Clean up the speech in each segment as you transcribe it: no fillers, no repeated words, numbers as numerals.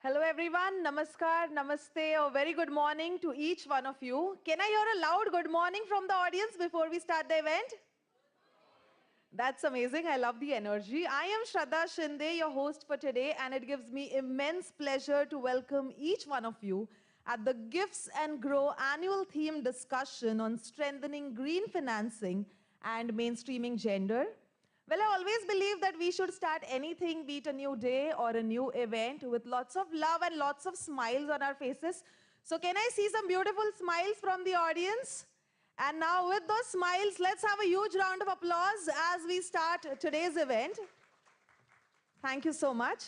Hello everyone, namaskar, namaste, or very good morning to each one of you. Can I hear a loud good morning from the audience before we start the event? That's amazing. I love the energy. I am Shraddha Shinde, your host for today, and it gives me immense pleasure to welcome each one of you at the Gifts and Grow annual theme discussion on strengthening green financing and mainstreaming gender. Well, I always believe that we should start anything, be it a new day or a new event, with lots of love and lots of smiles on our faces. So, can I see some beautiful smiles from the audience? And now, with those smiles, let's have a huge round of applause as we start today's event. Thank you so much.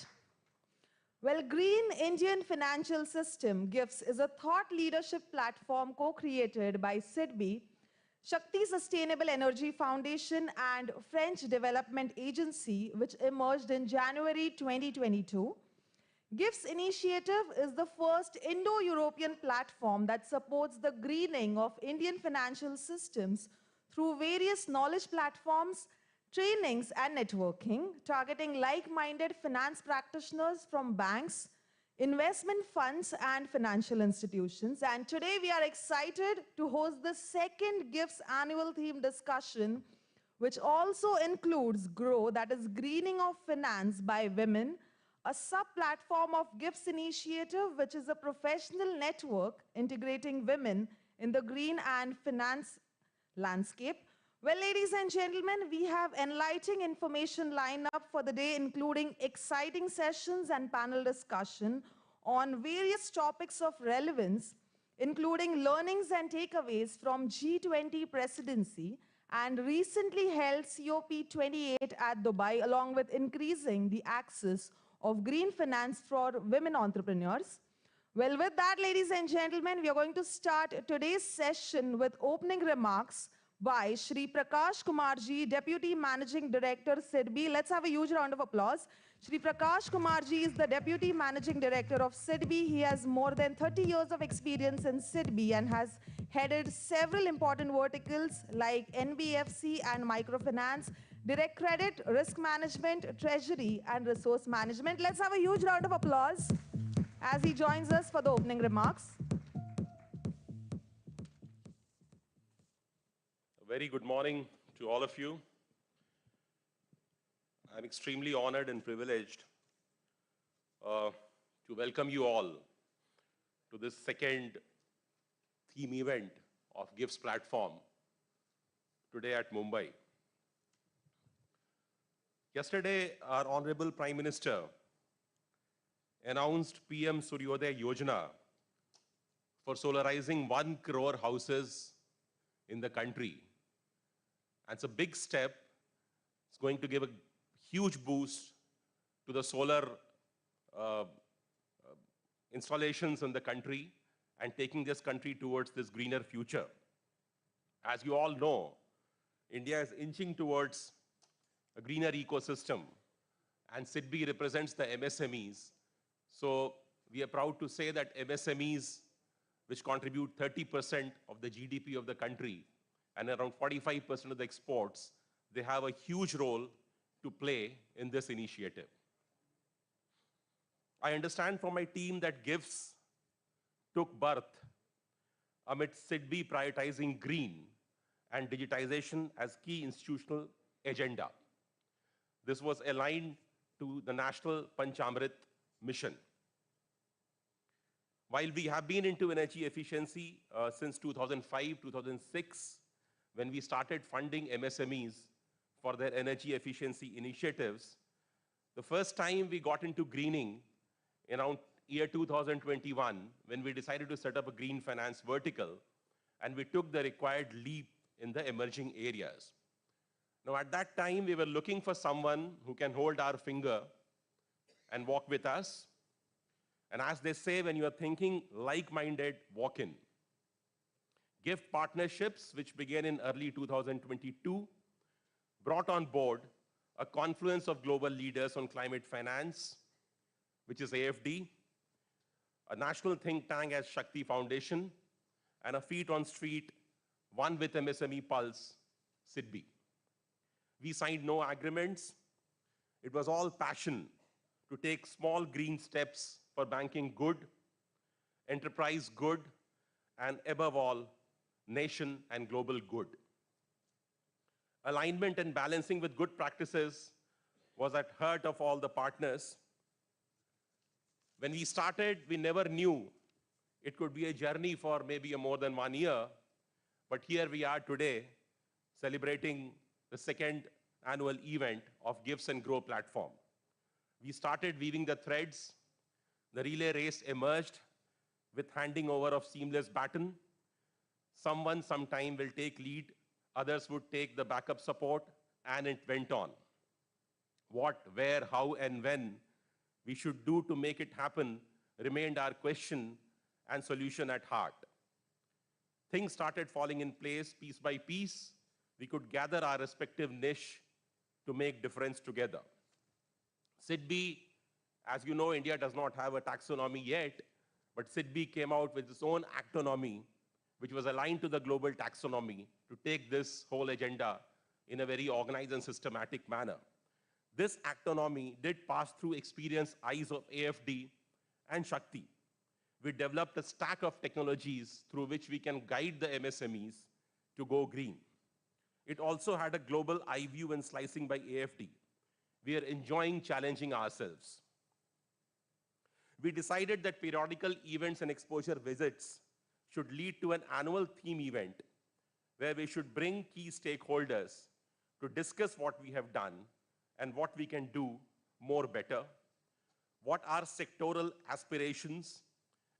Well, Green Indian Financial System GIFs is a thought leadership platform co-created by SIDBI, Shakti Sustainable Energy Foundation and French Development Agency, which emerged in January 2022. GIFs initiative is the first Indo-European platform that supports the greening of Indian financial systems through various knowledge platforms, trainings, and networking, targeting like-minded finance practitioners from banks, investment funds, and financial institutions. And today we are excited to host the second GIFs annual theme discussion, which also includes GROW, that is Greening of Finance by Women, a sub-platform of GIFs Initiative, which is a professional network integrating women in the green and finance landscape. Well, ladies and gentlemen, we have enlightening information lined up for the day, including exciting sessions and panel discussion on various topics of relevance, including learnings and takeaways from G20 presidency and recently held COP28 at Dubai, along with increasing the access of green finance for women entrepreneurs. Well, with that, ladies and gentlemen, we are going to start today's session with opening remarks by Shri Prakash Kumarji, Deputy Managing Director, SIDBI. Let's have a huge round of applause. Shri Prakash Kumarji is the Deputy Managing Director of SIDBI. He has more than 30 years of experience in SIDBI and has headed several important verticals like NBFC and microfinance, direct credit, risk management, treasury, and resource management. Let's have a huge round of applause as he joins us for the opening remarks. A very good morning to all of you. I'm extremely honored and privileged to welcome you all to this second theme event of GIFs platform today at Mumbai. Yesterday, our Honorable Prime Minister announced PM Suryodaya Yojana for solarizing 1 crore houses in the country. And it's a big step. It's going to give a huge boost to the solar installations in the country and taking this country towards this greener future. As you all know, India is inching towards a greener ecosystem, and SIDBI represents the MSMEs. So we are proud to say that MSMEs, which contribute 30% of the GDP of the country and around 45% of the exports, they have a huge role to play in this initiative. I understand from my team that GIFs took birth amid SIDBI prioritizing green and digitization as key institutional agenda. This was aligned to the National Panchamrit mission. While we have been into energy efficiency since 2005, 2006, when we started funding MSMEs for their energy efficiency initiatives, the first time we got into greening around year 2021, when we decided to set up a green finance vertical, and we took the required leap in the emerging areas. Now, at that time, we were looking for someone who can hold our finger and walk with us. And as they say, when you are thinking like-minded, walk in. GIFT partnerships, which began in early 2022, brought on board a confluence of global leaders on climate finance, which is AFD, a national think tank as Shakti Foundation, and a feet on street, one with MSME Pulse, SIDBI. We signed no agreements. It was all passion to take small green steps for banking good, enterprise good, and above all, nation and global good. Alignment and balancing with good practices was at heart of all the partners. When we started, we never knew it could be a journey for maybe more than 1 year, but here we are today celebrating the second annual event of GIFs and Grow platform. We started weaving the threads. The relay race emerged with handing over of seamless baton. Someone sometime will take lead, others would take the backup support, and it went on. What, where, how, and when we should do to make it happen remained our question and solution at heart. Things started falling in place piece by piece. We could gather our respective niche to make difference together. SIDBI, as you know, India does not have a taxonomy yet, but SIDBI came out with its own actonomy, which was aligned to the global taxonomy to take this whole agenda in a very organized and systematic manner. This actonomy did pass through experienced eyes of AFD and Shakti. We developed a stack of technologies through which we can guide the MSMEs to go green. It also had a global eye view and slicing by AFD. We are enjoying challenging ourselves. We decided that periodical events and exposure visits should lead to an annual theme event where we should bring key stakeholders to discuss what we have done and what we can do more better, what are sectoral aspirations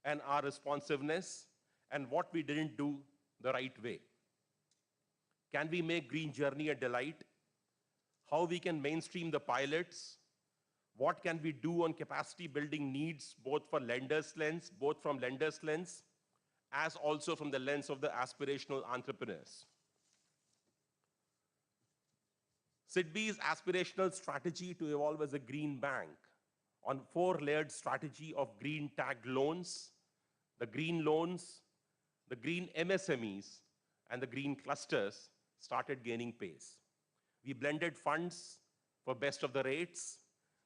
and our responsiveness, and what we didn't do the right way. Can we make green journey a delight? How we can mainstream the pilots? What can we do on capacity building needs, both from lenders' lens, as also from the lens of the aspirational entrepreneurs. SIDBI's aspirational strategy to evolve as a green bank on 4-layered strategy of green tagged loans, the green MSMEs, and the green clusters started gaining pace. We blended funds for best of the rates.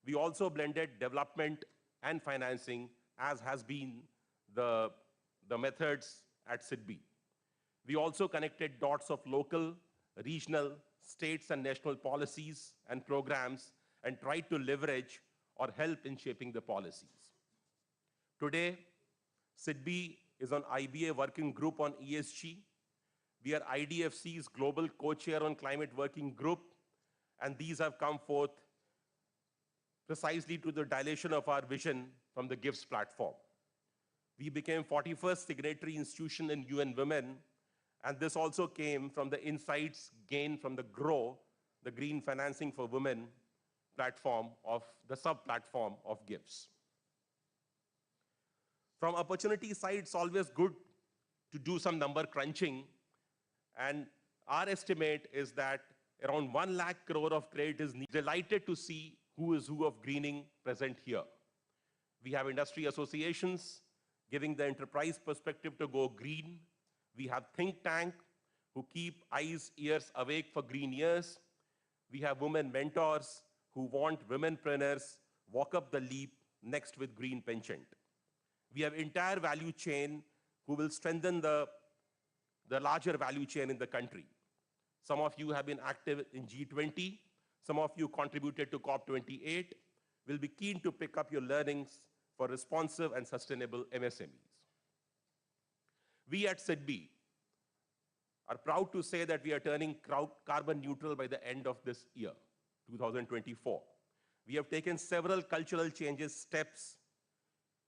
We also blended development and financing, as has been the methods at SIDBI. We also connected dots of local, regional, states and national policies and programs and tried to leverage or help in shaping the policies. Today, SIDBI is on IBA working group on ESG. We are IDFC's global co-chair on climate working group, and these have come forth precisely to the dilation of our vision from the GIFs platform. We became 41st signatory institution in UN Women, and this also came from the insights gained from the GROW, the Green Financing for Women platform of the sub-platform of GIFs. From opportunity side, it's always good to do some number crunching, and our estimate is that around 1 lakh crore of credit is needed. Delighted to see who is who of greening present here. We have industry associations giving the enterprise perspective to go green. We have think tank who keep eyes, ears awake for green years. We have women mentors who want womenpreneurs walk up the leap next with green penchant. We have entire value chain who will strengthen the larger value chain in the country. Some of you have been active in G20. Some of you contributed to COP28. We'll be keen to pick up your learnings for responsive and sustainable MSMEs. We at SIDBI are proud to say that we are turning carbon neutral by the end of this year, 2024. We have taken several cultural steps.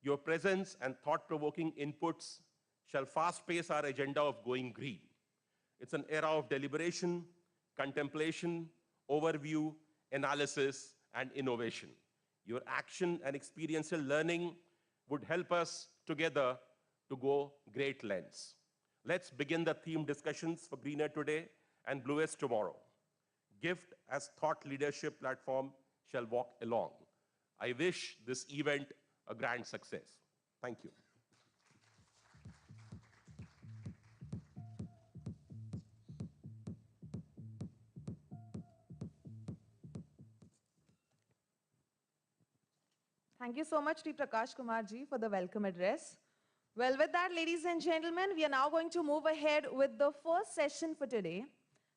Your presence and thought-provoking inputs shall fast pace our agenda of going green. It's an era of deliberation, contemplation, overview, analysis, and innovation. Your action and experiential learning would help us together to go great lengths. Let's begin the theme discussions for Greener today and Bluest tomorrow. Gift as thought leadership platform shall walk along. I wish this event a grand success. Thank you. Thank you so much, Sri Prakash Kumar ji, for the welcome address. Well, with that, ladies and gentlemen, we are now going to move ahead with the first session for today.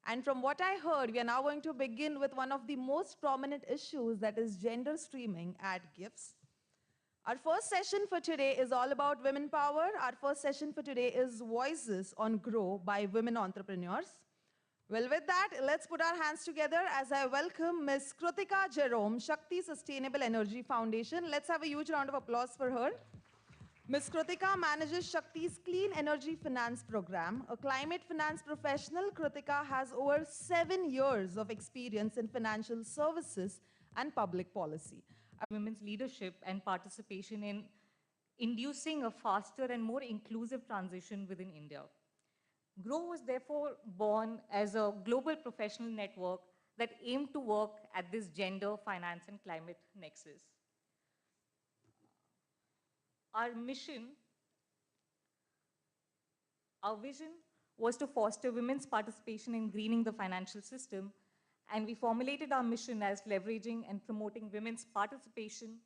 And from what I heard, we are now going to begin with one of the most prominent issues, that is gender streaming at GIFs. Our first session for today is all about women power. Our first session for today is Voices on Grow by Women Entrepreneurs. Well, with that, let's put our hands together as I welcome Ms. Kritika Jerome, Shakti Sustainable Energy Foundation. Let's have a huge round of applause for her. Ms. Kritika manages Shakti's Clean Energy Finance Program. A climate finance professional, Kritika has over 7 years of experience in financial services and public policy. Women's leadership and participation in inducing a faster and more inclusive transition within India. GROW was therefore born as a global professional network that aimed to work at this gender, finance, and climate nexus. Our mission, our vision was to foster women's participation in greening the financial system, and we formulated our mission as leveraging and promoting women's participation,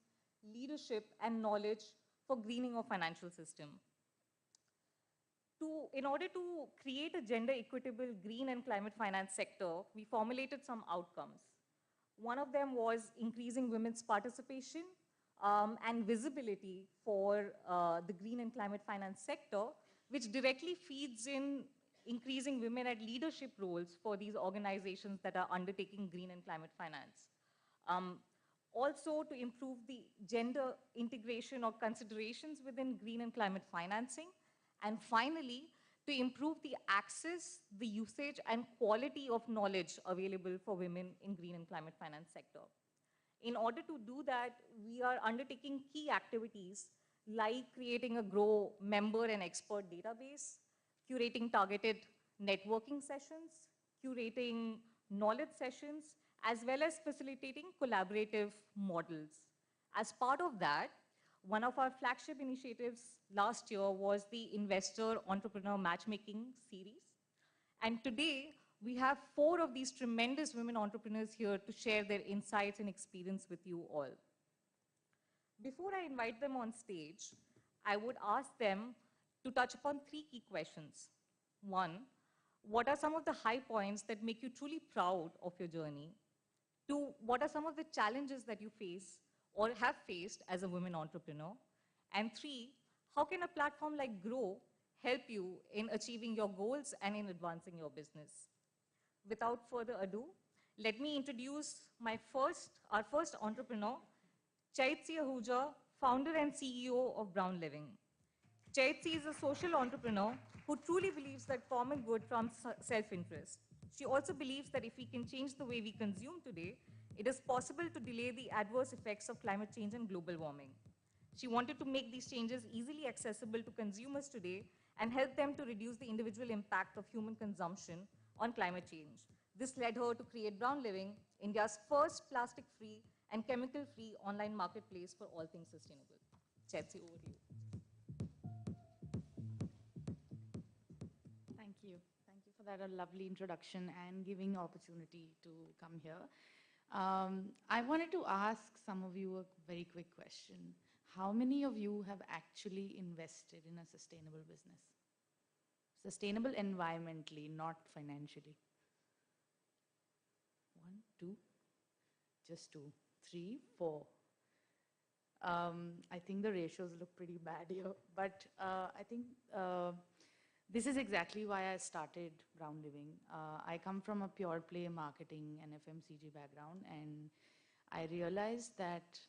leadership, and knowledge for greening of financial system. In order to create a gender equitable green and climate finance sector, we formulated some outcomes. One of them was increasing women's participation and visibility for the green and climate finance sector, which directly feeds in increasing women at leadership roles for these organizations that are undertaking green and climate finance. Also, to improve the gender integration or considerations within green and climate financing. And finally, to improve the access, the usage, and quality of knowledge available for women in green and climate finance sector. In order to do that, we are undertaking key activities like creating a GROW member and expert database, curating targeted networking sessions, curating knowledge sessions, as well as facilitating collaborative models. As part of that, one of our flagship initiatives last year was the Investor Entrepreneur Matchmaking Series. And today, we have 4 of these tremendous women entrepreneurs here to share their insights and experience with you all. Before I invite them on stage, I would ask them to touch upon 3 key questions. 1, what are some of the high points that make you truly proud of your journey? 2, what are some of the challenges that you face or have faced as a women entrepreneur? And 3, how can a platform like GROW help you in achieving your goals and in advancing your business? Without further ado, let me introduce our first entrepreneur, Chaitya Ahuja, founder and CEO of Brown Living. Chaitya is a social entrepreneur who truly believes that common good trumps self-interest. She also believes that if we can change the way we consume today, it is possible to delay the adverse effects of climate change and global warming. She wanted to make these changes easily accessible to consumers today and help them to reduce the individual impact of human consumption on climate change. This led her to create Brown Living, India's first plastic-free and chemical-free online marketplace for all things sustainable. Chaitya, over to you. Thank you. Thank you for that lovely introduction and giving opportunity to come here. I wanted to ask some of you a very quick question. How many of you have actually invested in a sustainable business? Sustainable environmentally, not financially. 1, 2, just 2, 3, 4. I think the ratios look pretty bad here, but I think this is exactly why I started Brown Living. I come from a pure play marketing and FMCG background, and I realized that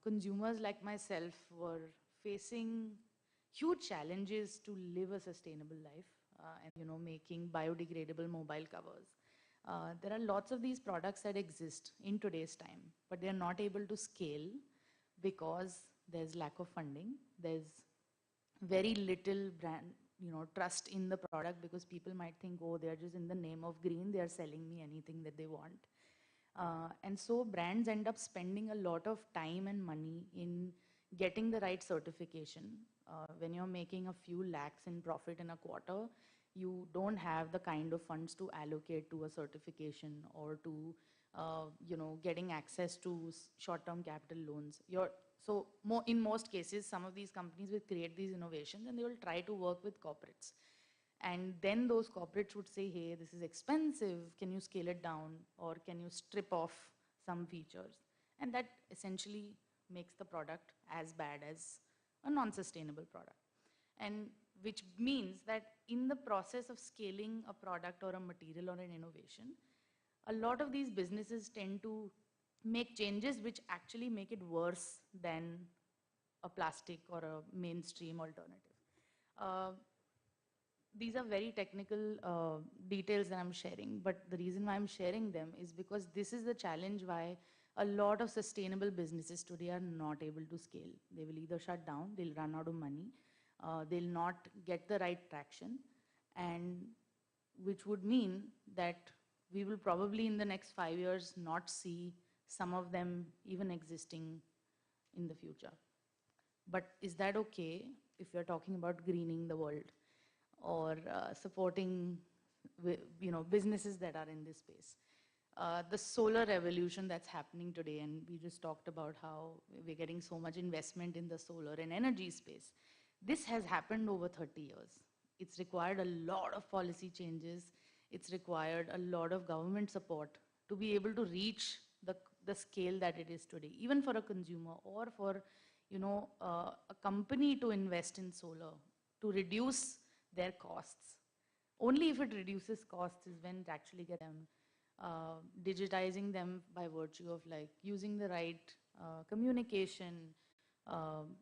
consumers like myself were facing huge challenges to live a sustainable life, and making biodegradable mobile covers. There are lots of these products that exist in today's time, but they're not able to scale because there's lack of funding. There's very little brand trust in the product, because people might think, oh, they're just in the name of green, they're selling me anything that they want. And so brands end up spending a lot of time and money in getting the right certification. When you're making a few lakhs in profit in a quarter, you don't have the kind of funds to allocate to a certification or to getting access to short-term capital loans. So in most cases, some of these companies will create these innovations and they will try to work with corporates. And then those corporates would say, hey, this is expensive, can you scale it down, or can you strip off some features? And that essentially makes the product as bad as a non-sustainable product. And which means that in the process of scaling a product or a material or an innovation, a lot of these businesses tend to make changes which actually make it worse than a plastic or a mainstream alternative. These are very technical details that I'm sharing, but the reason why I'm sharing them is because this is the challenge why a lot of sustainable businesses today are not able to scale. They will either shut down, they'll run out of money, they'll not get the right traction, and which would mean that we will probably in the next 5 years not see some of them even existing in the future. But is that okay if we're talking about greening the world or supporting businesses that are in this space? The solar revolution that's happening today, and we just talked about how we're getting so much investment in the solar and energy space. This has happened over 30 years. It's required a lot of policy changes. It's required a lot of government support to be able to reach the scale that it is today, even for a consumer or for a company to invest in solar, to reduce their costs. Only if it reduces costs is when it actually gets them, digitizing them by virtue of like using the right communication,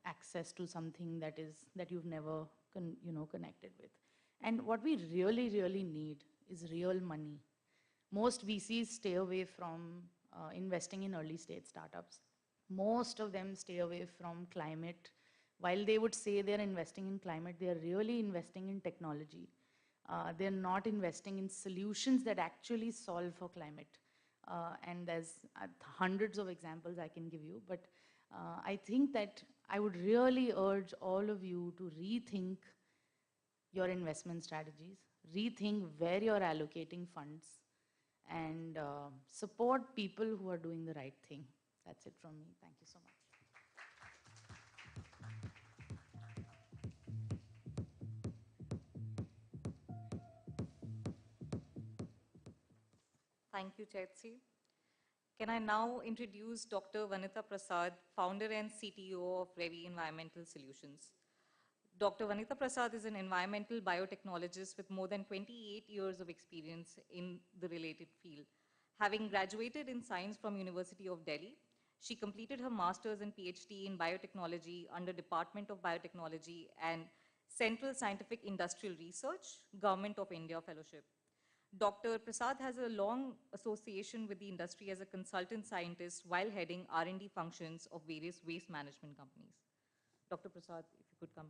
access to something that you've never connected with. And what we really, really need is real money. Most VCs stay away from investing in early stage startups. Most of them stay away from climate. While they would say they're investing in climate, they're really investing in technology. They're not investing in solutions that actually solve for climate. And there's hundreds of examples I can give you, but I think that I would really urge all of you to rethink your investment strategies, rethink where you're allocating funds, and support people who are doing the right thing. That's it from me. Thank you so much. Thank you, Chaitsi. Can I now introduce Dr. Vanitha Prasad, founder and CTO of Revi Environmental Solutions. Dr. Vanitha Prasad is an environmental biotechnologist with more than 28 years of experience in the related field. Having graduated in science from University of Delhi, she completed her master's and PhD in biotechnology under Department of Biotechnology and Central Scientific Industrial Research, Government of India Fellowship. Dr. Prasad has a long association with the industry as a consultant scientist while heading R&D functions of various waste management companies. Dr. Prasad, if you could come.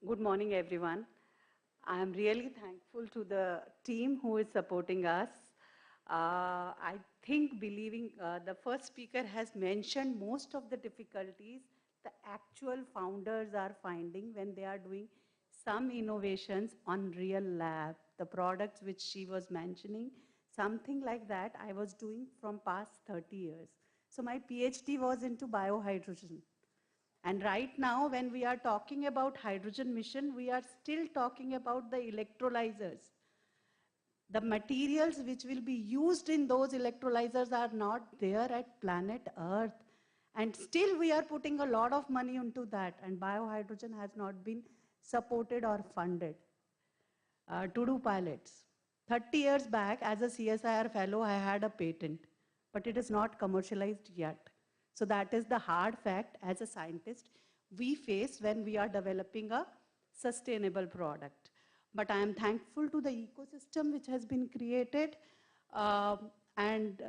Good morning, everyone. I am really thankful to the team who is supporting us. I think the first speaker has mentioned most of the difficulties the actual founders are finding when they are doing some innovations on real lab. The products which she was mentioning, something like that I was doing from past 30 years. So my PhD was into biohydrogen. And right now, when we are talking about hydrogen mission, we are still talking about the electrolyzers. The materials which will be used in those electrolyzers are not there at planet Earth. And still we are putting a lot of money into that, and biohydrogen has not been supported or funded to do pilots. 30 years back, as a CSIR fellow, I had a patent, but it is not commercialized yet. So that is the hard fact as a scientist we face when we are developing a sustainable product. But I am thankful to the ecosystem which has been created, and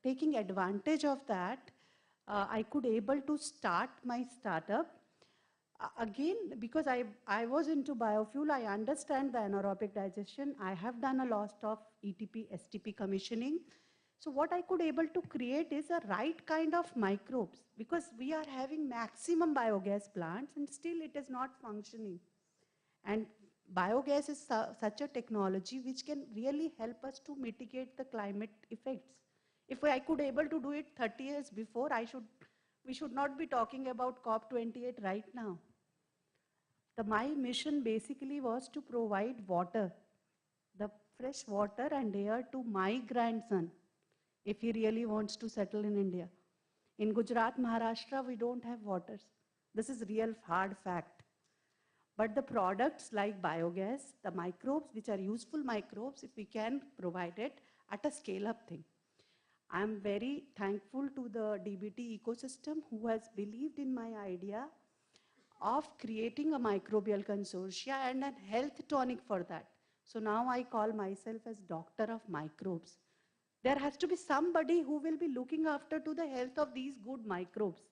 taking advantage of that, I could able to start my startup. Again, because I was into biofuel, I understand the anaerobic digestion. I have done a lot of ETP, STP commissioning. So what I could able to create is a right kind of microbes, because we are having maximum biogas plants and still it is not functioning. And biogas is such a technology which can really help us to mitigate the climate effects. If I could able to do it 30 years before, we should not be talking about COP28 right now. My mission basically was to provide water, the fresh water and air to my grandson, if he really wants to settle in India. In Gujarat, Maharashtra, we don't have waters. This is real hard fact. But the products like biogas, the microbes, which are useful microbes, if we can provide it at a scale-up thing. I'm very thankful to the DBT ecosystem who has believed in my idea of creating a microbial consortia and a health tonic for that. So now I call myself as doctor of microbes. There has to be somebody who will be looking after to the health of these good microbes,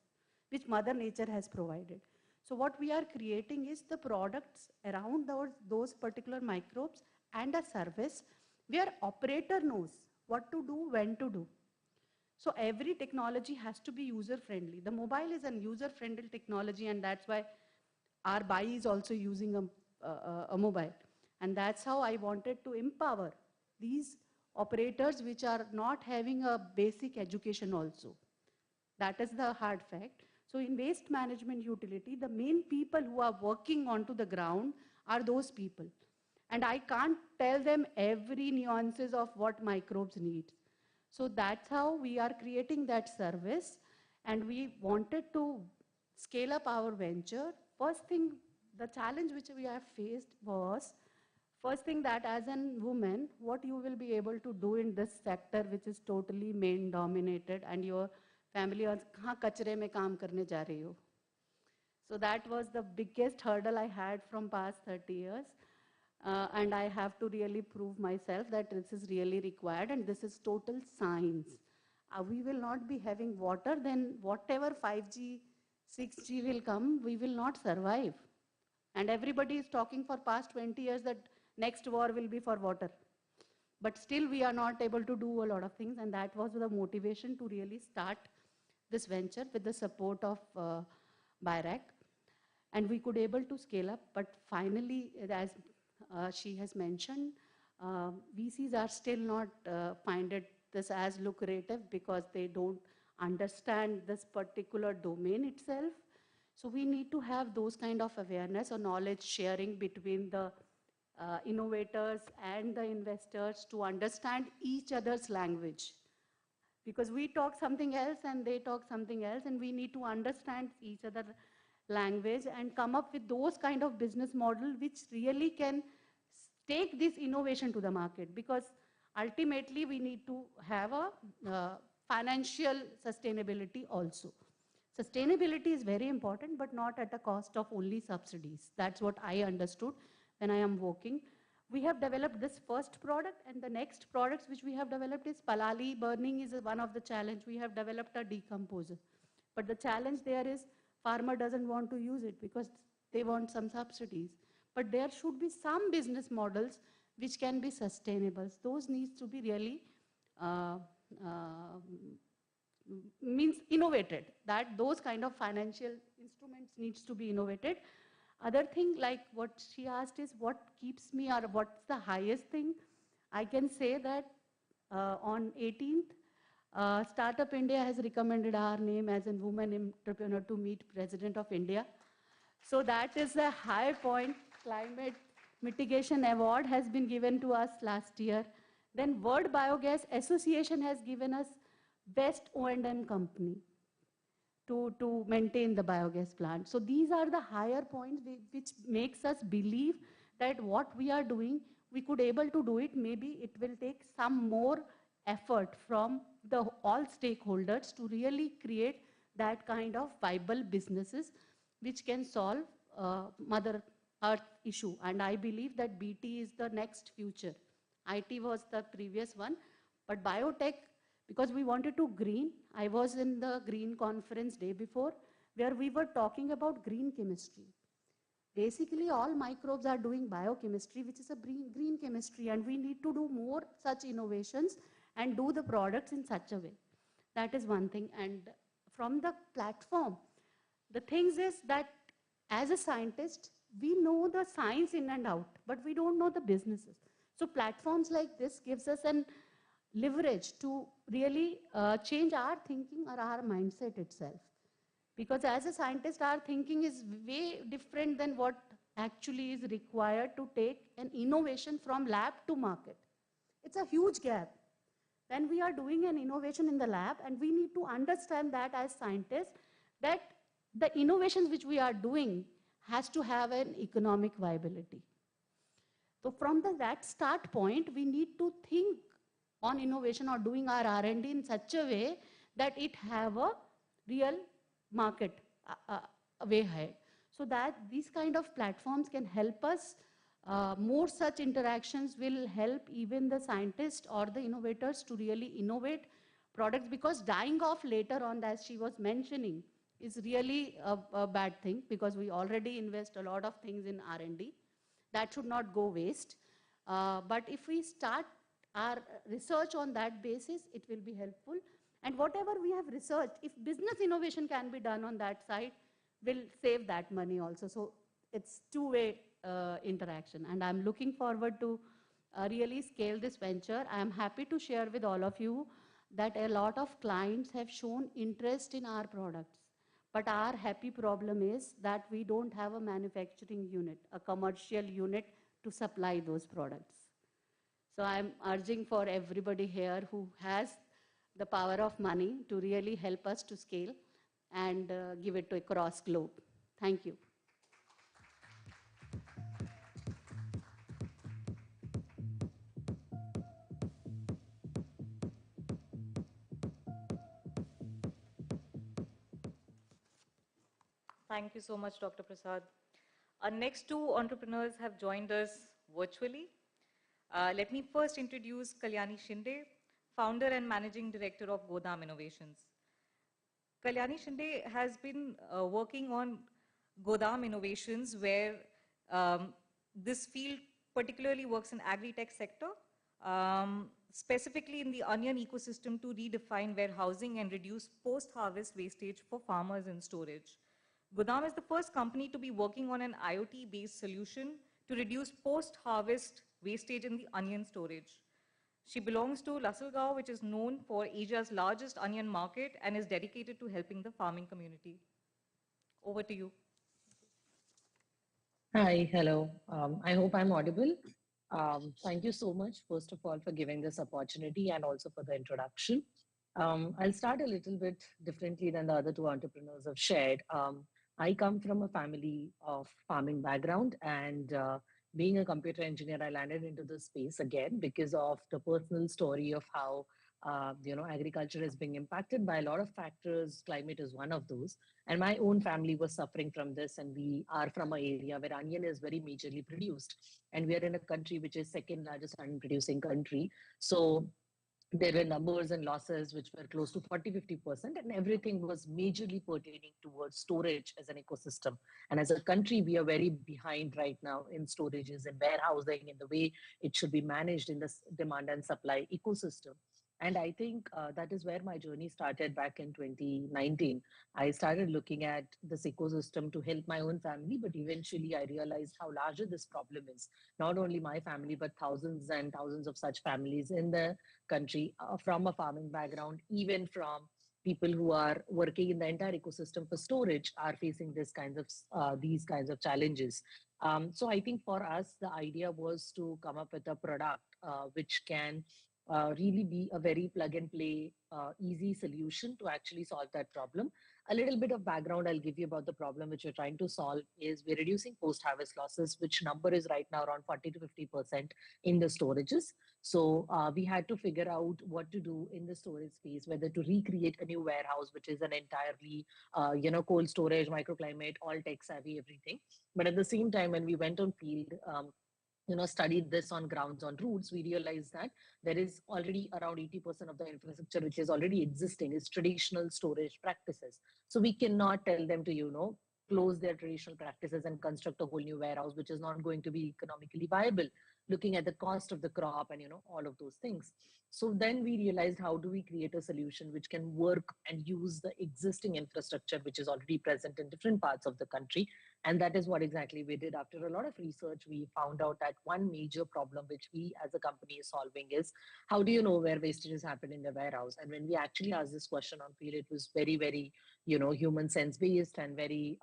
which Mother Nature has provided. So what we are creating is the products around those particular microbes and a service where operator knows what to do, when to do. So every technology has to be user-friendly. The mobile is an user-friendly technology, and that's why our buy is also using a mobile. And that's how I wanted to empower these operators which are not having a basic education also. That is the hard fact. So in waste management utility, the main people who are working onto the ground are those people. And I can't tell them every nuances of what microbes need. So that's how we are creating that service. And we wanted to scale up our venture. First thing, the challenge which we have faced was, first thing that as a woman, what you will be able to do in this sector which is totally male dominated and your family was, kahan kachre mein kaam karne ja rahi ho? So that was the biggest hurdle I had from past 30 years. And I have to really prove myself that this is really required and this is total science. We will not be having water, then whatever 5G, 6G will come, we will not survive. And everybody is talking for past 20 years that next war will be for water. But still we are not able to do a lot of things, and that was the motivation to really start this venture with the support of BIRAC. And we could able to scale up, but finally, as she has mentioned, VCs are still not find this as lucrative because they don't understand this particular domain itself. So we need to have those kind of awareness or knowledge sharing between the innovators and the investors to understand each other's language. Because we talk something else and they talk something else, and we need to understand each other's language and come up with those kind of business model which really can take this innovation to the market. Because ultimately we need to have a financial sustainability also. Sustainability is very important, but not at the cost of only subsidies. That's what I understood when I am working. We have developed this first product, and the next products which we have developed is Palali burning is one of the challenge. We have developed a decomposer. But the challenge there is farmer doesn't want to use it because they want some subsidies. But there should be some business models which can be sustainable. Those needs to be really means innovated, that those kind of financial instruments needs to be innovated. Other thing like what she asked is what keeps me or what's the highest thing. I can say that on 18th, Startup India has recommended our name as a woman entrepreneur to meet President of India. So that is a high point. Climate Mitigation Award has been given to us last year. Then World Biogas Association has given us Best O&M Company to maintain the biogas plant. So these are the higher points which makes us believe that what we are doing, we could able to do it. Maybe it will take some more effort from all stakeholders to really create that kind of viable businesses which can solve Mother Earth issue. And I believe that BT is the next future. IT was the previous one, but biotech, because we wanted to green. I was in the green conference day before where we were talking about green chemistry. Basically, all microbes are doing biochemistry, which is a green chemistry, and we need to do more such innovations and do the products in such a way. That is one thing. And from the platform, the things is that as a scientist, we know the science in and out, but we don't know the businesses. So platforms like this gives us an leverage to really change our thinking or our mindset itself. Because as a scientist, our thinking is way different than what actually is required to take an innovation from lab to market. It's a huge gap. Then we are doing an innovation in the lab, and we need to understand that as scientists, that the innovations which we are doing has to have an economic viability. So from that start point, we need to think on innovation or doing our R&D in such a way that it have a real market way ahead. So that these kind of platforms can help us. More such interactions will help even the scientists or the innovators to really innovate products, because dying off later on, as she was mentioning, is really a bad thing, because we already invest a lot of things in R&D. That should not go waste. But if we start our research on that basis, it will be helpful. And whatever we have researched, if business innovation can be done on that side, will save that money also. So it's two-way interaction. And I'm looking forward to really scale this venture. I'm happy to share with all of you that a lot of clients have shown interest in our products. But our happy problem is that we don't have a manufacturing unit, a commercial unit to supply those products. So I'm urging for everybody here who has the power of money to really help us to scale and give it to across globe. Thank you. Thank you so much, Dr. Prasad. Our next two entrepreneurs have joined us virtually. Let me first introduce Kalyani Shinde, founder and managing director of Godam Innovations. Kalyani Shinde has been working on Godam Innovations, where this field particularly works in agri-tech sector, specifically in the onion ecosystem to redefine warehousing and reduce post-harvest wastage for farmers in storage. Godam is the first company to be working on an IoT-based solution to reduce post-harvest wastage in the onion storage. She belongs to Lasselgao, which is known for Asia's largest onion market and is dedicated to helping the farming community. Over to you. Hi, hello. I hope I'm audible. Thank you so much, first of all, for giving this opportunity and also for the introduction. I'll start a little bit differently than the other two entrepreneurs have shared. I come from a family of farming background, and being a computer engineer, I landed into this space again because of the personal story of how agriculture is being impacted by a lot of factors. Climate is one of those, and my own family was suffering from this. And we are from an area where onion is very majorly produced, and we are in a country which is second largest onion producing country. So there were numbers and losses which were close to 40-50%, and everything was majorly pertaining towards storage as an ecosystem. And as a country, we are very behind right now in storages and warehousing, in the way it should be managed in this demand and supply ecosystem. And I think that is where my journey started back in 2019. I started looking at this ecosystem to help my own family, but eventually I realized how larger this problem is. Not only my family, but thousands and thousands of such families in the country from a farming background, even from people who are working in the entire ecosystem for storage, are facing these kinds of challenges. So I think for us, the idea was to come up with a product which can really be a very plug and play, easy solution to actually solve that problem. A little bit of background I'll give you about the problem which we're trying to solve is we're reducing post-harvest losses, which number is right now around 40-50% in the storages. So we had to figure out what to do in the storage space, whether to recreate a new warehouse, which is an entirely, cold storage, microclimate, all tech savvy, everything. But at the same time, when we went on field, studied this on grounds, on roots, we realized that there is already around 80% of the infrastructure which is already existing is traditional storage practices. So we cannot tell them to, close their traditional practices and construct a whole new warehouse, which is not going to be economically viable, looking at the cost of the crop and all of those things. So then we realized, how do we create a solution which can work and use the existing infrastructure which is already present in different parts of the country. And that is what exactly we did. After a lot of research, we found out that one major problem which we as a company is solving is, how do you know where wastages happen in the warehouse? And when we actually asked this question on field, it was very, very, human sense based and very,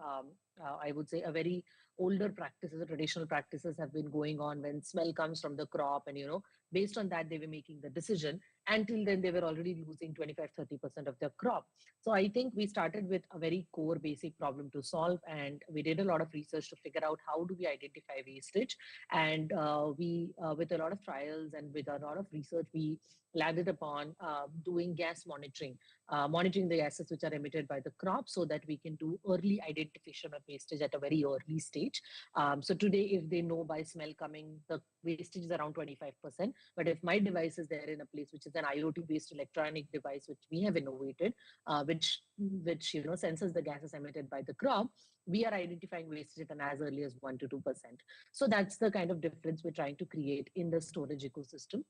I would say, a very older practices, traditional practices have been going on when smell comes from the crop. And, based on that, they were making the decision. Until then, they were already losing 25-30% of their crop. So I think we started with a very core basic problem to solve. And we did a lot of research to figure out how do we identify wastage. And with a lot of trials and with a lot of research, we landed upon doing gas monitoring, monitoring the gases which are emitted by the crop so that we can do early identification of wastage at a very early stage. So today, if they know by smell coming, the wastage is around 25%. But if my device is there in a place which is an IoT-based electronic device, which we have innovated, which senses the gases emitted by the crop, we are identifying wastage at an as early as 1 to 2%. So that's the kind of difference we're trying to create in the storage ecosystem.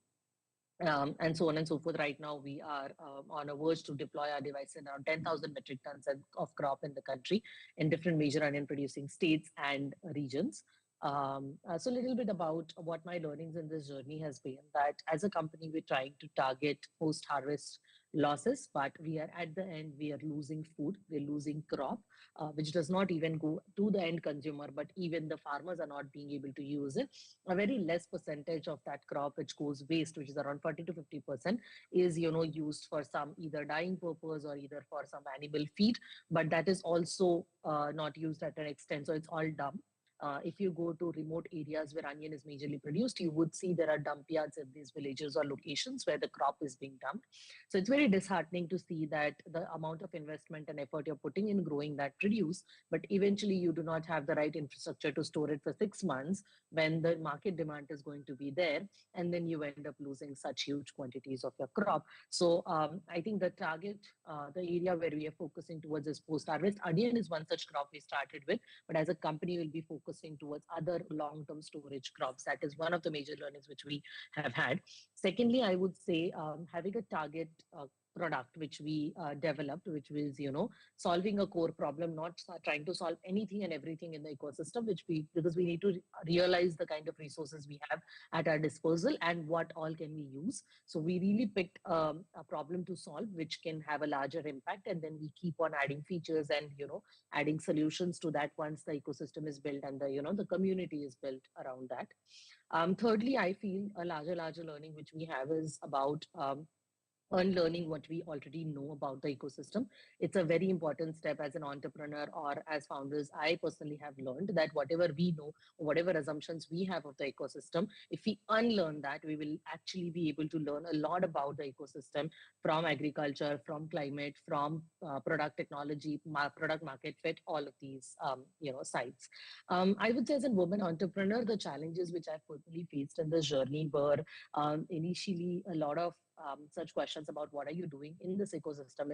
And so on and so forth. Right now, we are on a verge to deploy our device in around 10,000 metric tons of crop in the country in different major onion producing states and regions. So a little bit about what my learnings in this journey has been, that as a company, we're trying to target post-harvest losses, but we are at the end, we are losing food, we're losing crop, which does not even go to the end consumer, but even the farmers are not being able to use it. A very less percentage of that crop which goes waste, which is around 40 to 50%, is used for some either dyeing purpose or either for some animal feed, but that is also not used at an extent, so it's all dumped. If you go to remote areas where onion is majorly produced, you would see there are dump yards in these villages or locations where the crop is being dumped. So it's very disheartening to see that the amount of investment and effort you're putting in growing that produce, but eventually you do not have the right infrastructure to store it for 6 months when the market demand is going to be there, and then you end up losing such huge quantities of your crop. So I think the target, the area where we are focusing towards is post-harvest. Onion is one such crop we started with, but as a company, we'll be focusing towards other long-term storage crops. That is one of the major learnings which we have had. Secondly, I would say having a target product which we developed, which was solving a core problem, not trying to solve anything and everything in the ecosystem, because we need to realize the kind of resources we have at our disposal and what all can we use. So we really picked a problem to solve which can have a larger impact, and then we keep on adding features and adding solutions to that once the ecosystem is built and the community is built around that. Thirdly, I feel a larger learning which we have is about unlearning what we already know about the ecosystem. It's a very important step as an entrepreneur or as founders. I personally have learned that whatever we know, whatever assumptions we have of the ecosystem, if we unlearn that, we will actually be able to learn a lot about the ecosystem, from agriculture, from climate, from product technology, product market fit, all of these sides. I would say as a woman entrepreneur, the challenges which I've personally faced in this journey were initially a lot of such questions about what are you doing in this ecosystem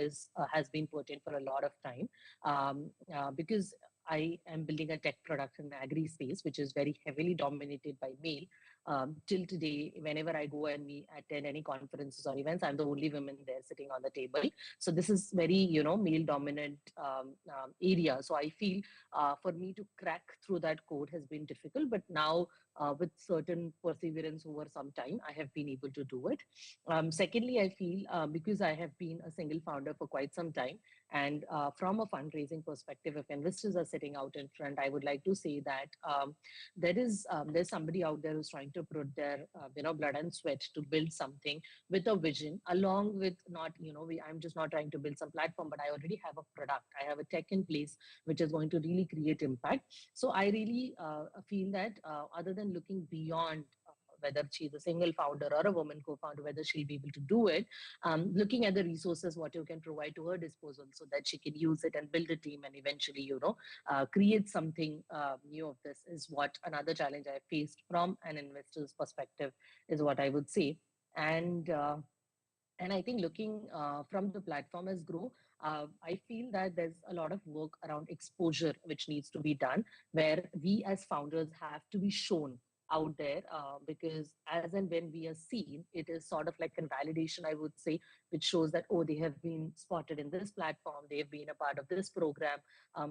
has been put in for a lot of time, because I am building a tech product in the agri space, which is very heavily dominated by male. Till today, whenever I go and we attend any conferences or events, I'm the only woman there sitting on the table. So this is very, male dominant area. So I feel for me to crack through that code has been difficult, but now with certain perseverance over some time, I have been able to do it. Secondly, I feel because I have been a single founder for quite some time, and from a fundraising perspective, if investors are sitting out in front, I would like to say that there's somebody out there who's trying to put their blood and sweat to build something with a vision, along with not I'm just not trying to build some platform, but I already have a product. I have a tech in place which is going to really create impact. So I really feel that other than looking beyond whether she's a single founder or a woman co-founder, whether she'll be able to do it, looking at the resources, what you can provide to her disposal so that she can use it and build a team and eventually, create something new of this is what another challenge I faced from an investor's perspective is what I would say. And I think looking from the platform as grow, I feel that there's a lot of work around exposure which needs to be done, where we as founders have to be shown out there, because as and when we are seen, it is sort of like a validation, I would say, which shows that, oh, they have been spotted in this platform, they've been a part of this program.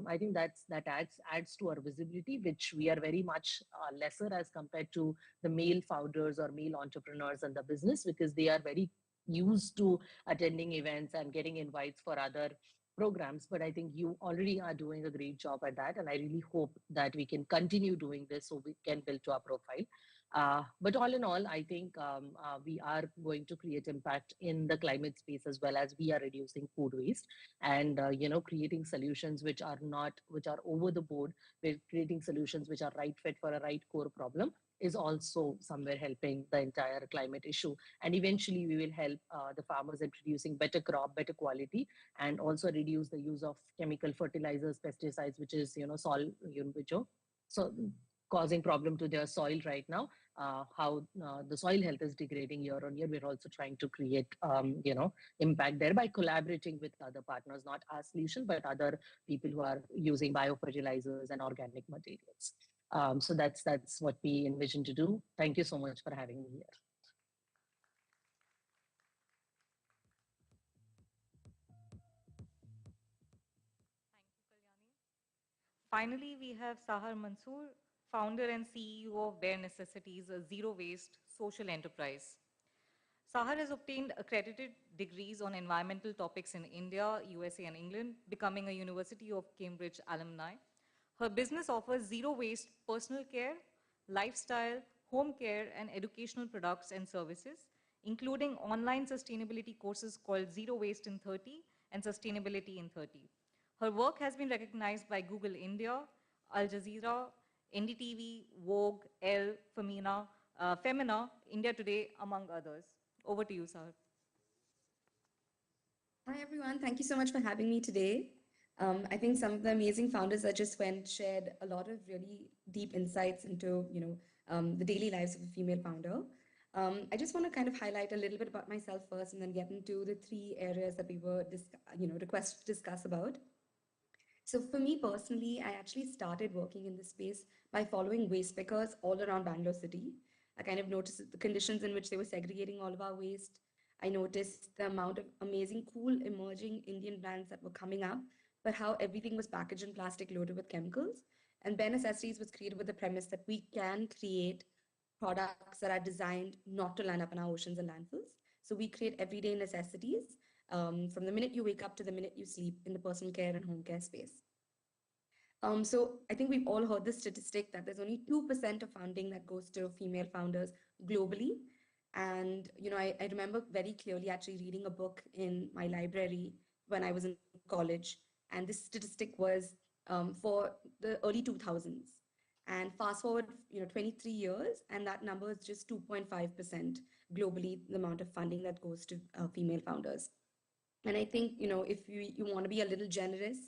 I think that adds to our visibility, which we are very much lesser as compared to the male founders or male entrepreneurs in the business, because they are very used to attending events and getting invites for other programs. But I think you already are doing a great job at that, and I really hope that we can continue doing this so we can build to our profile. But all in all, I think we are going to create impact in the climate space, as well as we are reducing food waste, and creating solutions which are over the board. We're creating solutions which are right fit for a right core problem, is also somewhere helping the entire climate issue. And eventually we will help the farmers in producing better crop, better quality, and also reduce the use of chemical fertilizers, pesticides, which is soil, which are so causing problem to their soil right now. How the soil health is degrading year on year. We're also trying to create impact there by collaborating with other partners, not our solution, but other people who are using biofertilizers and organic materials. So that's what we envision to do. Thank you so much for having me here. Finally, we have Sahar Mansoor, founder and CEO of Bare Necessities, a zero-waste social enterprise. Sahar has obtained accredited degrees on environmental topics in India, USA, and England, becoming a University of Cambridge alumni. Her business offers zero-waste personal care, lifestyle, home care, and educational products and services, including online sustainability courses called Zero Waste in 30 and Sustainability in 30. Her work has been recognized by Google India, Al Jazeera, NDTV, Vogue, Elle, Femina, India Today, among others. Over to you, Sahar. Hi, everyone. Thank you so much for having me today. I think some of the amazing founders that just went shared a lot of really deep insights into, the daily lives of a female founder. I just want to kind of highlight a little bit about myself first, and then get into the three areas that we were, requested to discuss about. So for me personally, I actually started working in this space by following waste pickers all around Bangalore city. I kind of noticed the conditions in which they were segregating all of our waste. I noticed the amount of amazing, cool, emerging Indian brands that were coming up, but how everything was packaged in plastic loaded with chemicals. And Bare Necessities was created with the premise that we can create products that are designed not to land up in our oceans and landfills. So we create everyday necessities from the minute you wake up to the minute you sleep in the personal care and home care space. So I think we've all heard the statistic that there's only 2% of funding that goes to female founders globally. And, I remember very clearly actually reading a book in my library when I was in college. And this statistic was for the early 2000s. And fast forward, 23 years, and that number is just 2.5% globally, the amount of funding that goes to female founders. And I think, if you want to be a little generous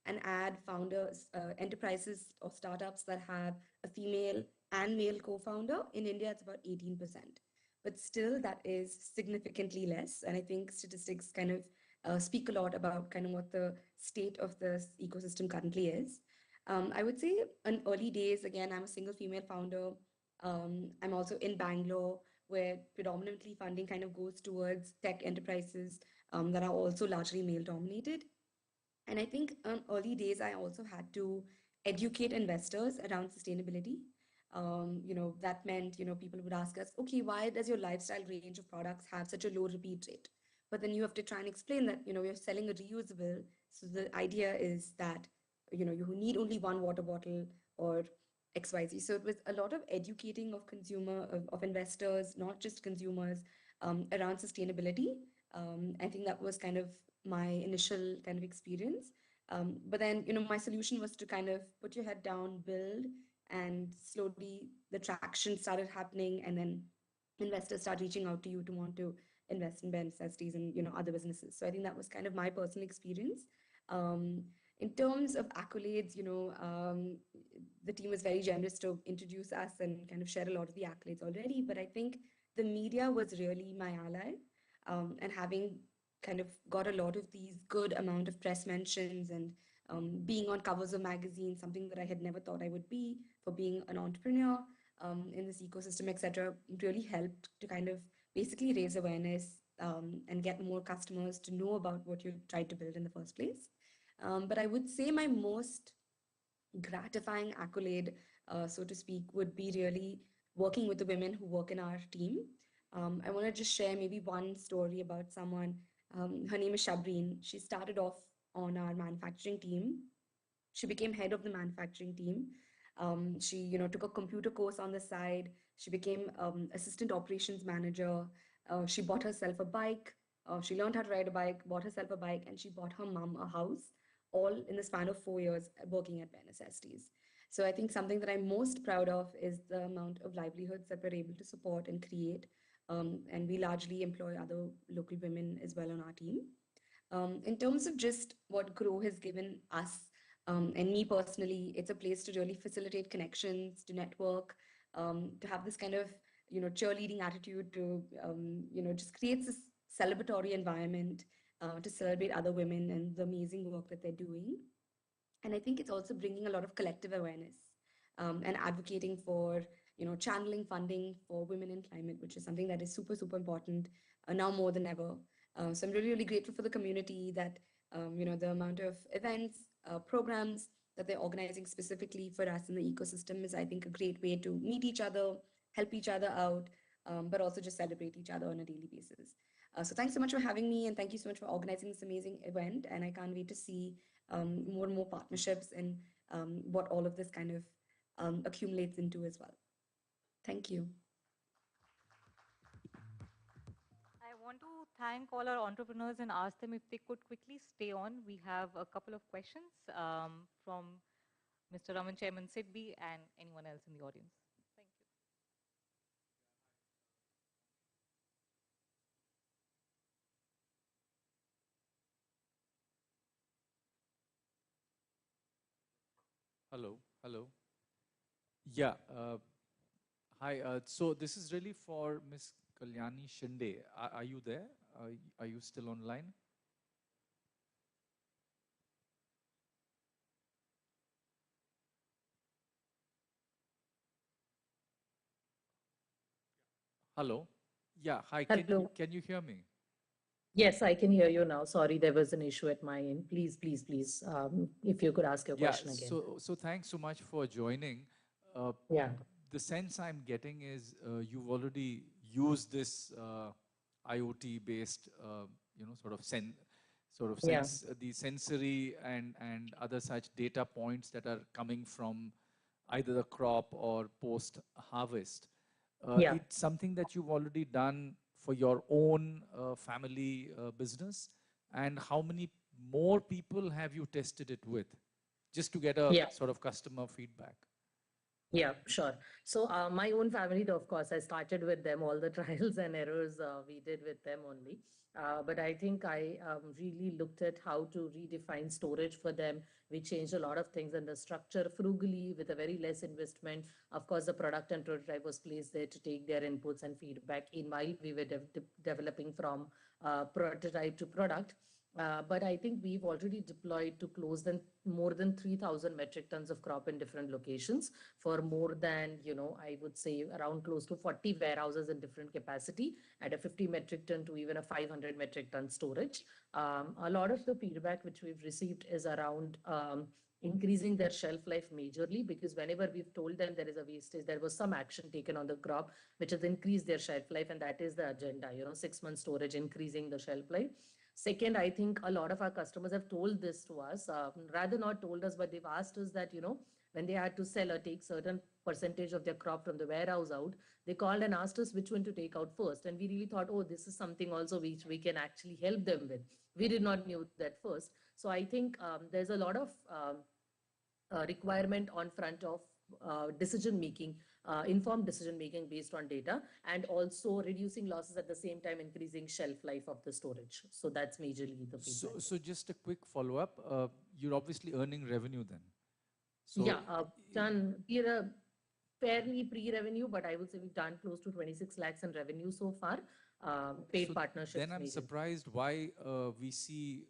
and add founders, enterprises or startups that have a female and male co-founder, in India, it's about 18%. But still, that is significantly less. And I think statistics kind of speak a lot about kind of what the state of this ecosystem currently is. I would say in early days, again, I'm a single female founder. I'm also in Bangalore, where predominantly funding kind of goes towards tech enterprises that are also largely male dominated. And I think early days, I also had to educate investors around sustainability. That meant, people would ask us, okay, why does your lifestyle range of products have such a low repeat rate? But then you have to try and explain that, we're selling a reusable. So the idea is that, you need only one water bottle or XYZ. So it was a lot of educating of of investors, not just consumers, around sustainability. I think that was kind of my initial kind of experience. But then, my solution was to kind of put your head down, build, and slowly the traction started happening, and then investors start reaching out to you to want to invest in Bare Necessities and, other businesses. So I think that was kind of my personal experience. In terms of accolades, the team was very generous to introduce us and kind of share a lot of the accolades already. But I think the media was really my ally, and having kind of got a lot of these good amount of press mentions and being on covers of magazines, something that I had never thought I would be, for being an entrepreneur in this ecosystem, etc., really helped to kind of basically raise awareness and get more customers to know about what you tried to build in the first place. But I would say my most gratifying accolade, so to speak, would be really working with the women who work in our team. I want to just share maybe one story about someone. Her name is Shabreen. She started off on our manufacturing team. She became head of the manufacturing team. She, took a computer course on the side. She became assistant operations manager. She bought herself a bike. She learned how to ride a bike, bought herself a bike, and she bought her mom a house, all in the span of 4 years working at bare necessities. So I think something that I'm most proud of is the amount of livelihoods that we're able to support and create. And we largely employ other local women as well on our team. In terms of just what Grow has given us and me personally, it's a place to really facilitate connections, to network, to have this kind of cheerleading attitude, to just creates this celebratory environment to celebrate other women and the amazing work that they're doing. And I think it's also bringing a lot of collective awareness and advocating for channeling funding for women in climate, which is something that is super super important now more than ever. So I'm really really grateful for the community that the amount of events, programs that they're organizing specifically for us in the ecosystem is, I think, a great way to meet each other, help each other out, but also just celebrate each other on a daily basis. So thanks so much for having me, and thank you so much for organizing this amazing event. And I can't wait to see more and more partnerships and what all of this kind of accumulates into as well. Thank you. I want to thank all our entrepreneurs and ask them if they could quickly stay on. We have a couple of questions from Mr. Raman Chairman Sidby and anyone else in the audience. Thank you. Hello, hello. Yeah, hi. So this is really for Miss Kalyani Shinde. Are you there? Are you still online? Hello. Yeah, hi. Hello. Can you hear me? Yes, I can hear you now. Sorry, there was an issue at my end. Please, please, please, if you could ask your Yeah. question again. So thanks so much for joining. Yeah. The sense I'm getting is you've already used this IoT-based, sort of Yeah. sense the sensory and other such data points that are coming from either the crop or post harvest. Yeah. It's something that you've already done for your own family business, and how many more people have you tested it with, just to get a Yeah. sort of customer feedback? Yeah, sure. So my own family, though, of course, I started with them. All the trials and errors we did with them only. But I think I really looked at how to redefine storage for them. We changed a lot of things in the structure frugally with a very less investment. Of course, the product and prototype was placed there to take their inputs and feedback in while we were developing from prototype to product. But I think we've already deployed to close than more than 3,000 metric tons of crop in different locations for more than, I would say around close to 40 warehouses in different capacity at a 50 metric ton to even a 500 metric ton storage. A lot of the feedback which we've received is around increasing their shelf life majorly, because whenever we've told them there is a wastage, there was some action taken on the crop which has increased their shelf life, and that is the agenda, 6 months storage, increasing the shelf life. Second, I think a lot of our customers have told this to us, rather not told us, but they've asked us that, when they had to sell or take certain percentage of their crop from the warehouse out, they called and asked us which one to take out first. And we really thought, oh, this is something also which we can actually help them with. We did not knew that first. So I think there's a lot of requirement on front of decision making, informed decision making based on data, and also reducing losses at the same time, increasing shelf life of the storage. So that's majorly the feedback. So just a quick follow up. You're obviously earning revenue then. So yeah, we're a fairly pre-revenue, but I would say we've done close to 26 lakhs in revenue so far. paid So partnerships. then I'm majorly. surprised why VC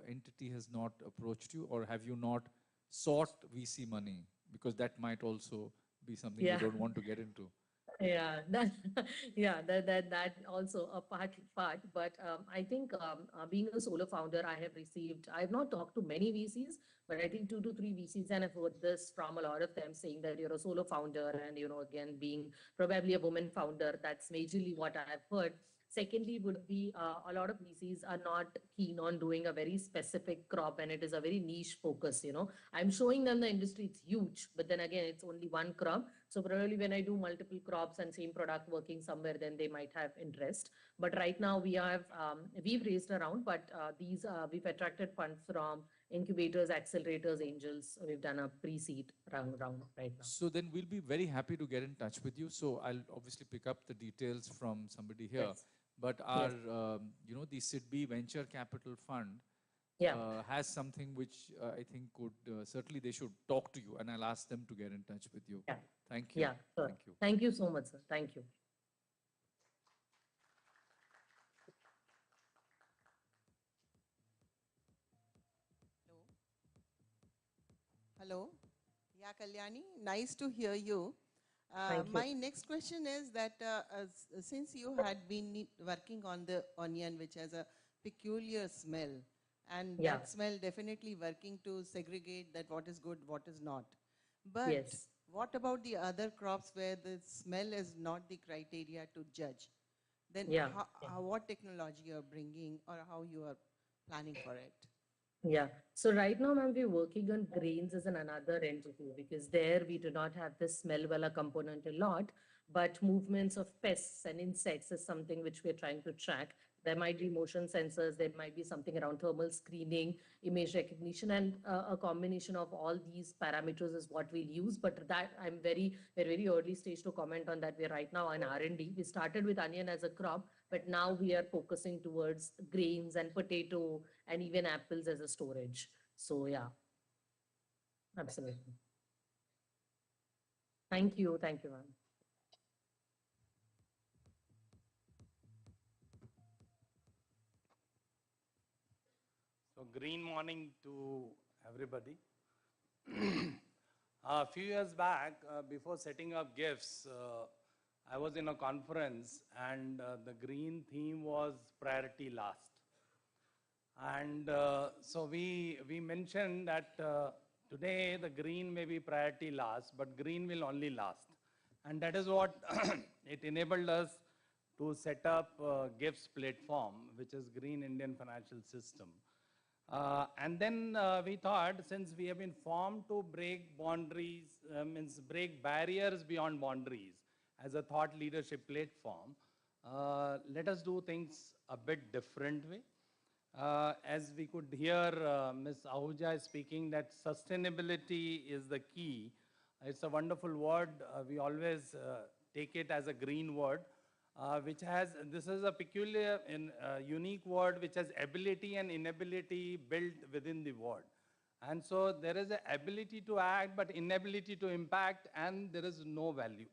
entity has not approached you, or have you not sought VC money? Because that might also be something you Yeah. don't want to get into. Yeah, that yeah, that also a part. But I think being a solo founder, I have not talked to many VCs, but I think 2 to 3 VCs, and I've heard this from a lot of them saying that you're a solo founder, and again being probably a woman founder. That's majorly what I've heard. Secondly, would be a lot of VCs are not keen on doing a very specific crop, and it is a very niche focus. I'm showing them the industry; it's huge, but then again, it's only one crop. So probably when I do multiple crops and same product working somewhere, then they might have interest. But right now we've raised around, but we've attracted funds from incubators, accelerators, angels. We've done a pre-seed round right now. So then we'll be very happy to get in touch with you. So I'll obviously pick up the details from somebody here. Yes. But our, the SIDBI Venture Capital Fund has something which I think could, certainly they should talk to you, and I'll ask them to get in touch with you. Yeah. Thank you. Yeah, sure. Thank you. Thank you so much, sir. Thank you. Hello. Yeah, Kalyani, nice to hear you. Thank you. My next question is that since you had been working on the onion, which has a peculiar smell, and that smell definitely working to segregate that what is good, what is not. But what about the other crops where the smell is not the criteria to judge? Then what technology you are bringing, or how you are planning for it? Yeah. So right now, ma'am, we're working on grains as another entity, because there we do not have this smell wala component a lot, but movements of pests and insects is something which we're trying to track. There might be motion sensors, there might be something around thermal screening, image recognition, and a combination of all these parameters is what we'll use. But that I'm very early stage to comment on that. We're right now on R&D. We started with onion as a crop, but now we are focusing towards grains and potato and even apples as a storage. So yeah, absolutely. Thank you, ma'am. So green morning to everybody. A few years back, before setting up GIFs, I was in a conference, and the green theme was priority last. And so we mentioned that today the green may be priority last, but green will only last. And that is what it enabled us to set up GIFs platform, which is Green Indian Financial System. And then we thought, since we have been formed to break boundaries, break barriers beyond boundaries as a thought leadership platform, let us do things a bit different way. As we could hear Ms. Ahuja speaking, that sustainability is the key. It's a wonderful word. We always take it as a green word. This is a peculiar and unique word which has ability and inability built within the word. And so there is an ability to act, but inability to impact, and there is no value.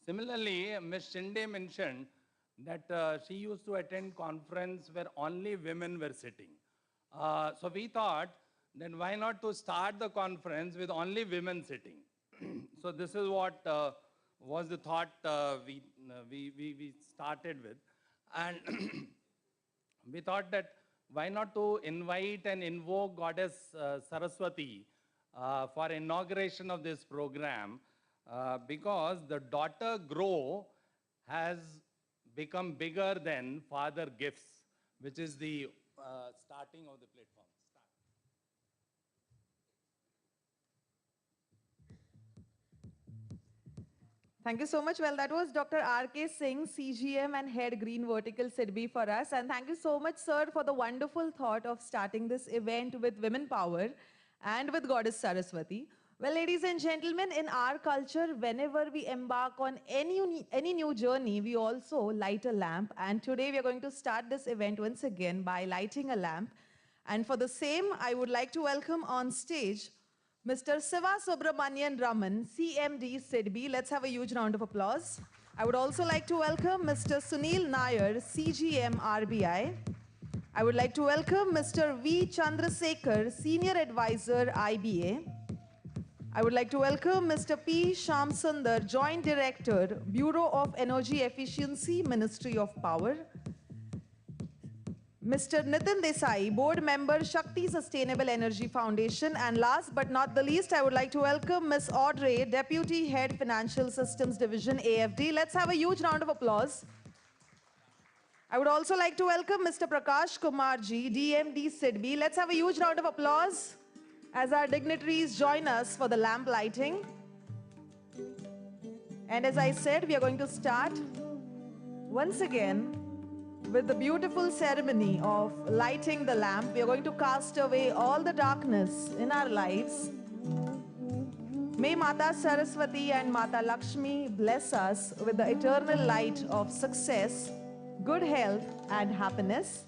Similarly, Ms. Shinde mentioned that she used to attend conference where only women were sitting. So we thought, then why not to start the conference with only women sitting? So this is what was the thought we started with. And we thought that why not to invite and invoke Goddess Saraswati for inauguration of this program, because the daughter grow has become bigger than father gifts, which is the starting of the platform. Thank you so much. Well, that was Dr. R.K. Singh, CGM and Head Green Vertical SIDBI for us. And thank you so much, sir, for the wonderful thought of starting this event with women power and with Goddess Saraswati. Well, ladies and gentlemen, in our culture, whenever we embark on any new journey, we also light a lamp. And today we are going to start this event once again by lighting a lamp. And for the same, I would like to welcome on stage Mr. Siva Subramanian Raman, CMD SIDBI. Let's have a huge round of applause. I would also like to welcome Mr. Sunil Nair, CGM RBI. I would like to welcome Mr. V. Chandrasekhar, Senior Advisor IBA. I would like to welcome Mr. P. Shamsundar, Joint Director, Bureau of Energy Efficiency, Ministry of Power. Mr. Nitin Desai, Board Member, Shakti Sustainable Energy Foundation. And last but not the least, I would like to welcome Ms. Audrey, Deputy Head Financial Systems Division, AFD. Let's have a huge round of applause. I would also like to welcome Mr. Prakash Kumarji, DMD SIDBI. Let's have a huge round of applause as our dignitaries join us for the lamp lighting. And as I said, we are going to start once again with the beautiful ceremony of lighting the lamp. We are going to cast away all the darkness in our lives. May Mata Saraswati and Mata Lakshmi bless us with the eternal light of success, good health, and happiness.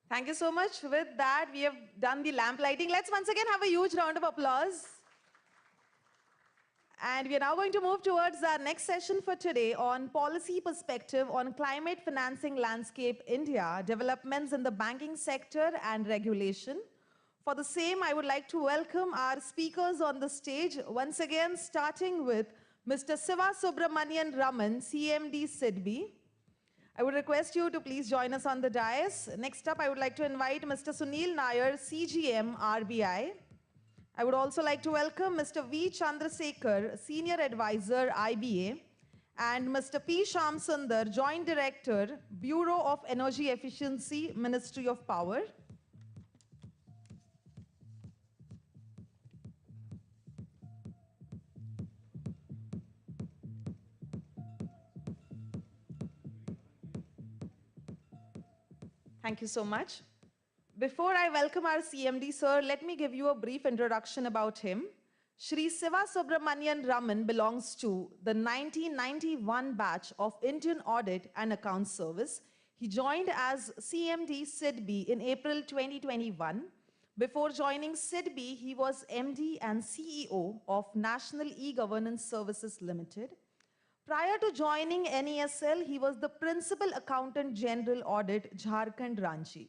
Thank you so much. With that, we have done the lamp lighting. Let's once again have a huge round of applause. And we are now going to move towards our next session for today on policy perspective on climate financing landscape India, developments in the banking sector and regulation. For the same, I would like to welcome our speakers on the stage. Once again, starting with Mr. Siva Subramanian Raman, CMD SIDBI. I would request you to please join us on the dais. Next up, I would like to invite Mr. Sunil Nair, CGM RBI. I would also like to welcome Mr. V. Chandrasekhar, Senior Advisor IBA, and Mr. P. Shamsundar, Joint Director, Bureau of Energy Efficiency, Ministry of Power. Thank you so much. Before I welcome our CMD, sir, let me give you a brief introduction about him. Shri Siva Subramanian Raman belongs to the 1991 batch of Indian Audit and Accounts Service. He joined as CMD SIDBI in April 2021. Before joining SIDBI, he was MD and CEO of National E-Governance Services Limited. Prior to joining NESL, he was the Principal Accountant General Audit, Jharkhand Ranchi.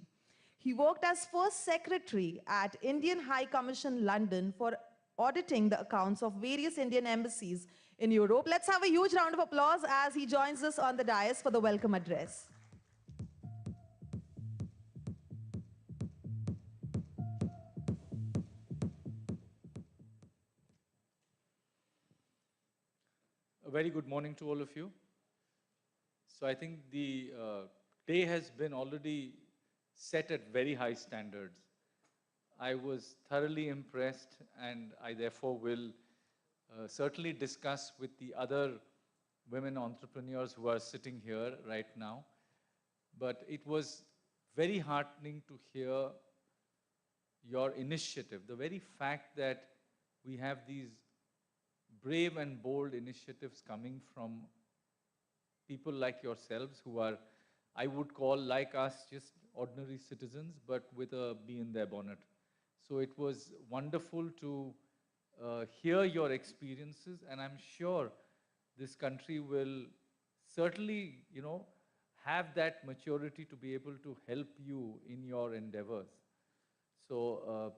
He worked as First Secretary at Indian High Commission London for auditing the accounts of various Indian embassies in Europe. Let's have a huge round of applause as he joins us on the dais for the welcome address. A very good morning to all of you. So I think the day has been already set at very high standards. I was thoroughly impressed, and I therefore will certainly discuss with the other women entrepreneurs who are sitting here right now. But it was very heartening to hear your initiative, the very fact that we have these brave and bold initiatives coming from people like yourselves who are, I would call like us, just ordinary citizens, but with a bee in their bonnet. So it was wonderful to hear your experiences, and I'm sure this country will certainly, have that maturity to be able to help you in your endeavors. So,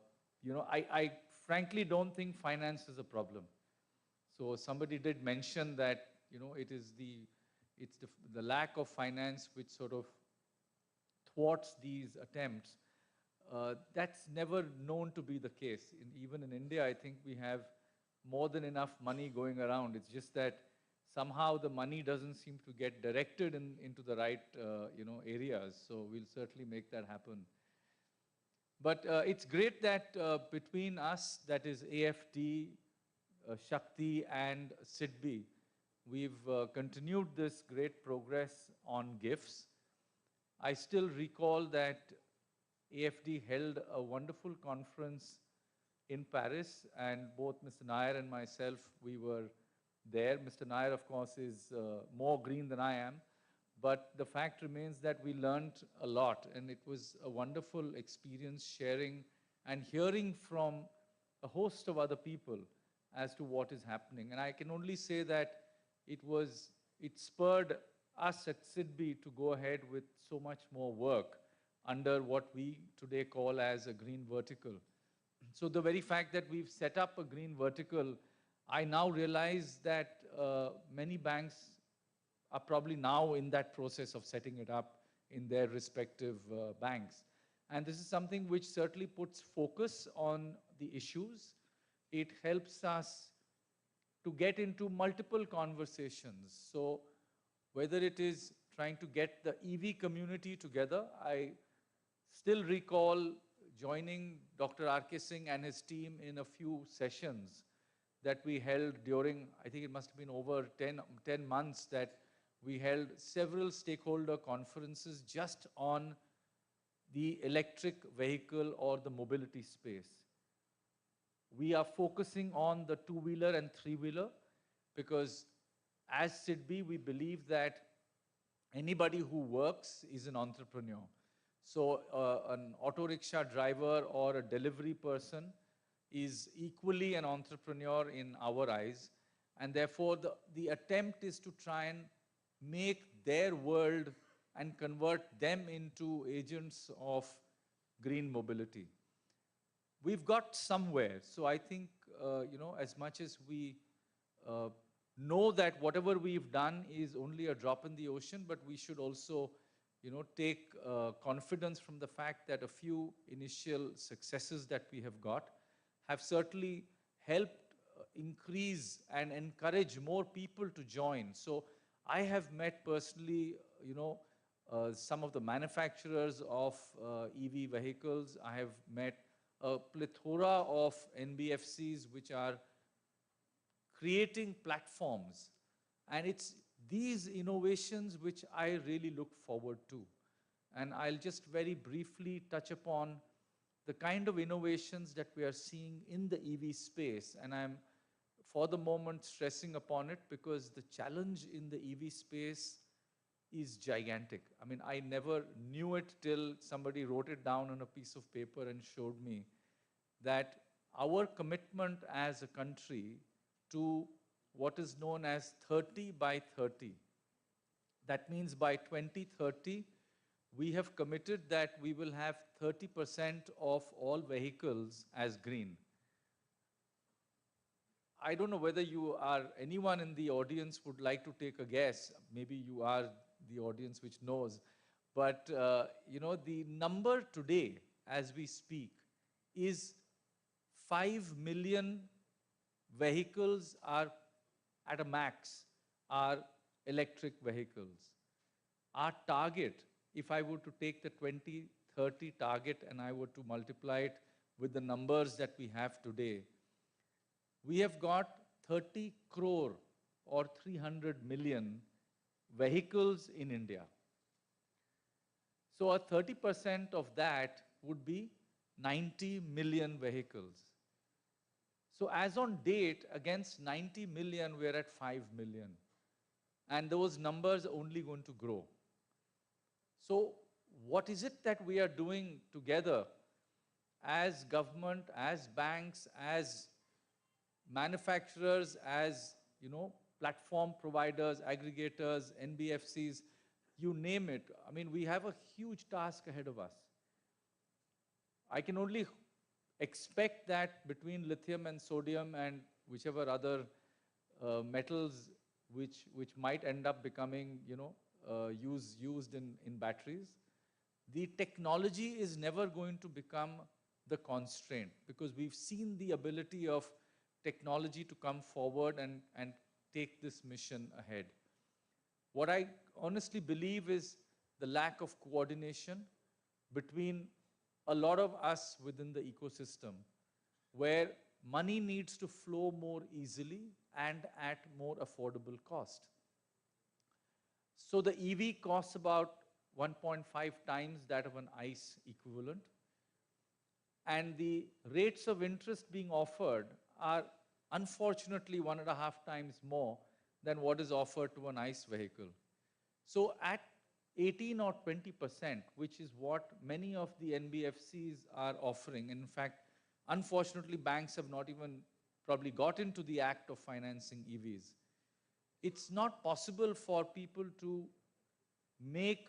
I frankly don't think finance is a problem. So somebody did mention that, it's the lack of finance which sort of thwarts these attempts. That's never known to be the case. Even in India, I think we have more than enough money going around. It's just that somehow the money doesn't seem to get directed into the right areas. So we'll certainly make that happen. But it's great that between us, that is AFD, Shakti and SIDBI, we've continued this great progress on GIFs. I still recall that AFD held a wonderful conference in Paris, and both Mr. Nair and myself, we were there. Mr. Nair, of course, is more green than I am, but the fact remains that we learned a lot, and it was a wonderful experience sharing and hearing from a host of other people as to what is happening. And I can only say that it spurred us at SIDBI to go ahead with so much more work under what we today call as a green vertical. So the very fact that we've set up a green vertical, I now realize that many banks are probably now in that process of setting it up in their respective banks. And this is something which certainly puts focus on the issues. It helps us to get into multiple conversations. So whether it is trying to get the EV community together, I still recall joining Dr. R.K. Singh and his team in a few sessions that we held during, I think it must have been over 10 months, that we held several stakeholder conferences just on the electric vehicle or the mobility space. We are focusing on the two-wheeler and three-wheeler because as SIDBI, we believe that anybody who works is an entrepreneur. So an auto rickshaw driver or a delivery person is equally an entrepreneur in our eyes. And therefore, the attempt is to try and make their world and convert them into agents of green mobility. We've got somewhere. So I think, as much as we know that whatever we've done is only a drop in the ocean, but we should also, take confidence from the fact that a few initial successes that we have got have certainly helped increase and encourage more people to join. So I have met personally, some of the manufacturers of EV vehicles. I have met a plethora of NBFCs which are creating platforms. And it's these innovations which I really look forward to. And I'll just very briefly touch upon the kind of innovations that we are seeing in the EV space. And I'm, for the moment, stressing upon it because the challenge in the EV space is gigantic. I mean, I never knew it till somebody wrote it down on a piece of paper and showed me that our commitment as a country to what is known as 30 by 30. That means by 2030, we have committed that we will have 30% of all vehicles as green. I don't know whether anyone in the audience would like to take a guess. Maybe you are the audience which knows. But, the number today, as we speak, is 5 million vehicles are at a max, are electric vehicles. Our target, if I were to take the 2030 target and I were to multiply it with the numbers that we have today, we have got 30 crore or 300 million vehicles in India. So a 30% of that would be 90 million vehicles. So as on date, against 90 million, we're at 5 million. And those numbers are only going to grow. So what is it that we are doing together as government, as banks, as manufacturers, as platform providers, aggregators, NBFCs, you name it. I mean, we have a huge task ahead of us. I can only expect that between lithium and sodium and whichever other metals which might end up becoming used in batteries, the technology is never going to become the constraint because we've seen the ability of technology to come forward and take this mission ahead. What I honestly believe is the lack of coordination between a lot of us within the ecosystem, where money needs to flow more easily and at more affordable cost. So the EV costs about 1.5 times that of an ICE equivalent. And the rates of interest being offered are unfortunately 1.5 times more than what is offered to an ICE vehicle. So at 18 or 20%, which is what many of the NBFCs are offering. In fact, unfortunately, banks have not even probably got into the act of financing EVs. It's not possible for people to make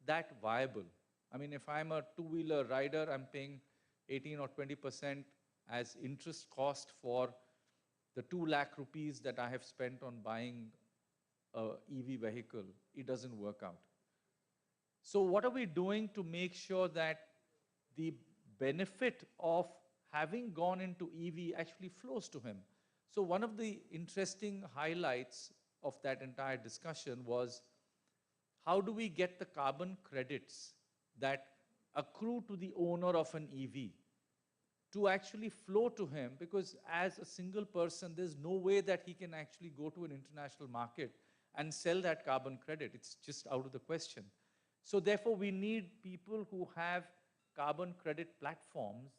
that viable. I mean, if I'm a two-wheeler rider, I'm paying 18 or 20% as interest cost for the 2 lakh rupees that I have spent on buying a EV vehicle. It doesn't work out. So what are we doing to make sure that the benefit of having gone into EV actually flows to him? So one of the interesting highlights of that entire discussion was, how do we get the carbon credits that accrue to the owner of an EV to actually flow to him? Because as a single person, there's no way that he can actually go to an international market and sell that carbon credit. It's just out of the question. So therefore, we need people who have carbon credit platforms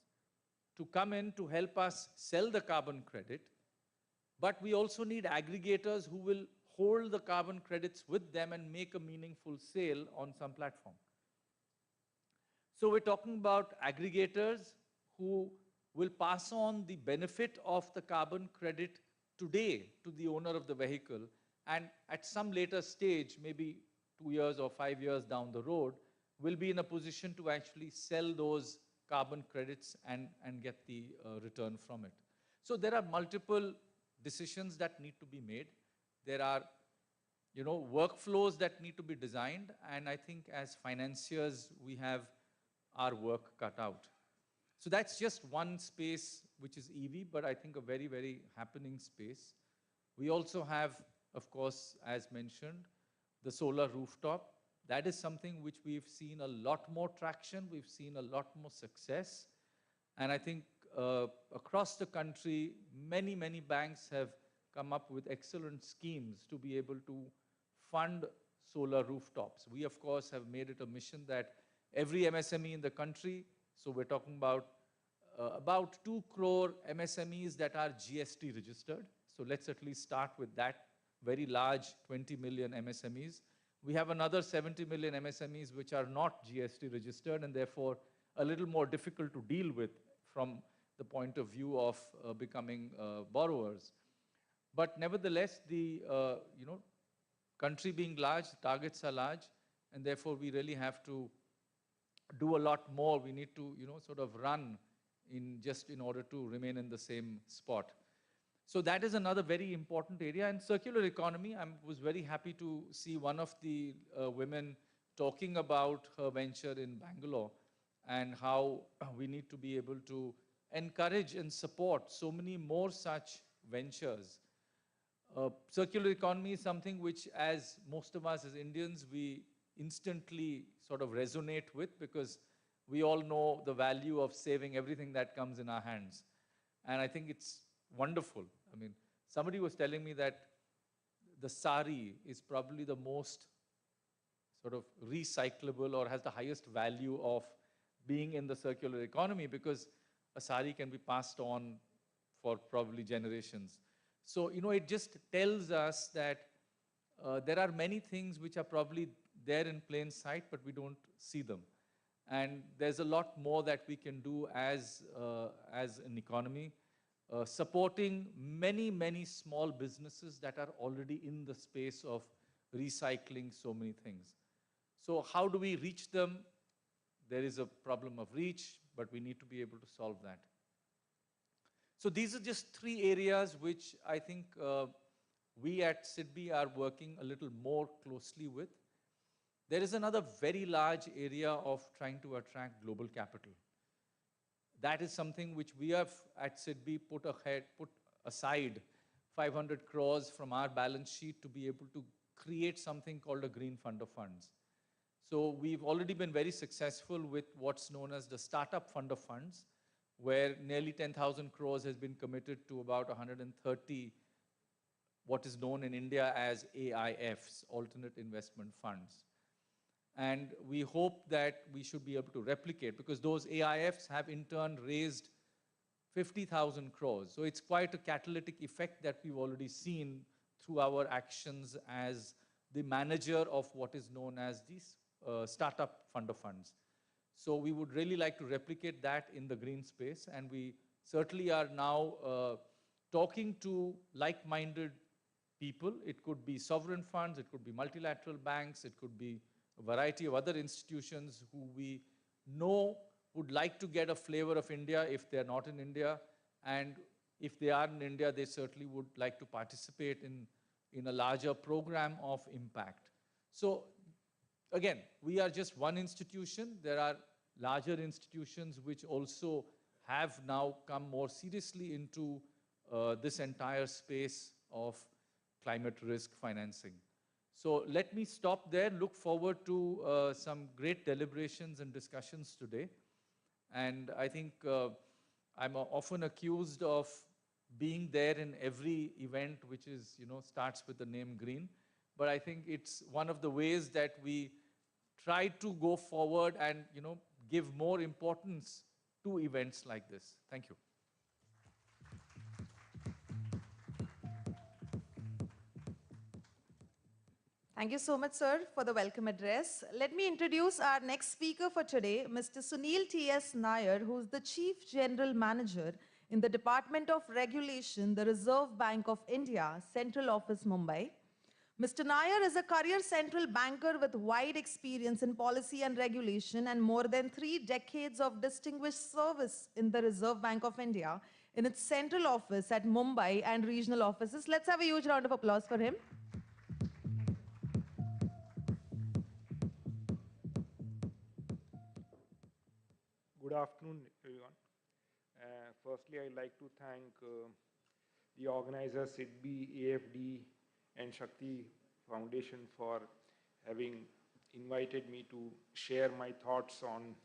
to come in to help us sell the carbon credit. But we also need aggregators who will hold the carbon credits with them and make a meaningful sale on some platform. So we're talking about aggregators who will pass on the benefit of the carbon credit today to the owner of the vehicle, and at some later stage, maybe 2 years or 5 years down the road, will be in a position to actually sell those carbon credits and get the return from it. So there are multiple decisions that need to be made. There are, workflows that need to be designed, and I think as financiers, we have our work cut out. So that's just one space, which is EV, but I think a very, very happening space. We also have, of course, as mentioned, the solar rooftop. That is something which we've seen a lot more traction, we've seen a lot more success. And I think across the country, many, many banks have come up with excellent schemes to be able to fund solar rooftops. We, of course, have made it a mission that every MSME in the country, so we're talking about 2 crore MSMEs that are GST registered. So let's at least start with that very large 20 million MSMEs. We have another 70 million MSMEs which are not GST registered and therefore a little more difficult to deal with from the point of view of becoming borrowers. But nevertheless, the country being large, targets are large, and therefore we really have to do a lot more. We need to sort of run in order to remain in the same spot. So that is another very important area. And circular economy, I was very happy to see one of the women talking about her venture in Bangalore and how we need to be able to encourage and support so many more such ventures. Circular economy is something which, as most of us as Indians, we instantly sort of resonate with, because we all know the value of saving everything that comes in our hands. And I think it's wonderful. I mean, somebody was telling me that the sari is probably the most sort of recyclable or has the highest value of being in the circular economy, because a sari can be passed on for probably generations. So, it just tells us that there are many things which are probably there in plain sight, but we don't see them. And there's a lot more that we can do as an economy, supporting many, many small businesses that are already in the space of recycling so many things. So how do we reach them? There is a problem of reach, but we need to be able to solve that. So these are just 3 areas which I think we at SIDBI are working a little more closely with. There is another very large area of trying to attract global capital. That is something which we have at SIDBI put aside 500 crores from our balance sheet to be able to create something called a green fund of funds. So we've already been very successful with what's known as the startup fund of funds, where nearly 10,000 crores has been committed to about 130 what is known in India as AIFs, alternate investment funds. And we hope that we should be able to replicate, because those AIFs have in turn raised 50,000 crores. So it's quite a catalytic effect that we've already seen through our actions as the manager of what is known as these startup fund of funds. So we would really like to replicate that in the green space, and we certainly are now talking to like-minded people. It could be sovereign funds, it could be multilateral banks, it could be a variety of other institutions who we know would like to get a flavor of India if they're not in India. And if they are in India, they certainly would like to participate in a larger program of impact. So again, we are just one institution. There are larger institutions which also have now come more seriously into this entire space of climate risk financing. So let me stop there. Look forward to some great deliberations and discussions today. And I think I'm often accused of being there in every event which is, starts with the name green. But I think it's one of the ways that we try to go forward and, give more importance to events like this. Thank you. Thank you so much, sir, for the welcome address. Let me introduce our next speaker for today, Mr. Sunil T.S. Nair, who's the Chief General Manager in the Department of Regulation, the Reserve Bank of India, Central Office, Mumbai. Mr. Nair is a career central banker with wide experience in policy and regulation and more than 3 decades of distinguished service in the Reserve Bank of India in its central office at Mumbai and regional offices. Let's have a huge round of applause for him. Good afternoon, everyone. Firstly, I'd like to thank the organizers, SIDBI, AFD, and Shakti Foundation for having invited me to share my thoughts on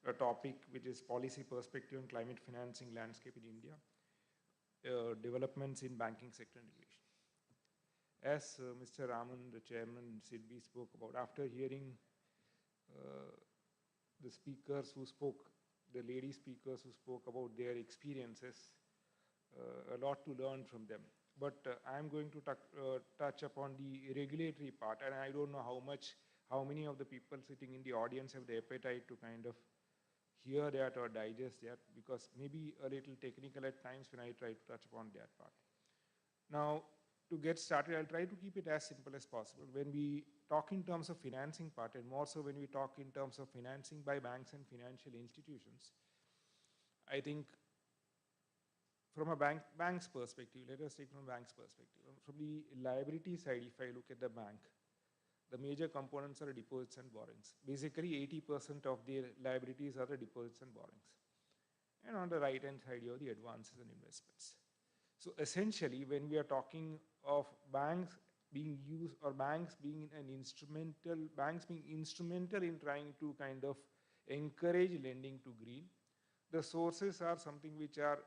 a topic which is policy perspective and climate financing landscape in India, developments in banking sector and regulation. As Mr. Raman, the chairman, SIDBI spoke about, after hearing the speakers who spoke, the lady speakers who spoke about their experiences, a lot to learn from them. But I'm going to touch upon the regulatory part, and I don't know how many of the people sitting in the audience have the appetite to kind of hear that or digest that, because maybe a little technical at times when I try to touch upon that part. Now, to get started, I'll try to keep it as simple as possible. When we talk in terms of financing part, and more so when we talk in terms of financing by banks and financial institutions, I think from a bank's perspective, let us take from a bank's perspective. From the liability side, if I look at the bank, the major components are deposits and borrowings. Basically, 80% of their liabilities are the deposits and borrowings. And on the right-hand side, you have the advances and investments. So essentially, when we are talking of banks being used, or banks being instrumental in trying to kind of encourage lending to green, the sources are something which are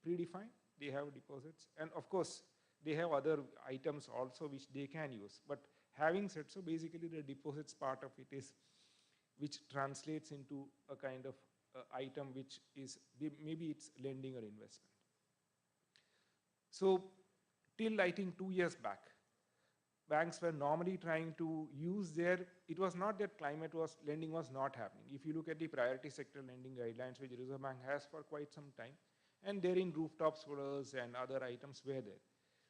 predefined. They have deposits, and of course, they have other items also which they can use. But having said so, basically the deposits part of it is, which translates into a kind of item which is, maybe it's lending or investment. So till I think 2 years back, banks were normally trying to use it was not that lending was not happening. If you look at the priority sector lending guidelines, which Reserve Bank has for quite some time, and therein rooftop solars and other items were there.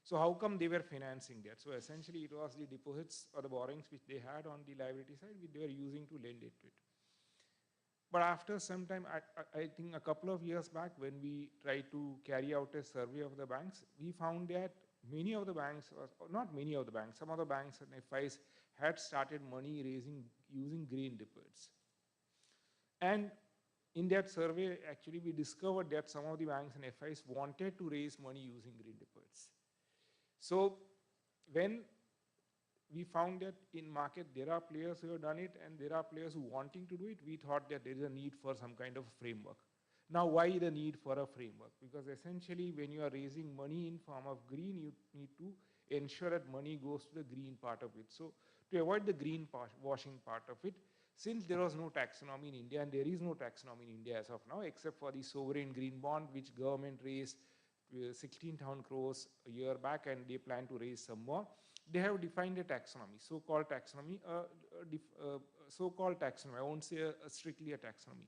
So how come they were financing that? So essentially it was the deposits or the borrowings which they had on the liability side, which they were using to lend it to it. But after some time, I think a couple of years back, when we tried to carry out a survey of the banks, we found that many of the banks, or not many of the banks, some of the banks and FIs had started money raising using green deposits. And in that survey, actually, we discovered that some of the banks and FIs wanted to raise money using green deposits. So when we found that in market there are players who have done it and there are players who wanting to do it, we thought that there is a need for some kind of framework. Now, why the need for a framework? Because essentially when you are raising money in form of green, you need to ensure that money goes to the green part of it. So to avoid the green washing part of it, since there was no taxonomy in India, and there is no taxonomy in India as of now, except for the sovereign green bond, which government raised 16,000 crores a year back, and they plan to raise some more. They have defined a taxonomy, so-called taxonomy, I won't say strictly a taxonomy.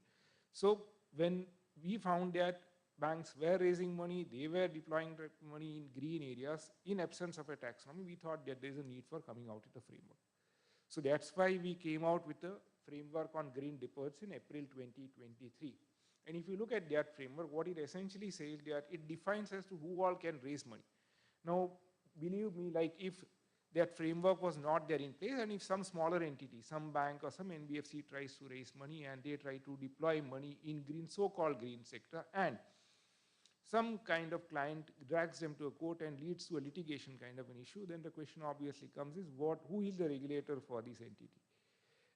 So when we found that banks were raising money, they were deploying money in green areas, in absence of a taxonomy, we thought that there is a need for coming out with a framework. So that's why we came out with a framework on green deposits in April 2023. And if you look at that framework, what it essentially says that it defines as to who all can raise money. Now, believe me, like if that framework was not there in place, and if some smaller entity, some bank or some NBFC tries to raise money and they try to deploy money in green, so-called green sector, and some kind of client drags them to a court and leads to a litigation kind of an issue, then the question obviously comes is who is the regulator for this entity?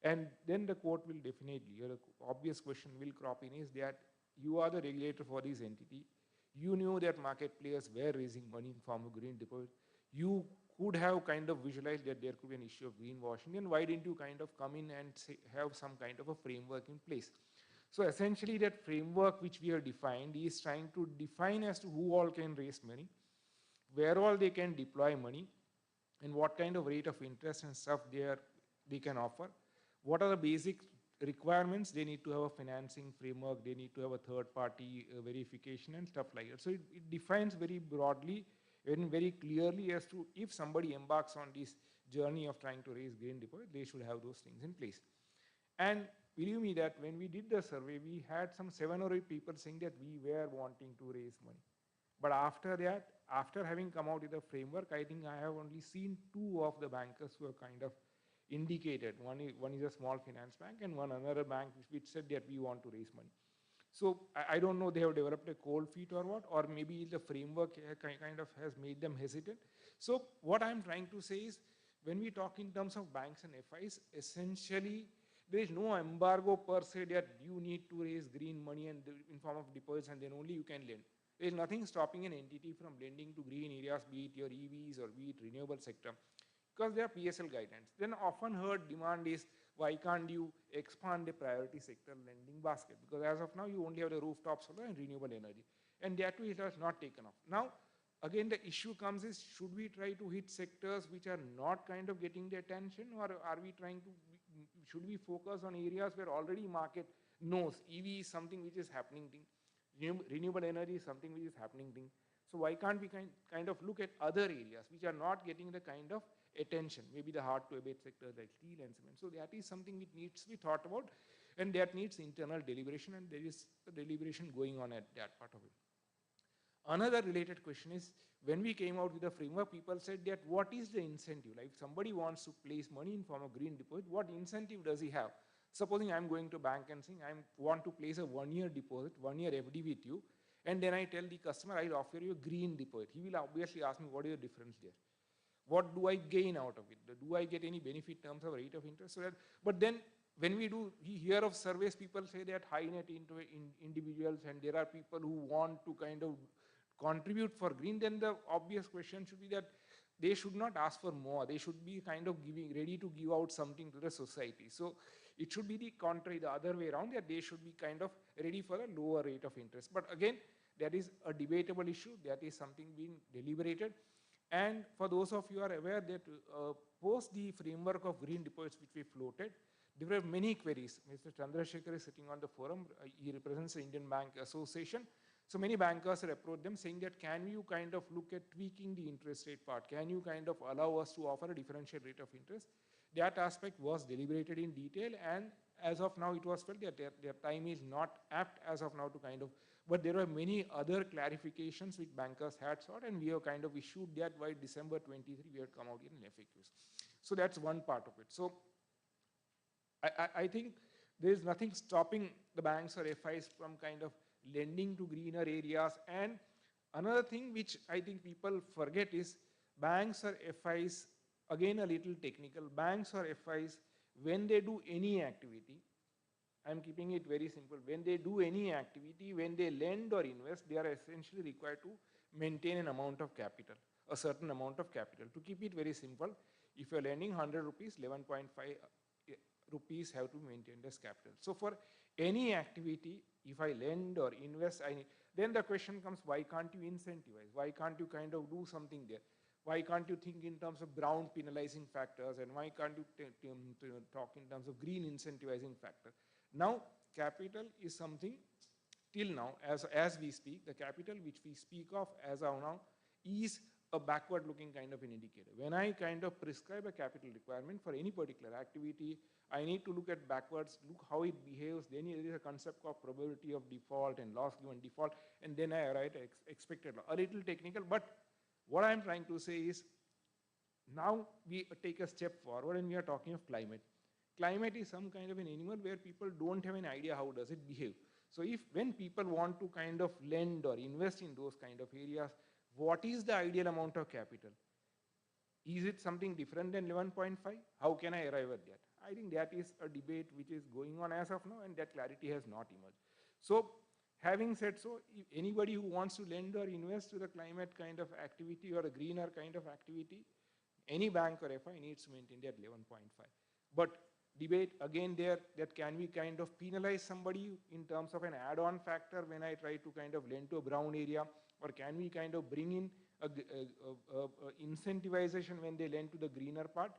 And then the court will definitely, the obvious question will crop in is that you are the regulator for this entity. You knew that market players were raising money in form of green deposit. You could have kind of visualized that there could be an issue of greenwashing, then why didn't you kind of come in and have some kind of a framework in place? So essentially that framework which we have defined is trying to define as to who all can raise money, where all they can deploy money, and what kind of rate of interest and stuff they can offer. What are the basic requirements? They need to have a financing framework, they need to have a third-party verification and stuff like that. So it defines very broadly and very clearly as to if somebody embarks on this journey of trying to raise green deposit, they should have those things in place. And believe me that when we did the survey, we had some 7 or 8 people saying that we were wanting to raise money. But after that, after having come out with a framework, I think I have only seen 2 of the bankers who have kind of indicated. One is a small finance bank and one another bank which said that we want to raise money. So I don't know they have developed a cold feet or what, or maybe the framework kind of has made them hesitant. So what I'm trying to say is when we talk in terms of banks and FIs, essentially there is no embargo per se that you need to raise green money and in form of deposits and then only you can lend. There is nothing stopping an entity from lending to green areas, be it your EVs or be it renewable sector, because there are PSL guidelines. Then often heard demand is, why can't you expand the priority sector lending basket? Because as of now, you only have the rooftop solar and renewable energy. And that too, it has not taken off. Now, again, the issue comes is, should we try to hit sectors which are not kind of getting the attention, or are we trying to, should we focus on areas where already market knows EV is something which is happening thing, renewable energy is something which is happening thing. So why can't we kind of look at other areas which are not getting the kind of attention, maybe the hard to abate sectors like steel and cement. So that is something which needs to be thought about, and that needs internal deliberation, and there is a deliberation going on at that part of it. Another related question is, when we came out with the framework, people said that what is the incentive? Like if somebody wants to place money in form of green deposit, what incentive does he have? Supposing I'm going to bank and saying I want to place a 1-year deposit, 1-year FD with you, and then I tell the customer I'll offer you a green deposit. He will obviously ask me what is the difference there? What do I gain out of it? Do I get any benefit in terms of rate of interest? So that, but then when we hear of surveys, people say that high net individuals and there are people who want to kind of contribute for green, then the obvious question should be that they should not ask for more. They should be kind of ready to give out something to the society. So it should be the contrary, the other way around, that they should be kind of ready for a lower rate of interest. But again, that is a debatable issue. That is something being deliberated. And for those of you who are aware that post the framework of green deposits which we floated, there were many queries. Mr. Chandrasekhar is sitting on the forum. He represents the Indian Bank Association. So many bankers had approached them saying that can you kind of look at tweaking the interest rate part? Can you kind of allow us to offer a differential rate of interest? That aspect was deliberated in detail, and as of now it was felt that their time is not apt as of now to kind of, but there were many other clarifications which bankers had sought, and we have kind of issued that by December 23, we had come out in FAQs. So that's one part of it. So I think there is nothing stopping the banks or FIs from kind of lending to greener areas. And another thing which I think people forget is banks or FIs, again a little technical, banks or FIs, when they do any activity, I'm keeping it very simple, when they do any activity, when they lend or invest, they are essentially required to maintain an amount of capital, a certain amount of capital. To keep it very simple, if you're lending 100 rupees, 11.5 rupees have to maintain as capital. So for any activity, if I lend or invest, I need, then the question comes, why can't you incentivize? Why can't you kind of do something there? Why can't you think in terms of brown penalizing factors, and why can't you talk in terms of green incentivizing factor? Now, capital is something, till now, as we speak, the capital which we speak of as of now is a backward looking kind of an indicator. When I kind of prescribe a capital requirement for any particular activity, I need to look at backwards, look how it behaves, then there is a concept of probability of default and loss given default, and then I arrive at expected loss. A little technical, but what I'm trying to say is, now we take a step forward and we are talking of climate. Climate is some kind of an animal where people don't have an idea how does it behave. So if when people want to kind of lend or invest in those kind of areas, what is the ideal amount of capital? Is it something different than 11.5? How can I arrive at that? I think that is a debate which is going on as of now, and that clarity has not emerged. So having said so, if anybody who wants to lend or invest to the climate kind of activity or a greener kind of activity, any bank or FI needs to maintain that 11.5. But debate again there, that can we kind of penalize somebody in terms of an add-on factor when I try to kind of lend to a brown area, or can we kind of bring in a incentivization when they lend to the greener part?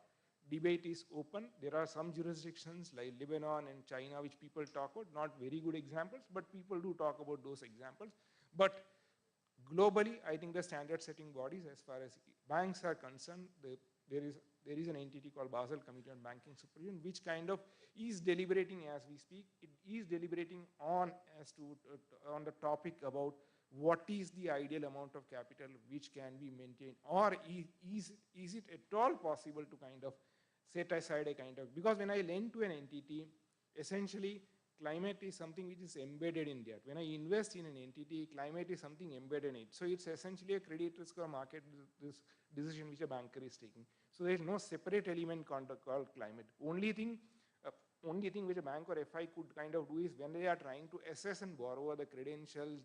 Debate is open. There are some jurisdictions like Lebanon and China which people talk about, not very good examples, but people do talk about those examples. But globally, I think the standard setting bodies as far as banks are concerned, there is an entity called Basel Committee on Banking Supervision, which kind of is deliberating as we speak. It is deliberating on on the topic about what is the ideal amount of capital which can be maintained, or is it at all possible to kind of set aside a kind of, because when I lend to an entity, essentially climate is something which is embedded in that. When I invest in an entity, climate is something embedded in it. So it's essentially a credit risk or market risk decision which a banker is taking. So there is no separate element called climate. Only thing which a bank or FI could kind of do is when they are trying to assess and borrow the credentials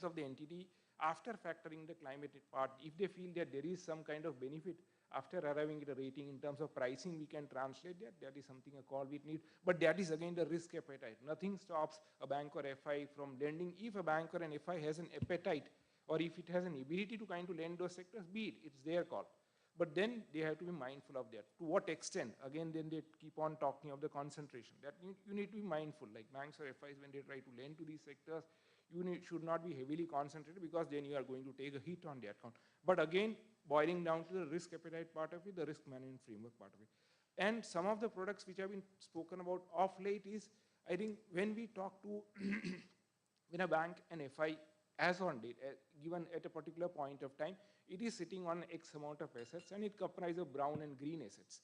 of the entity, after factoring the climate part, if they feel that there is some kind of benefit after arriving at a rating in terms of pricing, we can translate that. That is something a call we need. But that is again the risk appetite. Nothing stops a bank or FI from lending. If a bank or an FI has an appetite, or if it has an ability to kind of lend those sectors, be it, it's their call. But then they have to be mindful of that. To what extent? Again, then they keep on talking of the concentration. That you need to be mindful, like banks or FIs, when they try to lend to these sectors, should not be heavily concentrated, because then you are going to take a hit on that account. But again, boiling down to the risk appetite part of it, the risk management framework part of it. And some of the products which have been spoken about of late is, I think when we talk to, when a bank and FI, as on date, given at a particular point of time, it is sitting on X amount of assets, and it comprises of brown and green assets.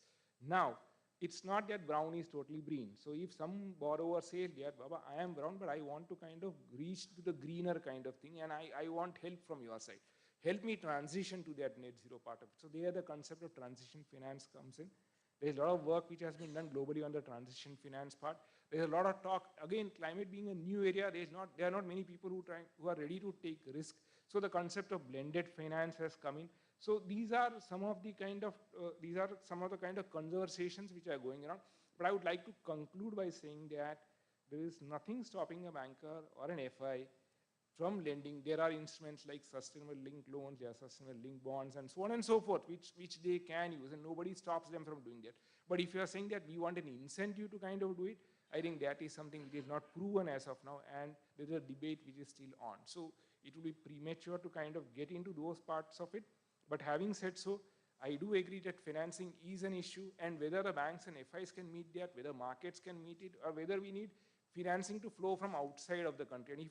Now, it's not that brown is totally green. So if some borrower says, yeah, Baba, I am brown, but I want to kind of reach to the greener kind of thing, and I want help from your side. Help me transition to that net zero part of it. So there the concept of transition finance comes in. There's a lot of work which has been done globally on the transition finance part. There's a lot of talk, again, climate being a new area, there are not many people who are ready to take risk. So the concept of blended finance has come in. So these are some of the kind of conversations which are going around. But I would like to conclude by saying that there is nothing stopping a banker or an FI from lending. There are instruments like sustainable linked loans, there are sustainable linked bonds, and so on and so forth, which they can use, and nobody stops them from doing that. But if you are saying that we want an incentive to kind of do it, I think that is something which is not proven as of now, and there's a debate which is still on. So it will be premature to kind of get into those parts of it. But having said so, I do agree that financing is an issue, and whether the banks and FIs can meet that, whether markets can meet it, or whether we need financing to flow from outside of the country. And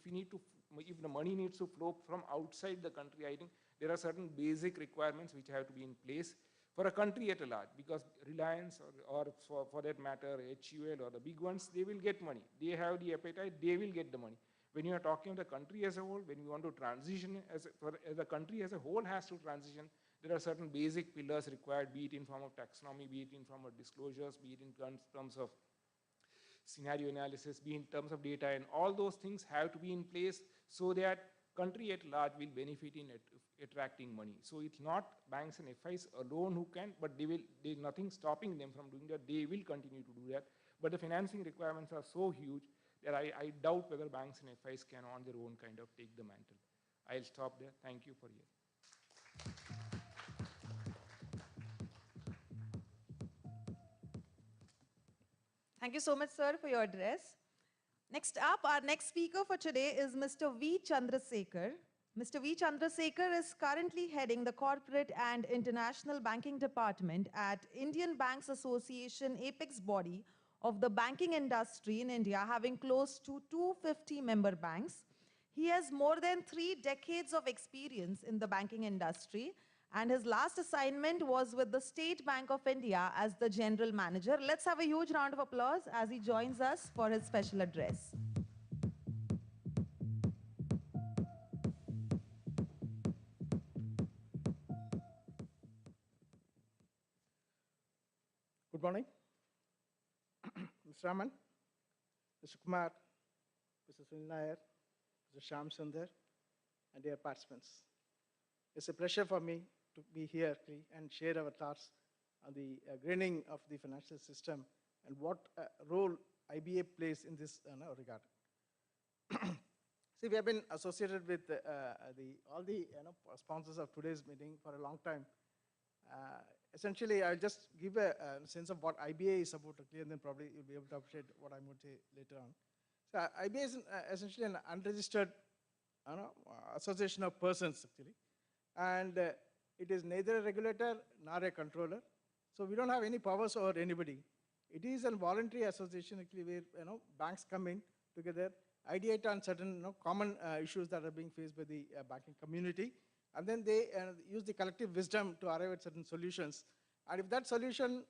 if the money needs to flow from outside the country, I think there are certain basic requirements which have to be in place for a country at a large, because Reliance or for that matter, HUL or the big ones, they will get money. They have the appetite, they will get the money. When you are talking of the country as a whole, when you want to transition, as the country as a whole has to transition, there are certain basic pillars required, be it in form of taxonomy, be it in form of disclosures, be it in terms of scenario analysis, be in terms of data, and all those things have to be in place so that country at large will benefit in attracting money. So it's not banks and FIs alone who can, but there's nothing stopping them from doing that. They will continue to do that. But the financing requirements are so huge that I doubt whether banks and FIs can on their own kind of take the mantle. I'll stop there. Thank you for your. Thank you so much, sir, for your address. Next up, our next speaker for today is Mr. V. Chandrasekhar. Mr. V. Chandrasekhar is currently heading the Corporate and International Banking Department at Indian Banks Association apex body of the banking industry in India, having close to 250 member banks. He has more than 3 decades of experience in the banking industry, and his last assignment was with the State Bank of India as the General Manager. Let's have a huge round of applause as he joins us for his special address. Good morning, Mr. Raman, Mr. Kumar, Mr. Sunil Nair, Mr. Shyam Sundar, and dear participants. It's a pleasure for me to be here and share our thoughts on the greening of the financial system and what role IBA plays in this regard. See, we have been associated with all the sponsors of today's meeting for a long time. Essentially, I'll just give a sense of what IBA is about, and then probably you'll be able to appreciate what I'm going to say later on. So IBA is essentially an unregistered association of persons, actually. And it is neither a regulator nor a controller. So we don't have any powers over anybody. It is a voluntary association, actually, where banks come in together, ideate on certain common issues that are being faced by the banking community, and then they use the collective wisdom to arrive at certain solutions. And if that solution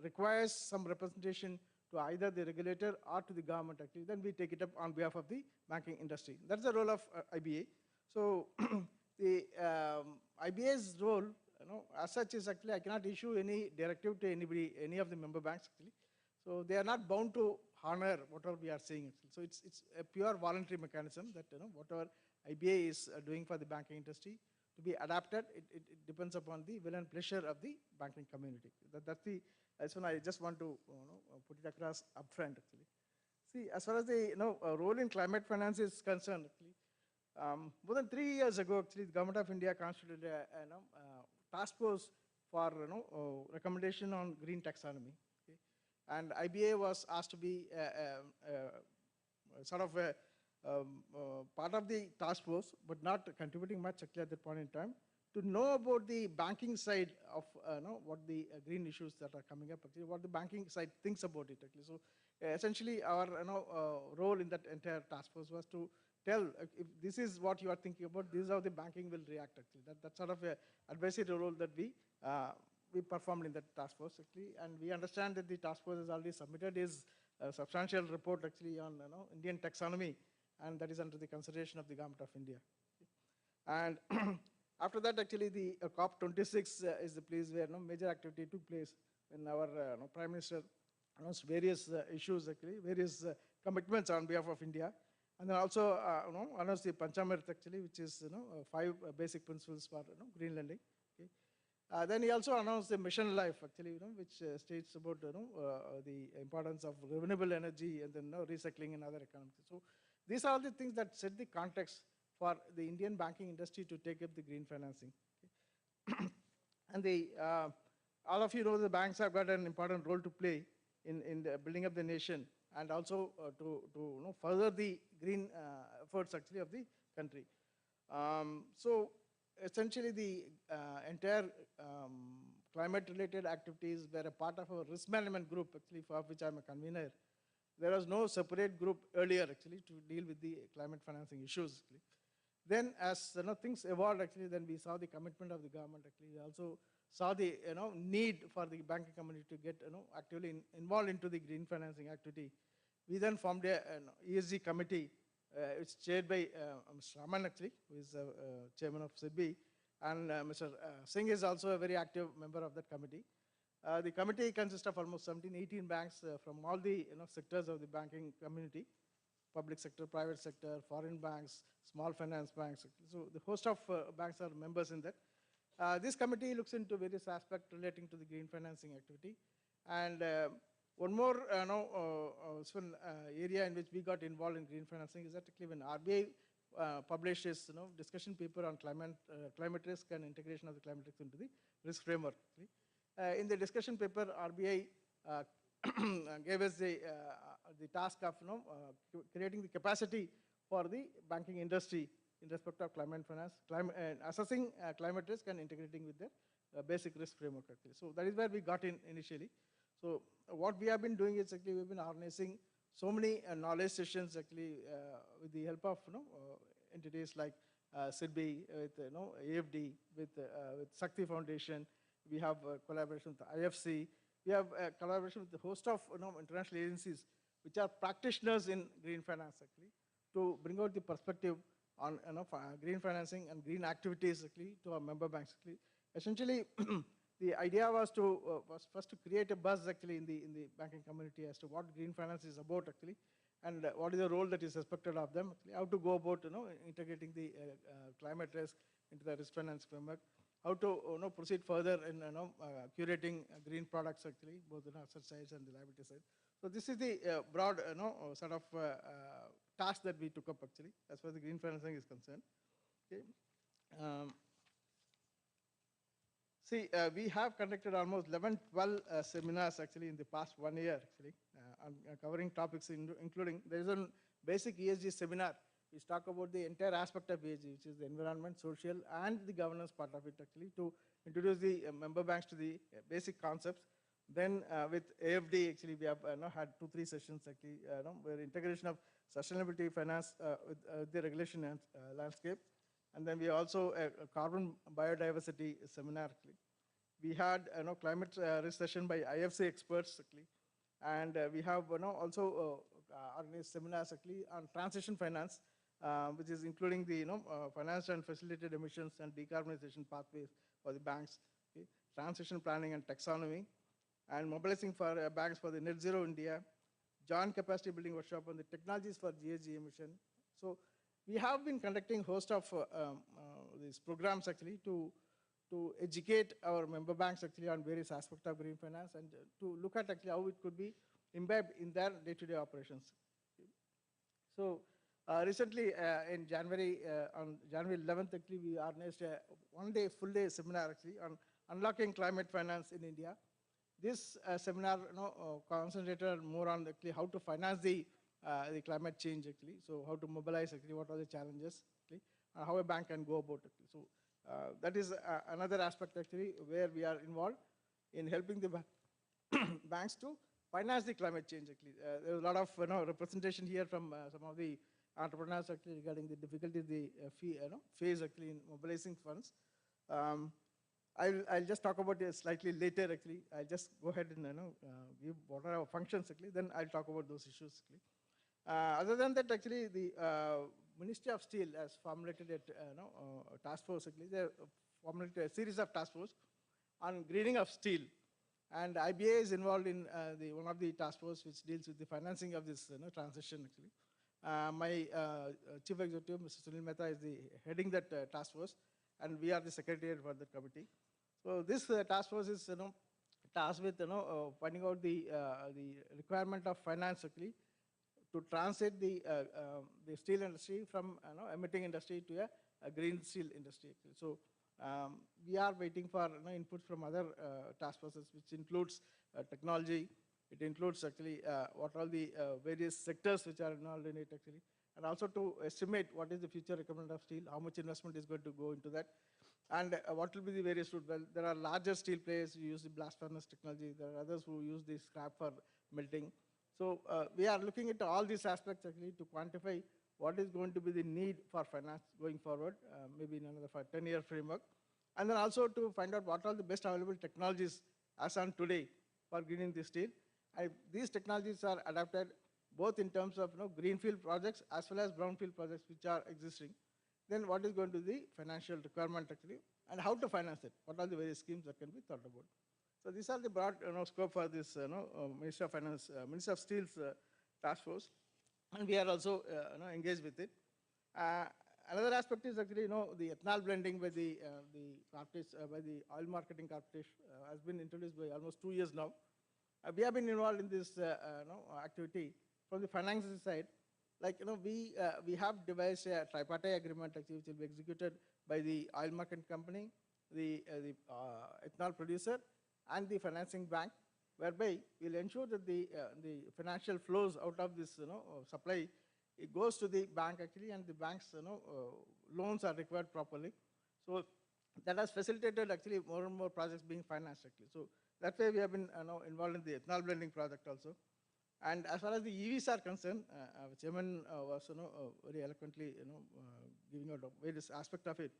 requires some representation to either the regulator or to the government, actually, then we take it up on behalf of the banking industry. That's the role of IBA. So the IBA's role, as such, is actually I cannot issue any directive to anybody, any of the member banks, actually. So they are not bound to honor whatever we are saying. Actually. So it's a pure voluntary mechanism that whatever IBA is doing for the banking industry to be adapted, it depends upon the will and pleasure of the banking community. That's when I just want to put it across upfront, actually. See, as far as the role in climate finance is concerned, actually, more than 3 years ago, actually, the Government of India constituted a task force for recommendation on green taxonomy. Okay? And IBA was asked to be sort of a part of the task force, but not contributing much actually at that point in time, to know about the banking side of what the green issues that are coming up, actually, what the banking side thinks about it. Actually. So essentially, our role in that entire task force was to tell if this is what you are thinking about, this is how the banking will react. Actually, that's sort of a advisory role that we performed in that task force. Actually, and we understand that the task force has already submitted its substantial report actually on Indian taxonomy, and that is under the consideration of the Government of India. And after that, actually, the COP26 is the place where major activity took place when our Prime Minister announced various issues, actually, various commitments on behalf of India. And then also announced the Panchamrit, actually, which is 5 basic principles for green lending. Okay. Then he also announced the Mission Life, actually, which states about the importance of renewable energy and then recycling and other economies. So these are the things that set the context for the Indian banking industry to take up the green financing. Okay. And all of you know the banks have got an important role to play in the building up the nation, and also to further the green efforts actually of the country. So essentially the entire climate-related activities were a part of a risk management group, actually, for which I'm a convener. There was no separate group earlier, actually, to deal with the climate financing issues. Actually. Then as things evolved, actually, then we saw the commitment of the government, actually. We also saw the need for the banking community to get actively involved into the green financing activity. We then formed an ESG committee, It's chaired by Mr. Raman actually, who is chairman of SIDBI, and Mr. Singh is also a very active member of that committee. The committee consists of almost 17, 18 banks from all the sectors of the banking community, public sector, private sector, foreign banks, small finance banks. So the host of banks are members in that. This committee looks into various aspects relating to the green financing activity. And one more area in which we got involved in green financing is that when RBI published its discussion paper on climate risk and integration of the climate risk into the risk framework. In the discussion paper, RBI gave us the task of creating the capacity for the banking industry in respect of climate finance, assessing climate risk and integrating with the basic risk framework. Actually. So that is where we got in initially. So what we have been doing is actually we've been organizing so many knowledge sessions actually with the help of entities like SIDBI, with AFD, with Sakti Foundation. We have collaboration with IFC. We have collaboration with a host of international agencies which are practitioners in green finance actually to bring out the perspective on green financing and green activities actually to our member banks actually. Essentially, the idea was first to create a buzz actually in the banking community as to what green finance is about actually, and what is the role that is expected of them. Actually, how to go about integrating the climate risk into the risk finance framework, how to proceed further in curating green products actually, both on asset side and the liability side. So this is the broad sort of task that we took up actually as far as the green financing is concerned. Okay. We have conducted almost 11, 12 seminars actually in the past 1 year actually, on covering topics including, there is a basic ESG seminar which talk about the entire aspect of ESG, which is the environment, social, and the governance part of it actually, to introduce the member banks to the basic concepts. Then with AFD actually we have had 2-3 sessions actually, where integration of sustainability finance with the regulation and landscape. And then we also a carbon biodiversity seminar actually. We had climate risk session by IFC experts actually, and we have also organized seminars actually on transition finance, which is including the financed and facilitated emissions and decarbonization pathways for the banks, okay, transition planning and taxonomy, and mobilizing for banks for the net zero India, joint capacity building workshop on the technologies for GHG emission. So we have been conducting host of these programs actually to educate our member banks actually on various aspects of green finance and to look at actually how it could be imbibed in their day-to-day operations. So recently in January, on January 11th actually, we organized a one-day, full-day seminar actually on unlocking climate finance in India. This seminar concentrated more on actually how to finance the climate change actually. So how to mobilize actually, what are the challenges actually, and how a bank can go about it. So that is another aspect actually where we are involved in helping the banks to finance the climate change actually. There is a lot of representation here from some of the entrepreneurs actually regarding the difficulties they face actually in mobilizing funds. I'll just talk about it slightly later actually. I'll just go ahead and give what are our functions actually, then I'll talk about those issues actually. Other than that actually, the Ministry of Steel has formulated a task force actually. They formulated a series of task force on greening of steel, and IBA is involved in one of the task force which deals with the financing of this transition actually. My chief executive, Mr. Sunil Mehta, is the heading that task force, and we are the secretariat for the committee. So this task force is tasked with finding out the requirement of finance actually to transit the steel industry from emitting industry to a green steel industry actually. So we are waiting for inputs from other task forces, which includes technology. It includes actually what are the various sectors which are involved in it actually, and also to estimate what is the future requirement of steel, how much investment is going to go into that, and what will be the various routes. Well, there are larger steel players who use the blast furnace technology. There are others who use the scrap for melting. So we are looking at all these aspects actually to quantify what is going to be the need for finance going forward, maybe in another 10-year framework, and then also to find out what are the best available technologies as on today for greening the steel. These technologies are adapted both in terms of greenfield projects as well as brownfield projects which are existing. Then what is going to be the financial requirement actually, and how to finance it? What are the various schemes that can be thought about? So these are the broad scope for this Ministry of Finance, Ministry of Steel's task force, and we are also engaged with it. Another aspect is actually the ethanol blending by the by the oil marketing corporation has been introduced by almost 2 years now. We have been involved in this activity from the financing side. Like we have devised a tripartite agreement actually, which will be executed by the oil marketing company, the ethanol producer, and the financing bank, whereby we'll ensure that the financial flows out of this supply, it goes to the bank actually, and the bank's loans are required properly. So that has facilitated actually more and more projects being financed actually. So that way we have been involved in the ethanol blending project also. And as far as the EVs are concerned, Chairman was very eloquently giving out various aspects of it.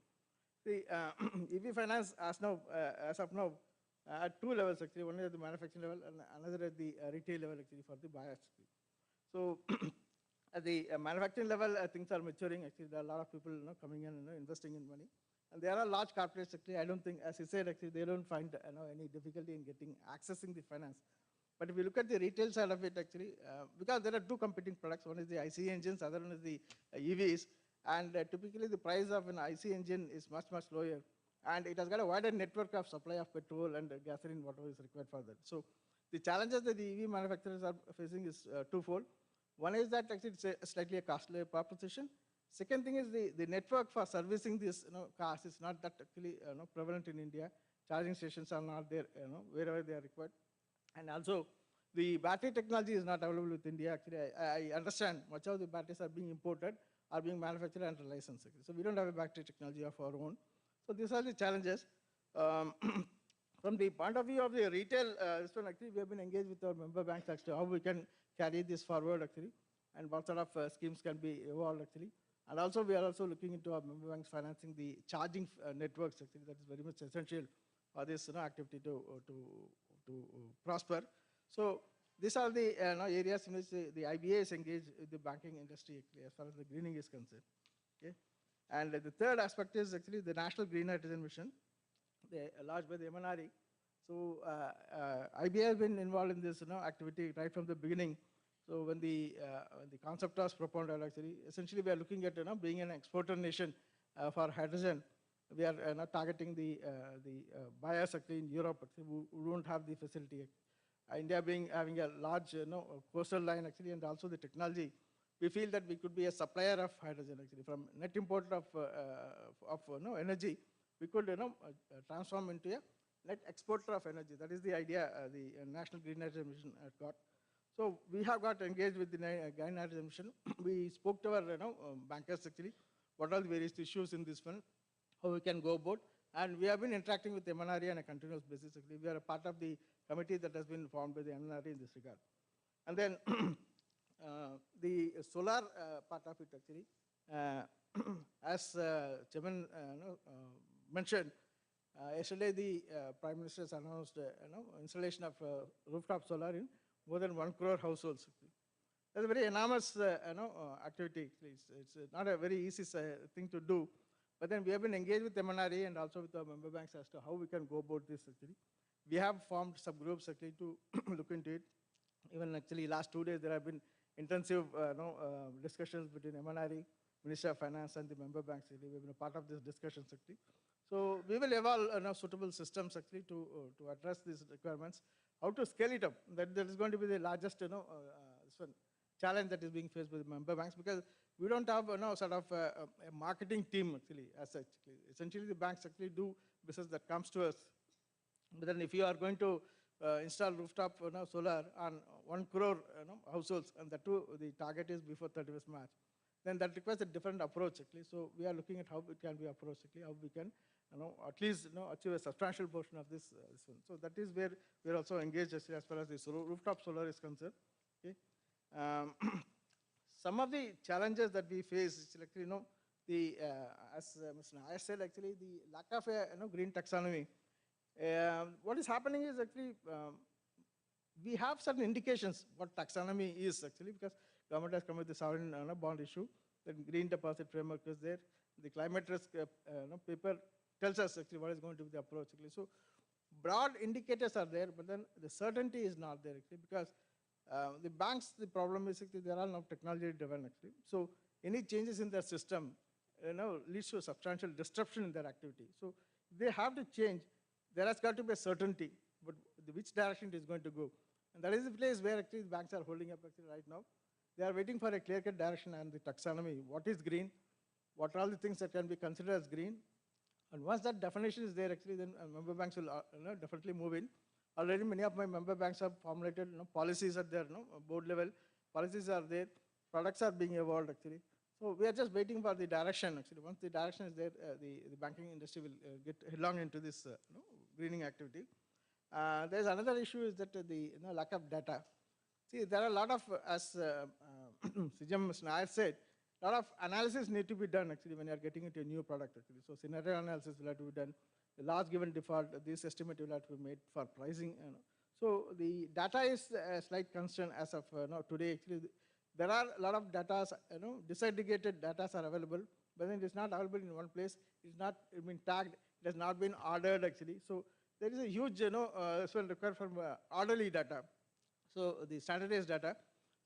The EV finance as of now at two levels actually. One is at the manufacturing level and another at the retail level actually for the buyers. So at the manufacturing level, things are maturing. Actually, there are a lot of people coming in investing in money. And there are large corporates actually. I don't think, as he said, actually they don't find any difficulty in accessing the finance. But if you look at the retail side of it, actually, because there are two competing products, one is the IC engines, other one is the EVs, and typically the price of an IC engine is much, much lower, and it has got a wider network of supply of petrol and gasoline, whatever is required for that. So the challenges that the EV manufacturers are facing is twofold. One is that actually it's a slightly costly proposition. Second thing is the network for servicing these cars is not that actually prevalent in India. Charging stations are not there wherever they are required. And also, the battery technology is not available with India. Actually, I understand much of the batteries are being imported, are being manufactured under license. So we don't have a battery technology of our own. So these are the challenges. From the point of view of the retail, this one actually we have been engaged with our member banks as to how we can carry this forward actually, and what sort of schemes can be evolved actually. And also we are also looking into our member banks financing the charging networks actually. That is very much essential for this activity to prosper. So these are the areas in which the IBA is engaged with the banking industry actually, as far as the greening is concerned. Okay? And the third aspect is actually the National Green Hydrogen Mission, launched by the MNRE. So IBA has been involved in this activity right from the beginning. So when the concept was propounded, actually, essentially we are looking at being an exporter nation for hydrogen. We are targeting the buyers actually in Europe actually, who don't have the facility. India having a large coastal line actually, and also the technology, we feel that we could be a supplier of hydrogen actually. From net import of energy, we could transform into a net exporter of energy. That is the idea the National Green Hydrogen Mission has got. So we have got engaged with the Green Hydrogen Mission. We spoke to our bankers actually, what are the various issues in this one, how we can go about, and we have been interacting with the MNRE on a continuous basis. Actually, we are a part of the committee that has been formed by the MNRE in this regard. And then the solar part of it actually, as Chairman mentioned, yesterday the Prime Minister has announced installation of rooftop solar in more than 1 crore households. That's a very enormous activity. It's not a very easy thing to do. But then we have been engaged with MNRE and also with our member banks as to how we can go about this actually. We have formed subgroups actually to look into it. Even actually last 2 days there have been intensive discussions between MNRE, Minister of Finance and the member banks. We have been a part of this discussions actually. So we will evolve suitable systems actually to address these requirements. How to scale it up? That is going to be the largest this one, challenge that is being faced by the member banks, because we don't have sort of a marketing team actually as such. Essentially, the banks actually do business that comes to us. But then if you are going to install rooftop solar on 1 crore households, and that too the target is before 31st March, then that requires a different approach actually. So we are looking at how it can be approached actually, how we can at least achieve a substantial portion of this one. So that is where we are also engaged as far as this rooftop solar is concerned. Okay. Some of the challenges that we face is actually the as Mr. Nair said actually, the lack of a green taxonomy. What is happening is actually we have certain indications what taxonomy is actually, because government has come with the sovereign bond issue. The green deposit framework is there. The climate risk paper tells us actually what is going to be the approach. Actually. So broad indicators are there, but then the certainty is not there actually, because the banks, the problem is actually they are all now technology driven actually. So any changes in their system, leads to a substantial disruption in their activity. So they have to change. There has got to be a certainty, but which direction it is going to go. And that is the place where actually the banks are holding up actually right now. They are waiting for a clear-cut direction and the taxonomy. What is green? What are all the things that can be considered as green? And once that definition is there, actually, then member banks will definitely move in. Already many of my member banks have formulated policies at their board level. Policies are there. Products are being evolved, actually. So we are just waiting for the direction, actually. Once the direction is there, the banking industry will get headlong into this greening activity. There's another issue is that the lack of data. See, there are a lot of, as Sijam Nair said, a lot of analysis need to be done actually when you are getting into a new product actually. So scenario analysis will have to be done. The loss given default, this estimate will have to be made for pricing. So the data is a slight concern as of today. Actually, there are a lot of data, disaggregated data are available, but then it is not available in one place. It's not been tagged. It has not been ordered actually. So there is a huge, this will require from orderly data. So the standardized data.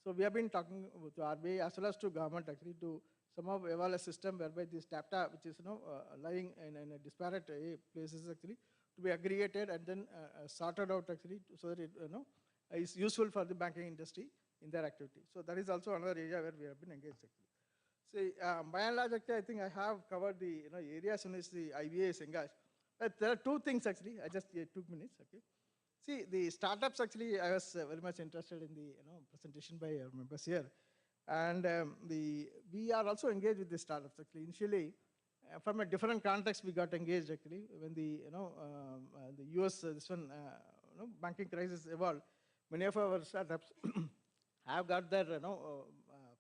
So we have been talking to RBI as well as to government actually to somehow evolve a system whereby this data, which is lying in a disparate places actually, to be aggregated and then sorted out actually so that it is useful for the banking industry in their activity. So that is also another area where we have been engaged actually. See, by and large, actually, I think I have covered the areas in which the IBA is engaged. But there are two things actually. I just 2 minutes. Okay. See, the startups actually, I was very much interested in the presentation by our members here. And we are also engaged with the startups actually. Initially, from a different context, we got engaged actually when the US this one banking crisis evolved. Many of our startups have got their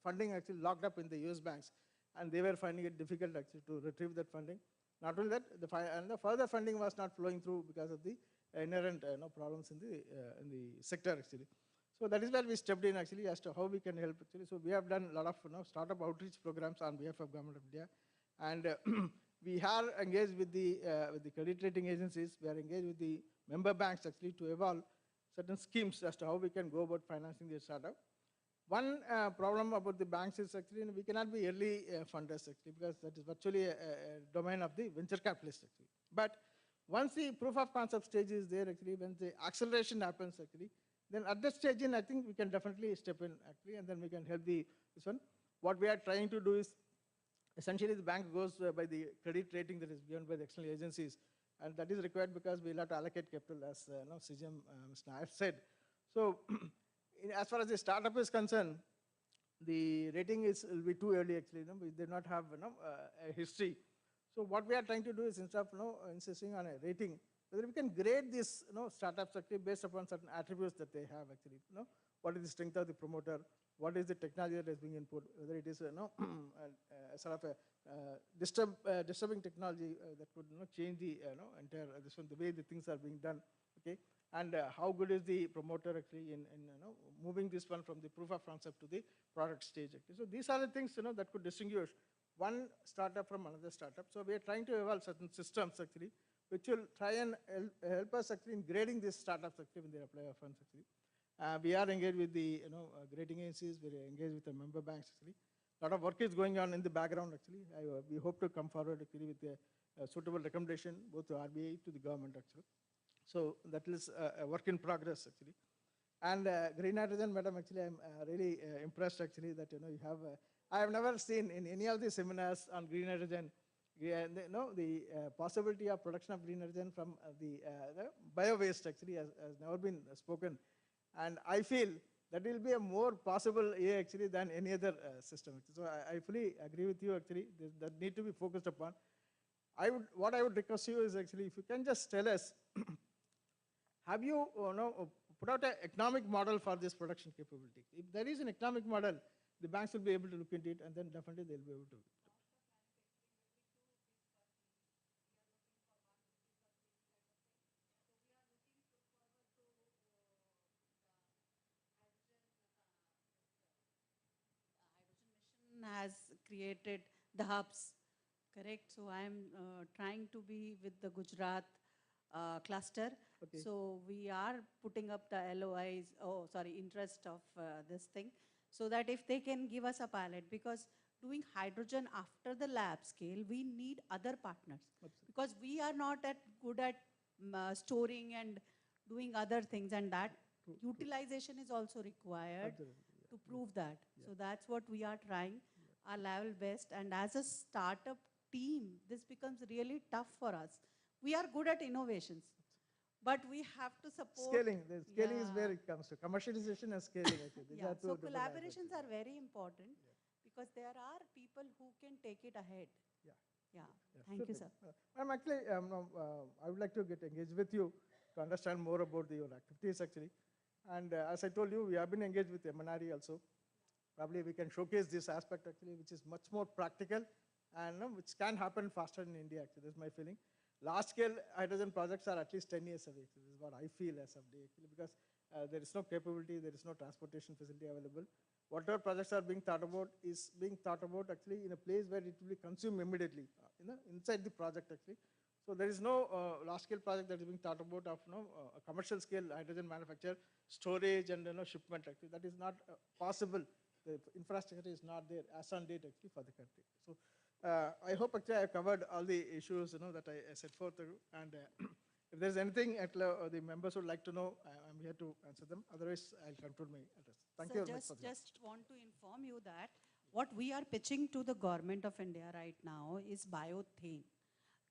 funding actually locked up in the US banks, and they were finding it difficult actually to retrieve that funding. Not only that, the further funding was not flowing through because of the inherent problems in the sector actually. So that is where we stepped in actually as to how we can help actually. So we have done a lot of startup outreach programs on behalf of Government of India, and we are engaged with the credit rating agencies. We are engaged with the member banks actually to evolve certain schemes as to how we can go about financing the startup. One problem about the banks is actually we cannot be early funders actually because that is virtually a domain of the venture capitalists actually. But once the proof of concept stage is there actually, when the acceleration happens actually, then at that stage I think we can definitely step in actually, and then we can help this one. What we are trying to do is essentially the bank goes by the credit rating that is given by the external agencies, and that is required because we will have to allocate capital as CGM Mr. Nair said. So as far as the startup is concerned, the rating will be too early actually. We did not have a history. So what we are trying to do is instead of insisting on a rating, whether we can grade these startups actually based upon certain attributes that they have actually. What is the strength of the promoter? What is the technology that is being input? Whether it is sort of a disturbing technology that could change the entire this one, the way the things are being done. Okay, and how good is the promoter actually in moving this one from the proof of concept to the product stage actually. So these are the things that could distinguish one startup from another startup. So we are trying to evolve certain systems actually, which will try and help us actually in grading these startups actually when they apply our funds actually. We are engaged with the grading agencies. We are engaged with the member banks actually. A lot of work is going on in the background actually. We hope to come forward actually with a suitable recommendation both to RBI to the government actually. So that is a work in progress actually. And green hydrogen, madam, actually I'm really impressed actually that you have. I have never seen in any of the seminars on green hydrogen, the possibility of production of green hydrogen from the bio-waste actually has never been spoken. And I feel that will be a more possible actually than any other system. So I fully agree with you actually, that need to be focused upon. What I would request you is actually if you can just tell us, have you, put out an economic model for this production capability? If there is an economic model, the banks will be able to look into it, and then definitely they'll be able to. has created the hubs, correct? So I'm trying to be with the Gujarat cluster. Okay. So we are putting up the LOIs, interest of this thing, so that if they can give us a pilot, because doing hydrogen after the lab scale, we need other partners. Absolutely. Because we are not that good at storing and doing other things, and that utilization is also required Absolutely, to prove that. So that's what we are trying our level best. And as a startup team, this becomes really tough for us. We are good at innovations, but we have to support. Scaling, the scaling is where it comes to commercialization and scaling. Actually. These are two So different collaborations aspects. are very important because there are people who can take it ahead. Yeah. Thank you, sir. I'm actually, I would like to get engaged with you to understand more about your activities actually. And as I told you, we have been engaged with MNRE also. Probably we can showcase this aspect actually, which is much more practical and which can happen faster in India actually, that's my feeling. Large scale hydrogen projects are at least 10 years away. This is what I feel as of day actually, because there is no capability, there is no transportation facility available. Whatever projects are being thought about is being thought about actually in a place where it will be consumed immediately, inside the project actually. So there is no large-scale project that is being thought about of a commercial-scale hydrogen manufacture, storage, and shipment actually. That is not possible. The infrastructure is not there as on date actually for the country. So I hope actually I have covered all the issues that I set forth. And if there's anything the members would like to know, I'm here to answer them. Otherwise, I'll conclude my address. Thank you very much for the Just want to inform you that what we are pitching to the government of India right now is biothane.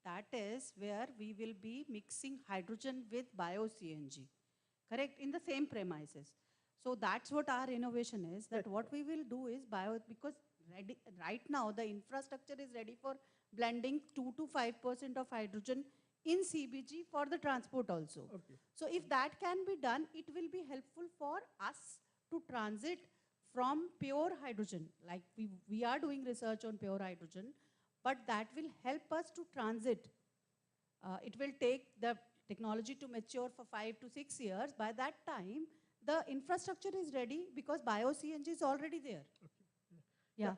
That is where we will be mixing hydrogen with bio-CNG, correct, in the same premises. So that's what our innovation is, that what we will do is because right now the infrastructure is ready for blending 2 to 5% of hydrogen in CBG for the transport also. Okay. So if that can be done, it will be helpful for us to transit from pure hydrogen. Like we are doing research on pure hydrogen, but that will help us to transit. It will take the technology to mature for 5 to 6 years. By that time, the infrastructure is ready because bio-CNG is already there. Okay. Yeah.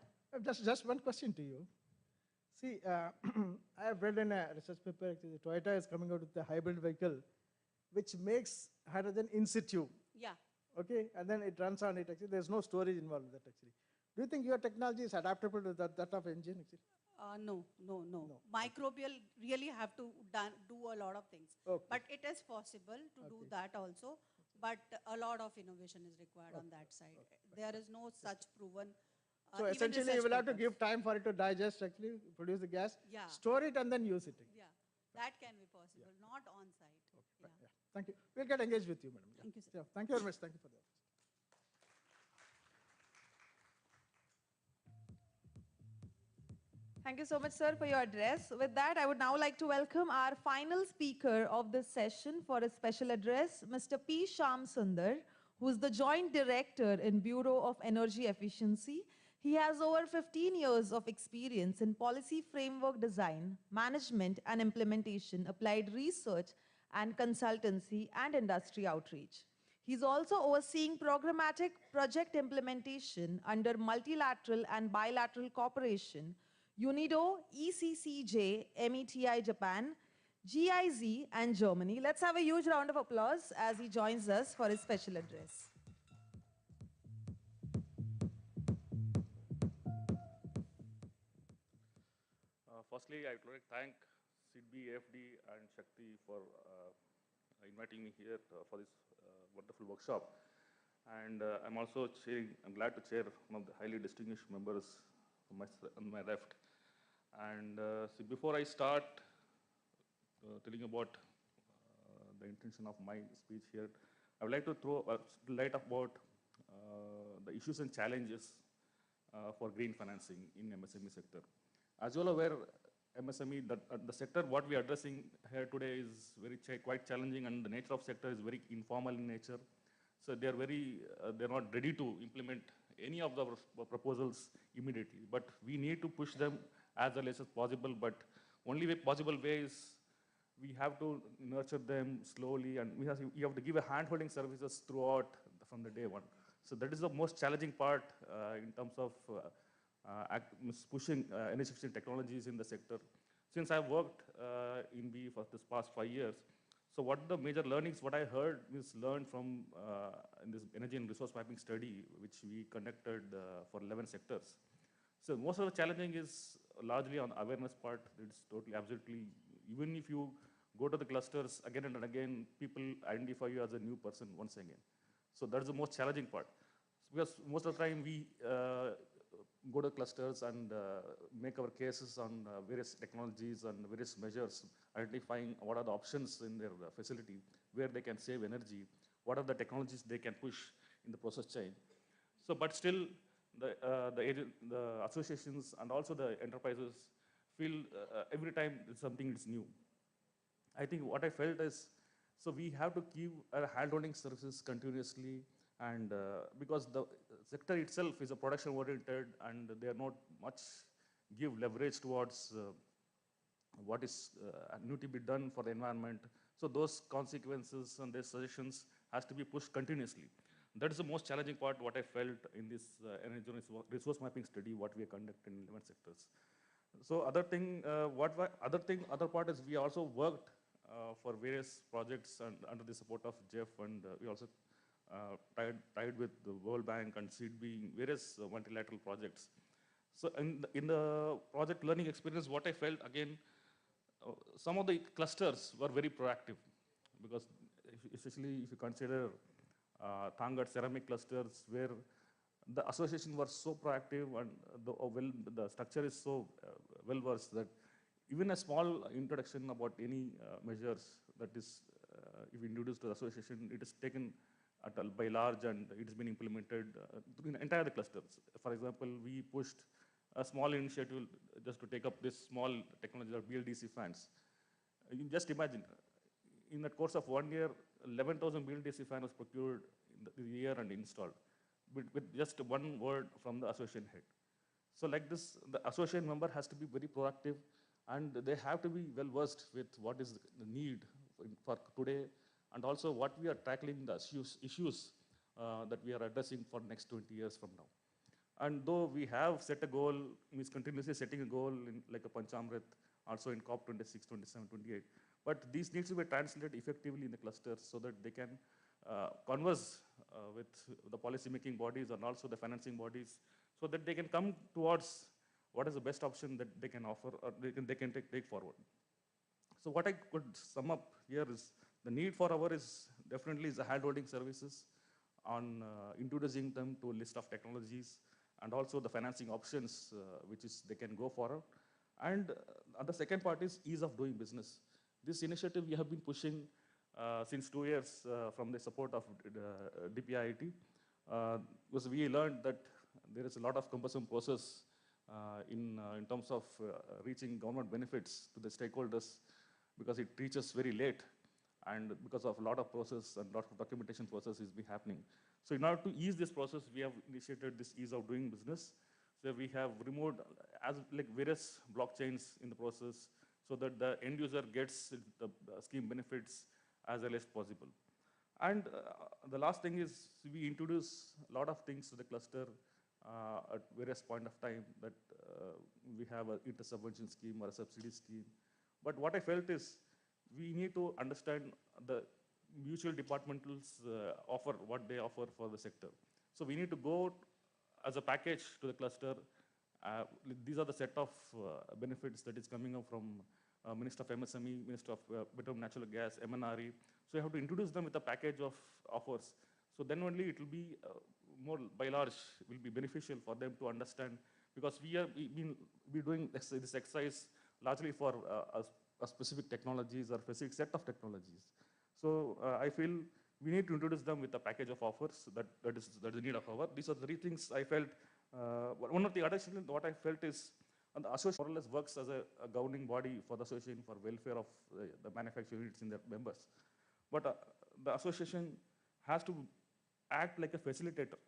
Just one question to you. See, I have read in a research paper, actually, Toyota is coming out with a hybrid vehicle which makes hydrogen in situ. Yeah. Okay, and then it runs on it. Actually, there's no storage involved with that. Actually, do you think your technology is adaptable to that of engine? Actually, no. Microbial really have to do a lot of things. Okay. But it is possible to do that also. But a lot of innovation is required on that side. There is no such proven. So essentially, you will have to give time for it to digest, actually, produce the gas, store it, and then use it. Yeah, that can be possible, not on site. Okay. Yeah. Thank you. We'll get engaged with you, madam. Thank you, sir. Yeah. Thank you very much. Thank you for the office. Thank you so much, sir, for your address. With that, I would now like to welcome our final speaker of this session for a special address, Mr. P. Shyam Sundar, who is the Joint Director in Bureau of Energy Efficiency. He has over 15 years of experience in policy framework design, management and implementation, applied research and consultancy, and industry outreach. He's also overseeing programmatic project implementation under multilateral and bilateral cooperation, UNIDO, ECCJ, METI Japan, GIZ, and Germany. Let's have a huge round of applause as he joins us for his special address. Firstly, I would like to thank SIDBI, FD, and Shakti for inviting me here for this wonderful workshop. And I'm also glad to chair one of the highly distinguished members on my left. And before I start telling about the intention of my speech here, I would like to throw light about the issues and challenges for green financing in MSME sector. As you all aware, MSME, the sector what we are addressing here today is quite challenging, and the nature of sector is very informal in nature. So they're not ready to implement any of the proposals immediately. But we need to push them as early as possible. But only possible way is we have to nurture them slowly, and you have to give a hand-holding services throughout from the day one. So that is the most challenging part in terms of pushing energy efficient technologies in the sector. Since I've worked in BE for this past 5 years, so what the major learnings, what I heard is learned from in this energy and resource mapping study, which we conducted for 11 sectors. So most of the challenging is largely on awareness part. It's totally, absolutely, even if you go to the clusters again and again, people identify you as a new person once again. So that's the most challenging part. Because most of the time we go to clusters and make our cases on various technologies and various measures, identifying what are the options in their facility, where they can save energy, what are the technologies they can push in the process chain. So, but still, the associations and also the enterprises feel every time something is new. I think what I felt is, so we have to keep hand-holding services continuously, and because the sector itself is a production-oriented, and they are not much give leverage towards what is new to be done for the environment. So those consequences and their suggestions has to be pushed continuously. That is the most challenging part, what I felt in this energy resource mapping study, what we conducted in 11 sectors. So other part is we also worked for various projects and under the support of GIF, and we also tied with the World Bank and SEED, various multilateral projects. So in the project learning experience, what I felt again, some of the clusters were very proactive, because especially if you consider Thangat ceramic clusters, where the association was so proactive, and the structure is so well versed that even a small introduction about any measures that is if introduced to the association, it is taken by large, and it has been implemented in entire the clusters. For example, we pushed a small initiative just to take up this small technology of BLDC fans. You can just imagine, in the course of 1 year, 11,000 BLDC fans was procured in the year and installed, with just one word from the association head. So like this, the association member has to be very proactive, and they have to be well versed with what is the need for today, and also what we are tackling, the issues that we are addressing for next 20 years from now. And though we have set a goal, means continuously setting a goal in like a Panchamrit, also in COP 26, 27, 28, but these needs to be translated effectively in the clusters so that they can converse with the policy making bodies and also the financing bodies, so that they can come towards what is the best option that they can offer, or they can take forward. So what I could sum up here is the need for our is definitely is the hand-holding services on introducing them to a list of technologies, and also the financing options which is they can go for. And the second part is ease of doing business. This initiative we have been pushing since 2 years from the support of DPIIT, because we learned that there is a lot of cumbersome process in terms of reaching government benefits to the stakeholders, because it reaches very late, and because of a lot of process and lot of documentation process is be happening. So in order to ease this process, we have initiated this ease of doing business. So we have removed as like various blockchains in the process, so that the end user gets the scheme benefits as early as possible. And the last thing is we introduce a lot of things to the cluster at various point of time, that we have an inter-subvention scheme or a subsidy scheme. But what I felt is we need to understand the mutual departmentals offer, what they offer for the sector. So we need to go as a package to the cluster. These are the set of benefits that is coming up from Minister of MSME, Minister of Petroleum Natural Gas, MNRE. So you have to introduce them with a package of offers. So then only it will be more by large, will be beneficial for them to understand, because we doing this exercise largely for a specific technologies or specific set of technologies. So I feel we need to introduce them with a package of offers that is the need of our. These are the three things I felt. One of the additional what I felt is, and the association more or less works as a governing body for the association for welfare of the manufacturing units in their members. But the association has to act like a facilitator.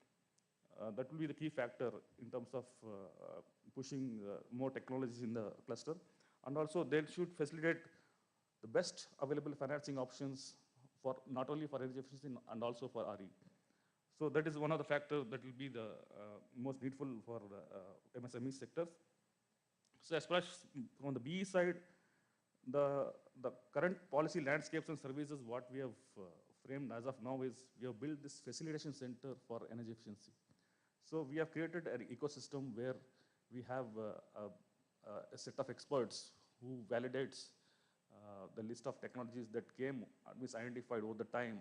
That will be the key factor in terms of pushing more technologies in the cluster. And also they should facilitate the best available financing options for not only for energy efficiency and also for RE. So that is one of the factors that will be the most needful for the MSME sectors. So as far as from the BE side, the current policy landscapes and services, what we have framed as of now is we have built this facilitation center for energy efficiency. So we have created an ecosystem where we have a set of experts who validates the list of technologies that came, was identified over the time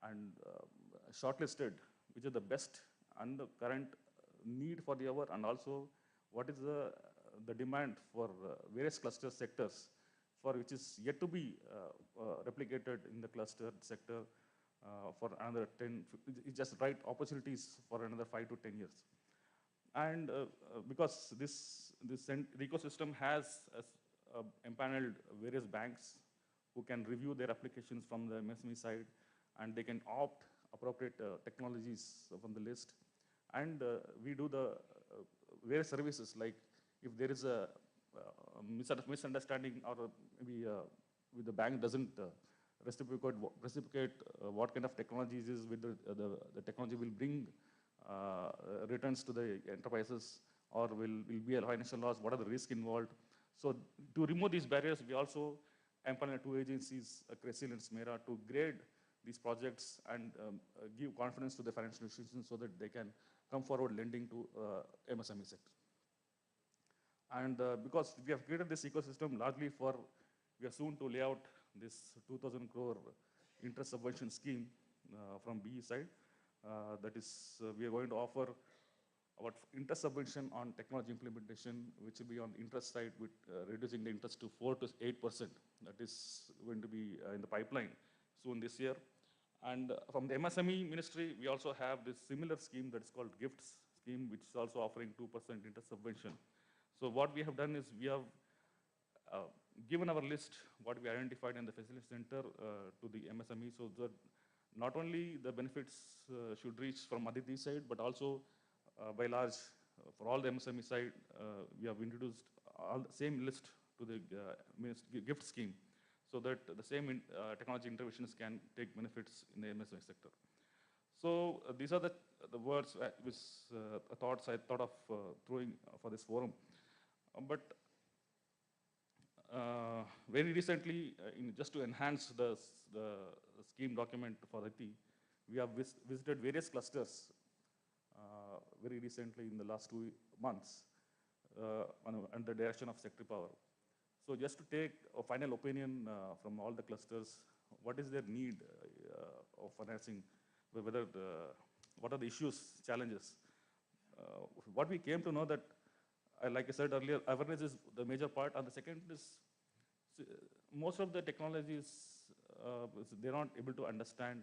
and shortlisted, which are the best and the current need for the hour, and also what is the demand for various cluster sectors for which is yet to be replicated in the cluster sector for another 10, it's just right opportunities for another 5 to 10 years. And because this ecosystem has empaneled various banks who can review their applications from the MSME side, and they can opt appropriate technologies from the list. And we do the various services, like if there is a misunderstanding, or maybe the bank doesn't reciprocate what kind of technologies is with the technology will bring returns to the enterprises, or will be a financial loss, what are the risks involved. So to remove these barriers, we also empower two agencies, CRESIL and SMERA, to grade these projects and give confidence to the financial institutions so that they can come forward lending to MSME sector. And because we have created this ecosystem largely for, we are soon to lay out this 2,000 crore interest subvention scheme from BE side. That is, we are going to offer about interest subvention on technology implementation, which will be on the interest side, with reducing the interest to 4 to 8%. That is going to be in the pipeline soon this year. And from the MSME ministry, we also have this similar scheme that is called GIFs scheme, which is also offering 2% interest subvention. So what we have done is we have given our list, what we identified in the facility center to the MSME, so that not only the benefits should reach from Aditi side, but also by large, for all the MSME side, we have introduced all the same list to the gift scheme, so that the same technology interventions can take benefits in the MSME sector. So these are the words, which thoughts I thought of throwing for this forum. But very recently, just to enhance the scheme document for Aditi, we have visited various clusters very recently in the last 2 months under the direction of Secretary Power. So just to take a final opinion from all the clusters, what is their need of financing, whether what are the issues, challenges. What we came to know that, like I said earlier, awareness is the major part, and the second is most of the technologies they're not able to understand,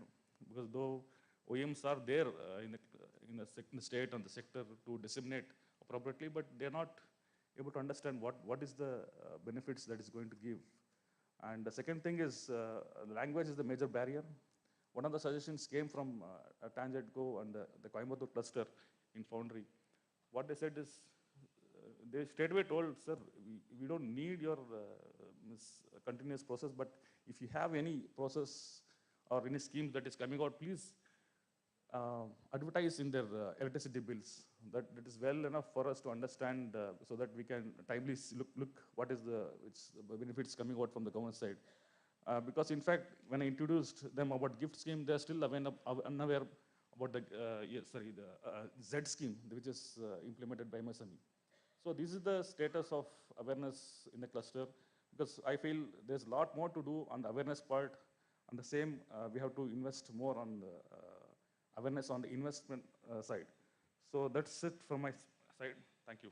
because though OEMs are there in the state and the sector to disseminate appropriately, but they're not able to understand what is the benefits that is going to give. And the second thing is language is the major barrier. One of the suggestions came from TangentGo and the Coimbatore cluster in Foundry. What they said is, they straightway told, sir, we don't need your continuous process, but if you have any process or any schemes that is coming out, please advertise in their electricity bills. That is well enough for us to understand, so that we can timely look what is the benefits coming out from the government side. Because in fact, when I introduced them about gift scheme, they're still unaware about the Z scheme, which is implemented by MSME. So this is the status of awareness in the cluster, because I feel there's a lot more to do on the awareness part. On the same, we have to invest more on the awareness on the investment side. So that's it from my side. Thank you.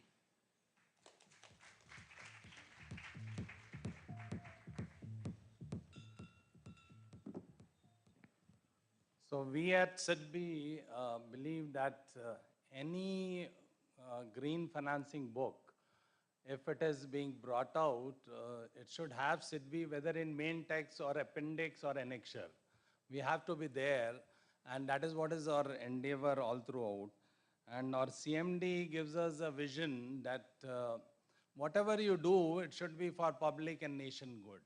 So we at SIDBI believe that any green financing book, if it is being brought out, it should have SIDBI whether in main text or appendix or annexure. We have to be there, and that is what is our endeavor all throughout. And our CMD gives us a vision that whatever you do, it should be for public and nation good.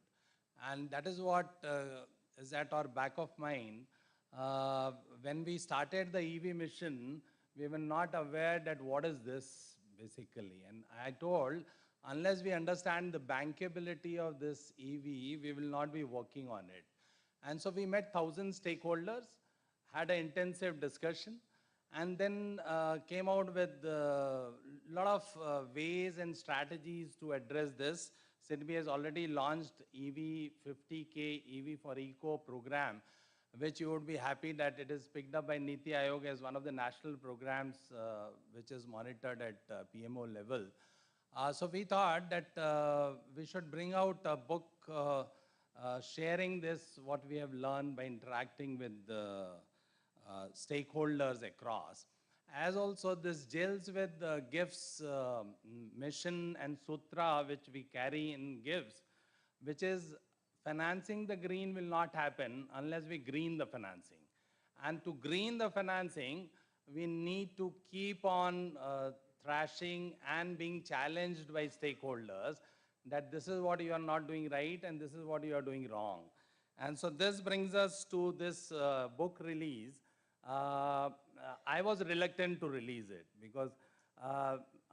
And that is what is at our back of mind. when we started the EV mission, we were not aware that what is this basically. And I told, unless we understand the bankability of this EV, we will not be working on it. And so we met 1,000 stakeholders, had an intensive discussion, and then came out with a lot of ways and strategies to address this. SIDBI has already launched EV 50K EV for Eco program, which you would be happy that it is picked up by Niti Aayog as one of the national programs which is monitored at PMO level. So we thought that we should bring out a book sharing this, what we have learned by interacting with the stakeholders across. As also this gels with the GIFs mission and sutra which we carry in GIFs, which is financing the green will not happen unless we green the financing. And to green the financing, we need to keep on thrashing and being challenged by stakeholders that this is what you are not doing right and this is what you are doing wrong. And so this brings us to this book release. I was reluctant to release it because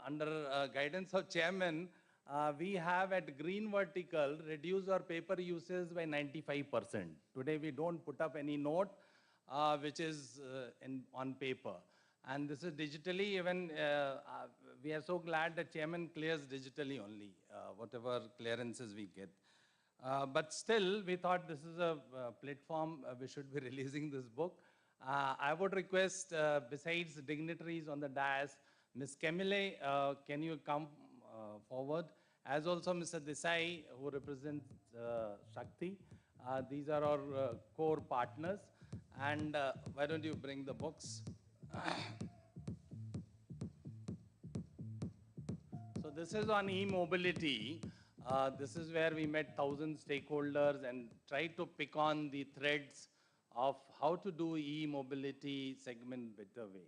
under guidance of chairman, we have at Green Vertical reduced our paper usage by 95%. Today we don't put up any note which is on paper. And this is digitally, even we are so glad that chairman clears digitally only, whatever clearances we get. But still, we thought this is a platform we should be releasing this book. I would request, besides dignitaries on the dais, Ms. Camille, can you come forward? As also Mr. Desai, who represents Shakti. These are our core partners. And why don't you bring the books? So this is on e-mobility. This is where we met 1,000 stakeholders and tried to pick on the threads of how to do e-mobility segment better way.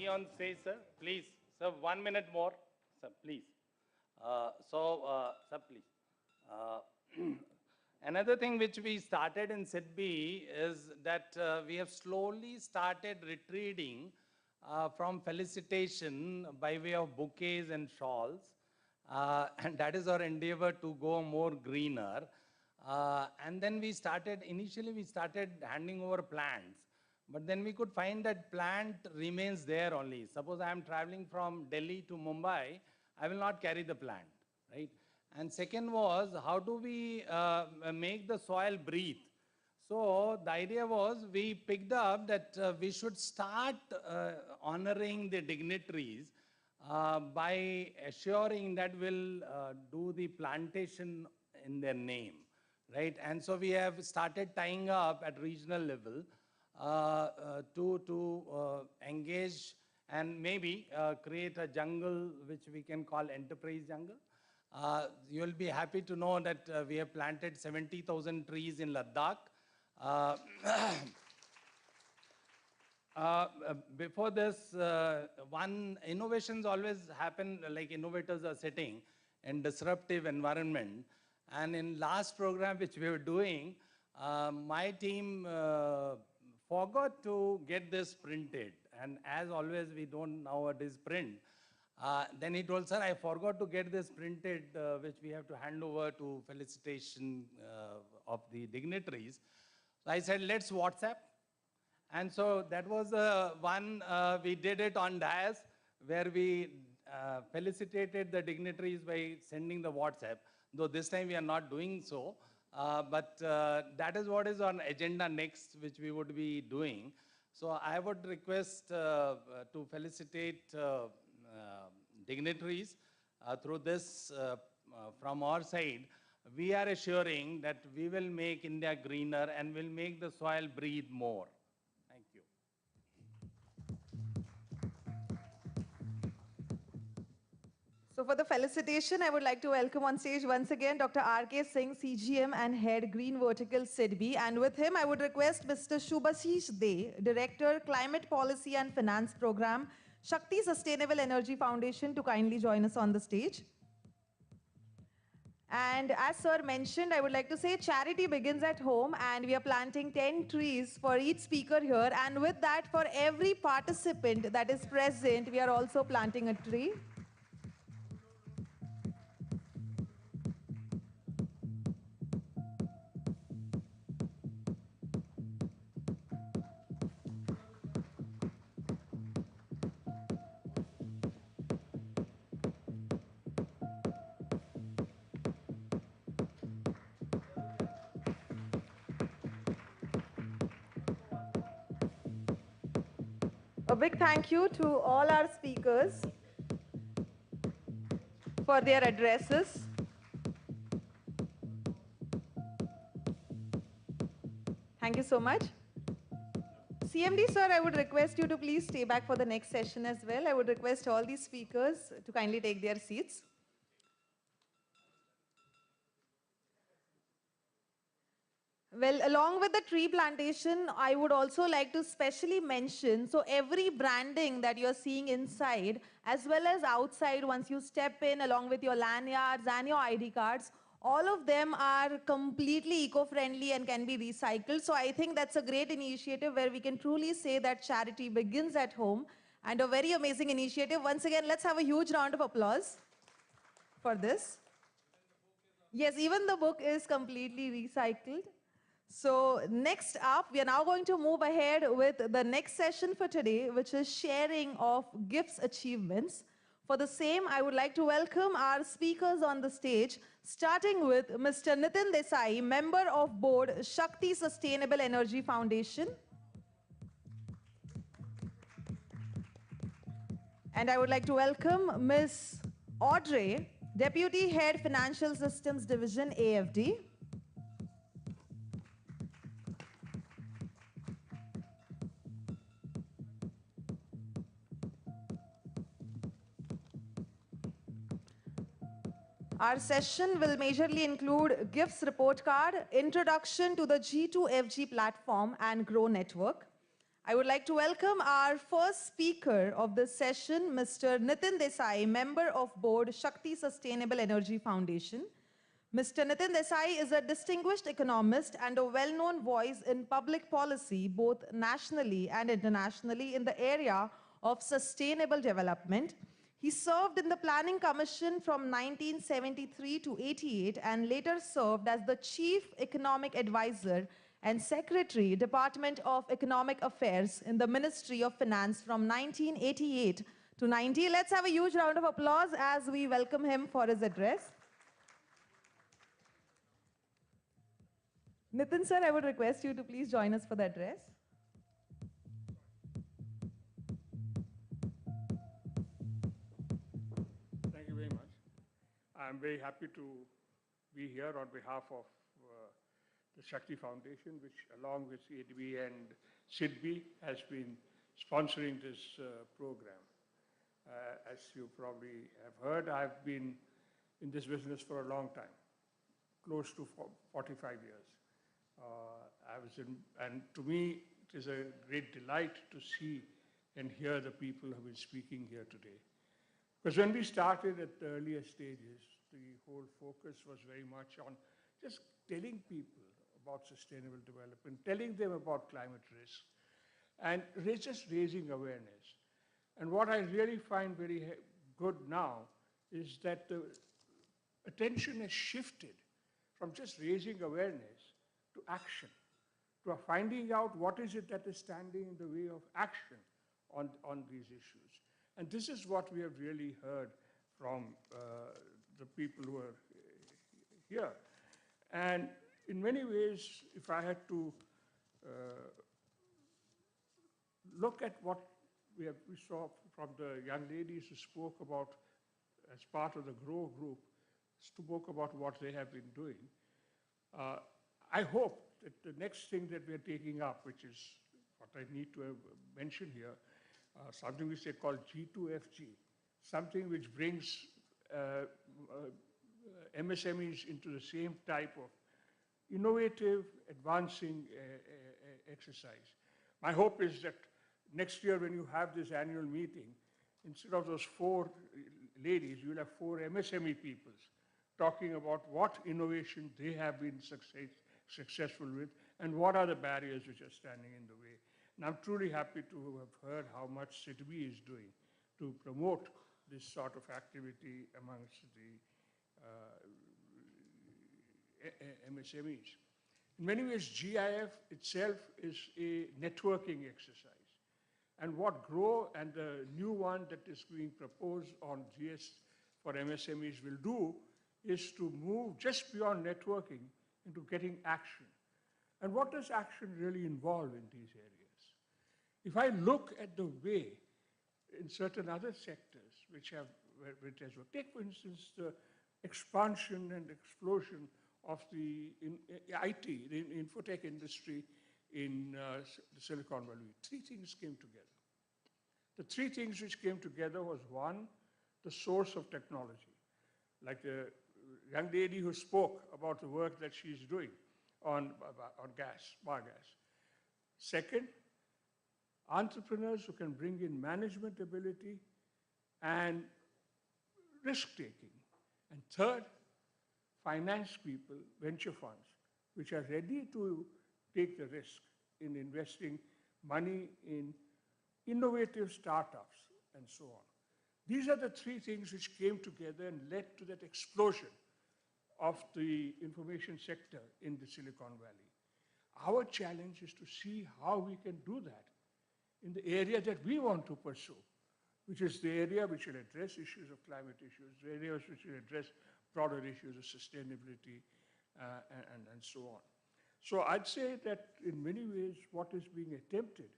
On stage, sir, please. Sir, 1 minute more. Sir, please. Sir, please. Another thing which we started in SIDBI is that we have slowly started retreating from felicitation by way of bouquets and shawls. And that is our endeavor to go more greener. And then initially we started handing over plants. But then we could find that plant remains there only. Suppose I am traveling from Delhi to Mumbai, I will not carry the plant, right? And second was, how do we make the soil breathe? So the idea was, we picked up that we should start honoring the dignitaries by assuring that we'll do the plantation in their name, right? And so we have started tying up at regional level to engage and maybe create a jungle which we can call enterprise jungle. You'll be happy to know that we have planted 70,000 trees in Ladakh. Before this, one innovations always happen, like innovators are sitting in disruptive environment. And in last program which we were doing, my team forgot to get this printed. And as always, we don't nowadays print. Then he told, sir, I forgot to get this printed, which we have to hand over to felicitation of the dignitaries. So I said, let's WhatsApp. And so that was one, we did it on dais, where we felicitated the dignitaries by sending the WhatsApp. Though this time we are not doing so. but that is what is on agenda next, which we would be doing. So I would request to felicitate dignitaries through this from our side. We are assuring that we will make India greener and will make the soil breathe more. Thank you. So for the felicitation, I would like to welcome on stage once again Dr. R.K. Singh, CGM and Head Green Vertical SIDBI. And with him, I would request Mr. Shubhashish De, Director, Climate Policy and Finance Program, Shakti Sustainable Energy Foundation, to kindly join us on the stage. And as sir mentioned, I would like to say charity begins at home, and we are planting 10 trees for each speaker here. And with that, for every participant that is present, we are also planting a tree. A big thank you to all our speakers for their addresses. Thank you so much. CMD sir, I would request you to please stay back for the next session as well. I would request all these speakers to kindly take their seats. Well, along with the tree plantation, I would also like to specially mention, so every branding that you're seeing inside, as well as outside once you step in, along with your lanyards and your ID cards, all of them are completely eco-friendly and can be recycled. So I think that's a great initiative where we can truly say that charity begins at home, and a very amazing initiative. Once again, let's have a huge round of applause for this. Yes, even the book is completely recycled. So next up, we are now going to move ahead with the next session for today, which is sharing of GIFs achievements. For the same, I would like to welcome our speakers on the stage, starting with Mr. Nitin Desai, Member of Board, Shakti Sustainable Energy Foundation. And I would like to welcome Ms. Audrey, Deputy Head Financial Systems Division, AFD. Our session will majorly include GIFs report card, introduction to the G2FG platform and Grow network. I would like to welcome our first speaker of this session, Mr. Nitin Desai, Member of Board, Shakti Sustainable Energy Foundation. Mr. Nitin Desai is a distinguished economist and a well-known voice in public policy, both nationally and internationally, in the area of sustainable development. He served in the Planning Commission from 1973 to 88 and later served as the Chief Economic Advisor and Secretary, Department of Economic Affairs in the Ministry of Finance from 1988 to 90. Let's have a huge round of applause as we welcome him for his address. Nitin sir, I would request you to please join us for the address. Thank you very much. I'm very happy to be here on behalf of the Shakti Foundation, which along with CADB and SIDBI has been sponsoring this program. As you probably have heard, I've been in this business for a long time, close to 45 years. And to me, it is a great delight to see and hear the people who have been speaking here today. Because when we started at the earlier stages, the whole focus was very much on just telling people about sustainable development, telling them about climate risk, and just raising awareness. And what I really find very good now is that the attention has shifted from just raising awareness to action, to finding out what is it that is standing in the way of action on these issues. And this is what we have really heard from the people who are here. And in many ways, if I had to look at what we saw from the young ladies who spoke about as part of the GROW group, spoke about what they have been doing. I hope that the next thing that we're taking up, which is what I need to mention here, something we say called G2FG, something which brings MSMEs into the same type of innovative, advancing exercise. My hope is that next year when you have this annual meeting, instead of those 4 ladies, you'll have 4 MSME peoples talking about what innovation they have been successful with and what are the barriers which are standing in the way. And I'm truly happy to have heard how much SIDBI is doing to promote this sort of activity amongst the MSMEs. In many ways, GIF itself is a networking exercise. And what GROW and the new one that is being proposed on GS for MSMEs will do is to move just beyond networking into getting action. And what does action really involve in these areas? If I look at the way in certain other sectors which has worked, take for instance the expansion and explosion of the IT, the infotech industry in the Silicon Valley. 3 things came together. The 3 things which came together was 1, the source of technology. Like the young lady who spoke about the work that she's doing on gas. Second, entrepreneurs who can bring in management ability and risk-taking. And third, finance people, venture funds, which are ready to take the risk in investing money in innovative startups and so on. These are the 3 things which came together and led to that explosion of the information sector in the Silicon Valley. Our challenge is to see how we can do that in the area that we want to pursue, which is the area which will address issues of climate issues, the areas which will address broader issues of sustainability and so on. So I'd say that in many ways what is being attempted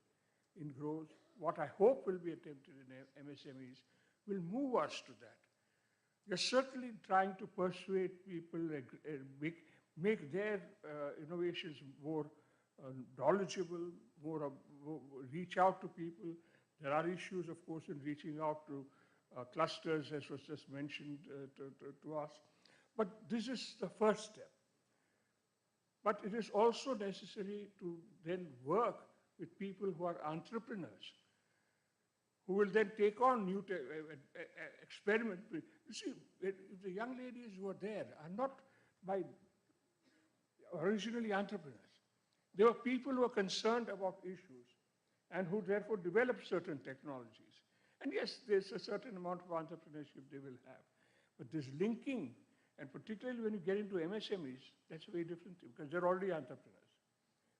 in growth, what I hope will be attempted in MSMEs, will move us to that. We're certainly trying to persuade people, make their innovations more knowledgeable, more reach out to people. There are issues, of course, in reaching out to clusters, as was just mentioned to us. But this is the first step. But it is also necessary to then work with people who are entrepreneurs, who will then take on new experiment. You see, the young ladies who are there are not originally entrepreneurs. They were people who are concerned about issues and who therefore developed certain technologies. And yes, there's a certain amount of entrepreneurship they will have. But this linking, and particularly when you get into MSMEs, that's a very different thing because they're already entrepreneurs.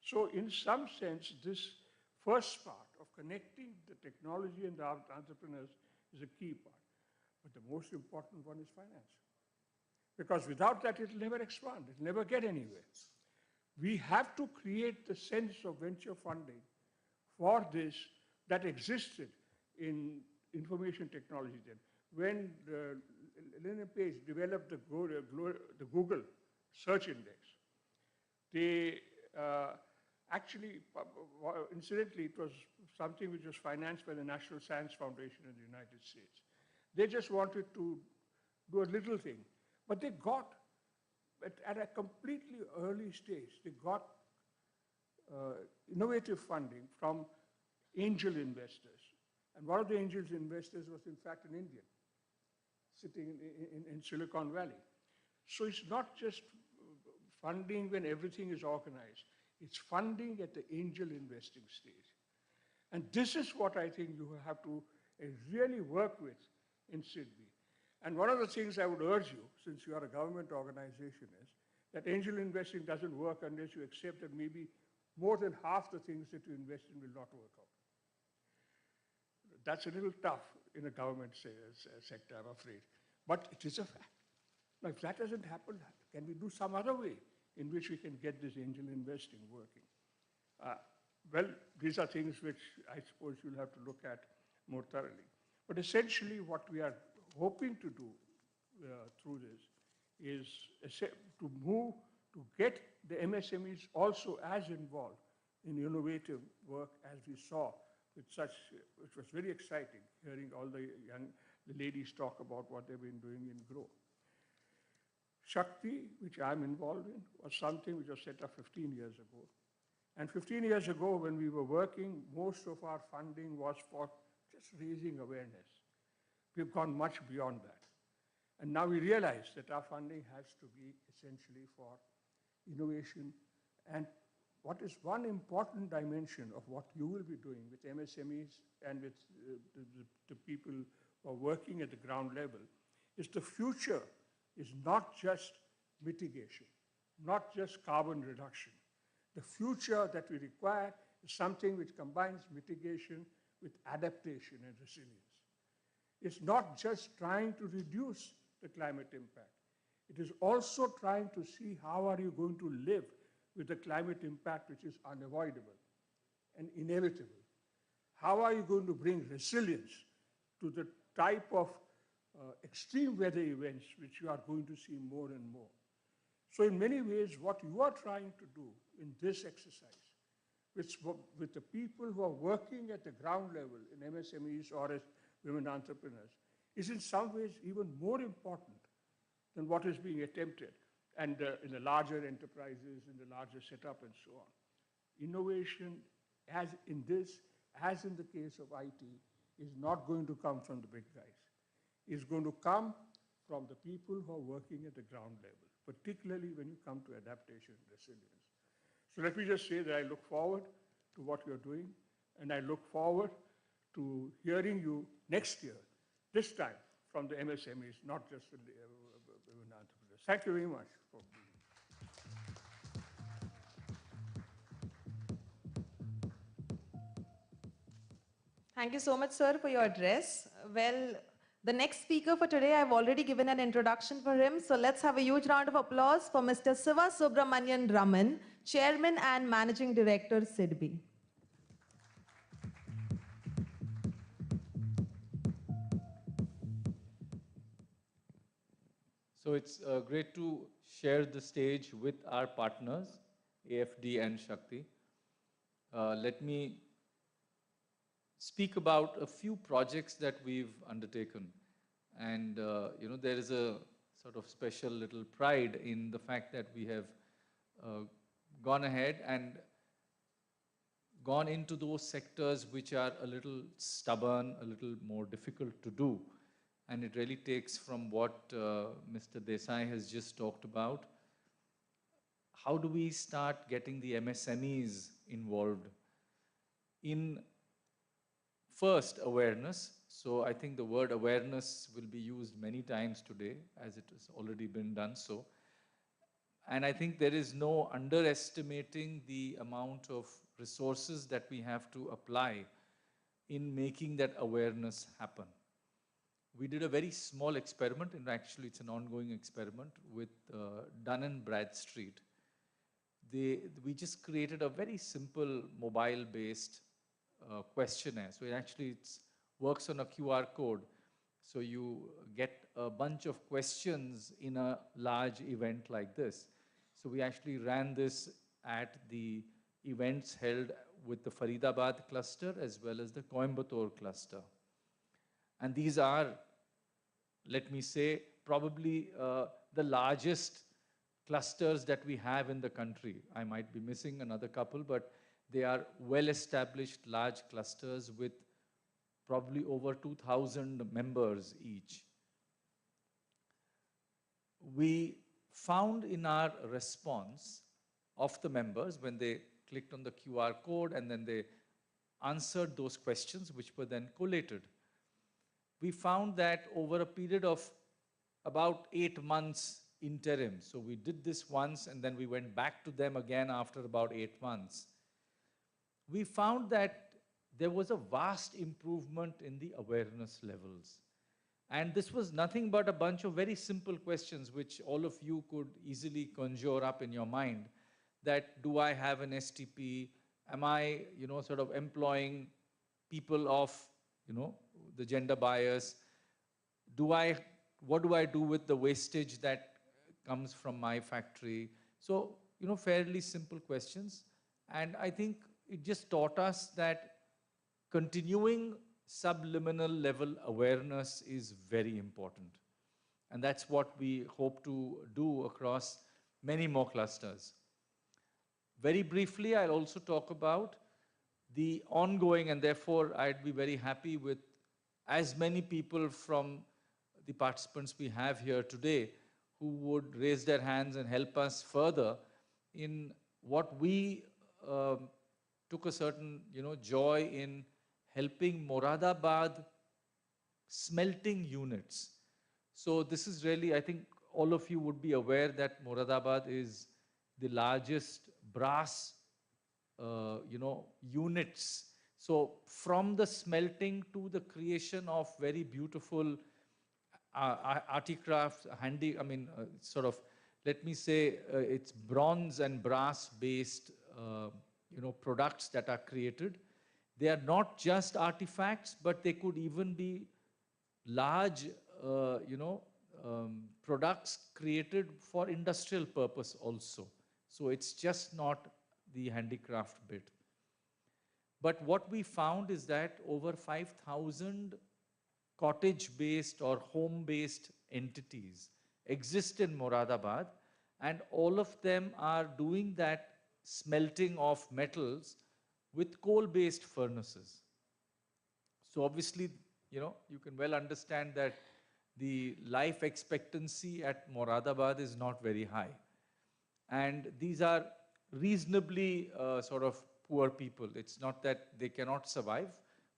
So in some sense, this first part of connecting the technology and the entrepreneurs is a key part. But the most important one is finance. Because without that, it'll never expand. It'll never get anywhere. We have to create the sense of venture funding for this that existed in information technology then. When Lynn Page developed the Google search index, they actually, incidentally, it was something which was financed by the National Science Foundation in the United States. They just wanted to do a little thing, but they got, at a completely early stage, they got innovative funding from angel investors. And one of the angel investors was, in fact, an Indian sitting in Silicon Valley. So it's not just funding when everything is organized. It's funding at the angel investing stage. And this is what I think you have to really work with in SIDBI. And one of the things I would urge you, since you are a government organization, is that angel investing doesn't work unless you accept that maybe more than half the things that you invest in will not work out. That's a little tough in a government sector, I'm afraid. But it is a fact. Now, if that doesn't happen, can we do some other way? in which we can get this angel investing working. Well, these are things which I suppose you'll have to look at more thoroughly. But essentially what we are hoping to do through this is to move, to get the MSMEs also as involved in innovative work as we saw with such, which was very exciting, hearing all the ladies talk about what they've been doing in GROW. Shakti, which I'm involved in, was something which was set up 15 years ago. And 15 years ago, when we were working, most of our funding was for just raising awareness. We've gone much beyond that. And now we realize that our funding has to be essentially for innovation. And what is one important dimension of what you will be doing with MSMEs and with the people who are working at the ground level is the future is not just mitigation, not just carbon reduction. The future that we require is something which combines mitigation with adaptation and resilience. It's not just trying to reduce the climate impact. It is also trying to see how are you going to live with the climate impact which is unavoidable and inevitable. How are you going to bring resilience to the type of extreme weather events which you are going to see more and more? So in many ways, what you are trying to do in this exercise, with the people who are working at the ground level in MSMEs or as women entrepreneurs, is in some ways even more important than what is being attempted and in the larger enterprises, in the larger setup and so on. Innovation, as in this, as in the case of IT, is not going to come from the big guys. It's going to come from the people who are working at the ground level, particularly when you come to adaptation and resilience. So let me just say that I look forward to what you're doing, and I look forward to hearing you next year, this time from the MSMEs, not just the women entrepreneurs. Thank you very much for being here. Thank you so much, sir, for your address. Well, the next speaker for today, I've already given an introduction for him. So let's have a huge round of applause for Mr. Siva Subramanian Raman, Chairman and Managing Director, SIDBI. So it's great to share the stage with our partners, AFD and Shakti. Let me speak about a few projects that we've undertaken. And there is a sort of special little pride in the fact that we have gone ahead and gone into those sectors which are a little stubborn, a little more difficult to do. And it really takes from what Mr. Desai has just talked about. How do we start getting the MSMEs involved in first awareness? So I think the word awareness will be used many times today, as it has already been done so. And I think there is no underestimating the amount of resources that we have to apply in making that awareness happen. We did a very small experiment, and actually it's an ongoing experiment with Dun & Bradstreet. We just created a very simple mobile-based questionnaire. So it works on a QR code. So you get a bunch of questions in a large event like this. So we actually ran this at the events held with the Faridabad cluster as well as the Coimbatore cluster. And these are, let me say, probably the largest clusters that we have in the country. I might be missing another couple, but they are well-established large clusters with probably over 2,000 members each. We found in our response of the members when they clicked on the QR code and then they answered those questions which were then collated. We found that over a period of about 8 months interim, so we did this once and then we went back to them again after about 8 months, we found that there was a vast improvement in the awareness levels. And this was nothing but a bunch of very simple questions which all of you could easily conjure up in your mind. That do I have an STP? Am I, sort of employing people of, the gender bias? What do I do with the wastage that comes from my factory? So, fairly simple questions. And I think it just taught us that continuing subliminal level awareness is very important. And that's what we hope to do across many more clusters. Very briefly, I'll also talk about the ongoing, and therefore I'd be very happy with as many people from the participants we have here today who would raise their hands and help us further in what we took a certain joy in helping Moradabad smelting units. So this is really, I think all of you would be aware that Moradabad is the largest brass units. So from the smelting to the creation of very beautiful articrafts, let me say it's bronze and brass based products that are created. They are not just artifacts, but they could even be large products created for industrial purpose also. So it's just not the handicraft bit. But what we found is that over 5,000 cottage-based or home-based entities exist in Moradabad, and all of them are doing that smelting of metals with coal-based furnaces. So obviously, you can well understand that the life expectancy at Moradabad is not very high. And these are reasonably sort of poor people. It's not that they cannot survive,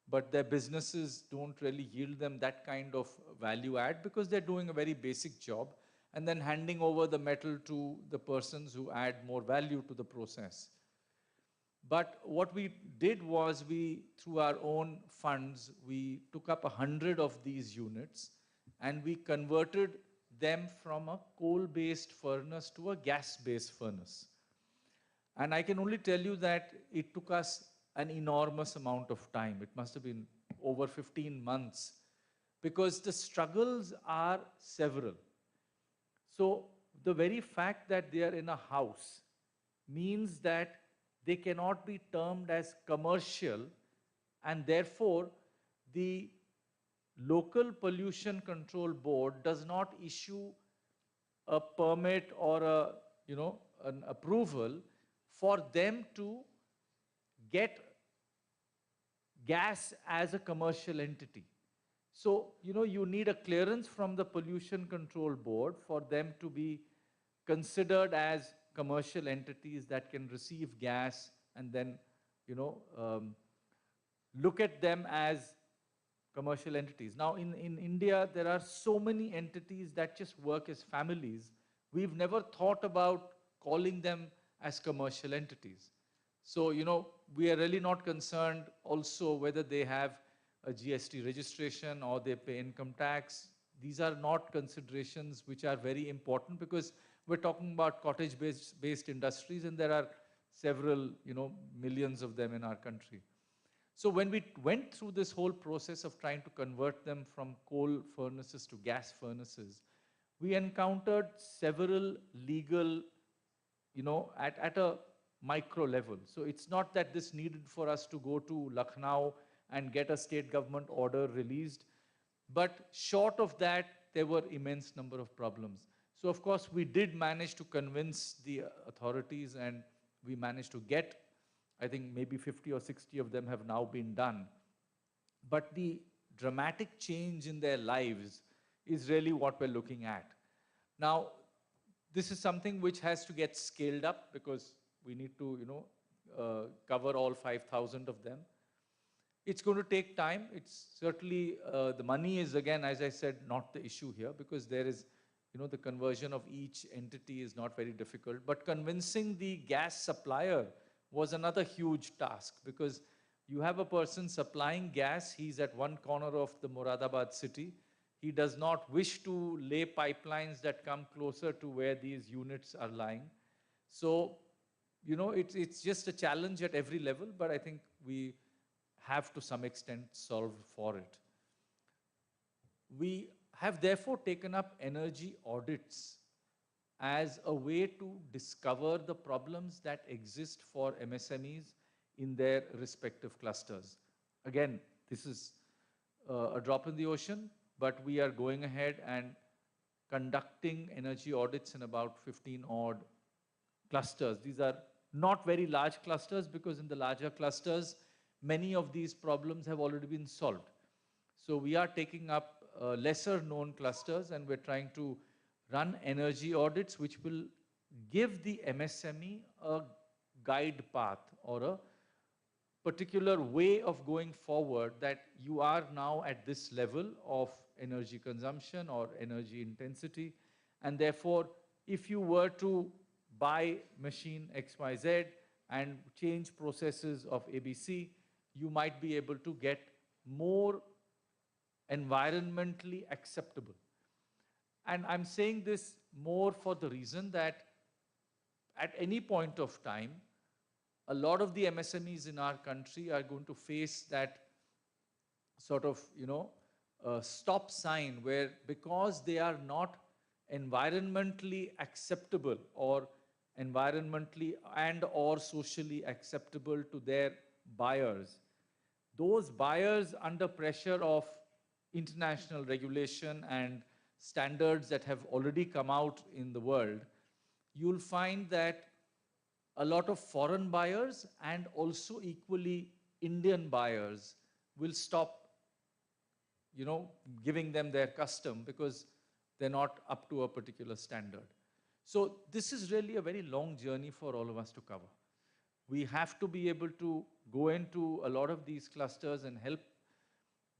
but their businesses don't really yield them that kind of value add because they're doing a very basic job and then handing over the metal to the persons who add more value to the process. But what we did was through our own funds, we took up 100 of these units and we converted them from a coal-based furnace to a gas-based furnace. And I can only tell you that it took us an enormous amount of time. It must have been over 15 months because the struggles are several. So the very fact that they are in a house means that they cannot be termed as commercial, and therefore the local pollution control board does not issue a permit or an approval for them to get gas as a commercial entity. So, you need a clearance from the pollution control board for them to be considered as commercial entities that can receive gas and then, look at them as commercial entities. Now, in India, there are so many entities that just work as families. We've never thought about calling them as commercial entities. So, we are really not concerned also whether they have a GST registration or they pay income tax. These are not considerations which are very important because we're talking about cottage-based industries and there are several, millions of them in our country. So when we went through this whole process of trying to convert them from coal furnaces to gas furnaces, we encountered several legal, at a micro level. So it's not that this needed for us to go to Lucknow and get a state government order released, but short of that, there were immense number of problems. So of course, we did manage to convince the authorities and we managed to get, I think maybe 50 or 60 of them have now been done. But the dramatic change in their lives is really what we're looking at. Now, this is something which has to get scaled up because we need to, cover all 5,000 of them. It's going to take time. It's certainly, the money is again, as I said, not the issue here because there is, the conversion of each entity is not very difficult. But convincing the gas supplier was another huge task because you have a person supplying gas, he's at one corner of the Moradabad city, He does not wish to lay pipelines that come closer to where these units are lying. So, you know, it's just a challenge at every level, but I think we have to some extent solved for it. We have therefore taken up energy audits as a way to discover the problems that exist for MSMEs in their respective clusters. Again, this is a drop in the ocean, but we are going ahead and conducting energy audits in about 15 odd clusters. These are not very large clusters, because in the larger clusters, many of these problems have already been solved. So we are taking up lesser known clusters, and we're trying to run energy audits which will give the MSME a guide path or a particular way of going forward, that you are now at this level of energy consumption or energy intensity, and therefore if you were to buy machine XYZ and change processes of ABC, you might be able to get more environmentally acceptable. And I'm saying this more for the reason that at any point of time, a lot of the MSMEs in our country are going to face that sort of, stop sign, where because they are not environmentally acceptable or environmentally and or socially acceptable to their buyers, those buyers, under pressure of international regulation and standards that have already come out in the world, you'll find that a lot of foreign buyers and also equally Indian buyers will stop, giving them their custom because they're not up to a particular standard. So this is really a very long journey for all of us to cover. We have to be able to go into a lot of these clusters and help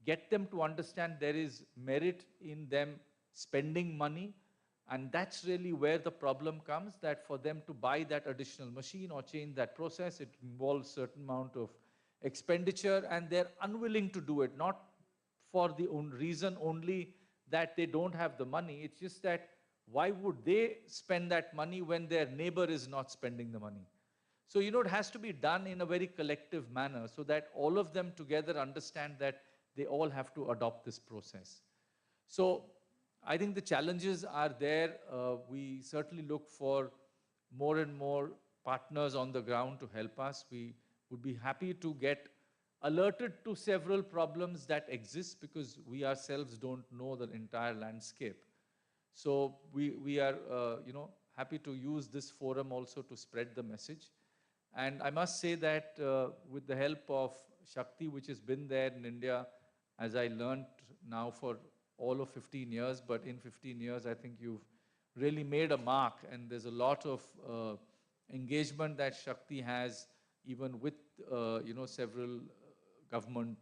get them to understand there is merit in them spending money. And that's really where the problem comes, that for them to buy that additional machine or change that process, it involves a certain amount of expenditure, and they're unwilling to do it, not for the reason only that they don't have the money. It's just that why would they spend that money when their neighbor is not spending the money? So, it has to be done in a very collective manner so that all of them together understand that they all have to adopt this process. So, I think the challenges are there. We certainly look for more and more partners on the ground to help us. We would be happy to get alerted to several problems that exist, because we ourselves don't know the entire landscape. So we are happy to use this forum also to spread the message. And I must say that with the help of Shakti, which has been there in India, as I learned now for all of 15 years, but in 15 years, I think you've really made a mark, and there's a lot of engagement that Shakti has, even with, several government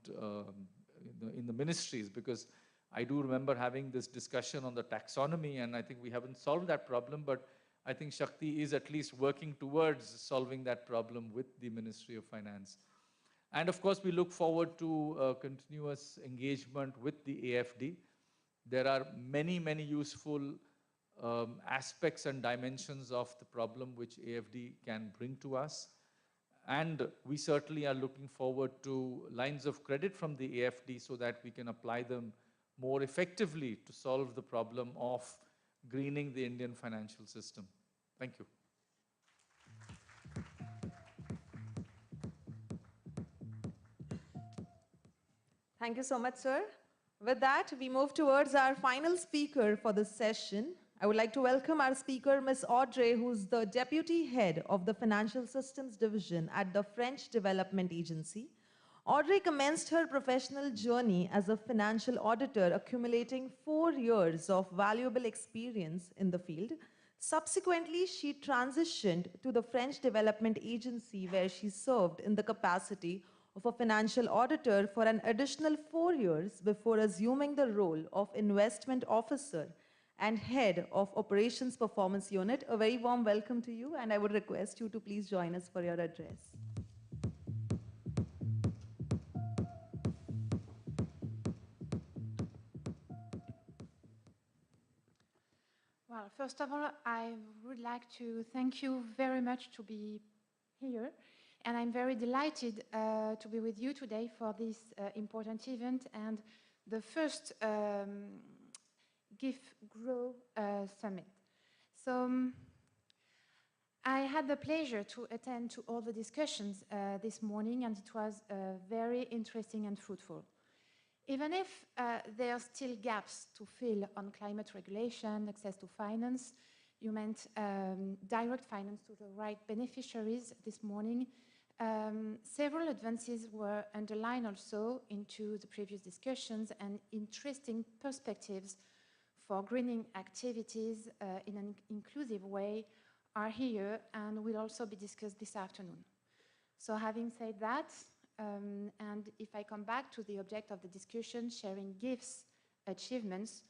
in the ministries, because I do remember having this discussion on the taxonomy, and I think we haven't solved that problem, but I think Shakti is at least working towards solving that problem with the Ministry of Finance. And of course, we look forward to continuous engagement with the AFD. There are many, many useful aspects and dimensions of the problem which AFD can bring to us. And we certainly are looking forward to lines of credit from the AFD so that we can apply them more effectively to solve the problem of greening the Indian financial system. Thank you. Thank you so much, sir. With that, we move towards our final speaker for this session. I would like to welcome our speaker, Ms. Audrey, who's the Deputy Head of the Financial Systems Division at the French Development Agency. Audrey commenced her professional journey as a financial auditor, accumulating 4 years of valuable experience in the field. Subsequently, she transitioned to the French Development Agency, where she served in the capacity of a financial auditor for an additional 4 years before assuming the role of investment officer and head of operations performance unit. A very warm welcome to you, and I would request you to please join us for your address. First of all, I would like to thank you very much to be here. And I'm very delighted to be with you today for this important event and the first GIF Grow Summit. So I had the pleasure to attend to all the discussions this morning, and it was very interesting and fruitful. Even if there are still gaps to fill on climate regulation, access to finance, you meant direct finance to the right beneficiaries this morning. Several advances were underlined also into the previous discussions, and interesting perspectives for greening activities in an inclusive way are here and will also be discussed this afternoon. So having said that, and if I come back to the object of the discussion, sharing GIFs achievements,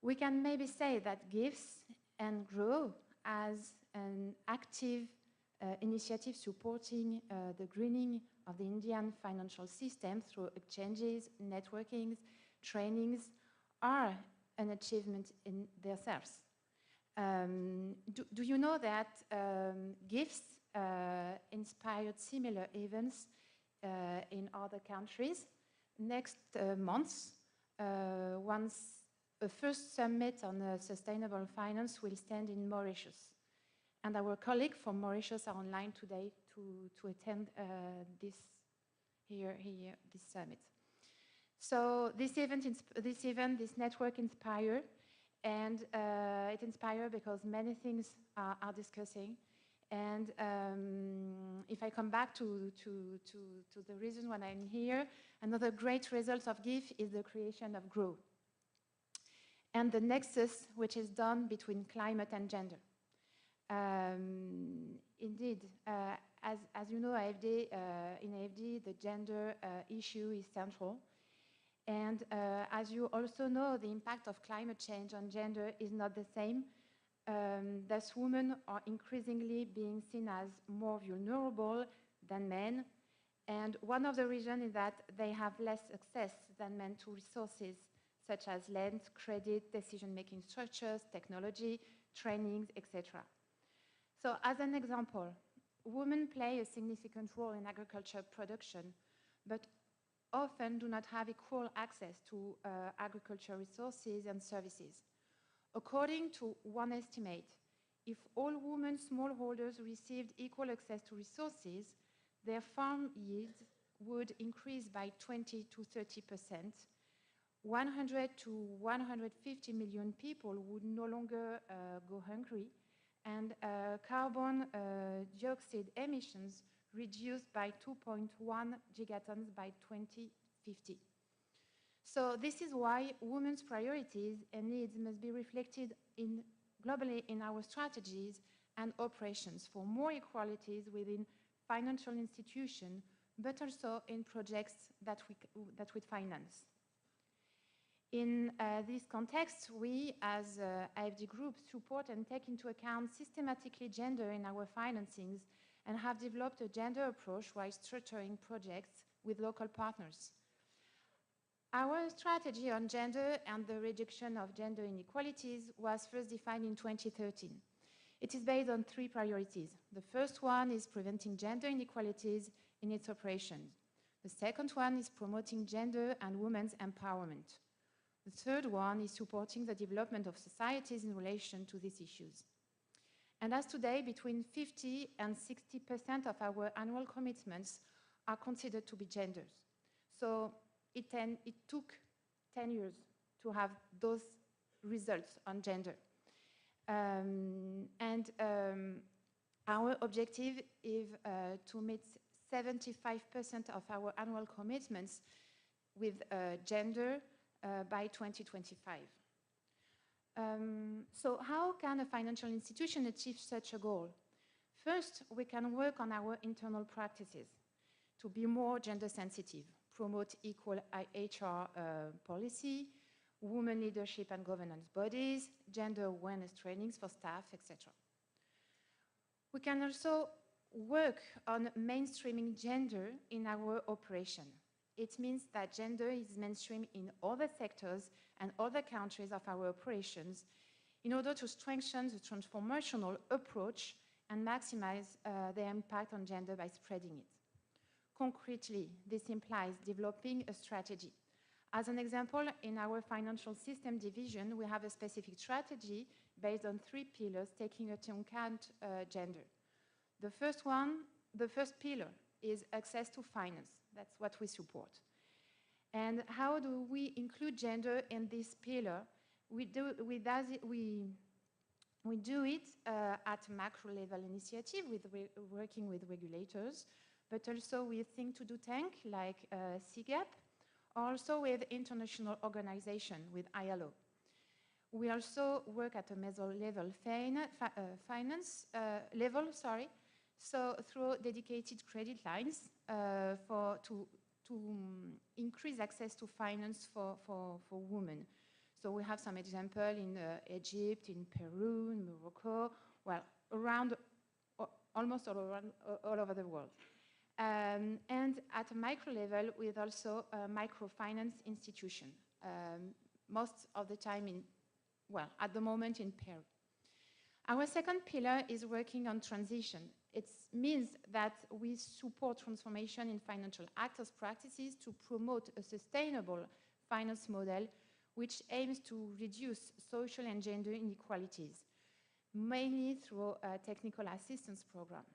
we can maybe say that GIFs and GROW as an active initiative supporting the greening of the Indian financial system through exchanges, networkings, trainings are an achievement in themselves. Do you know that GIFs inspired similar events in other countries? Next month, once a first summit on sustainable finance will stand in Mauritius. And our colleagues from Mauritius are online today to attend this summit. So this network inspire, and it inspires because many things are discussing. And if I come back to the reason why I'm here, another great result of GIF is the creation of GROW and the nexus which is done between climate and gender. Indeed, as you know, in AFD, the gender issue is central. And as you also know, the impact of climate change on gender is not the same. Thus, women are increasingly being seen as more vulnerable than men. And one of the reasons is that they have less access than men to resources, such as land, credit, decision-making structures, technology, trainings, etc. So as an example, women play a significant role in agriculture production, but often do not have equal access to agriculture resources and services. According to one estimate, if all women smallholders received equal access to resources, their farm yields would increase by 20 to 30%. 100 to 150 million people would no longer go hungry, and carbon dioxide emissions reduced by 2.1 gigatons by 2050. So this is why women's priorities and needs must be reflected globally in our strategies and operations for more equalities within financial institutions, but also in projects that we finance. In this context, we as AFD Group support and take into account systematically gender in our financings and have developed a gender approach while structuring projects with local partners. Our strategy on gender and the reduction of gender inequalities was first defined in 2013. It is based on 3 priorities. The first one is preventing gender inequalities in its operations. The second one is promoting gender and women's empowerment. The third one is supporting the development of societies in relation to these issues. And as today, between 50 and 60% of our annual commitments are considered to be genders. So it took 10 years to have those results on gender. Our objective is to meet 75% of our annual commitments with gender by 2025. So how can a financial institution achieve such a goal? First, we can work on our internal practices to be more gender sensitive, promote equal HR policy, women leadership and governance bodies, gender awareness trainings for staff, etc. We can also work on mainstreaming gender in our operation. It means that gender is mainstream in other sectors and other countries of our operations in order to strengthen the transformational approach and maximize their impact on gender by spreading it. Concretely, this implies developing a strategy. As an example, in our financial system division, we have a specific strategy based on 3 pillars taking into account gender. The first pillar is access to finance. That's what we support. And how do we include gender in this pillar? We do it at macro level initiative working with regulators, but also with think to do tank like CGAP, also with international organization with ILO. We also work at a meso level finance level, so through dedicated credit lines to increase access to finance for women. So we have some example in Egypt, in Peru, in Morocco, well, around, almost all over the world. And at a micro level with also a microfinance institution, most of the time at the moment in Peru. Our second pillar is working on transition. It means that we support transformation in financial actors' practices to promote a sustainable finance model which aims to reduce social and gender inequalities, mainly through a technical assistance program.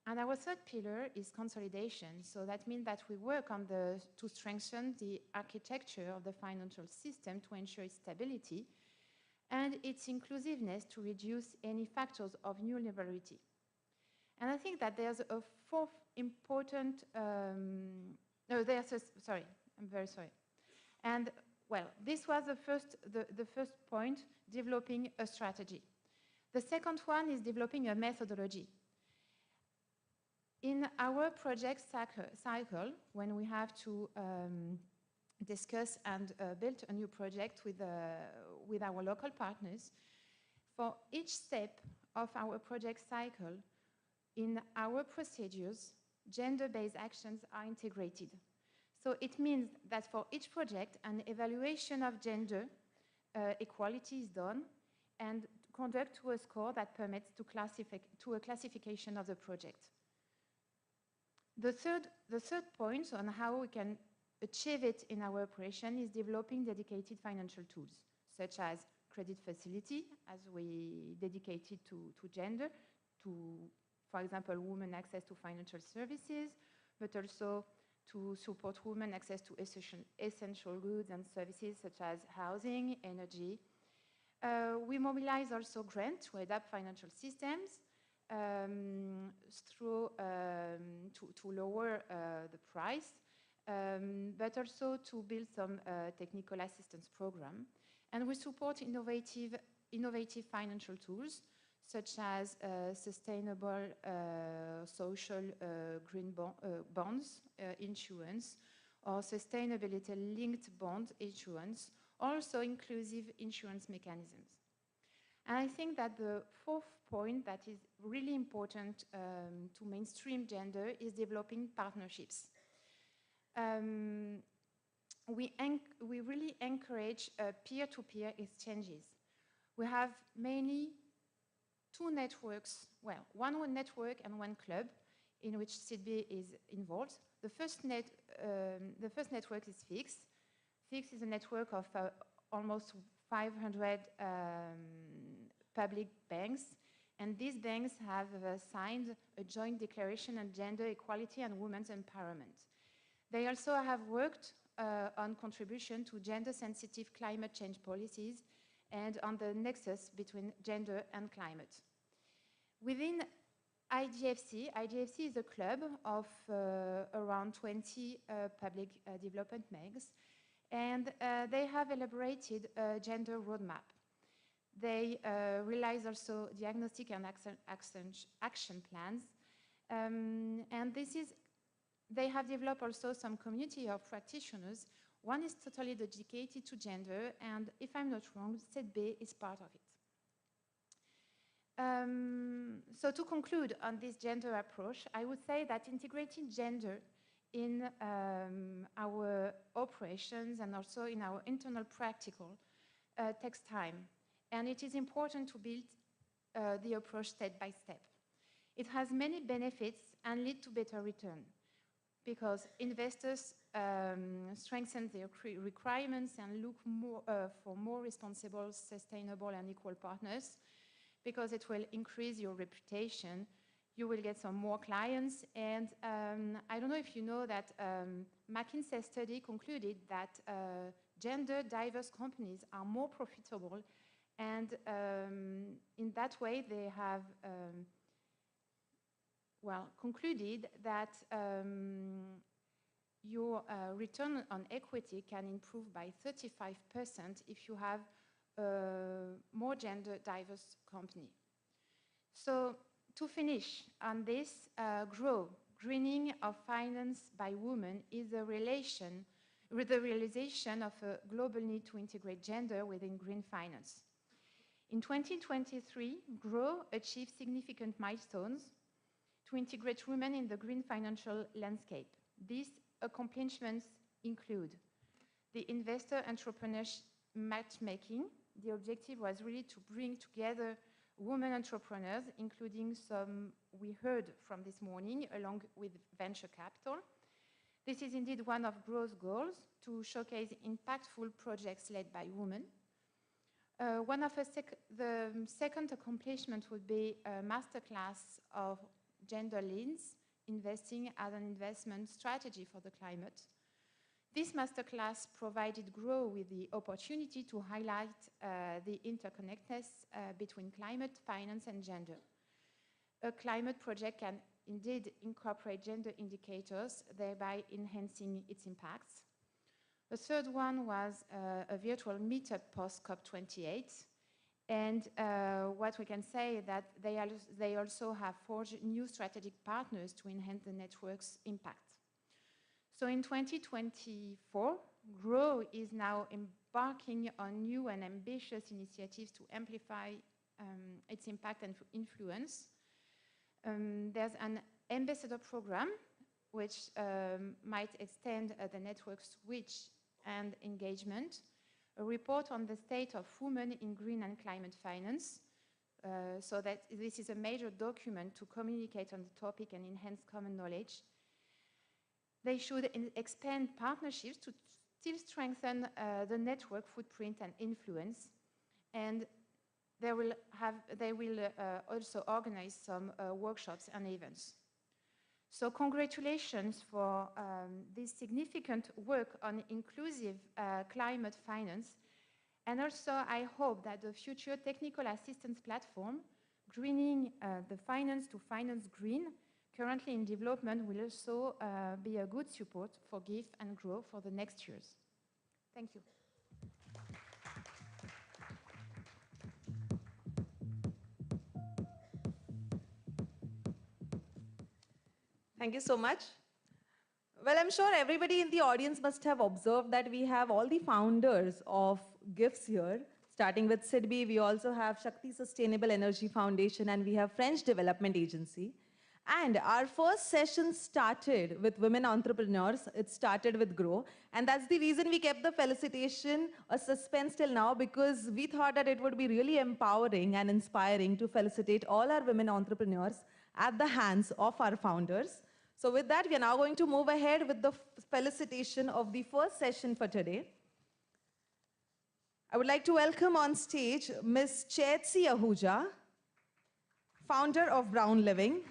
And our third pillar is consolidation. So that means that we work on to strengthen the architecture of the financial system to ensure its stability and its inclusiveness to reduce any factors of neoliberality. And I think that there's a fourth important, sorry, I'm very sorry. And well, this was the first point, developing a strategy. The second one is developing a methodology. In our project cycle, when we have to discuss and build a new project with our local partners, for each step of our project cycle, in our procedures, gender-based actions are integrated. So it means that for each project, an evaluation of gender equality is done and conduct to a score that permits to a classification of the project. The third point on how we can achieve it in our operation is developing dedicated financial tools, such as credit facility, as we dedicated to gender, to, for example, women access to financial services, but also to support women access to essential goods and services such as housing, energy. We mobilize also grants to adapt financial systems to lower the price, but also to build some technical assistance program. And we support innovative financial tools such as sustainable social green bonds issuance, or sustainability-linked bond issuance, also inclusive insurance mechanisms. And I think that the fourth point that is really important to mainstream gender is developing partnerships. We really encourage peer-to-peer exchanges. We have mainly 2 networks, well, one network and 1 club in which SIDB is involved. The first network is FIX. FIX is a network of almost 500 public banks, and these banks have signed a joint declaration on gender equality and women's empowerment. They also have worked on contribution to gender-sensitive climate change policies and on the nexus between gender and climate. Within IGFC is a club of around 20 public development banks, and they have elaborated a gender roadmap. They realize also diagnostic and action plans, and they have developed also some community of practitioners. One is totally dedicated to gender, and if I'm not wrong, SEDB is part of it. So to conclude on this gender approach, I would say that integrating gender in our operations and also in our internal practical takes time. and it is important to build the approach step by step. It has many benefits and lead to better return because investors strengthen their requirements and look for more responsible, sustainable, and equal partners because it will increase your reputation. You will get some more clients. And I don't know if you know that McKinsey study concluded that gender diverse companies are more profitable. And in that way, they have concluded that your return on equity can improve by 35% if you have a more gender diverse company. So to finish on this, greening of finance by women is a relation with the realization of a global need to integrate gender within green finance. In 2023, GROW achieved significant milestones to integrate women in the green financial landscape. These accomplishments include the investor entrepreneurship matchmaking. The objective was really to bring together women entrepreneurs, including some we heard from this morning, along with venture capital. This is indeed one of GROW's goals, to showcase impactful projects led by women. The second accomplishment would be a masterclass of gender lens, investing as an investment strategy for the climate. This masterclass provided GROW with the opportunity to highlight the interconnectedness between climate, finance, and gender. A climate project can indeed incorporate gender indicators, thereby enhancing its impacts. The third one was a virtual meetup post-COP28. And what we can say is that they also have forged new strategic partners to enhance the network's impact. So in 2024, GROW is now embarking on new and ambitious initiatives to amplify its impact and influence. There's an ambassador program which might extend the network's reach and engagement, a report on the state of women in green and climate finance, so that this is a major document to communicate on the topic and enhance common knowledge. They should expand partnerships to still strengthen the network footprint and influence, and they will also organize some workshops and events. So congratulations for this significant work on inclusive climate finance. And also I hope that the future technical assistance platform, Greening the Finance to Finance Green, currently in development, will also be a good support for GIFs and GROW for the next years. Thank you. Thank you so much. Well, I'm sure everybody in the audience must have observed that we have all the founders of GIFs here, starting with SIDBI. We also have Shakti Sustainable Energy Foundation, and we have French Development Agency. And our first session started with women entrepreneurs. It started with GROW. And that's the reason we kept the felicitation a suspense till now, because we thought that it would be really empowering and inspiring to felicitate all our women entrepreneurs at the hands of our founders. So with that, we are now going to move ahead with the felicitation of the first session for today. I would like to welcome on stage Ms. Chaitsi Ahuja, founder of Brown Living.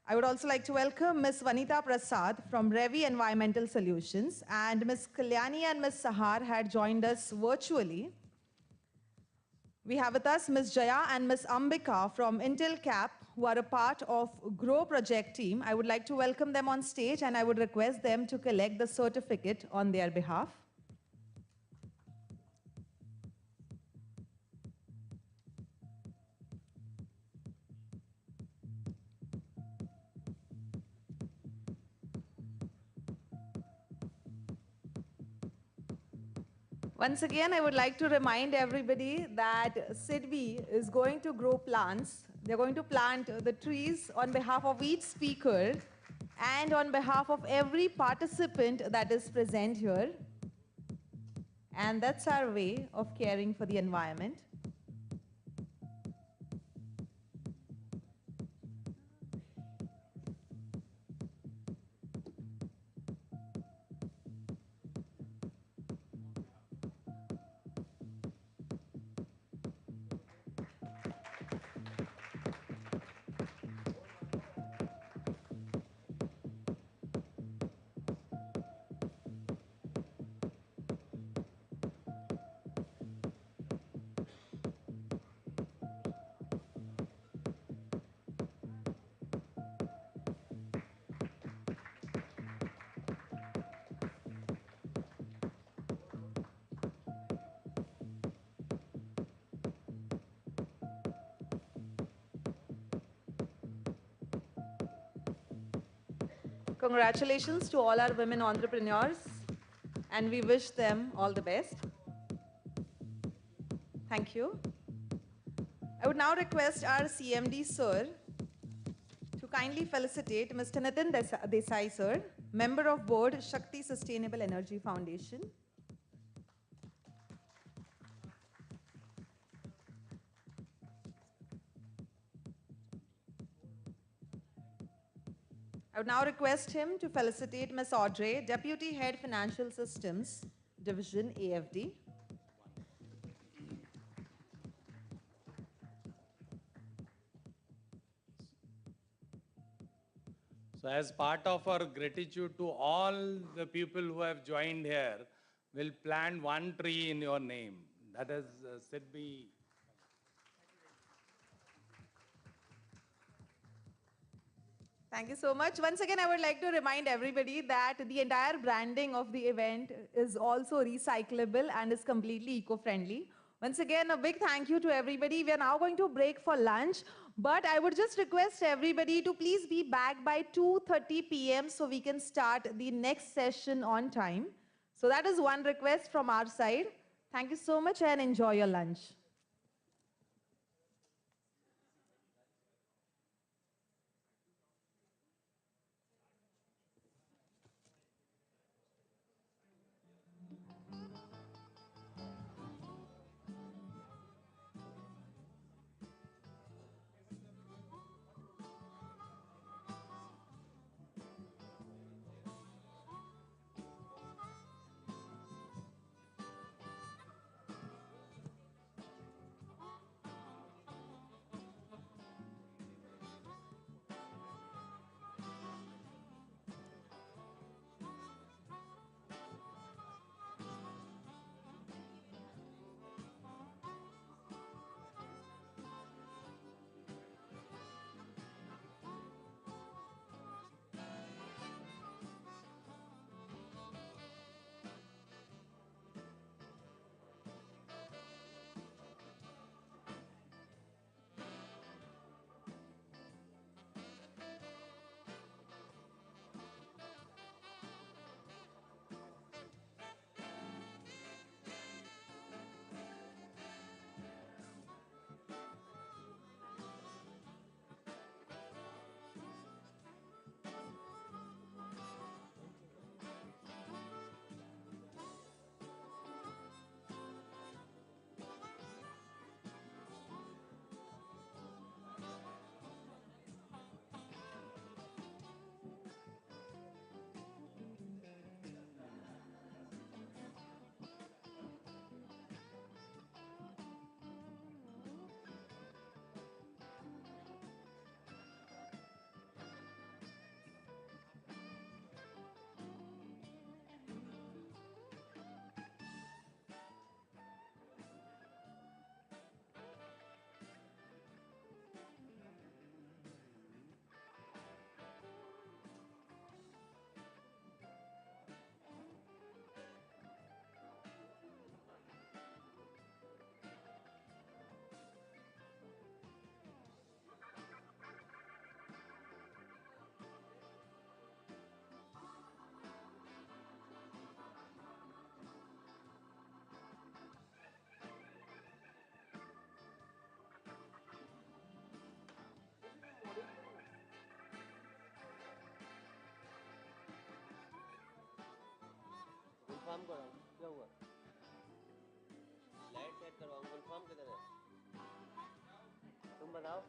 I would also like to welcome Ms. Vanita Prasad from Revi Environmental Solutions, and Ms. Kalyani and Ms. Sahar had joined us virtually. We have with us Ms. Jaya and Ms. Ambika from Intel Cap, who are a part of GROW project team. I would like to welcome them on stage, and I would request them to collect the certificate on their behalf. Once again, I would like to remind everybody that SIDBI is going to grow plants. They're going to plant the trees on behalf of each speaker and on behalf of every participant that is present here. And that's our way of caring for the environment. Congratulations to all our women entrepreneurs, and we wish them all the best. Thank you. I would now request our CMD sir to kindly felicitate Mr. Nitin Desai sir, member of board, Shakti Sustainable Energy Foundation. I would now request him to felicitate Ms. Audrey, Deputy Head Financial Systems, Division AFD. So as part of our gratitude to all the people who have joined here, we'll plant one tree in your name. That is Sidbi. Thank you so much. Once again, I would like to remind everybody that the entire branding of the event is also recyclable and is completely eco-friendly. Once again, a big thank you to everybody. We are now going to break for lunch, but I would just request everybody to please be back by 2:30 p.m. so we can start the next session on time. So that is one request from our side. Thank you so much and enjoy your lunch. काम करा क्या हुआ platform किधर है? तुम बताओ.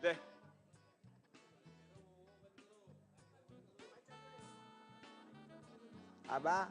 There. Aba.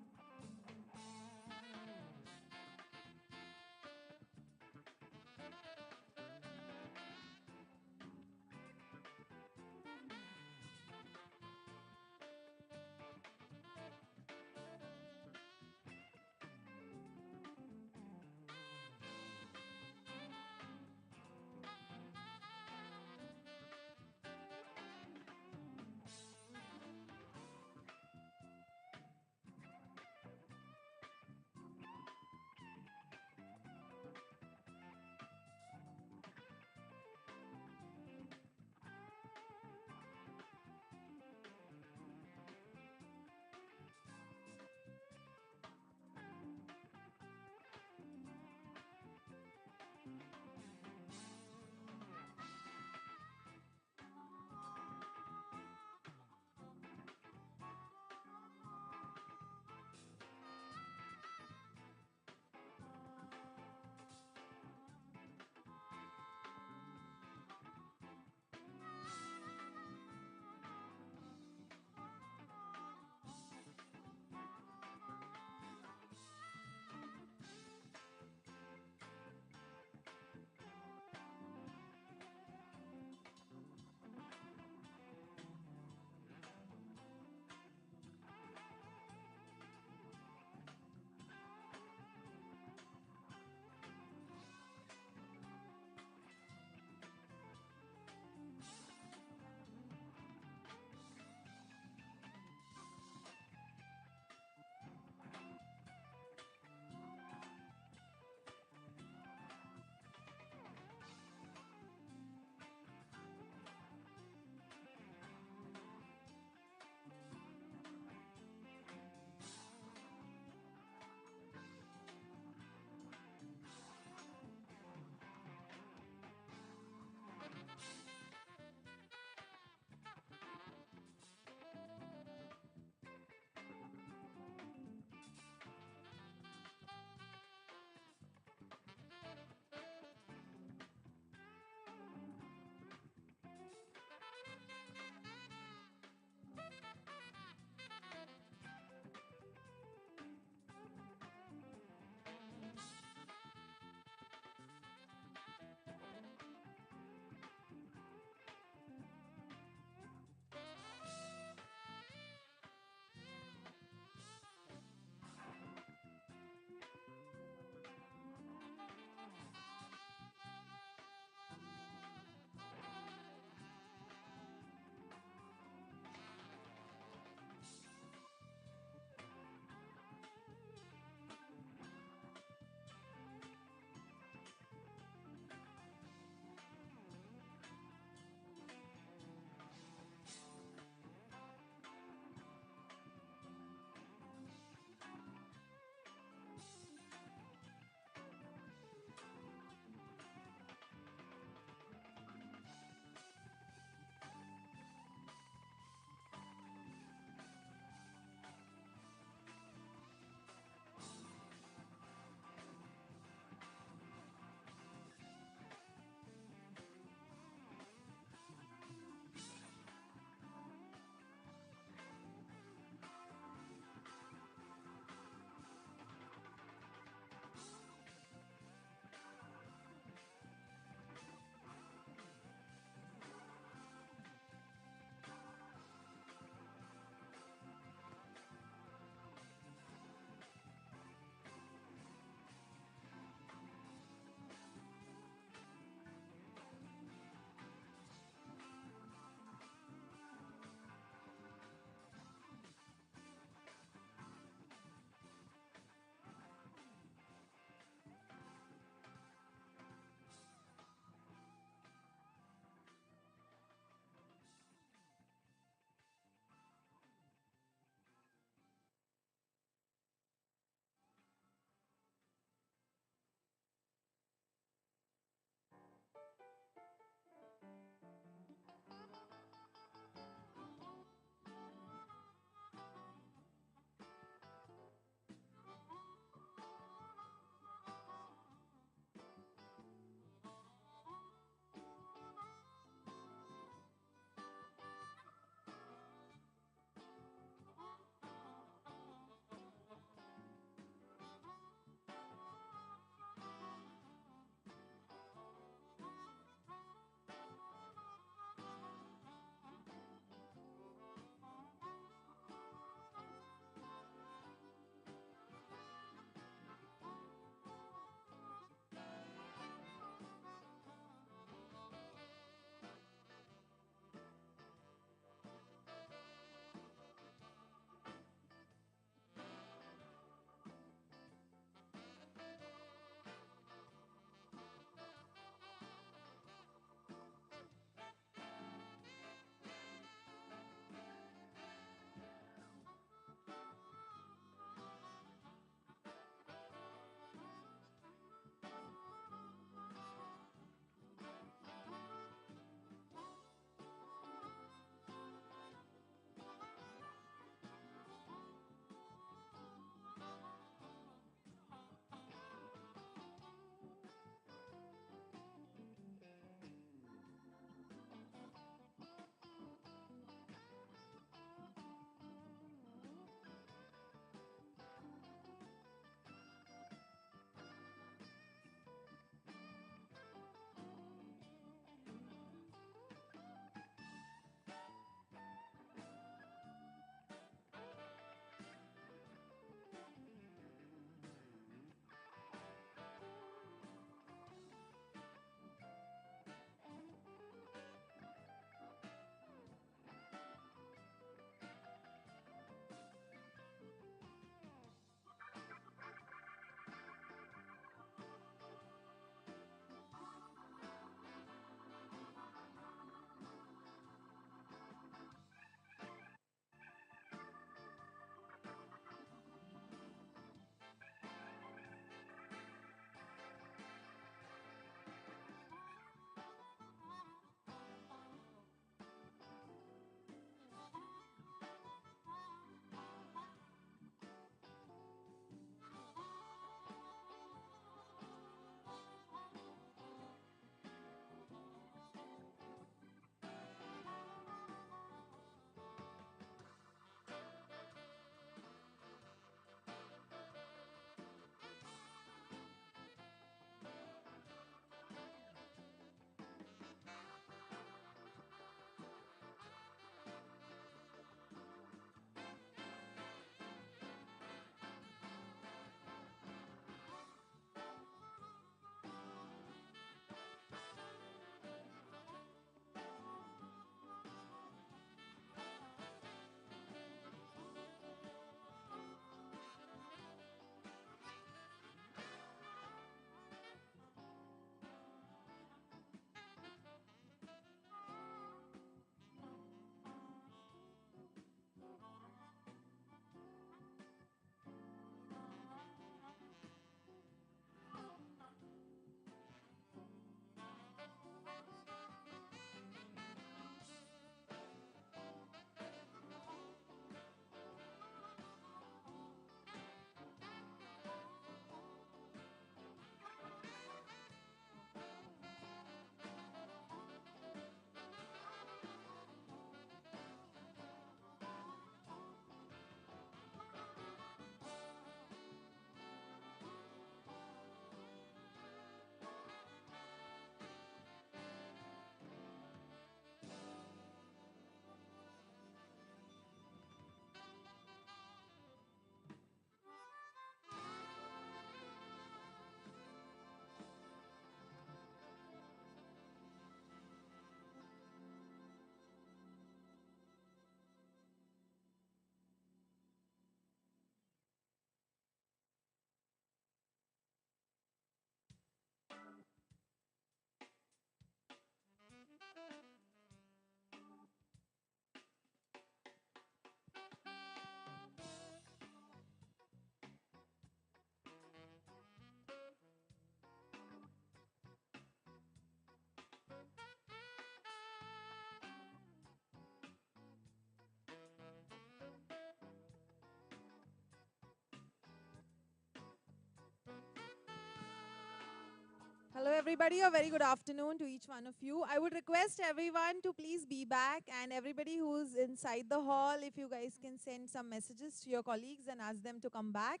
everybody. A very good afternoon to each one of you. I would request everyone to please be back, and everybody who's inside the hall, if you guys can send some messages to your colleagues and ask them to come back.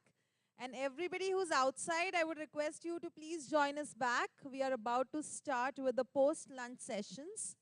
And everybody who's outside, I would request you to please join us back. We are about to start with the post-lunch sessions.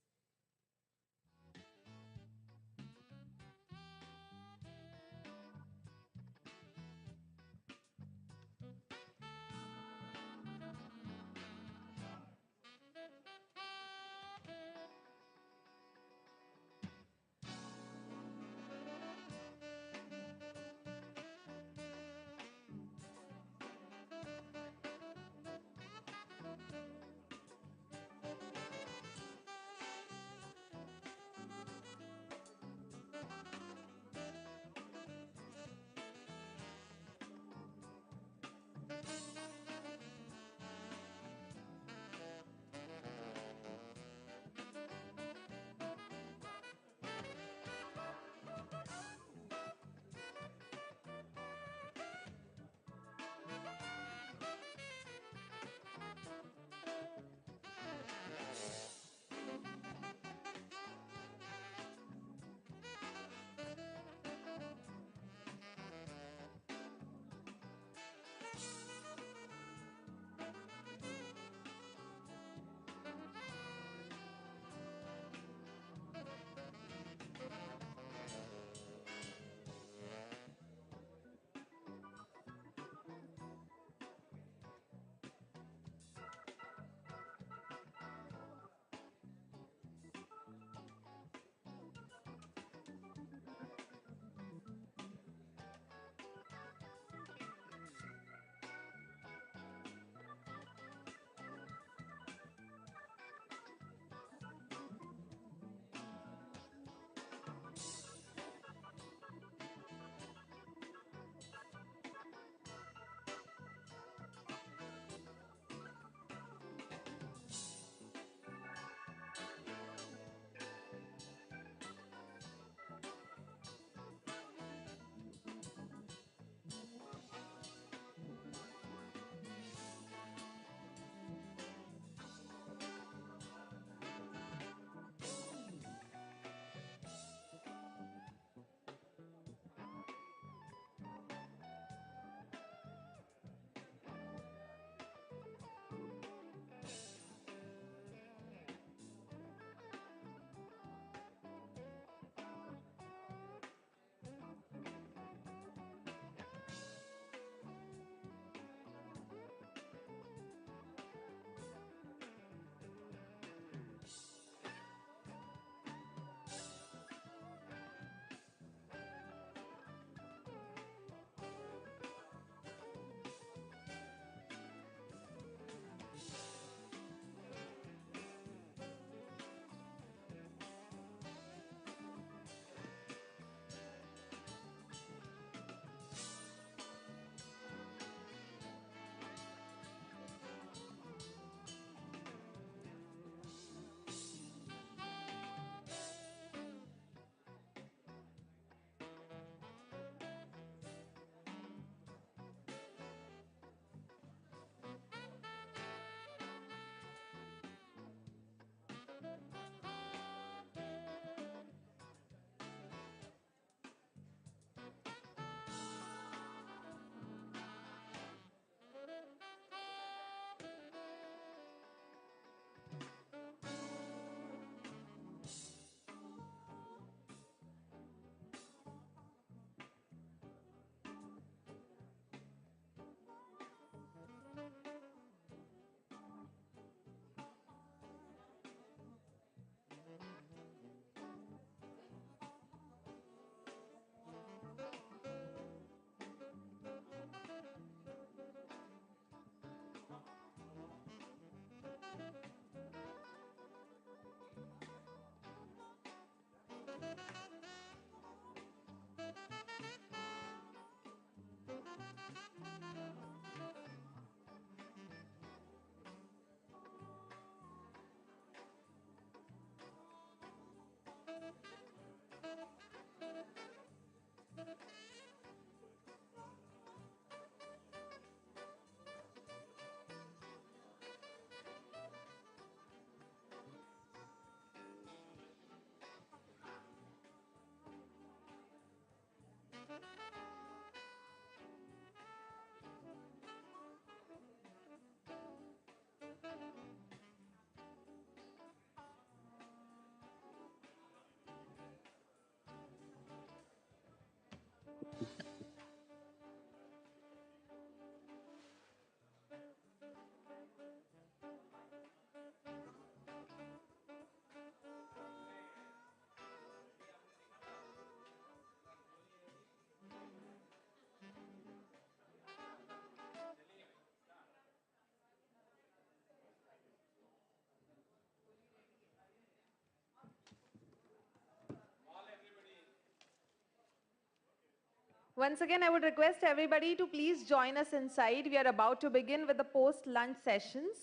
Once again, I would request everybody to please join us inside. We are about to begin with the post-lunch sessions.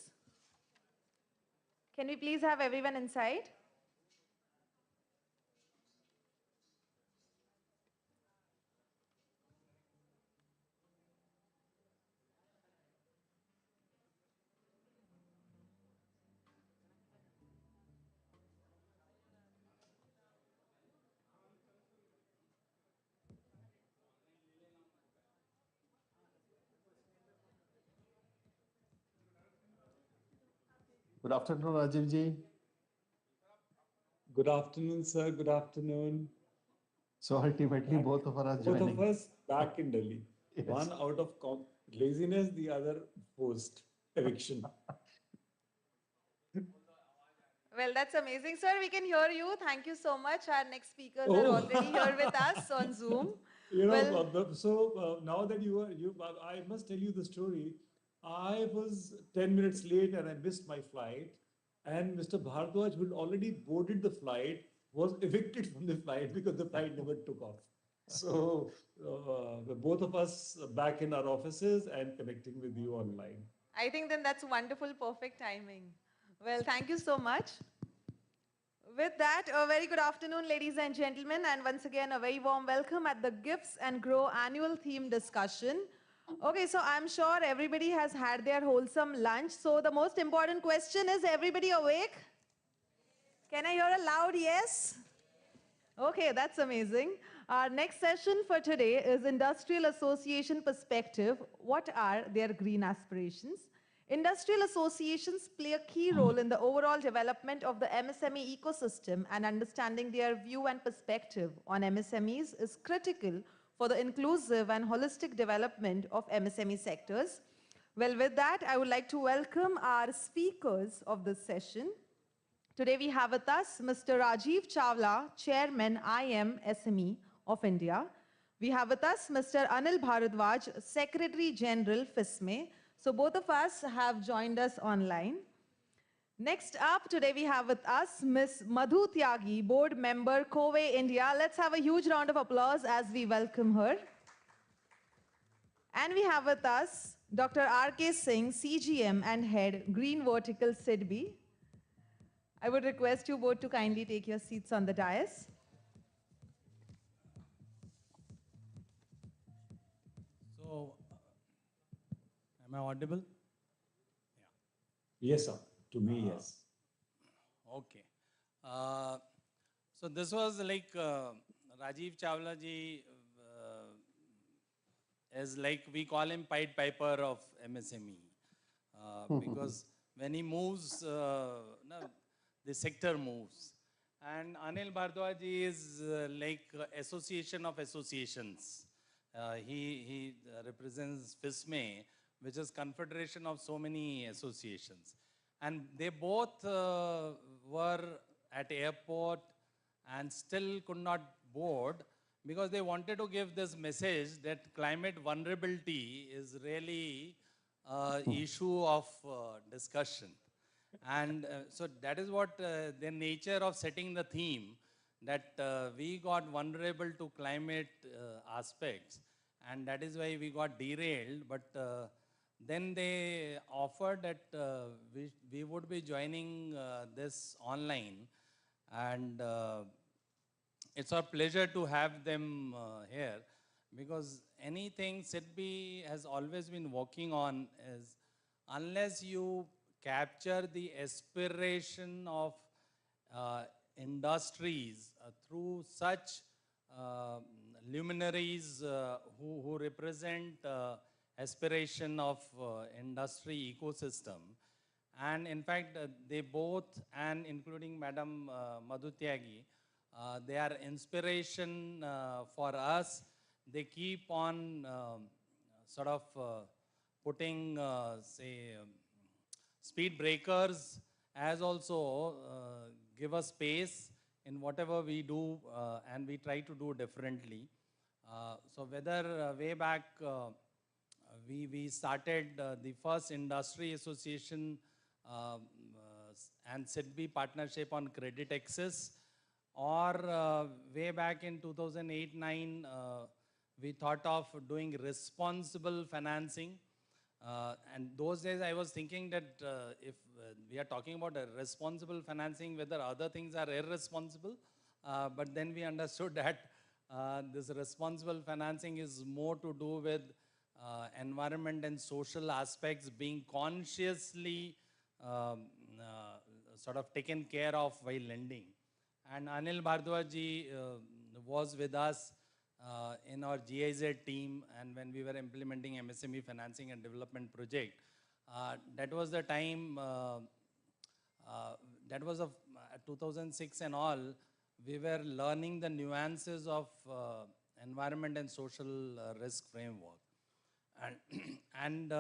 Can we please have everyone inside? Good afternoon, Rajiv ji. Good afternoon, sir. Good afternoon. So ultimately, both of us are Both joining. of us back in Delhi. Yes. One out of laziness, the other forced eviction. Well, that's amazing, sir. We can hear you. Thank you so much. Our next speakers are Oh. already here with us on Zoom. You know, Well, now that I must tell you the story. I was 10 minutes late and I missed my flight. And Mr. Bhardwaj, who had already boarded the flight, was evicted from the flight because the flight never took off. So both of us back in our offices and connecting with you online. I think then that's wonderful, perfect timing. Well, thank you so much. With that, a very good afternoon, ladies and gentlemen, and once again, a very warm welcome at the GIFs and Grow annual theme discussion. Okay, so I'm sure everybody has had their wholesome lunch. So the most important question is, everybody awake? Can I hear a loud yes? Okay, that's amazing. Our next session for today is Industrial Association Perspective. What are their green aspirations? Industrial associations play a key role in the overall development of the MSME ecosystem, and understanding their view and perspective on MSMEs is critical for the inclusive and holistic development of MSME sectors. Well, with that, I would like to welcome our speakers of this session. Today we have with us Mr. Rajiv Chawla, Chairman IM SME of India. We have with us Mr. Anil Bharadwaj, Secretary General FISME. So both of us have joined us online. Next up, today we have with us Ms. Madhu Tyagi, Board Member, Covey India. Let's have a huge round of applause as we welcome her. And we have with us Dr. R.K. Singh, CGM and Head, Green Vertical SIDBI. I would request you both to kindly take your seats on the dais. So, am I audible? Yes, sir. To me, yes. Okay. So this was like Rajiv Chawla ji is like, we call him Pied Piper of MSME because when he moves, no, the sector moves. And Anil Bharadwaj ji is like association of associations. He represents FISME, which is confederation of so many associations. And they both were at airport and still could not board because they wanted to give this message that climate vulnerability is really an issue of discussion. And so that is what the nature of setting the theme, that we got vulnerable to climate aspects, and that is why we got derailed. But then they offered that we would be joining this online, and it's our pleasure to have them here, because anything SIDBI has always been working on is, unless you capture the aspiration of industries through such luminaries who represent aspiration of industry ecosystem. And in fact, they both, and including Madam Madhu Tyagi, they are inspiration for us. They keep on sort of putting, say, speed breakers, as also give us space in whatever we do, and we try to do differently. So whether way back we started the first industry association and SIDBI partnership on credit access, or way back in 2008-9, we thought of doing responsible financing. And those days I was thinking that if we are talking about a responsible financing, whether other things are irresponsible. But then we understood that this responsible financing is more to do with environment and social aspects being consciously sort of taken care of while lending. And Anil Bhardwaj ji was with us in our GIZ team, and when we were implementing MSME financing and development project, that was the time, that was of 2006 and all, we were learning the nuances of environment and social risk framework. And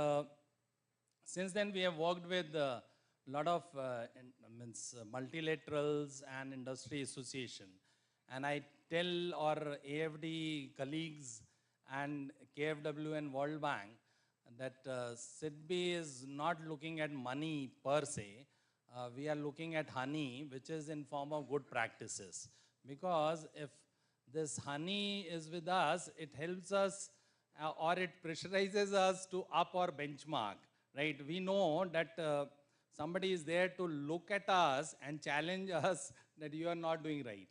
since then we have worked with a lot of multilaterals and industry association. And I tell our AFD colleagues and KFW and World Bank that SIDBI is not looking at money per se. We are looking at honey, which is in form of good practices. Because if this honey is with us, it helps us or it pressurizes us to up our benchmark, right? We know that somebody is there to look at us and challenge us that you are not doing right.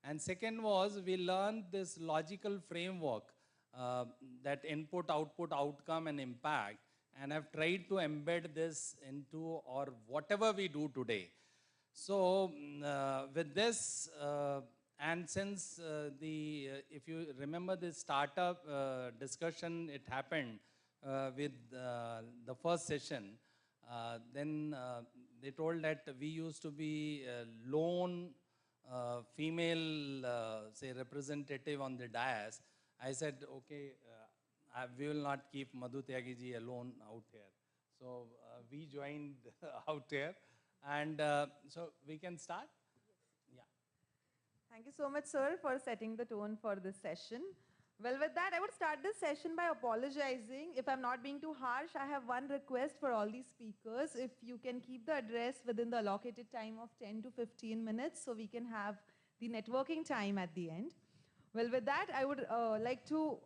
And second was, we learned this logical framework, that input, output, outcome, and impact, and I've tried to embed this into or whatever we do today. So with this, and since if you remember this startup discussion, it happened with the first session, then they told that we used to be lone female, say, representative on the dais. I said, okay, we will not keep Madhu Tyagi ji alone out here. So we joined out here. And so we can start? Yeah. Thank you so much, sir, for setting the tone for this session. Well, with that, I would start this session by apologizing. If I'm not being too harsh, I have one request for all these speakers. If you can keep the address within the allocated time of 10 to 15 minutes, so we can have the networking time at the end. Well, with that, I would like to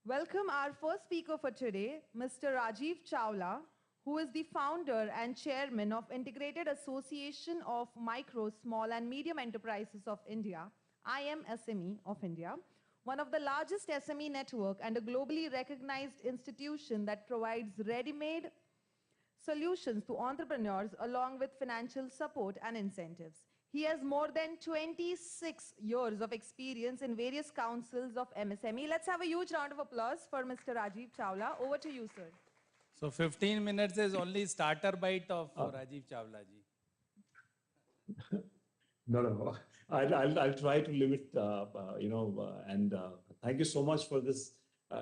welcome our first speaker for today, Mr. Rajiv Chawla, who is the founder and chairman of Integrated Association of Micro, Small and Medium Enterprises of India, IMSME of India, one of the largest SME network and a globally recognized institution that provides ready-made solutions to entrepreneurs along with financial support and incentives. He has more than 26 years of experience in various councils of MSME. Let's have a huge round of applause for Mr. Rajiv Chawla. Over to you, sir. So 15 minutes is only starter bite of Rajiv Chawla ji. No. I'll try to limit, and thank you so much for this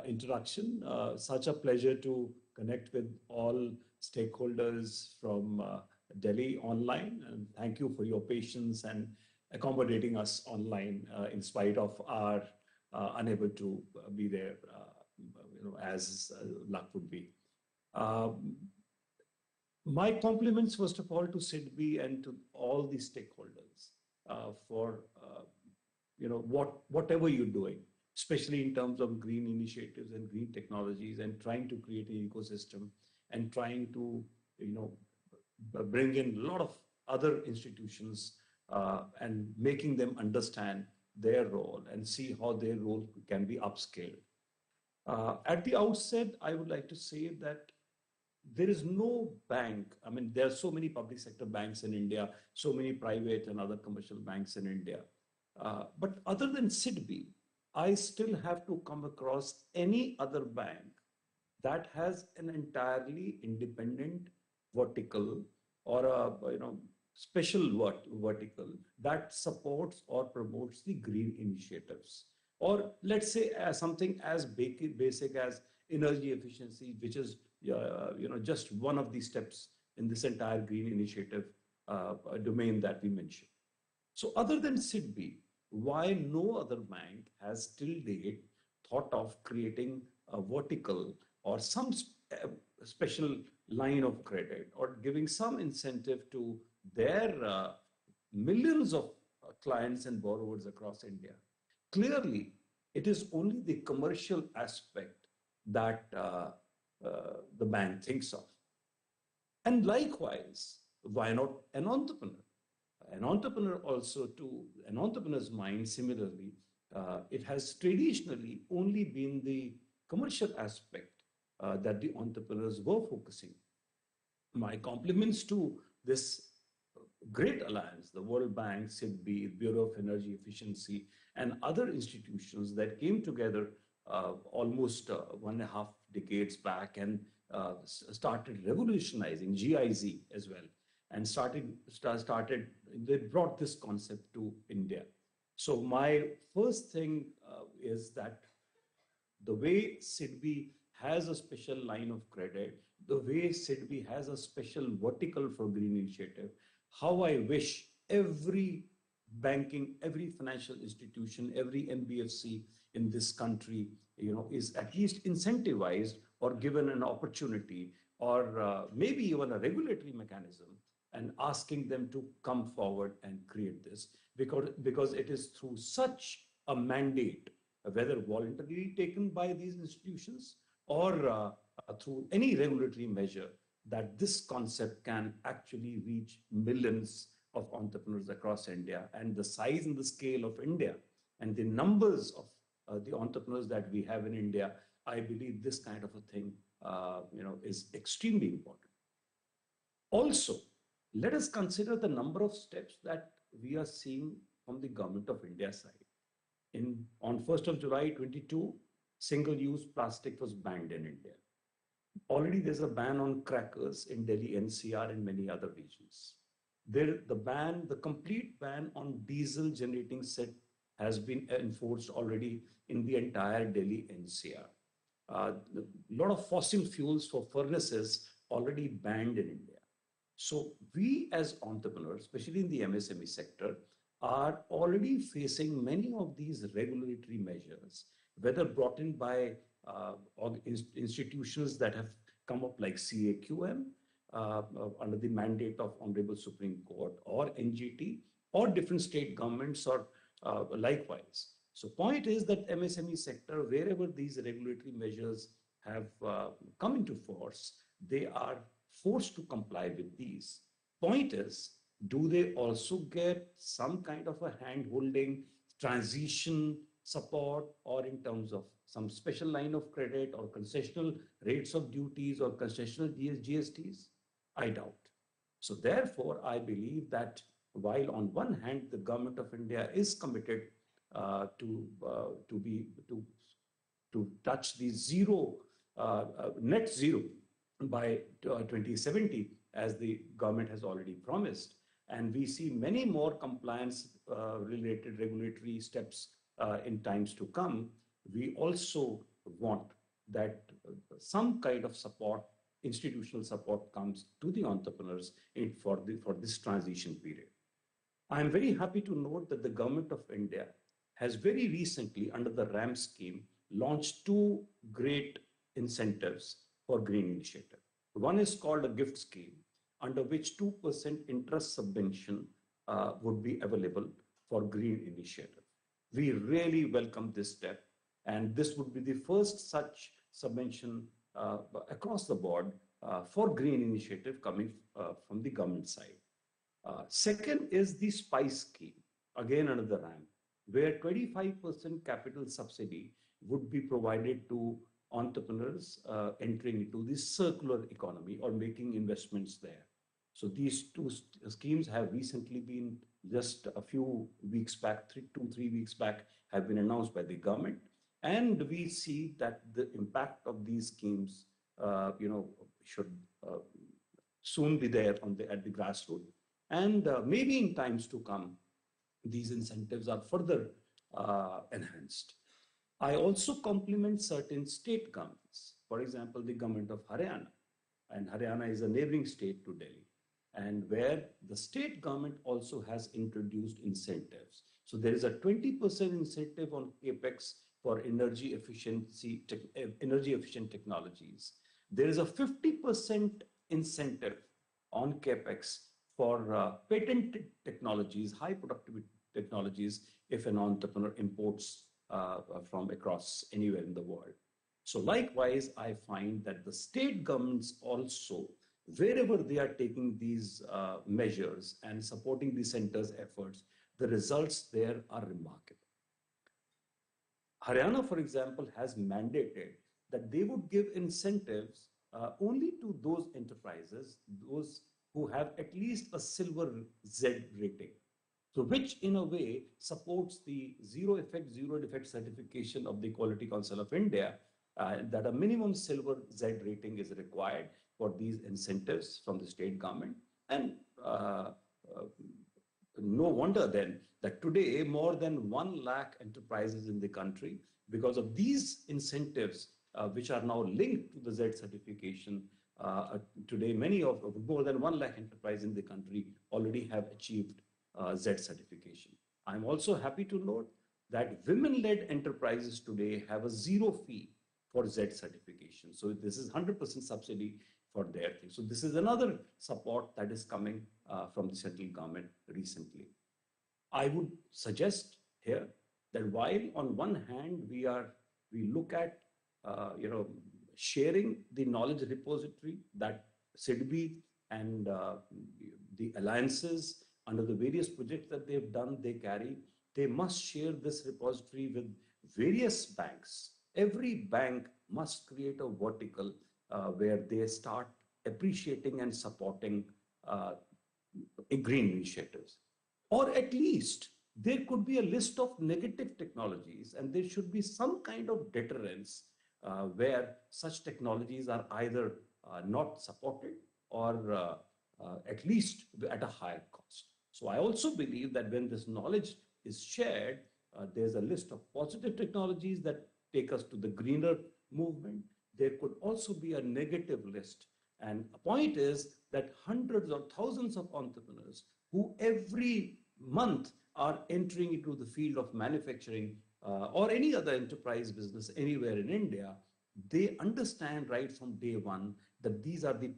introduction. Such a pleasure to connect with all stakeholders from Delhi online, and thank you for your patience and accommodating us online in spite of our unable to be there, as luck would be. My compliments, first of all, to SIDBI and to all the stakeholders for whatever you're doing, especially in terms of green initiatives and green technologies, and trying to create an ecosystem and trying to bring in a lot of other institutions and making them understand their role and see how their role can be upscaled. At the outset, I would like to say that there is no bank. I mean, there are so many public sector banks in India, so many private and other commercial banks in India. But other than SIDBI, I still have to come across any other bank that has an entirely independent vertical or a special vertical that supports or promotes the green initiatives. Or let's say something as basic as energy efficiency, which is just one of the steps in this entire green initiative domain that we mentioned. So other than SIDBI, why no other bank has till date thought of creating a vertical or some special line of credit or giving some incentive to their millions of clients and borrowers across India? Clearly, It is only the commercial aspect that the bank thinks of. And likewise, why not an entrepreneur? An entrepreneur also, to an entrepreneur's mind, similarly, it has traditionally only been the commercial aspect that the entrepreneurs were focusing. My compliments to this great alliance, the World Bank, SIDBI, Bureau of Energy Efficiency, and other institutions that came together almost 1.5 decades back and started revolutionizing GIZ as well, and they brought this concept to India. So my first thing is that the way SIDBI has a special line of credit, the way SIDBI has a special vertical for green initiative, how I wish every banking, every financial institution, every NBFC in this country, is at least incentivized or given an opportunity, or maybe even a regulatory mechanism, and asking them to come forward and create this, because it is through such a mandate, whether voluntarily taken by these institutions or through any regulatory measure, that this concept can actually reach millions of entrepreneurs across India. And the size and the scale of India and the numbers of the entrepreneurs that we have in India, I believe this kind of a thing is extremely important. Also, let us consider the number of steps that we are seeing from the government of India side. On 1st of July 22, single-use plastic was banned in India. Already there's a ban on crackers in Delhi NCR and many other regions. The complete ban on diesel generating set has been enforced already in the entire Delhi NCR. A lot of fossil fuels for furnaces already banned in India. So we as entrepreneurs, especially in the MSME sector, are already facing many of these regulatory measures, whether brought in by institutions that have come up like CAQM under the mandate of Honorable Supreme Court, or NGT, or different state governments, or likewise. So point is that MSME sector, wherever these regulatory measures have come into force, they are forced to comply with these. Point is, do they also get some kind of a hand-holding, transition support, or in terms of some special line of credit or concessional rates of duties or concessional GSTs? I doubt. So therefore, I believe that while on one hand, the government of India is committed to touch the net zero by 2070, as the government has already promised, and we see many more compliance related regulatory steps in times to come, we also want that some kind of support, institutional support, comes to the entrepreneurs for this transition period. I am very happy to note that the government of India has very recently, under the RAM scheme, launched 2 great incentives for green initiative. One is called a gift scheme, under which 2% interest subvention would be available for green initiative. We really welcome this step, and this would be the first such subvention across the board for green initiative coming from the government side. Second is the SPICE scheme, again under the RAM, where 25% capital subsidy would be provided to entrepreneurs entering into the circular economy or making investments there. So these 2 schemes have recently been, just a few weeks back, 2-3 weeks back, have been announced by the government. And we see that the impact of these schemes, should soon be there at the grassroots. And maybe in times to come, these incentives are further enhanced. I also compliment certain state governments. For example, the government of Haryana, and Haryana is a neighboring state to Delhi, and where the state government also has introduced incentives. So there is a 20% incentive on capex for energy efficient technologies. There is a 50% incentive on capex for patented technologies, high productivity technologies, if an entrepreneur imports from across anywhere in the world. So likewise, I find that the state governments also, wherever they are taking these measures and supporting the center's efforts, the results there are remarkable. Haryana, for example, has mandated that they would give incentives only to those enterprises, those who have at least a silver Z rating. So which in a way supports the zero effect, zero defect certification of the Quality Council of India, that a minimum silver Z rating is required for these incentives from the state government. And no wonder then that today more than 1 lakh enterprises in the country, because of these incentives, which are now linked to the Z certification, today many of more than 1 lakh enterprises in the country already have achieved Z certification. I'm also happy to note that women-led enterprises today have a zero fee for Z certification. So this is 100% subsidy for their thing. So this is another support that is coming from the central government recently. I would suggest here that while on one hand we look at sharing the knowledge repository that SIDBI and the alliances under the various projects that they've done, they carry, they must share this repository with various banks. Every bank must create a vertical where they start appreciating and supporting green initiatives. Or at least there could be a list of negative technologies and there should be some kind of deterrence where such technologies are either not supported or at least at a higher cost. So I also believe that when this knowledge is shared, there's a list of positive technologies that take us to the greener movement. There could also be a negative list. And the point is that hundreds or thousands of entrepreneurs who every month are entering into the field of manufacturing or any other enterprise business anywhere in India, they understand right from day one that these are the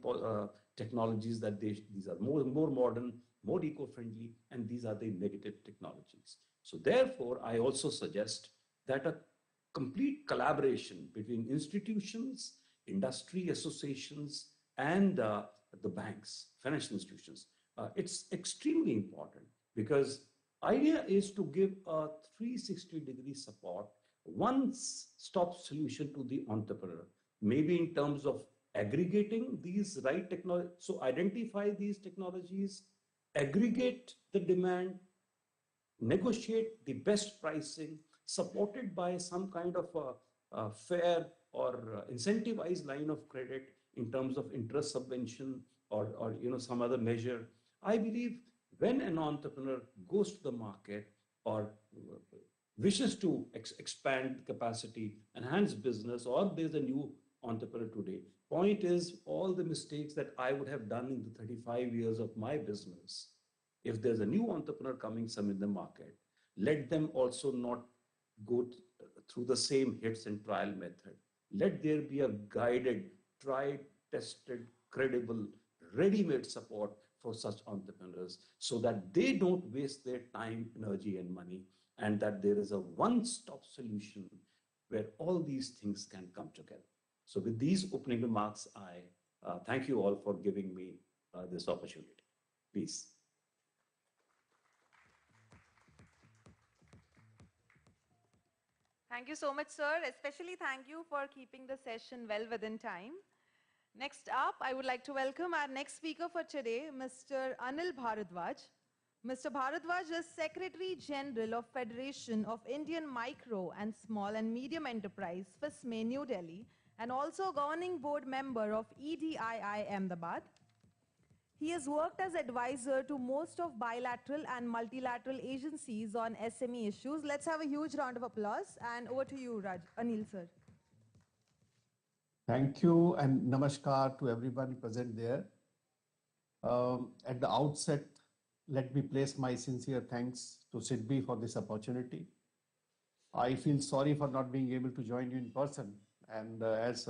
technologies that these are more modern, more eco-friendly, and these are the negative technologies. So therefore, I also suggest that a complete collaboration between institutions, industry associations, and the banks, financial institutions, it's extremely important because idea is to give a 360-degree support, one-stop solution to the entrepreneur, maybe in terms of aggregating these right technology. So identify these technologies, aggregate the demand, negotiate the best pricing, supported by some kind of a fair or incentivized line of credit in terms of interest subvention or some other measure. I believe when an entrepreneur goes to the market or wishes to expand capacity, enhance business, or there's a new entrepreneur today, point is all the mistakes that I would have done in the 35 years of my business, if there's a new entrepreneur coming some in the market, let them also not go through the same hits and trial method. Let there be a guided, tried, tested, credible, ready-made support for such entrepreneurs so that they don't waste their time, energy, and money, and that there is a one-stop solution where all these things can come together. So with these opening remarks, I thank you all for giving me this opportunity. Peace. Thank you so much, sir. Especially thank you for keeping the session well within time. Next up, I would like to welcome our next speaker for today, Mr. Anil Bharadwaj. Mr. Bharadwaj is Secretary General of Federation of Indian Micro and Small and Medium Enterprise, FISME, New Delhi, and also governing board member of EDII, Ahmedabad. He has worked as advisor to most of bilateral and multilateral agencies on SME issues. Let's have a huge round of applause. And over to you, Anil, sir. Thank you and namaskar to everyone present there. At the outset, let me place my sincere thanks to SIDBI for this opportunity. I feel sorry for not being able to join you in person. And as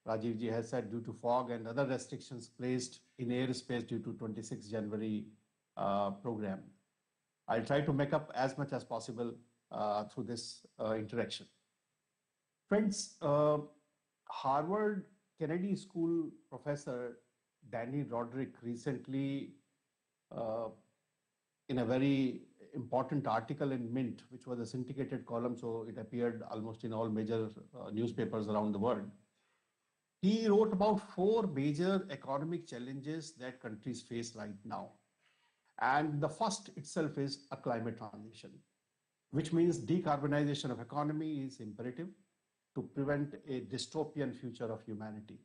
Rajiv ji has said, due to fog and other restrictions placed in airspace due to 26 January program. I'll try to make up as much as possible through this interaction. Friends, Harvard Kennedy School professor Danny Roderick recently, in a very important article in Mint, which was a syndicated column, so it appeared almost in all major newspapers around the world. He wrote about 4 major economic challenges that countries face right now. And the first itself is a climate transition, which means decarbonization of economy is imperative to prevent a dystopian future of humanity.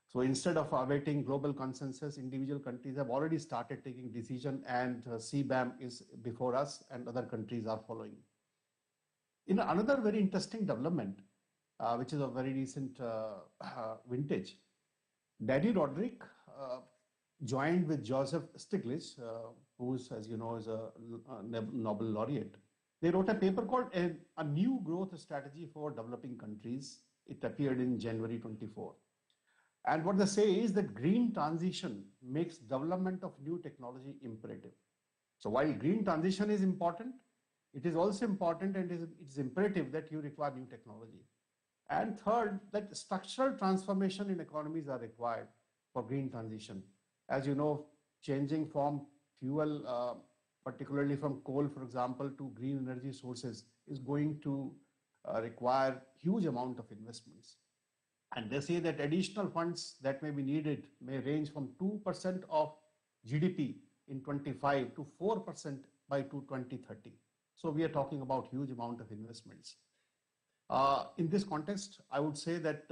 So instead of awaiting global consensus, individual countries have already started taking decision, and CBAM is before us and other countries are following. In another very interesting development, which is a very recent vintage, Danny Roderick joined with Joseph Stiglitz, who is, as you know, is a Nobel laureate. They wrote a paper called a New Growth Strategy for Developing Countries. It appeared in January 24. And what they say is that green transition makes development of new technology imperative. So while green transition is important, it is also important and it is imperative that you require new technology. And third, that structural transformation in economies are required for green transition. As you know, changing from fuel, particularly from coal, for example, to green energy sources is going to require huge amount of investments. And they say that additional funds that may be needed may range from 2% of GDP in 25 to 4% by 2030. So we are talking about huge amount of investments. In this context, I would say that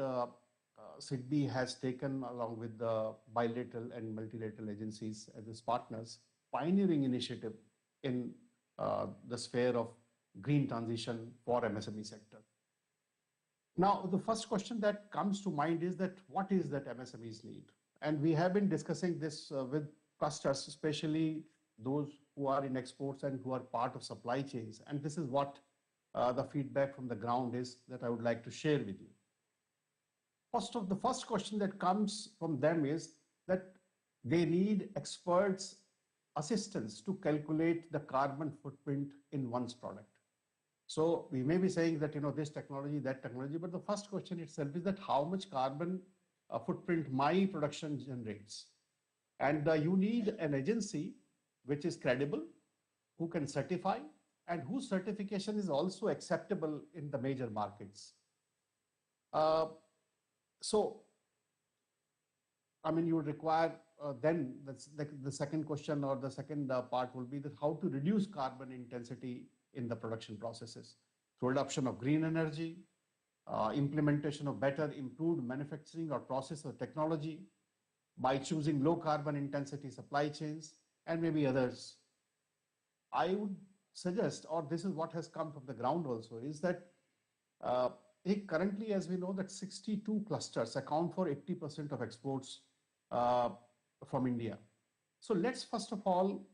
SIDBI has taken, along with the bilateral and multilateral agencies as its partners, pioneering initiative in the sphere of green transition for MSME sector. Now, the first question that comes to mind is that what is that MSMEs need? And we have been discussing this with clusters, especially those who are in exports and who are part of supply chains. And this is what the feedback from the ground is that I would like to share with you. The first question that comes from them is that they need experts' assistance to calculate the carbon footprint in one's product. So we may be saying that, this technology, that technology, but the first question itself is that how much carbon footprint my production generates. And you need an agency which is credible, who can certify, and whose certification is also acceptable in the major markets. You would require then the second question or the second part will be that how to reduce carbon intensity in the production processes through adoption of green energy, implementation of better improved manufacturing or process or technology, by choosing low carbon intensity supply chains, and maybe others. I would suggest, or this is what has come from the ground also, is that currently, as we know, that 62 clusters account for 80% of exports from India. So let's first of all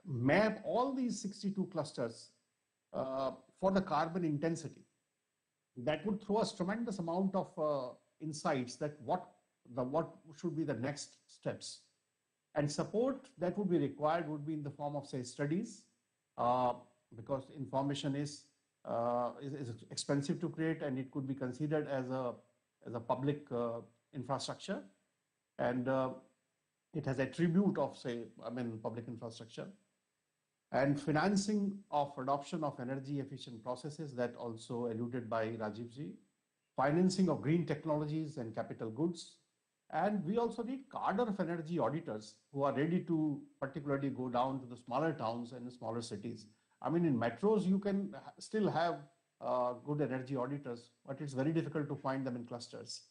map all these 62 clusters for the carbon intensity. That would throw us tremendous amount of insights that what should be the next steps. And support that would be required would be in the form of, say, studies, because information is expensive to create, and it could be considered as a public infrastructure, and it has attribute of, say, public infrastructure, and financing of adoption of energy efficient processes that also alluded by Rajivji, financing of green technologies and capital goods. And we also need cadre of energy auditors who are ready to particularly go down to the smaller towns and smaller cities. In metros, you can still have good energy auditors, but it's very difficult to find them in clusters.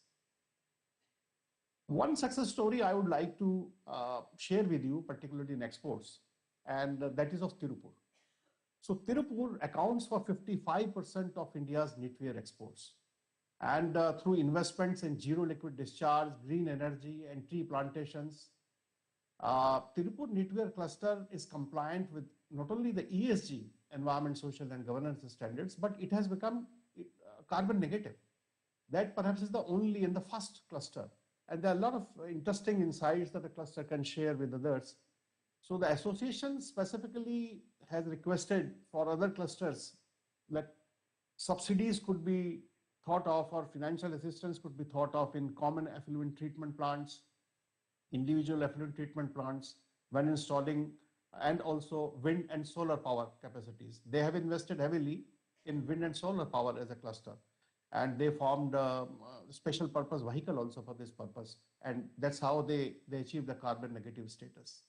One success story I would like to share with you, particularly in exports, and that is of Tirupur. So Tirupur accounts for 55% of India's knitwear exports. And through investments in zero liquid discharge, green energy, and tree plantations, Tirupur knitwear cluster is compliant with not only the ESG, environment, social, and governance standards, but it has become carbon negative. That perhaps is the only and the first cluster. And there are a lot of interesting insights that the cluster can share with others. So the association specifically has requested for other clusters that subsidies could be thought of or financial assistance could be thought of in common effluent treatment plants, individual effluent treatment plants when installing, and also wind and solar power capacities. They have invested heavily in wind and solar power as a cluster, and they formed a special purpose vehicle also for this purpose, and that's how they achieved the carbon negative status.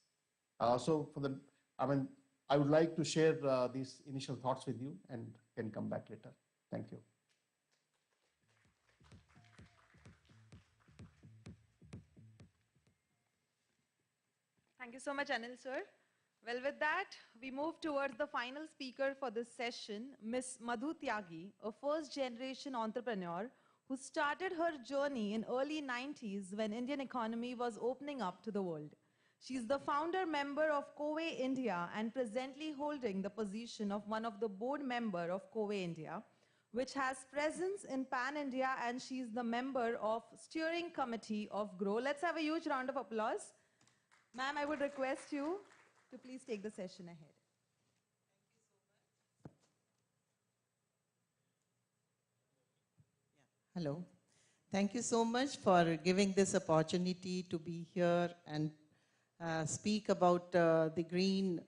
So for the, I would like to share these initial thoughts with you and can come back later. Thank you. Thank you so much, Anil sir. Well, with that, we move towards the final speaker for this session, Ms. Madhu Tyagi, a first-generation entrepreneur who started her journey in early 90s when Indian economy was opening up to the world. She is the founder member of COVE India and presently holding the position of one of the board member of COVE India, which has presence in Pan India, and she is the member of steering committee of GROW. Let's have a huge round of applause. Ma'am, I would request you to please take the session ahead. Hello. Thank you so much for giving this opportunity to be here and speak about the green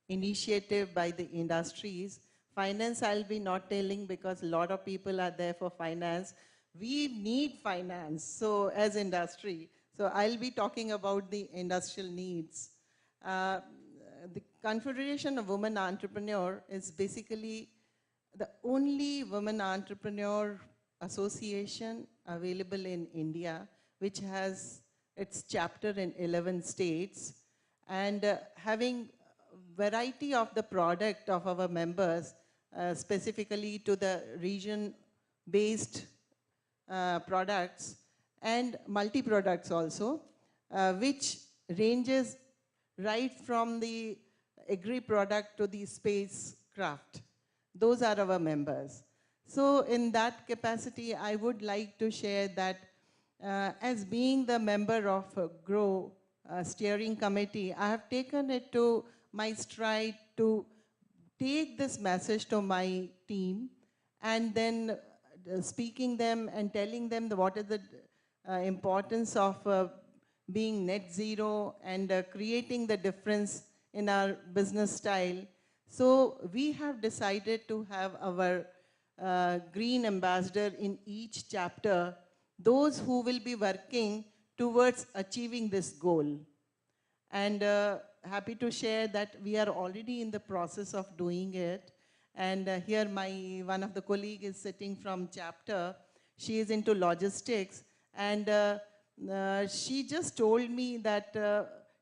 initiative by the industries. Finance I'll be not telling because a lot of people are there for finance. We need finance, so as industry. So I'll be talking about the industrial needs. The Confederation of Women Entrepreneur is basically the only women entrepreneur association available in India, which has its chapter in 11 states, and having variety of the product of our members, specifically to the region-based products and multi-products also, which ranges right from the agri-product to the spacecraft. Those are our members. So in that capacity, I would like to share that as being the member of GROW steering committee, I have taken it to my stride to take this message to my team and then speaking them and telling them what is the importance of being net zero and creating the difference in our business style. So we have decided to have our green ambassador in each chapter, those who will be working towards achieving this goal. And happy to share that we are already in the process of doing it. And here one of the colleagues is sitting from chapter. She is into logistics. And she just told me that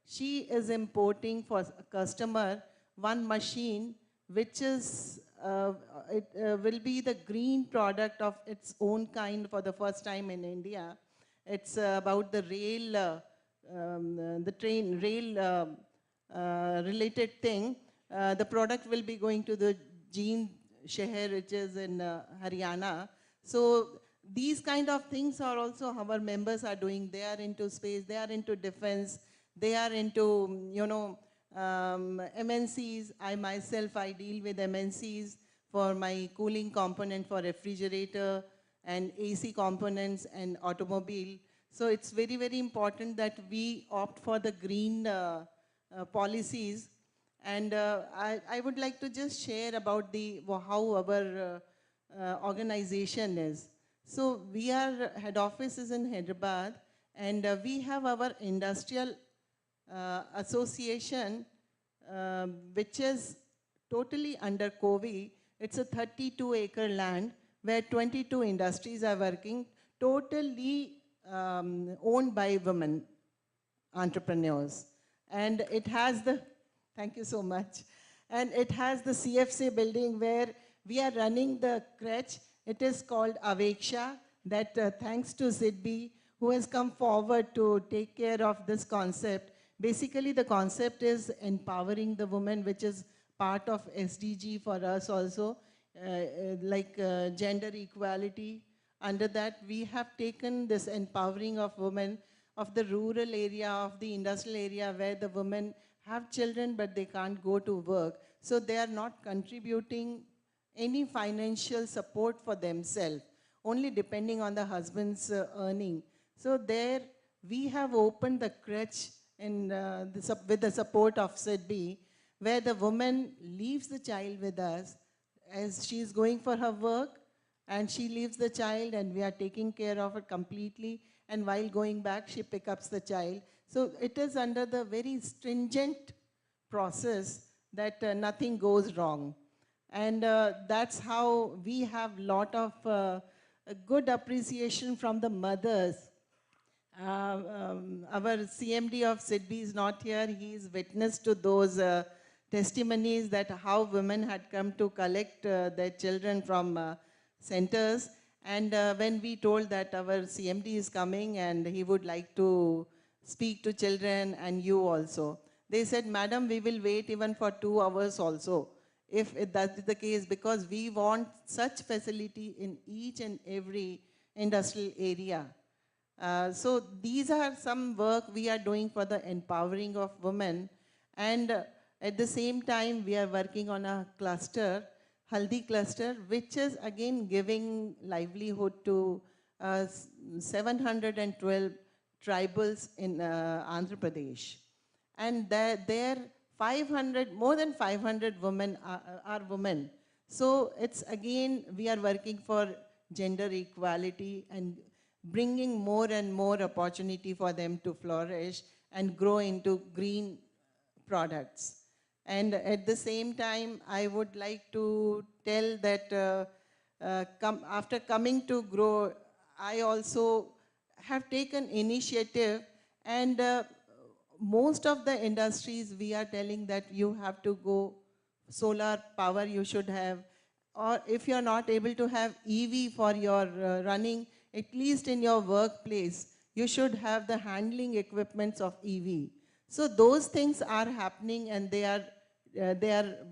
she is importing for a customer one machine which is will be the green product of its own kind for the first time in India. It's about the rail, rail related thing. The product will be going to the Jean Sheher, which is in Haryana. So these kind of things are also our members are doing. They are into space, they are into defense, they are into, MNCs. I myself, I deal with MNCs for my cooling component for refrigerator and AC components and automobile. So it's very, very important that we opt for the green policies. And I would like to just share about how our organization is. So we are, head office is in Hyderabad, and we have our industrial association, which is totally under COVE. It's a 32-acre land where 22 industries are working, totally owned by women entrepreneurs. And it has the, thank you so much. And it has the CFC building where we are running the crèche. It is called Aveksha, that thanks to Sidbi, who has come forward to take care of this concept. Basically, the concept is empowering the women, which is part of SDG for us also, like gender equality. Under that, we have taken this empowering of women of the rural area, of the industrial area where the women have children but they can't go to work. So they are not contributing any financial support for themselves, only depending on the husband's earning. So there we have opened the crèche with the support of SIDBI, where the woman leaves the child with us as she is going for her work, and she leaves the child and we are taking care of it completely, and while going back she picks up the child. So it is under the very stringent process that nothing goes wrong. And that's how we have lot of a good appreciation from the mothers. Our CMD of SIDBI is not here. He is witness to those testimonies that how women had come to collect their children from centers. And when we told that our CMD is coming and he would like to speak to children and you also, they said, Madam, we will wait even for 2 hours also, if that is the case, because we want such facility in each and every industrial area. So these are some work we are doing for the empowering of women. And at the same time, we are working on a cluster, Haldi cluster, which is again giving livelihood to 712 tribals in Andhra Pradesh. And there 500, more than 500 women are women. So it's again, we are working for gender equality and bringing more and more opportunity for them to flourish and grow into green products. And at the same time, I would like to tell that after coming to grow, I also have taken initiative, and most of the industries we are telling that you have to go solar power you should have, or if you're not able to have EV for your running, at least in your workplace, you should have the handling equipments of EV. So those things are happening, and they are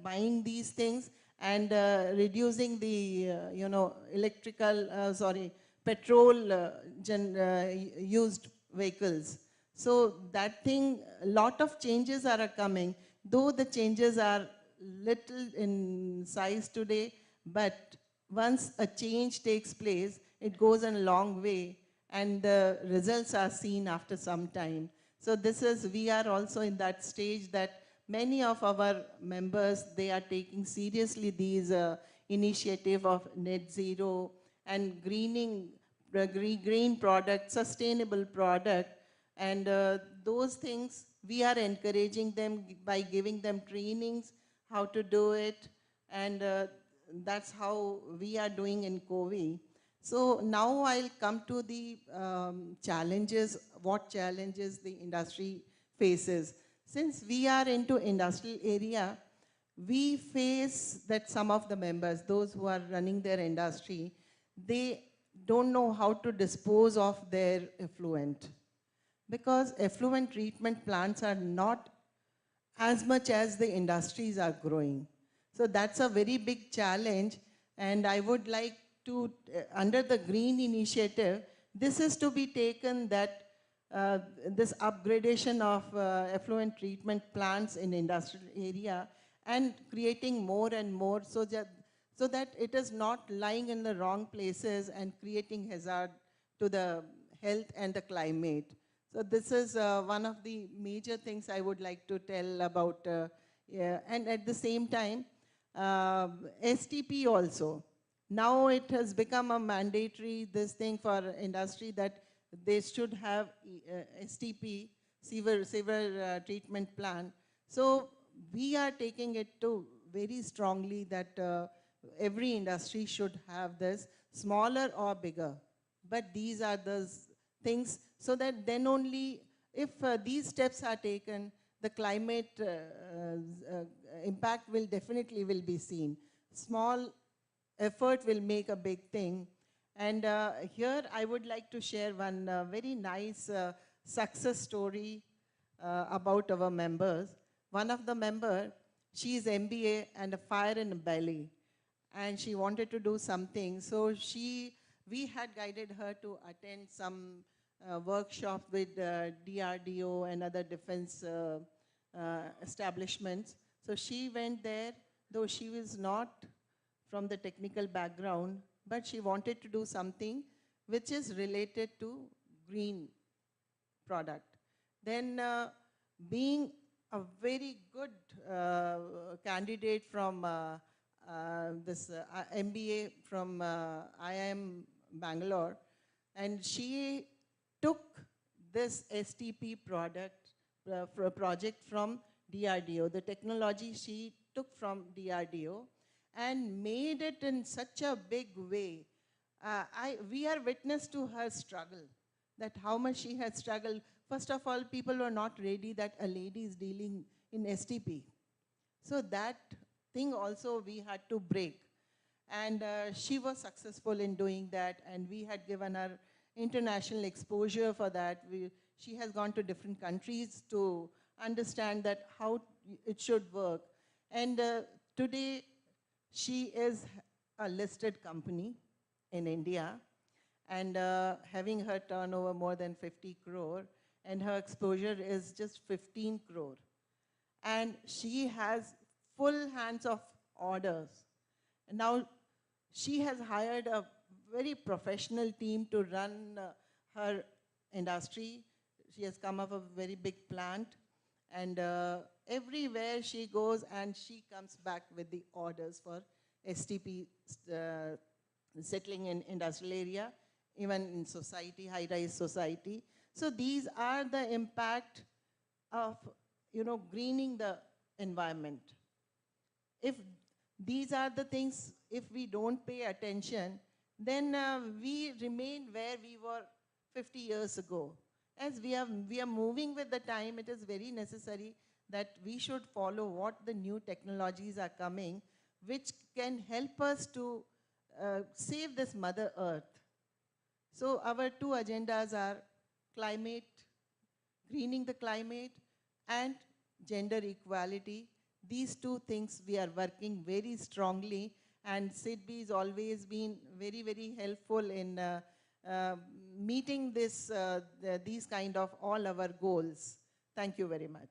buying these things and reducing the petrol used vehicles. So that thing, a lot of changes are coming, though the changes are little in size today, but once a change takes place, it goes a long way, and the results are seen after some time. So we are also in that stage that many of our members, they are taking seriously these initiative of net zero and greening, green product, sustainable product. And those things, we are encouraging them by giving them trainings, how to do it. And that's how we are doing in COVI. So now I'll come to the challenges, what challenges the industry faces. Since we are into industrial area, we face that some of the members, those who are running their industry, they don't know how to dispose of their effluent, because effluent treatment plants are not as much as the industries are growing. So that's a very big challenge, and I would like to, under the green initiative, this is to be taken that this upgradation of effluent treatment plants in industrial area and creating more and more so that it is not lying in the wrong places and creating hazard to the health and the climate. So this is one of the major things I would like to tell about. And at the same time, STP also. Now it has become a mandatory this thing for industry that they should have STP, severe treatment plan. So we are taking it to very strongly that every industry should have this, smaller or bigger. But these are the things, so that then only if these steps are taken, the climate impact will definitely be seen. Small effort will make a big thing. And here I would like to share one very nice success story about our members. One of the member, she is MBA and a fire in the belly, and she wanted to do something. So we had guided her to attend some workshop with DRDO and other defense establishments. So she went there, though she was not from the technical background, but she wanted to do something which is related to green product. Then being a very good candidate from this MBA from IIM Bangalore, and she took this STP project from DRDO, the technology she took from DRDO, and made it in such a big way. We are witness to her struggle, that how much she has struggled. First of all, people were not ready that a lady is dealing in STP. So that thing also we had to break. And she was successful in doing that, and we had given her international exposure for that. She has gone to different countries to understand that how it should work. And today, she is a listed company in India, and having her turnover more than 50 crore, and her exposure is just 15 crore. And she has full hands of orders. And now she has hired a very professional team to run her industry. She has come up with a very big plant, and everywhere she goes, and she comes back with the orders for STP settling in industrial area, even in society, high-rise society. So these are the impact of, greening the environment. If these are the things, if we don't pay attention, then we remain where we were 50 years ago. As we are moving with the time, it is very necessary that we should follow what the new technologies are coming, which can help us to save this Mother Earth. So our two agendas are climate, greening the climate, and gender equality. These two things we are working very strongly, and SIDBI has always been very, very helpful in meeting these kind of all our goals. Thank you very much.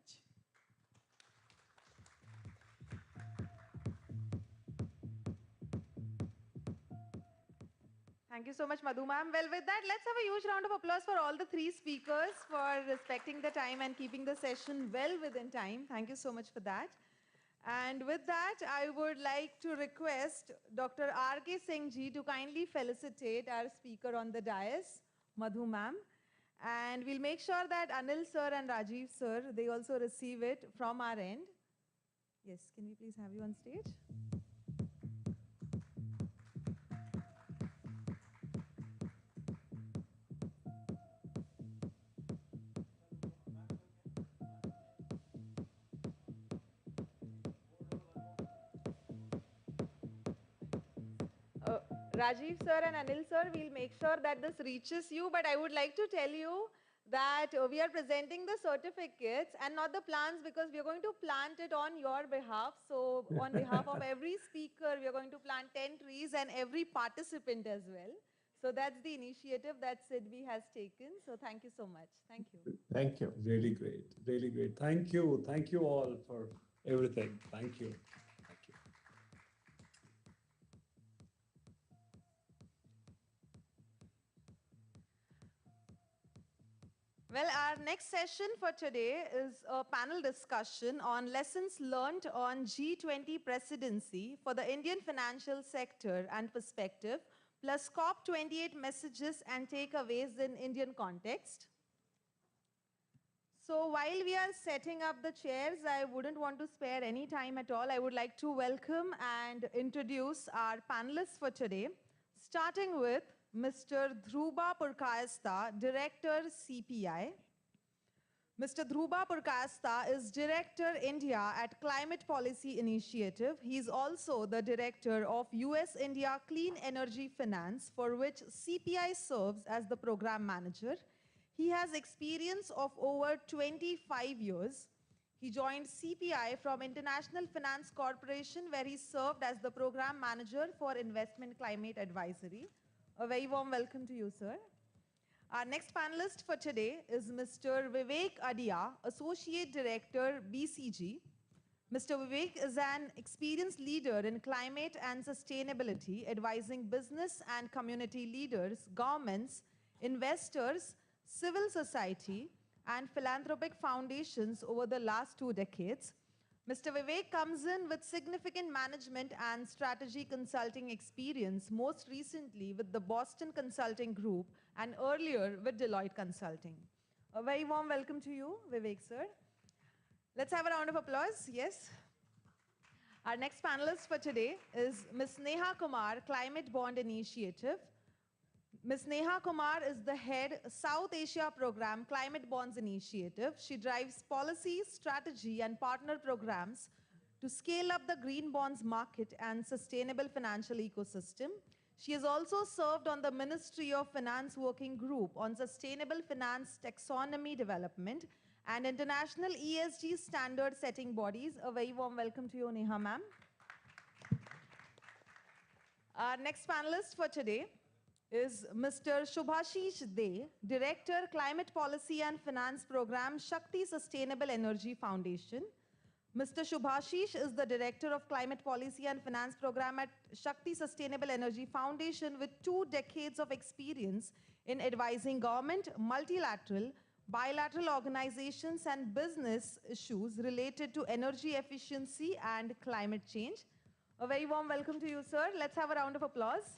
Thank you so much, Madhu ma'am. Well, with that, let's have a huge round of applause for all the three speakers for respecting the time and keeping the session well within time. Thank you so much for that. And with that, I would like to request Dr. R.K. Singh ji to kindly felicitate our speaker on the dais, Madhu ma'am. And we'll make sure that Anil sir and Rajiv sir, they also receive it from our end. Yes, can we please have you on stage? Rajiv sir and Anil sir, we'll make sure that this reaches you, but I would like to tell you that we are presenting the certificates and not the plants, because we are going to plant it on your behalf. So on behalf of every speaker, we are going to plant 10 trees and every participant as well. So that's the initiative that SIDBI has taken. So thank you so much. Thank you. Thank you. Really great. Really great. Thank you. Thank you all for everything. Thank you. Well, our next session for today is a panel discussion on lessons learned on G20 presidency for the Indian financial sector and perspective, plus COP28 messages and takeaways in Indian context. So while we are setting up the chairs, I wouldn't want to spare any time at all. I would like to welcome and introduce our panelists for today, starting with Mr. Dhruba Purkayastha, Director CPI. Mr. Dhruba Purkayastha is Director India at Climate Policy Initiative. He is also the Director of US-India Clean Energy Finance, for which CPI serves as the Program Manager. He has experience of over 25 years. He joined CPI from International Finance Corporation, where he served as the Program Manager for Investment Climate Advisory. A very warm welcome to you, sir. Our next panelist for today is Mr. Vivek Adia, Associate Director, BCG. Mr. Vivek is an experienced leader in climate and sustainability, advising business and community leaders, governments, investors, civil society, and philanthropic foundations over the last 2 decades. Mr. Vivek comes in with significant management and strategy consulting experience, most recently with the Boston Consulting Group and earlier with Deloitte Consulting. A very warm welcome to you, Vivek, sir. Let's have a round of applause. Yes. Our next panelist for today is Ms. Neha Kumar, Climate Bond Initiative. Ms. Neha Kumar is the head South Asia Program Climate Bonds Initiative. She drives policy, strategy, and partner programs to scale up the green bonds market and sustainable financial ecosystem. She has also served on the Ministry of Finance Working Group on Sustainable Finance Taxonomy Development and international ESG standard setting bodies. A very warm welcome to you, Neha ma'am. Our next panelist for today is Mr. Shubhashish De, Director, Climate Policy and Finance Program, Shakti Sustainable Energy Foundation. Mr. Shubhashish is the Director of Climate Policy and Finance Program at Shakti Sustainable Energy Foundation with 2 decades of experience in advising government, multilateral, bilateral organizations and business issues related to energy efficiency and climate change. A very warm welcome to you, sir. Let's have a round of applause.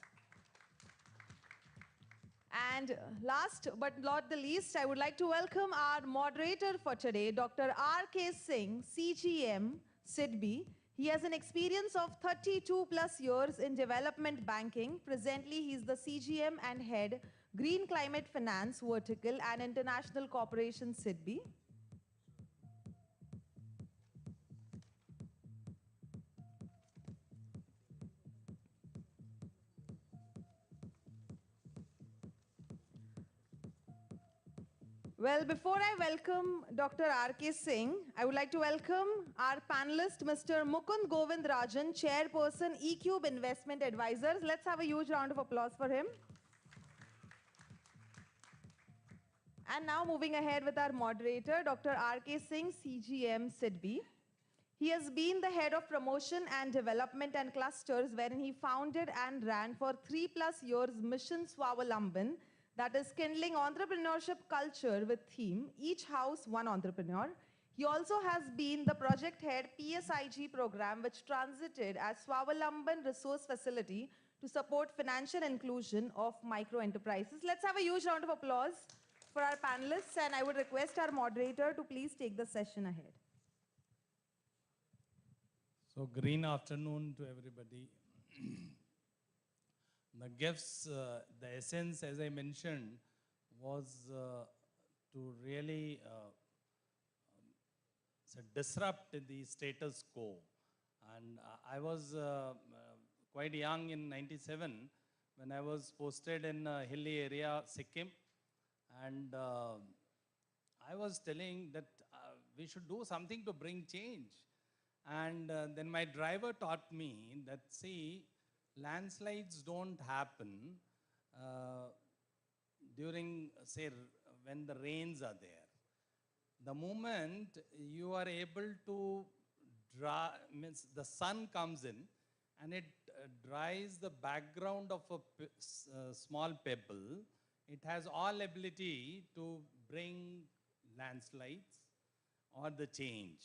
And last but not the least, I would like to welcome our moderator for today, Dr. R.K. Singh, CGM, SIDBI. He has an experience of 32 plus years in development banking. Presently, he is the CGM and head, Green Climate Finance Vertical and International Corporation, SIDBI. Well, before I welcome Dr. R.K. Singh, I would like to welcome our panelist, Mr. Mukund Govind Rajan, Chairperson, eCube Investment Advisors. Let's have a huge round of applause for him. And now moving ahead with our moderator, Dr. R.K. Singh, CGM, SIDBI. He has been the head of promotion and development and clusters, wherein he founded and ran for 3+ years Mission Swawalamban, that is kindling entrepreneurship culture with theme, each house, one entrepreneur. He also has been the project head PSIG program, which transited as Swawalamban Resource Facility to support financial inclusion of micro enterprises. Let's have a huge round of applause for our panelists, and I would request our moderator to please take the session ahead. So, green afternoon to everybody. The GIFs, the essence, as I mentioned, was to really disrupt the status quo. And I was quite young in 97 when I was posted in a hilly area, Sikkim. And I was telling that we should do something to bring change. And then my driver taught me that, see, landslides don't happen during, say, when the rains are there. The moment you are able to dry, means the sun comes in and it dries the background of a small pebble, it has all ability to bring landslides or the change.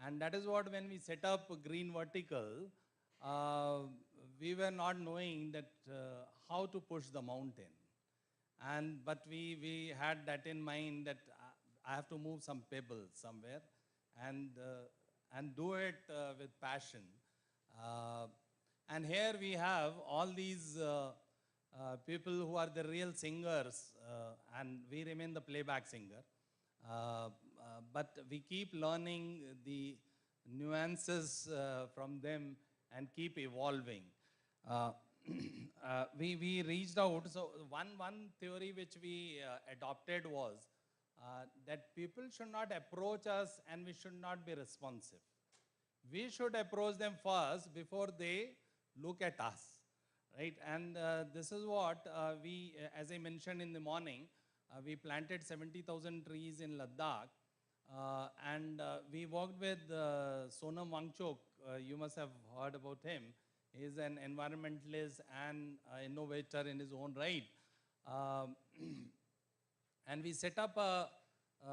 And that is what, when we set up Green Vertical, we were not knowing that how to push the mountain. But we had that in mind, that I have to move some pebbles somewhere and do it with passion. And here we have all these people who are the real singers, and we remain the playback singer. But we keep learning the nuances from them and keep evolving. We reached out. So one theory which we adopted was that people should not approach us and we should not be responsive. We should approach them first before they look at us, right? And this is what we, as I mentioned in the morning, We planted 70,000 trees in Ladakh. And we worked with Sonam Wangchuk. You must have heard about him. He's an environmentalist and innovator in his own right. Um, and we set up a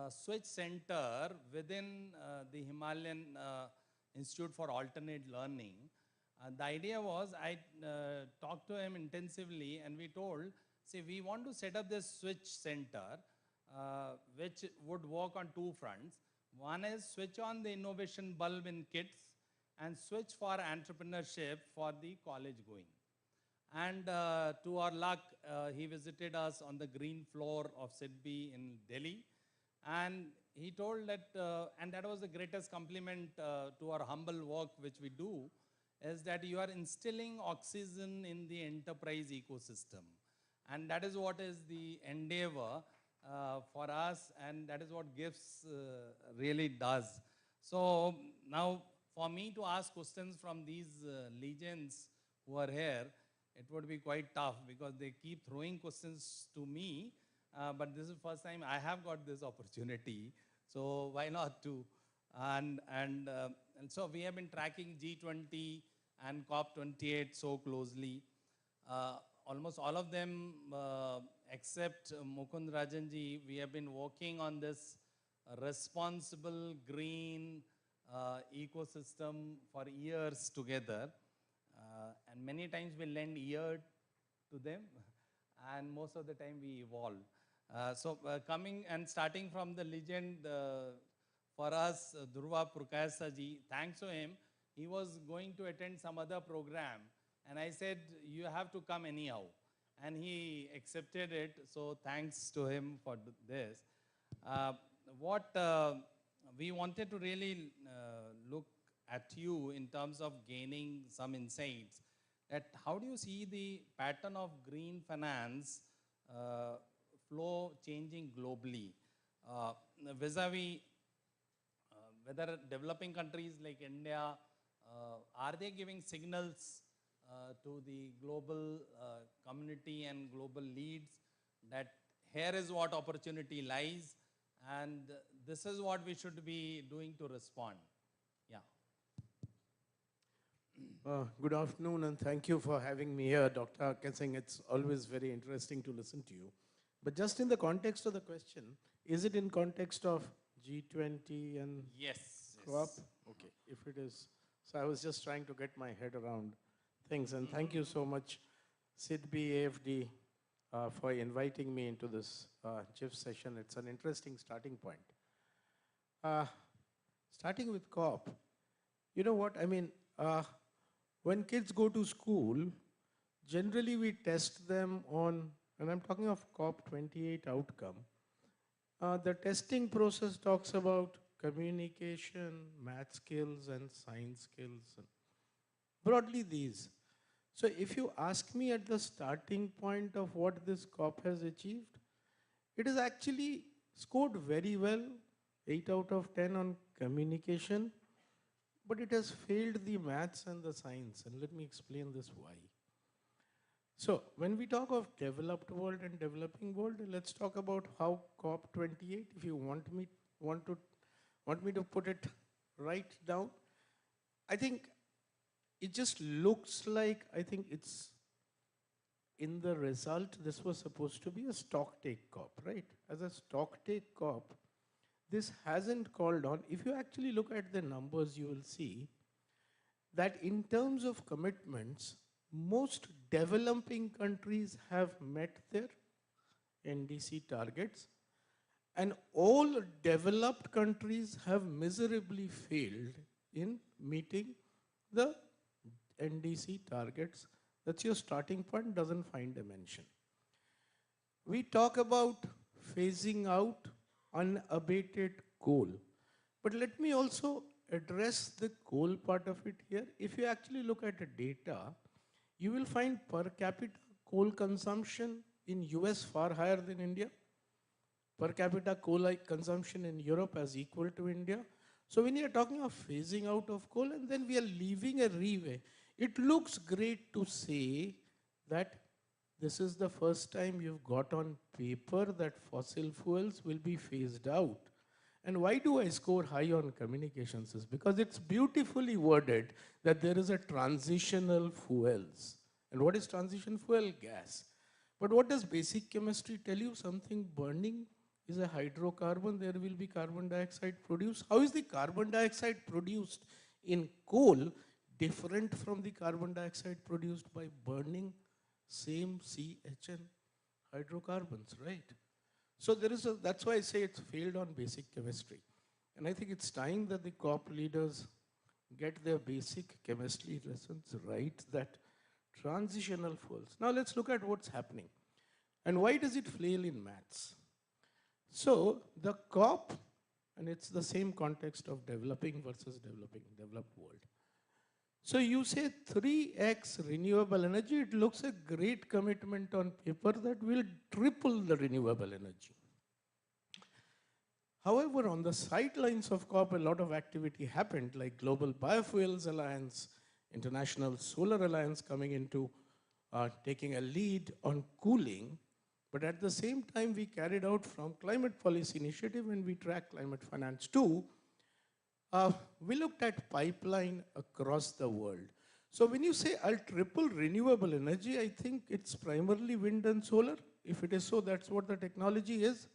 switch center within the Himalayan Institute for Alternate Learning. The idea was I talked to him intensively and we told, see, we want to set up this switch center which would work on two fronts. One is switch on the innovation bulb in kids and switch for entrepreneurship for the college going. And to our luck, he visited us on the green floor of SIDBI in Delhi. And he told that, and that was the greatest compliment to our humble work which we do, is that you are instilling oxygen in the enterprise ecosystem. And that is what is the endeavor for us, and that is what GIFs really does. So now, for me to ask questions from these legends who are here, it would be quite tough because they keep throwing questions to me. But this is the first time I have got this opportunity. So why not to? And so we have been tracking G20 and COP28 so closely. Almost all of them, except Mukund Rajanji, we have been working on this responsible green ecosystem for years together. And many times we lend ear to them, and most of the time we evolve. So coming and starting from the legend, for us, Dhruva Prukasa-ji, thanks to him, he was going to attend some other program. And I said, you have to come anyhow. And he accepted it, so thanks to him for this. What we wanted to really look at you in terms of gaining some insights, that how do you see the pattern of green finance flow changing globally, vis-a-vis whether developing countries like India, are they giving signals to the global community and global leads that here is what opportunity lies and this is what we should be doing to respond? Yeah. Good afternoon and thank you for having me here, Dr. Kessing. It's always very interesting to listen to you. But just in the context of the question, is it in context of G20 and COP? Okay, if it is. So I was just trying to get my head around things. And thank you so much, SIDBI AFD, for inviting me into this GIF session. It's an interesting starting point. Starting with COP, you know what, I mean, when kids go to school, generally we test them on, and I'm talking of COP28 outcome, the testing process talks about communication, math skills, and science skills. Broadly these. So if you ask me at the starting point of what this COP has achieved, it is actually scored very well, 8 out of 10 on communication, but it has failed the maths and the science, and let me explain this why. So when we talk of developed world and developing world, let's talk about how COP28, if you want me to put it right down, I think it just looks like, I think it's in the result, this was supposed to be a stock take COP, right? As a stock take COP, this hasn't called on. If you actually look at the numbers, you will see that in terms of commitments, most developing countries have met their NDC targets, and all developed countries have miserably failed in meeting the NDC targets. That's your starting point, doesn't find a mention. We talk about phasing out unabated coal, but let me also address the coal part of it here. If you actually look at the data, you will find per capita coal consumption in US far higher than India. Per capita coal consumption in Europe as equal to India. So when you are talking of phasing out of coal and then we are leaving a leeway, it looks great to say that this is the first time you've got on paper that fossil fuels will be phased out. And why do I score high on communications? Is because it's beautifully worded that there is a transitional fuels. And what is transition fuel? Gas. But what does basic chemistry tell you? Something burning is a hydrocarbon, there will be carbon dioxide produced. How is the carbon dioxide produced in coal different from the carbon dioxide produced by burning same CHN hydrocarbons, right? So that's why I say it's failed on basic chemistry. And I think it's time that the COP leaders get their basic chemistry lessons right, that transitional fuels. Now let's look at what's happening. And why does it fail in maths? So the COP, and it's the same context of developing versus developed world. So you say 3x renewable energy, it looks a great commitment on paper that will triple the renewable energy. However, on the sidelines of COP, a lot of activity happened, like Global Biofuels Alliance, International Solar Alliance coming into taking a lead on cooling. But at the same time, we carried out from Climate Policy Initiative, and we track climate finance too, we looked at pipeline across the world. So when you say I'll triple renewable energy, I think it's primarily wind and solar. If it is so, that's what the technology is.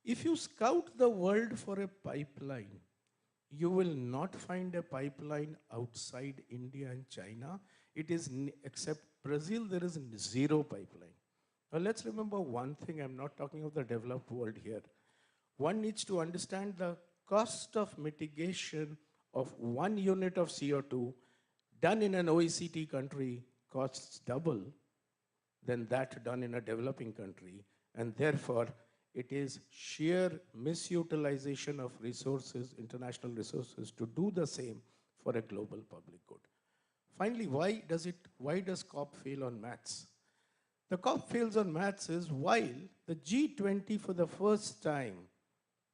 If you scout the world for a pipeline, you will not find a pipeline outside India and China. It is, except Brazil, there is zero pipeline. Now let's remember one thing, I'm not talking of the developed world here. One needs to understand the cost of mitigation of 1 unit of CO2 done in an OECD country costs double than that done in a developing country, and therefore it is sheer misutilization of resources, international resources, to do the same for a global public good. Finally, why does COP fail on maths? The COP fails on maths is while the G20 for the first time,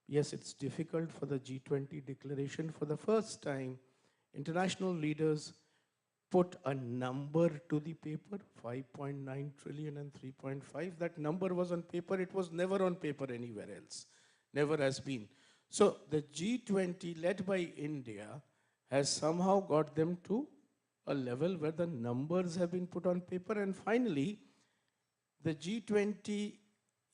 yes, it's difficult for the G20 declaration, for the first time, international leaders put a number to the paper, 5.9 trillion and 3.5. That number was on paper. It was never on paper anywhere else. Never has been. So the G20 led by India has somehow got them to a level where the numbers have been put on paper. And finally, the G20,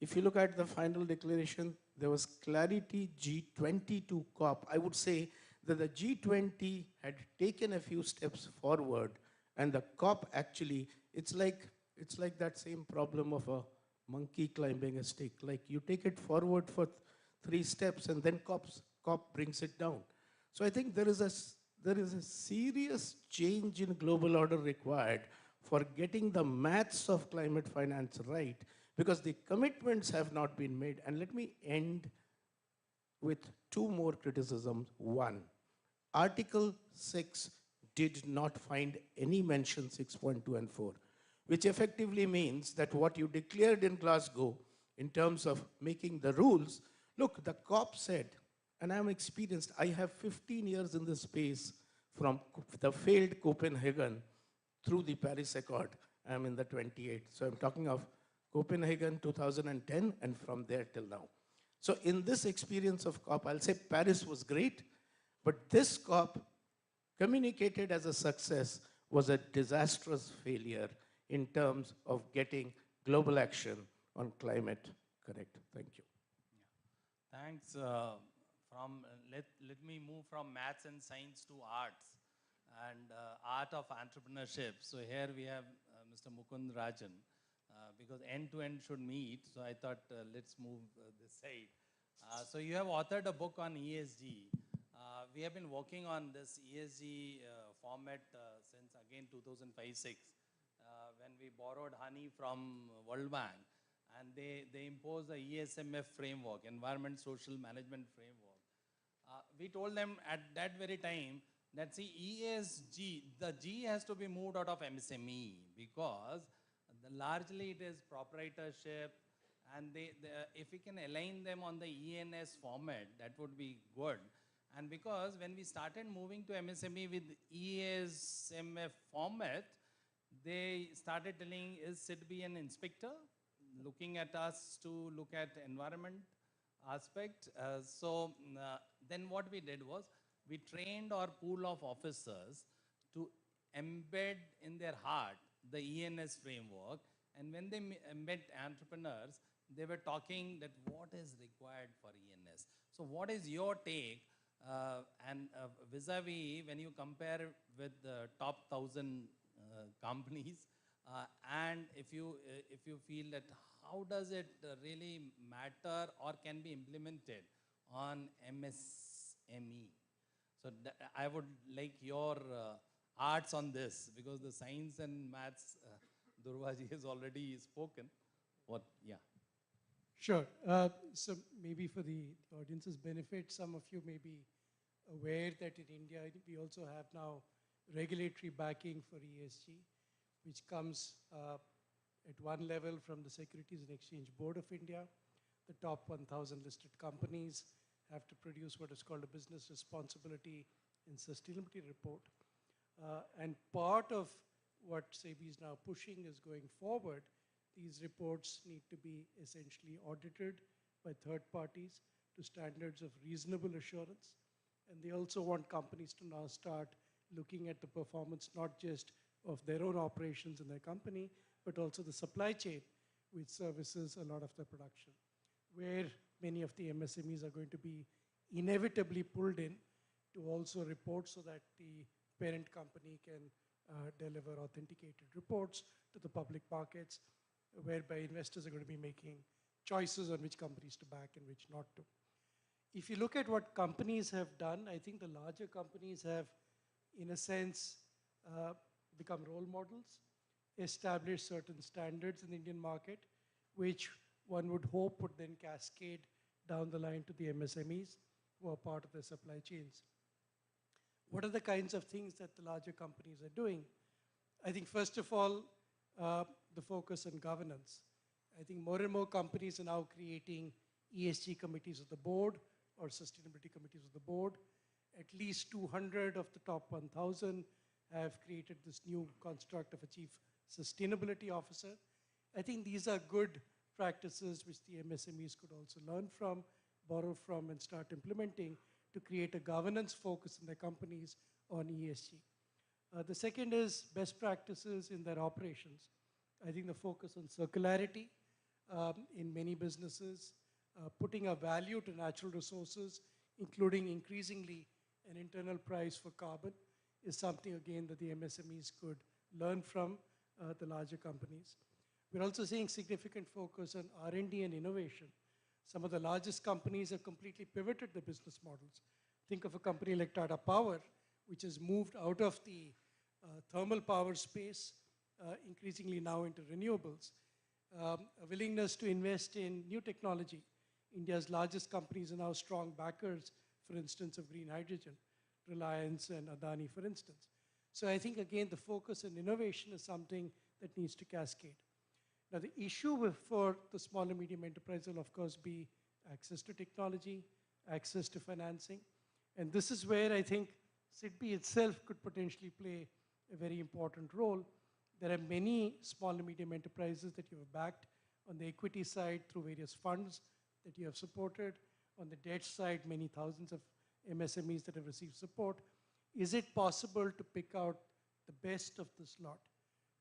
if you look at the final declaration, there was clarity G20 to COP. I would say that the G20 had taken a few steps forward, and the COP actually, it's like that same problem of a monkey climbing a stick. Like you take it forward for 3 steps, and then COP brings it down. So I think there is a serious change in global order required for getting the maths of climate finance right, because the commitments have not been made. And let me end with 2 more criticisms. One, Article 6 did not find any mention 6.2 and 4, which effectively means that what you declared in Glasgow in terms of making the rules, look, the COP said, and I'm experienced, I have 15 years in this space from the failed Copenhagen through the Paris Accord. I'm in the 28th. So I'm talking of Copenhagen 2010 and from there till now. So in this experience of COP, I'll say Paris was great, but this COP, communicated as a success, was a disastrous failure in terms of getting global action on climate correct. Thank you. Yeah. Thanks. Let me move from maths and science to arts and art of entrepreneurship. So here we have Mr. Mukund Rajan, because end-to-end should meet. So I thought let's move this side. So you have authored a book on ESG. We have been working on this ESG format since again 2005-06, when we borrowed honey from World Bank, and they imposed the ESMF framework, Environment Social Management Framework. We told them at that very time that, see, ESG, the G has to be moved out of MSME, because largely it is proprietorship, and if we can align them on the ENS format, that would be good. And because when we started moving to MSME with ESMF format, they started telling, is SIDBI an inspector? Looking at us to look at environment aspect. Then what we did was, we trained our pool of officers to embed in their heart the ENS framework. And when they met entrepreneurs, they were talking that what is required for ENS. So what is your take and vis-a-vis when you compare with the top 1,000 companies, and if you feel that how does it really matter or can be implemented on MSME? So I would like your arts on this, because the science and maths, Durvaji has already spoken. Yeah. Sure. So maybe for the audience's benefit, some of you may be aware that in India, we also have now regulatory backing for ESG, which comes at one level from the Securities and Exchange Board of India. The top 1,000 listed companies have to produce what is called a business responsibility and sustainability report. And part of what SEBI is now pushing is going forward, these reports need to be essentially audited by third parties to standards of reasonable assurance. And they also want companies to now start looking at the performance, not just of their own operations in their company, but also the supply chain, which services a lot of their production, where many of the MSMEs are going to be inevitably pulled in to also report so that the parent company can deliver authenticated reports to the public markets, whereby investors are going to be making choices on which companies to back and which not to. If you look at what companies have done, I think the larger companies have, in a sense, become role models, established certain standards in the Indian market, which one would hope would then cascade down the line to the MSMEs who are part of the supply chains. What are the kinds of things that the larger companies are doing? I think, first of all, the focus on governance. I think more and more companies are now creating ESG committees of the board or sustainability committees of the board. At least 200 of the top 1,000 have created this new construct of a chief sustainability officer. I think these are good practices which the MSMEs could also learn from, borrow from, and start implementing to create a governance focus in their companies on ESG. The second is best practices in their operations. I think the focus on circularity in many businesses, putting a value to natural resources, including increasingly an internal price for carbon, is something, again, that the MSMEs could learn from the larger companies. We're also seeing significant focus on R&D and innovation. Some of the largest companies have completely pivoted their business models. Think of a company like Tata Power, which has moved out of the thermal power space, increasingly now into renewables. A willingness to invest in new technology. India's largest companies are now strong backers, for instance, of green hydrogen, Reliance and Adani, for instance. So I think, again, the focus on innovation is something that needs to cascade. Now, the issue for the small and medium enterprise will, of course, be access to technology, access to financing. And this is where I think SIDBI itself could potentially play a very important role. There are many small and medium enterprises that you have backed on the equity side through various funds that you have supported. On the debt side, many thousands of MSMEs that have received support. Is it possible to pick out the best of this lot,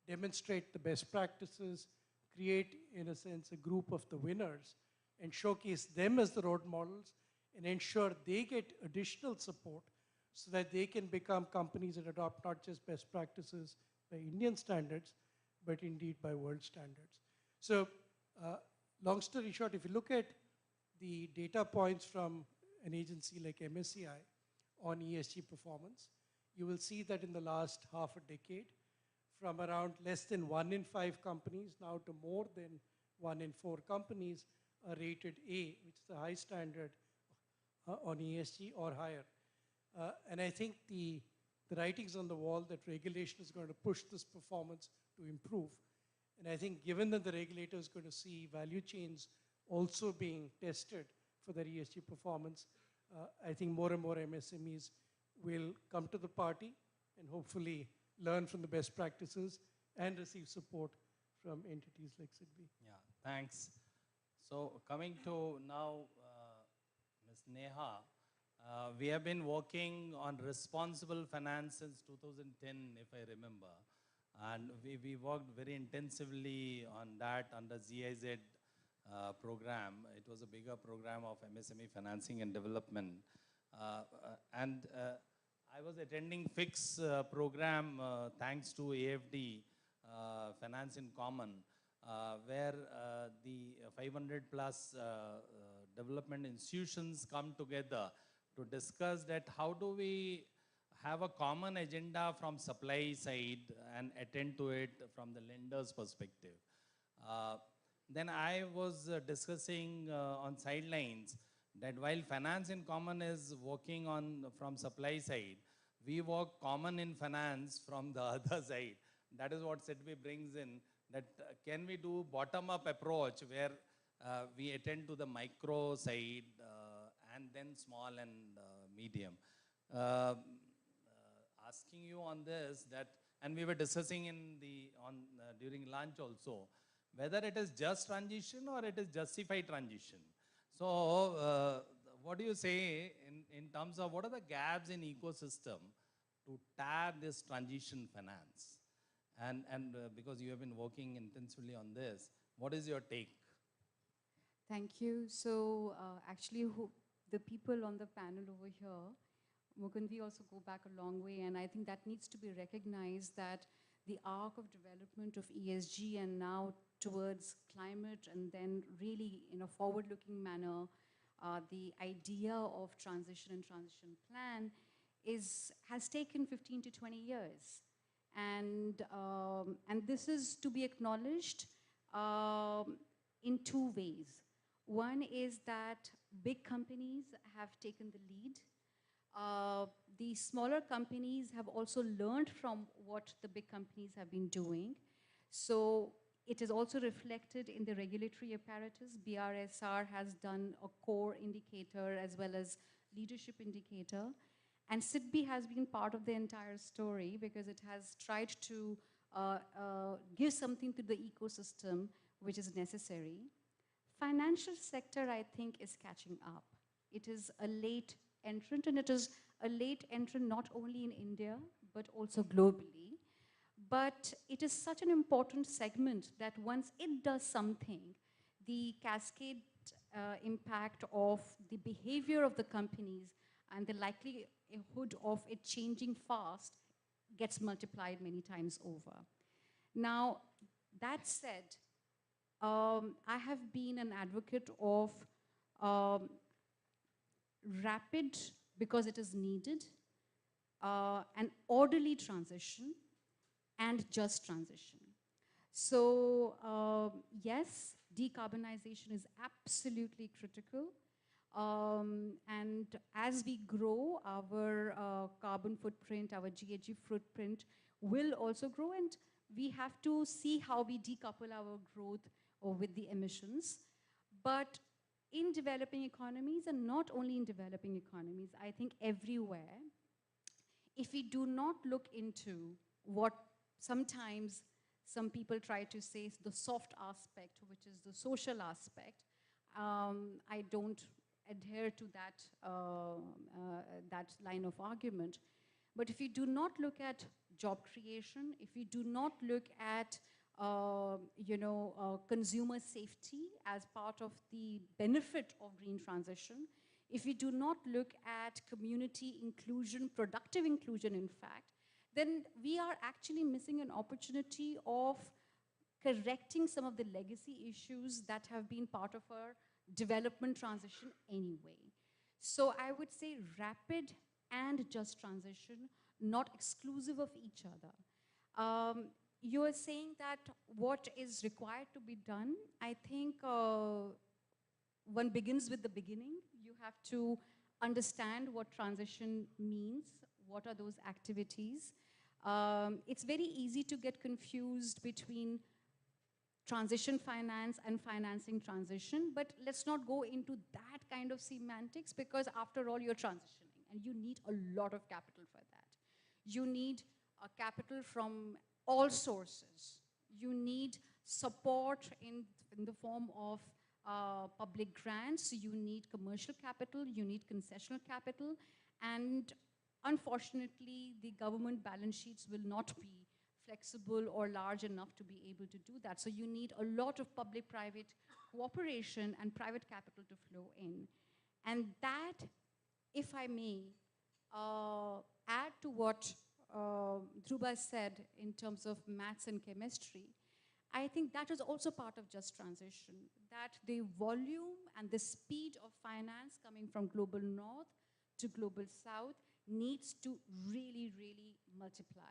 demonstrate the best practices, create, in a sense, a group of the winners, and showcase them as the role models, and ensure they get additional support so that they can become companies that adopt not just best practices by Indian standards, but indeed by world standards. So, long story short, if you look at the data points from an agency like MSCI on ESG performance, you will see that in the last half a decade, from around less than 1 in 5 companies now to more than 1 in 4 companies are rated A, which is a high standard on ESG or higher. And I think the writing's on the wall that regulation is going to push this performance to improve. And I think given that the regulator is going to see value chains also being tested for their ESG performance, I think more and more MSMEs will come to the party and hopefully learn from the best practices and receive support from entities like SIDBI. Yeah, thanks. So coming to now, Ms. Neha, we have been working on responsible finance since 2010, if I remember. And we worked very intensively on that under GIZ program. It was a bigger program of MSME financing and development. I was attending FIX program thanks to AFD, Finance in Common, where the 500 plus development institutions come together to discuss that how do we have a common agenda from supply side and attend to it from the lender's perspective. Then I was discussing on sidelines that while Finance in Common is working on from supply side, we work common in finance from the other side. That is what SIDBI brings in, that can we do bottom-up approach where we attend to the micro side and then small and medium. Asking you on this, that, and we were discussing in the, during lunch also, whether it is just transition or it is justified transition. So what do you say in terms of what are the gaps in ecosystem to tap this transition finance? And because you have been working intensively on this, what is your take? Thank you. So actually the people on the panel over here, Mukund, we also go back a long way, and I think that needs to be recognized that the arc of development of ESG and now towards climate, and then really in a forward-looking manner, the idea of transition and transition plan has taken 15 to 20 years. And this is to be acknowledged in two ways. One is that big companies have taken the lead. The smaller companies have also learned from what the big companies have been doing. So it is also reflected in the regulatory apparatus. BRSR has done a core indicator as well as leadership indicator. And SIDBI has been part of the entire story because it has tried to give something to the ecosystem which is necessary. Financial sector, I think, is catching up. It is a late entrant, and it is a late entrant not only in India, but also globally. But it is such an important segment that once it does something, the cascade impact of the behavior of the companies and the likelihood of it changing fast gets multiplied many times over. Now, that said, I have been an advocate of rapid, because it is needed, an orderly transition and just transition. So yes, decarbonization is absolutely critical. And as we grow, our carbon footprint, our GHG footprint will also grow, and we have to see how we decouple our growth with the emissions. But in developing economies, and not only in developing economies, I think everywhere, if we do not look into what sometimes some people try to say is the soft aspect, which is the social aspect, I don't adhere to that line of argument. But if you do not look at job creation, if you do not look at consumer safety as part of the benefit of green transition, if we do not look at community inclusion, productive inclusion in fact, then we are actually missing an opportunity of correcting some of the legacy issues that have been part of our development transition anyway. So I would say rapid and just transition, not exclusive of each other. You are saying that what is required to be done, I think one begins with the beginning. You have to understand what transition means, what are those activities. It's very easy to get confused between transition finance and financing transition, but let's not go into that kind of semantics, because after all, you're transitioning and you need a lot of capital for that. You need a capital from all sources. You need support in the form of public grants, you need commercial capital, you need concessional capital, and unfortunately, the government balance sheets will not be flexible or large enough to be able to do that. So you need a lot of public-private cooperation and private capital to flow in. And that, if I may, add to what Dhruba said in terms of maths and chemistry, I think that is also part of just transition, that the volume and the speed of finance coming from global north to global south needs to really, really multiply.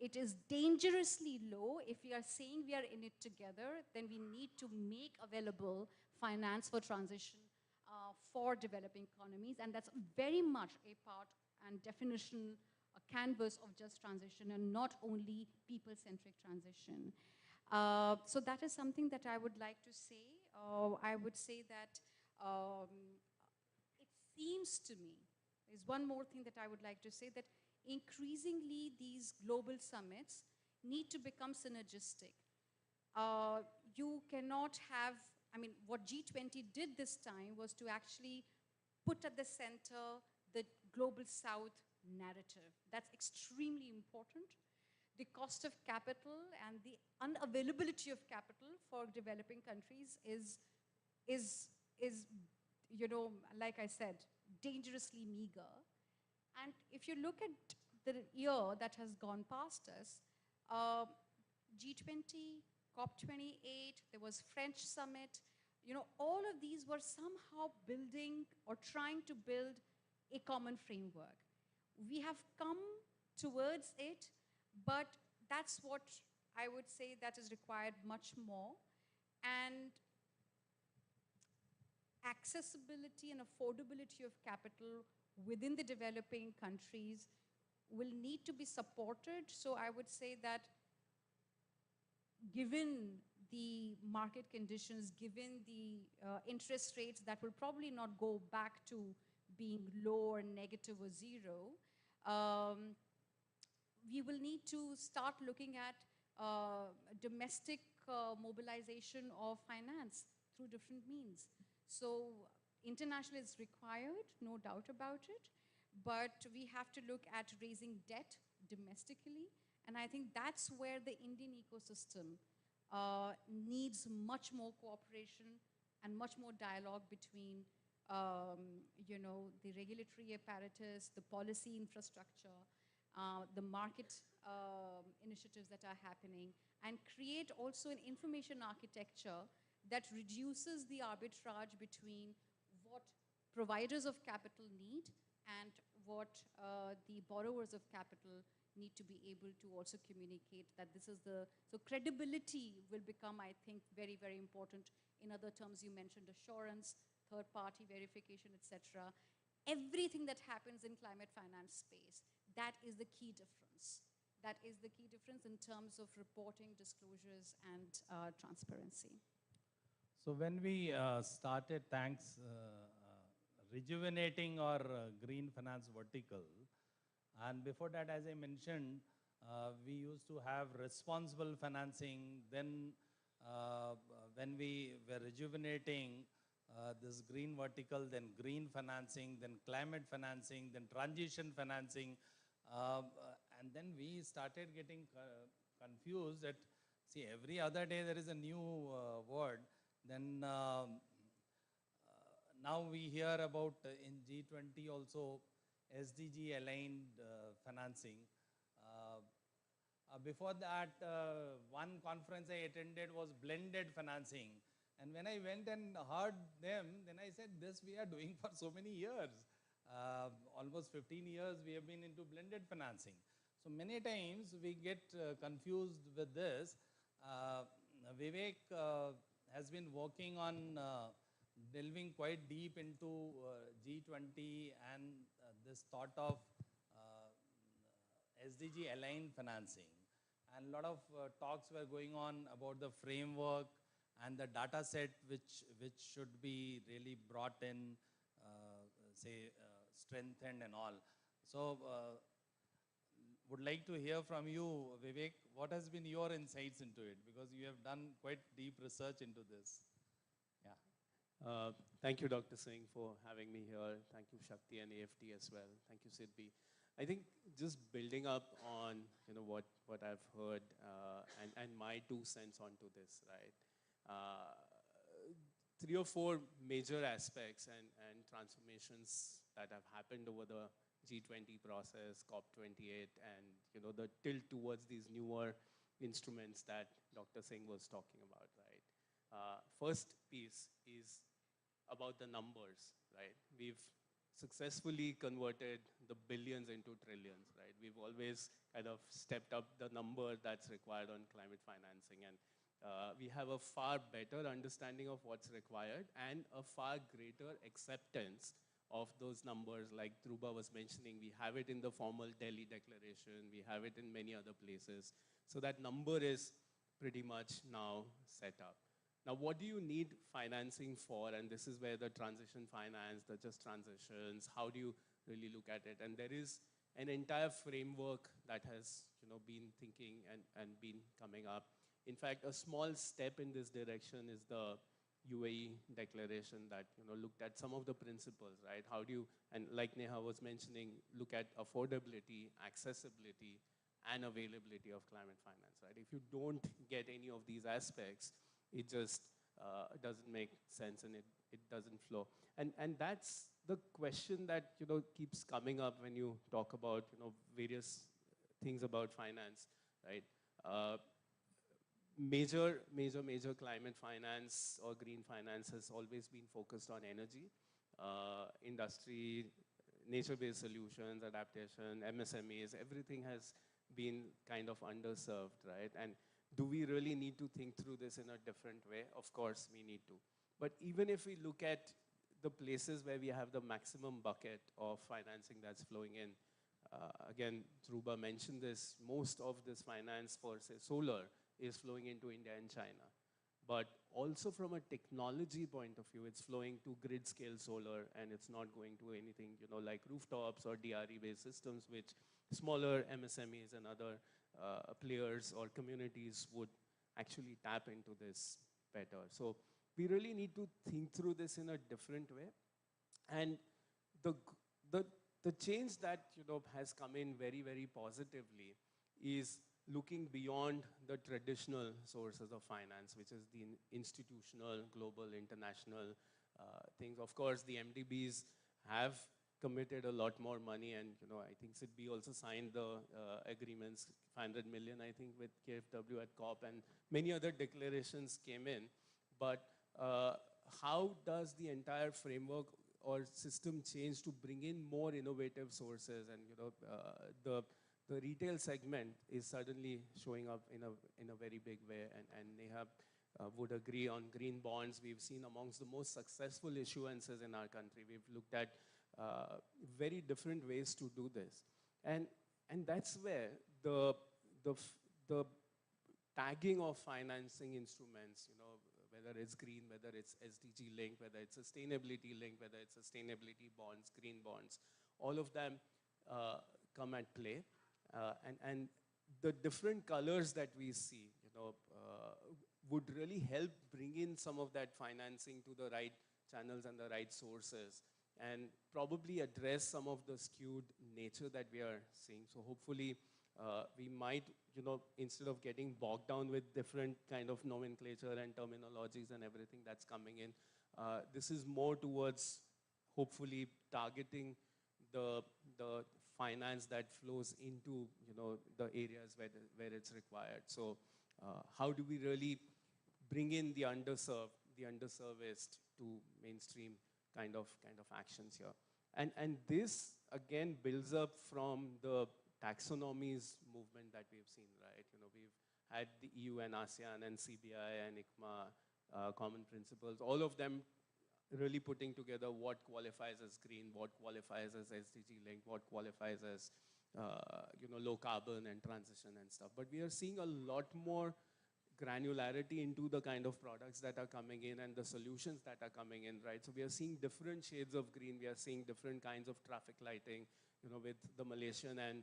It is dangerously low. If we are saying we are in it together, then we need to make available finance for transition for developing economies, and that's very much a part and definition, a canvas of just transition and not only people-centric transition. So that is something that I would like to say. I would say that it seems to me, there's one more thing that I would like to say, that increasingly these global summits need to become synergistic. You cannot have, I mean, what G20 did this time was to actually put at the center the global south narrative. That's extremely important. The cost of capital and the unavailability of capital for developing countries is you know, like I said, dangerously meager. And if you look at the year that has gone past us, G20, COP28, there was French summit, you know, all of these were somehow building or trying to build a common framework. We have come towards it, but that's what I would say that is required much more. And accessibility and affordability of capital within the developing countries will need to be supported. So I would say that given the market conditions, given the interest rates that will probably not go back to being low or negative or zero, we will need to start looking at domestic mobilization of finance through different means. So international is required, no doubt about it, but we have to look at raising debt domestically, and I think that's where the Indian ecosystem needs much more cooperation and much more dialogue between you know, the regulatory apparatus, the policy infrastructure, the market initiatives that are happening, and create also an information architecture that reduces the arbitrage between what providers of capital need and what the borrowers of capital need to be able to also communicate that this is the, so credibility will become, I think, very, very important. In other terms, you mentioned assurance, third-party verification, etc. Everything that happens in climate finance space, that is the key difference. That is the key difference in terms of reporting, disclosures, and transparency. So when we started, rejuvenating our green finance vertical, and before that, as I mentioned, we used to have responsible financing. Then when we were rejuvenating this green vertical, then green financing, then climate financing, then transition financing, and then we started getting confused that, see, every other day there is a new word. Then now we hear about in G20 also SDG aligned financing. Before that, one conference I attended was blended financing. And when I went and heard them, then I said, this we are doing for so many years. Almost 15 years we have been into blended financing. So many times we get confused with this. Vivek has been working on delving quite deep into G20 and this thought of SDG aligned financing. And a lot of talks were going on about the framework and the data set which should be really brought in, strengthened and all. So would like to hear from you, Vivek. What has been your insights into it? Because you have done quite deep research into this. Yeah. Thank you, Dr. Singh, for having me here. Thank you, Shakti and AFT as well. Thank you, Sidbi. I think just building up on what I've heard and my 2 cents onto this, right? 3 or 4 major aspects and transformations that have happened over the G20 process, COP28, and the tilt towards these newer instruments that Dr. Singh was talking about, right? First piece is about the numbers, right? We've successfully converted the billions into trillions, right? We've always kind of stepped up the number that's required on climate financing, and we have a far better understanding of what's required and a far greater acceptance of those numbers. Like Dhruba was mentioning, we have it in the formal Delhi Declaration, we have it in many other places. So that number is pretty much now set up. Now, what do you need financing for? And this is where the transition finance, the just transitions, how do you really look at it? And there is an entire framework that has been thinking and been coming up. In fact, a small step in this direction is the UAE declaration that looked at some of the principles, right? How do you, and like Neha was mentioning, look at affordability, accessibility, and availability of climate finance, right? If you don't get any of these aspects, it just doesn't make sense and it doesn't flow. And that's the question that keeps coming up when you talk about various things about finance, right? Major climate finance or green finance has always been focused on energy, industry, nature-based solutions, adaptation, MSMEs, everything has been kind of underserved, right? And do we really need to think through this in a different way? Of course, we need to. But even if we look at the places where we have the maximum bucket of financing that's flowing in, again, Dhruba mentioned this, most of this finance for, say, solar is flowing into India and China. But also from a technology point of view, it's flowing to grid-scale solar, and it's not going to anything, like rooftops or DRE-based systems, which smaller MSMEs and other players or communities would actually tap into this better. So we really need to think through this in a different way. And the change that has come in very, very positively is looking beyond the traditional sources of finance, which is the institutional, global, international things. Of course, the MDBs have committed a lot more money, and I think SIDBI also signed the agreements, 500 million, I think, with KfW at COP, and many other declarations came in. But how does the entire framework or system change to bring in more innovative sources? And the retail segment is suddenly showing up in a very big way, and Neha would agree on green bonds. We've seen amongst the most successful issuances in our country. We've looked at very different ways to do this, and that's where the tagging of financing instruments, whether it's green, whether it's SDG linked, whether it's sustainability linked, whether it's sustainability bonds, green bonds, all of them come at play. And the different colors that we see, would really help bring in some of that financing to the right channels and the right sources, and probably address some of the skewed nature that we are seeing. So hopefully, we might, instead of getting bogged down with different kind of nomenclature and terminologies and everything that's coming in, this is more towards hopefully targeting the finance that flows into the areas where it's required. So how do we really bring in the underserved, the underserviced to mainstream kind of actions here? And this again builds up from the taxonomies movement that we've seen, right? We've had the EU and ASEAN and CBI and ICMA common principles, all of them really putting together what qualifies as green, what qualifies as SDG linked, what qualifies as low carbon and transition and stuff. But we are seeing a lot more granularity into the kind of products that are coming in and the solutions that are coming in, right? So we are seeing different shades of green. We are seeing different kinds of traffic lighting, with the Malaysian and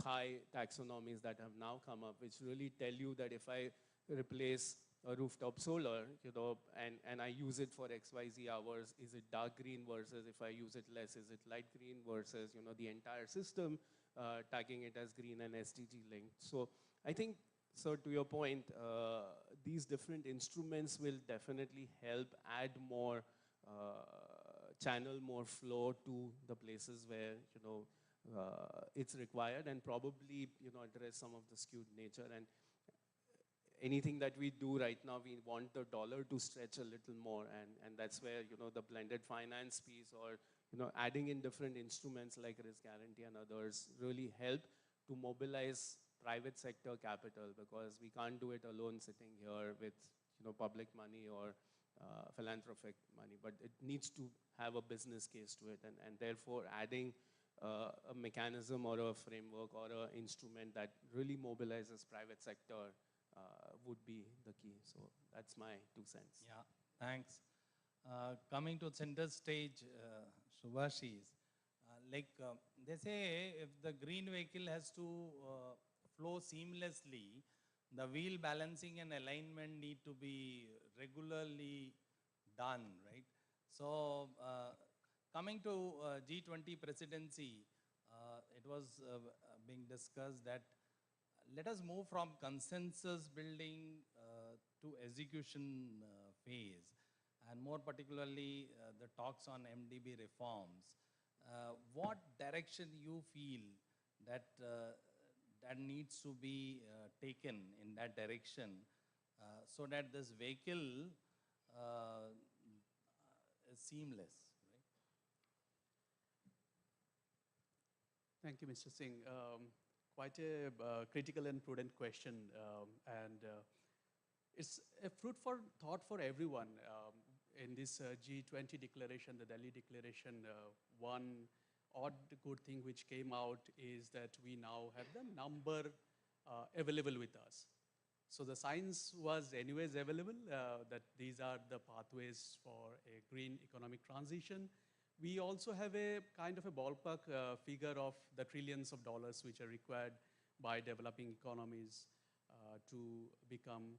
Thai taxonomies that have now come up, which really tell you that if I replace a rooftop solar, and I use it for XYZ hours, is it dark green versus if I use it less, is it light green versus, the entire system tagging it as green and SDG linked. So I think, so to your point, these different instruments will definitely help add more channel, more flow to the places where, it's required, and probably, address some of the skewed nature. And anything that we do right now, we want the dollar to stretch a little more, and that's where, the blended finance piece, or, adding in different instruments like risk guarantee and others really help to mobilize private sector capital, because we can't do it alone sitting here with, public money or philanthropic money, but it needs to have a business case to it, and therefore adding a mechanism or a framework or an instrument that really mobilizes private sector would be the key. So that's my 2 cents. Yeah, thanks. Coming to center stage, Subhashis, they say if the green vehicle has to flow seamlessly, the wheel balancing and alignment need to be regularly done, right? So coming to G20 presidency, it was being discussed that let us move from consensus building to execution phase, and more particularly the talks on MDB reforms. What direction you feel that that needs to be taken in that direction so that this vehicle is seamless? Thank you, Mr. Singh. Quite a critical and prudent question, and it's a fruit for thought for everyone. In this G20 declaration, the Delhi declaration, one odd good thing which came out is that we now have the number available with us. So the science was anyways available, that these are the pathways for a green economic transition. We also have a kind of a ballpark figure of the trillions of dollars which are required by developing economies to become,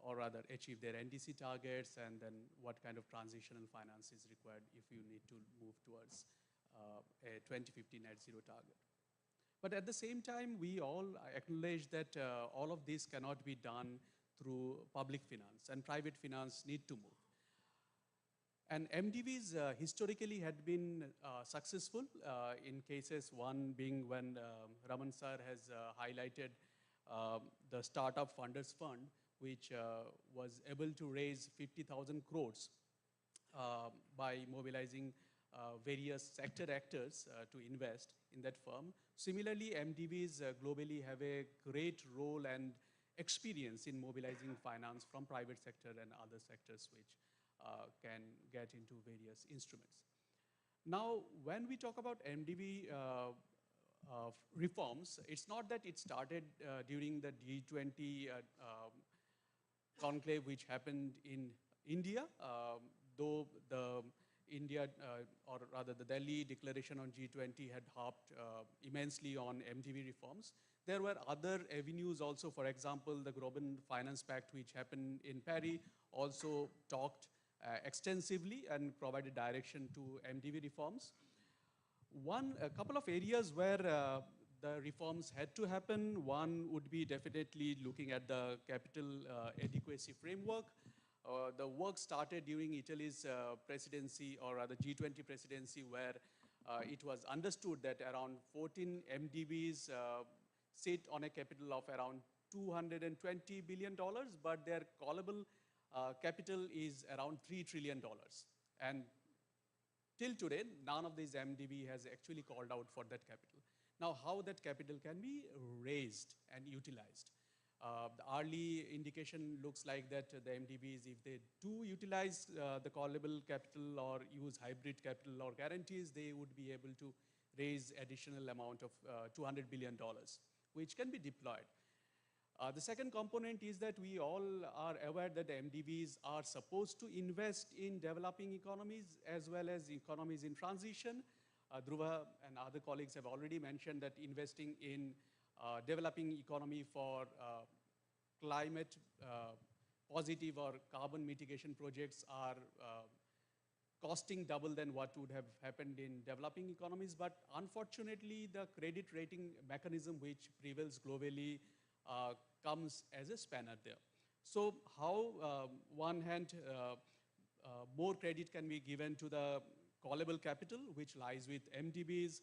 or rather achieve their NDC targets, and then what kind of transitional finance is required if you need to move towards a 2050 net zero target. But at the same time, we all acknowledge that all of this cannot be done through public finance, and private finance need to move. And MDBs historically had been successful in cases, one being when Raman sir has highlighted the Startup Funders Fund, which was able to raise 50,000 crores by mobilizing various sector actors to invest in that firm. Similarly, MDBs globally have a great role and experience in mobilizing finance from private sector and other sectors which can get into various instruments. Now, when we talk about MDB reforms, it's not that it started during the G20 conclave which happened in India, though the India, or rather the Delhi declaration on G20 had harped immensely on MDB reforms. There were other avenues also. For example, the Global Finance Pact, which happened in Paris, also talked extensively and provided direction to MDB reforms. A couple of areas where the reforms had to happen. One would be definitely looking at the capital adequacy framework. The work started during Italy's presidency, or rather G20 presidency, where it was understood that around 14 MDBs sit on a capital of around $220 billion, but their callable capital is around $3 trillion. And till today, none of these MDB has actually called out for that capital. Now, how that capital can be raised and utilized? The early indication looks like that the MDBs, if they do utilize the callable capital or use hybrid capital or guarantees, they would be able to raise additional amount of $200 billion, which can be deployed. The second component is that we all are aware that the MDBs are supposed to invest in developing economies as well as economies in transition. Dhruva and other colleagues have already mentioned that investing in developing economy for climate positive or carbon mitigation projects are costing double than what would have happened in developing economies. But unfortunately, the credit rating mechanism which prevails globally comes as a spanner there. So how, one hand, more credit can be given to the callable capital, which lies with MDBs,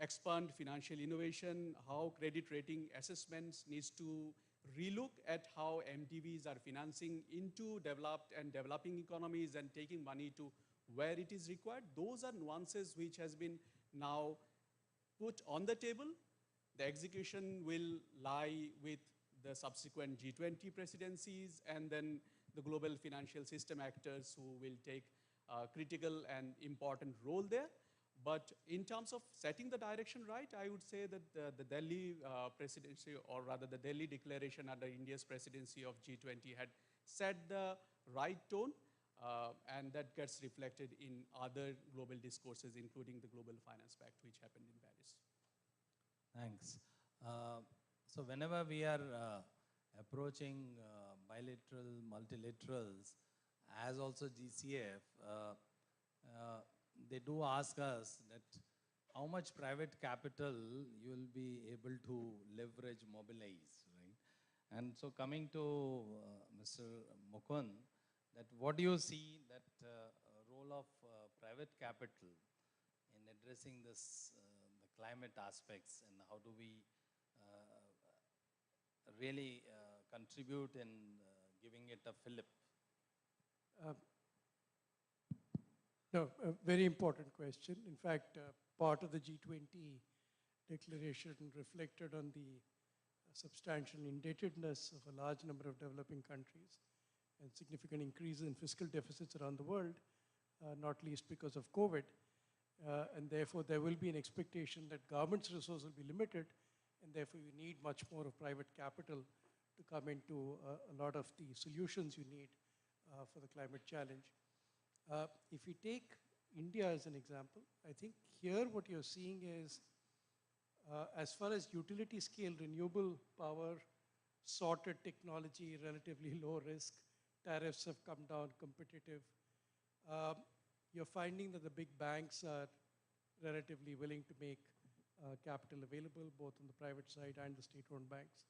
expand financial innovation, how credit rating assessments needs to relook at how MDBs are financing into developed and developing economies and taking money to where it is required. Those are nuances which has been now put on the table. The execution will lie with the subsequent G20 presidencies and then the global financial system actors who will take a critical and important role there. But in terms of setting the direction right, I would say that the Delhi presidency, or rather the Delhi declaration under India's presidency of G20 had set the right tone, and that gets reflected in other global discourses, including the Global Finance Pact, which happened in Paris. Thanks. So whenever we are approaching bilateral, multilaterals, as also GCF, they do ask us that how much private capital you will be able to leverage, mobilize, right? And so coming to Mr. Mukund, that what do you see that role of private capital in addressing this, the climate aspects, and how do we really contribute in giving it a fillip? No, a very important question. In fact, part of the G20 declaration reflected on the substantial indebtedness of a large number of developing countries and significant increase in fiscal deficits around the world, not least because of COVID. And therefore, there will be an expectation that government's resources will be limited, and therefore you need much more of private capital to come into a lot of the solutions you need for the climate challenge. If we take India as an example, I think here what you're seeing is, as far as utility scale renewable power, sorted technology, relatively low risk, tariffs have come down, competitive. You're finding that the big banks are relatively willing to make capital available, both on the private side and the state-owned banks.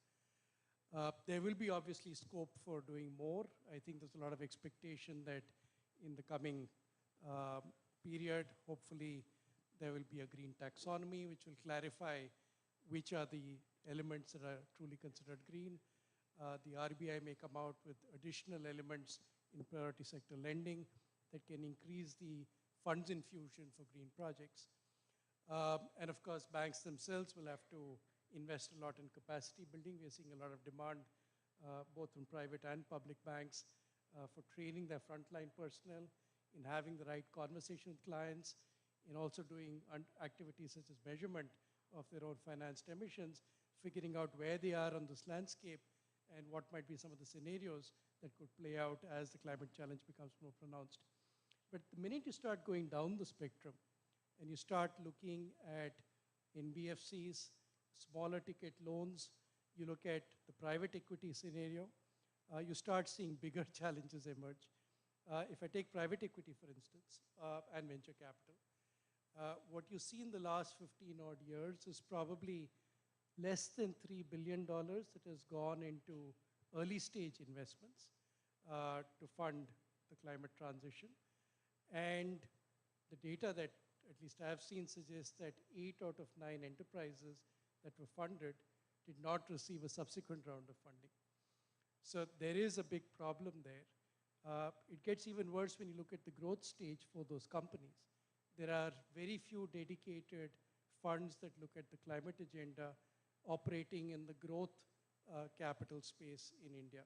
There will be obviously scope for doing more. I think there's a lot of expectation that in the coming period, hopefully there will be a green taxonomy which will clarify which are the elements that are truly considered green. The RBI may come out with additional elements in priority sector lending that can increase the funds infusion for green projects. And of course, banks themselves will have to invest a lot in capacity building. We are seeing a lot of demand, both from private and public banks, for training their frontline personnel, in having the right conversation with clients, in also doing activities such as measurement of their own financed emissions, figuring out where they are on this landscape and what might be some of the scenarios that could play out as the climate challenge becomes more pronounced. But the minute you start going down the spectrum and you start looking at NBFCs, smaller ticket loans, you look at the private equity scenario, you start seeing bigger challenges emerge. If I take private equity, for instance, and venture capital, what you see in the last 15 odd years is probably less than $3 billion that has gone into early stage investments to fund the climate transition. And the data that at least I have seen suggests that 8 out of 9 enterprises that were funded did not receive a subsequent round of funding. So there is a big problem there. It gets even worse when you look at the growth stage for those companies. There are very few dedicated funds that look at the climate agenda operating in the growth capital space in India.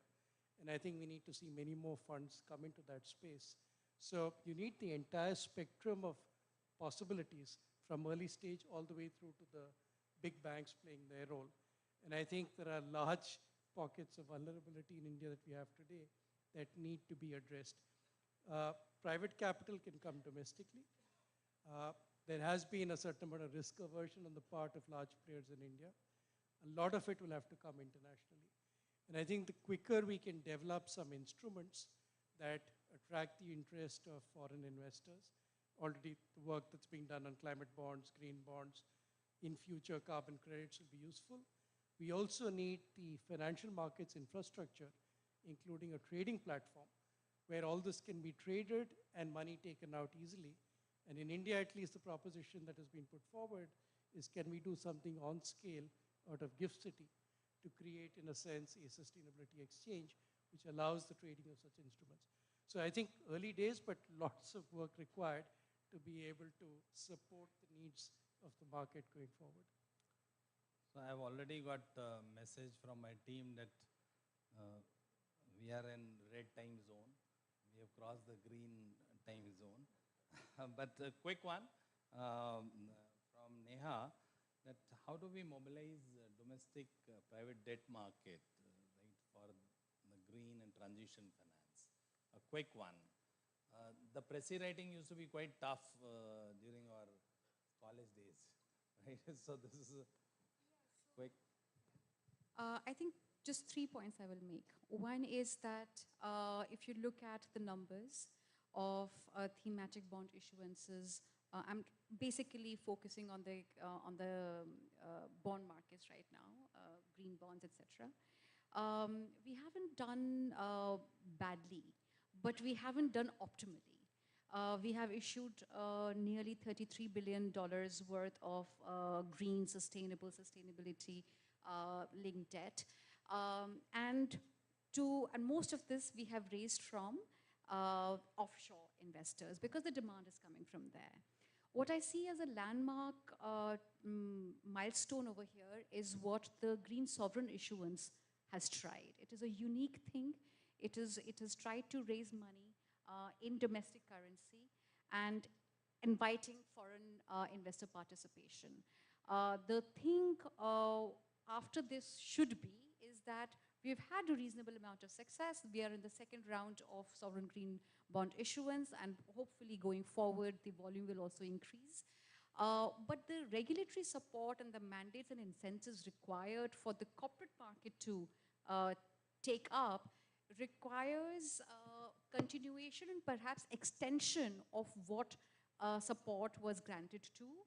And I think we need to see many more funds come into that space. So you need the entire spectrum of possibilities from early stage all the way through to the big banks playing their role. And I think there are large pockets of vulnerability in India that we have today that need to be addressed. Private capital can come domestically. there has been a certain amount of risk aversion on the part of large players in India. A lot of it will have to come internationally. And I think the quicker we can develop some instruments that attract the interest of foreign investors, already the work that's being done on climate bonds, green bonds, in future carbon credits will be useful. We also need the financial markets infrastructure, including a trading platform, where all this can be traded and money taken out easily. And in India, at least, the proposition that has been put forward is, can we do something on scale out of GIFT City to create, in a sense, a sustainability exchange which allows the trading of such instruments. So I think early days, but lots of work required to be able to support the needs of the market going forward. So I've already got a message from my team that we are in red time zone. We have crossed the green time zone. But a quick one from Neha, that how do we mobilize domestic private debt market right, for the green and transition finance? A quick one. The Prezi writing used to be quite tough during our college days, right? So this is a quick. I think just 3 points I will make. One is that if you look at the numbers of thematic bond issuances, I'm basically focusing on the bond markets right now, green bonds, etc. We haven't done badly, but we haven't done optimally. We have issued nearly $33 billion worth of green, sustainability linked debt. And most of this we have raised from offshore investors because the demand is coming from there. What I see as a landmark milestone over here is what the green sovereign issuance has tried. It is a unique thing. It has tried to raise money in domestic currency and inviting foreign investor participation. The thing after this should be is that we've had a reasonable amount of success. We are in the second round of sovereign green bond issuance, and hopefully going forward, the volume will also increase. But the regulatory support and the mandates and incentives required for the corporate market to take up requires continuation and perhaps extension of what support was granted to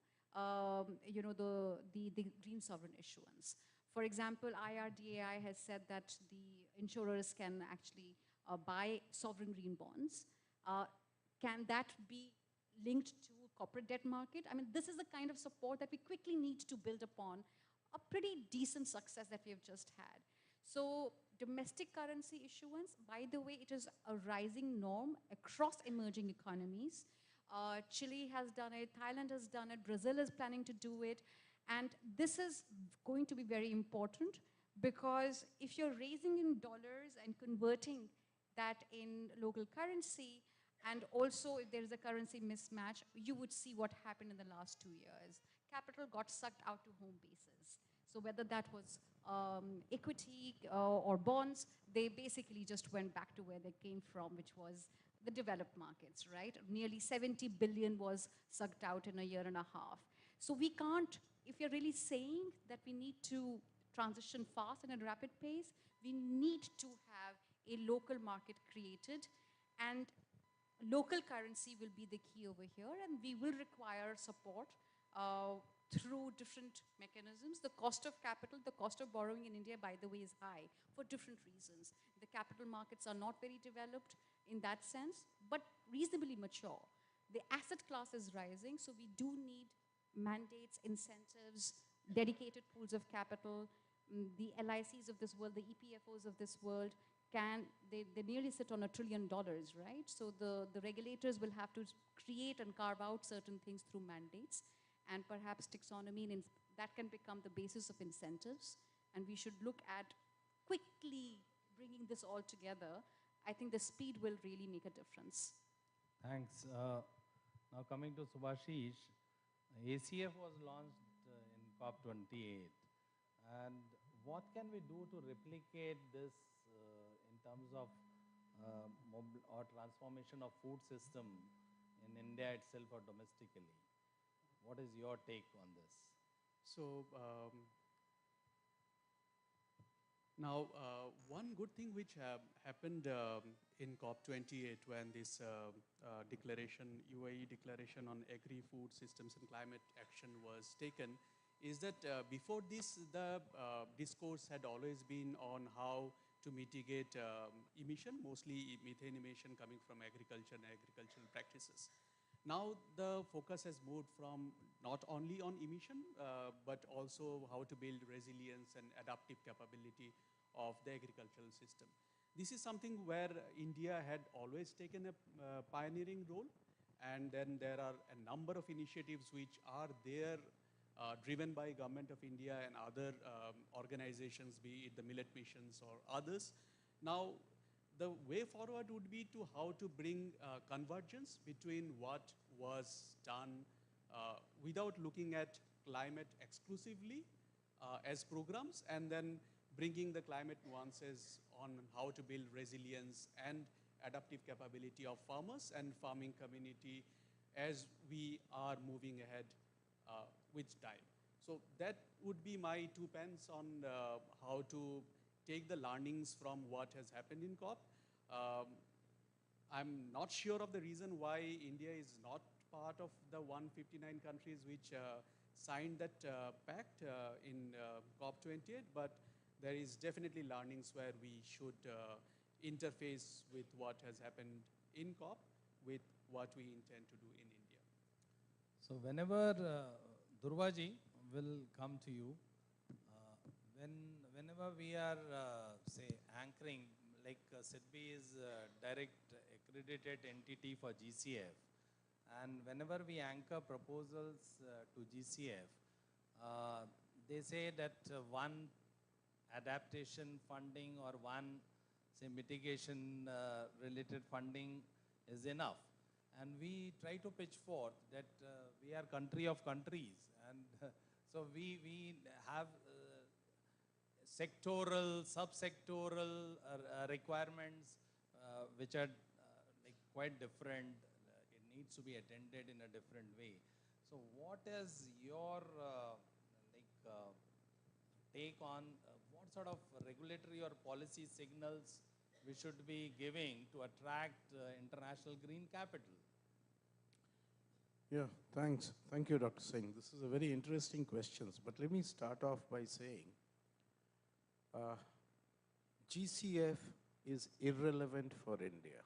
the green sovereign issuance. For example, IRDAI has said that the insurers can actually buy sovereign green bonds. Can that be linked to corporate debt market? I mean, this is the kind of support that we quickly need to build upon a pretty decent success that we have just had. So domestic currency issuance, by the way, it is a rising norm across emerging economies. Chile has done it, Thailand has done it, Brazil is planning to do it. And this is going to be very important because if you're raising in dollars and converting that in local currency, and also if there is a currency mismatch, you would see what happened in the last 2 years. Capital got sucked out to home bases. So whether that was equity or bonds, they basically just went back to where they came from, which was the developed markets, right? Nearly 70 billion was sucked out in a year and a half. So we can't, if you're really saying that we need to transition fast and at a rapid pace, we need to have a local market created, and local currency will be the key over here, and we will require support through different mechanisms. The cost of capital, the cost of borrowing in India, by the way, is high for different reasons. The capital markets are not very developed in that sense, but reasonably mature. The asset class is rising, so we do need mandates, incentives, dedicated pools of capital. The LICs of this world, the EPFOs of this world, they nearly sit on $1 trillion, right? So the regulators will have to create and carve out certain things through mandates, and perhaps taxonomy, and that can become the basis of incentives. And we should look at quickly bringing this all together. I think the speed will really make a difference. Thanks. Now coming to Subhashish, ACF was launched in COP28. And what can we do to replicate this in terms of or transformation of food system in India itself or domestically? What is your take on this? So now, one good thing which happened in COP28 when this declaration, UAE declaration on agri-food systems and climate action was taken, is that before this, the discourse had always been on how to mitigate emission, mostly methane emission coming from agriculture and agricultural practices. Now the focus has moved from not only on emission, but also how to build resilience and adaptive capability of the agricultural system. This is something where India had always taken a pioneering role, and then there are a number of initiatives which are there driven by Government of India and other organizations, be it the millet missions or others. Now, the way forward would be to how to bring convergence between what was done without looking at climate exclusively as programs, and then bringing the climate nuances on how to build resilience and adaptive capability of farmers and farming community as we are moving ahead with time. So that would be my 2 pence on how to take the learnings from what has happened in COP. I'm not sure of the reason why India is not part of the 159 countries which signed that pact in COP28, but there is definitely learnings where we should interface with what has happened in COP with what we intend to do in India. So whenever Durvaji will come to you, whenever we are, say, anchoring, like SIDBI is a direct accredited entity for GCF, and whenever we anchor proposals to GCF, they say that one adaptation funding or one, say, mitigation related funding is enough. And we try to pitch forth that we are country of countries, and so we have sectoral, sub-sectoral requirements which are like quite different. It needs to be attended in a different way. So what is your take on what sort of regulatory or policy signals we should be giving to attract international green capital? Yeah, thanks. Thank you, Dr. Singh. This is a very interesting question, but let me start off by saying GCF is irrelevant for India.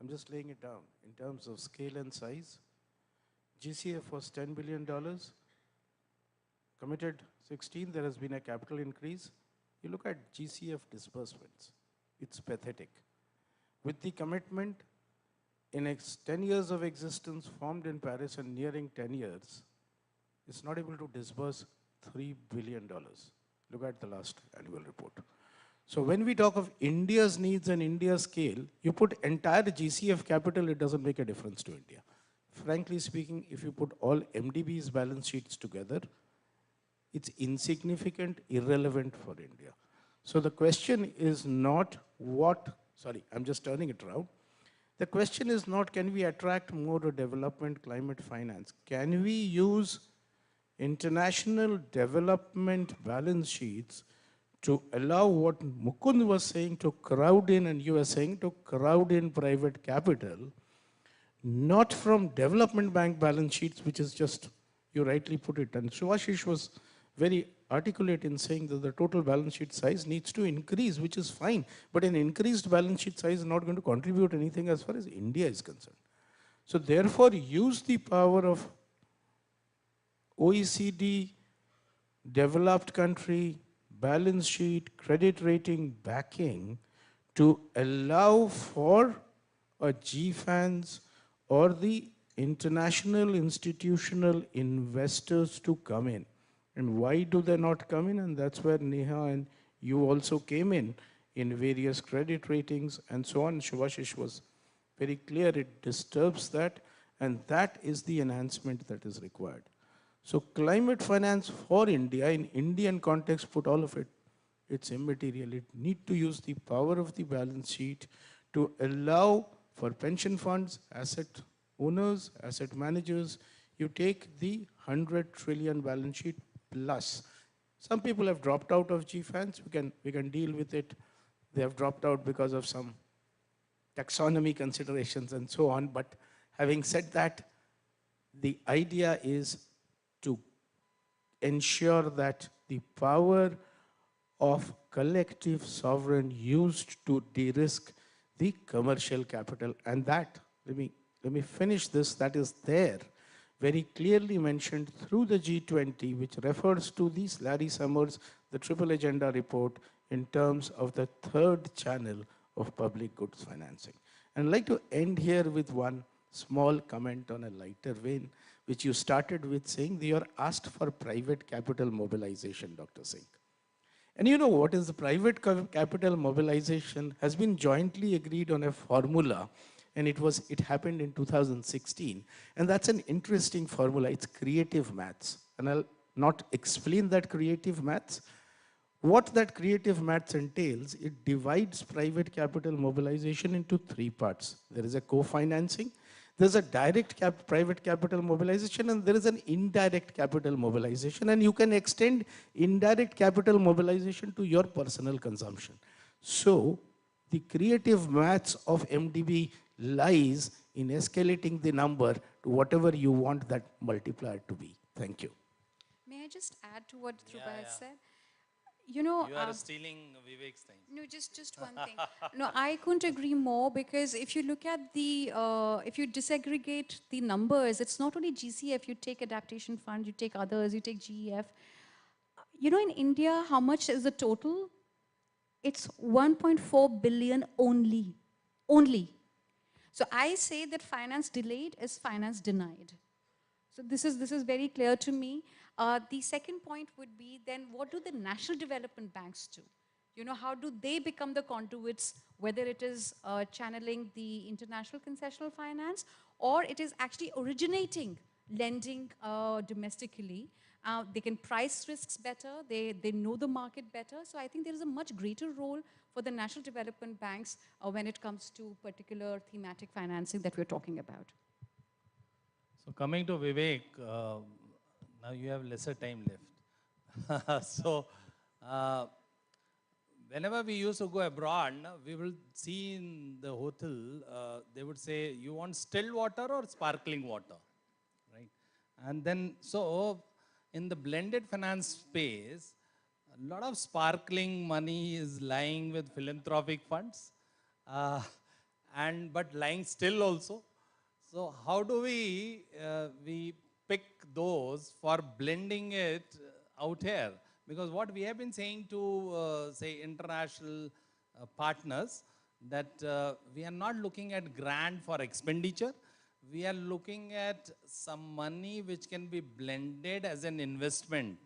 I'm just laying it down. In terms of scale and size, GCF was $10 billion, committed 16, there has been a capital increase. You look at GCF disbursements, it's pathetic. With the commitment in 10 years of existence formed in Paris and nearing 10 years, it's not able to disburse $3 billion. Look at the last annual report. So when we talk of India's needs and India's scale, you put entire GCF capital, it doesn't make a difference to India. Frankly speaking, if you put all MDB's balance sheets together, it's insignificant, irrelevant for India. So the question is not I'm just turning it around. The question is not, can we attract more development climate finance? Can we use international development balance sheets to allow what Mukund was saying to crowd in, and you were saying to crowd in private capital, not from development bank balance sheets, which is just, you rightly put it. And Shubhashish was very articulate in saying that the total balance sheet size needs to increase, which is fine. But an increased balance sheet size is not going to contribute anything as far as India is concerned. So therefore, use the power of OECD, developed country, balance sheet, credit rating, backing to allow for a GFANs or the international institutional investors to come in. And why do they not come in? And that's where Neha and you also came in various credit ratings and so on. Shubhashish was very clear, it disturbs that, and that is the enhancement that is required. So climate finance for India, in Indian context, put all of it, it's immaterial. It need to use the power of the balance sheet to allow for pension funds, asset owners, asset managers, you take the 100 trillion balance sheet plus. Some people have dropped out of GFANs. We can deal with it. They have dropped out because of some taxonomy considerations and so on. But having said that, the idea is to ensure that the power of collective sovereign used to de-risk the commercial capital. And that, let me finish this, that is there, very clearly mentioned through the G20, which refers to this Larry Summers, the Triple Agenda report, in terms of the third channel of public goods financing. And I'd like to end here with one small comment on a lighter vein, which you started with saying that you are asked for private capital mobilization, Dr. Singh. And you know what is the private capital mobilization has been jointly agreed on a formula, and it happened in 2016. And that's an interesting formula. It's creative maths. And I'll not explain that creative maths. What that creative maths entails, it divides private capital mobilization into three parts. There is a co-financing, there's a direct private capital mobilization, and there is an indirect capital mobilization. And you can extend indirect capital mobilization to your personal consumption. So the creative maths of MDB lies in escalating the number to whatever you want that multiplier to be. Thank you. May I just add to what Dhruva has said? You know, you are stealing Vivek's thing. No, just one thing. No, I couldn't agree more, because if you look at the, if you disaggregate the numbers, it's not only GCF, you take adaptation fund, you take others, you take GEF. You know, in India, how much is the total? It's 1.4 billion only. Only. So I say that finance delayed is finance denied. So this is very clear to me. The second point would be then, what do the national development banks do? You know, how do they become the conduits, whether it is channeling the international concessional finance, or it is actually originating lending domestically? They can price risks better, they know the market better. So I think there is a much greater role for the national development banks when it comes to particular thematic financing that we're talking about. So coming to Vivek, now you have lesser time left. So whenever we used to go abroad, we will see in the hotel, they would say, you want still water or sparkling water, right? And then, so in the blended finance space, a lot of sparkling money is lying with philanthropic funds, but lying still also. So how do we pick those for blending it out here? Because what we have been saying to, say, international partners, that we are not looking at grant for expenditure. We are looking at some money which can be blended as an investment,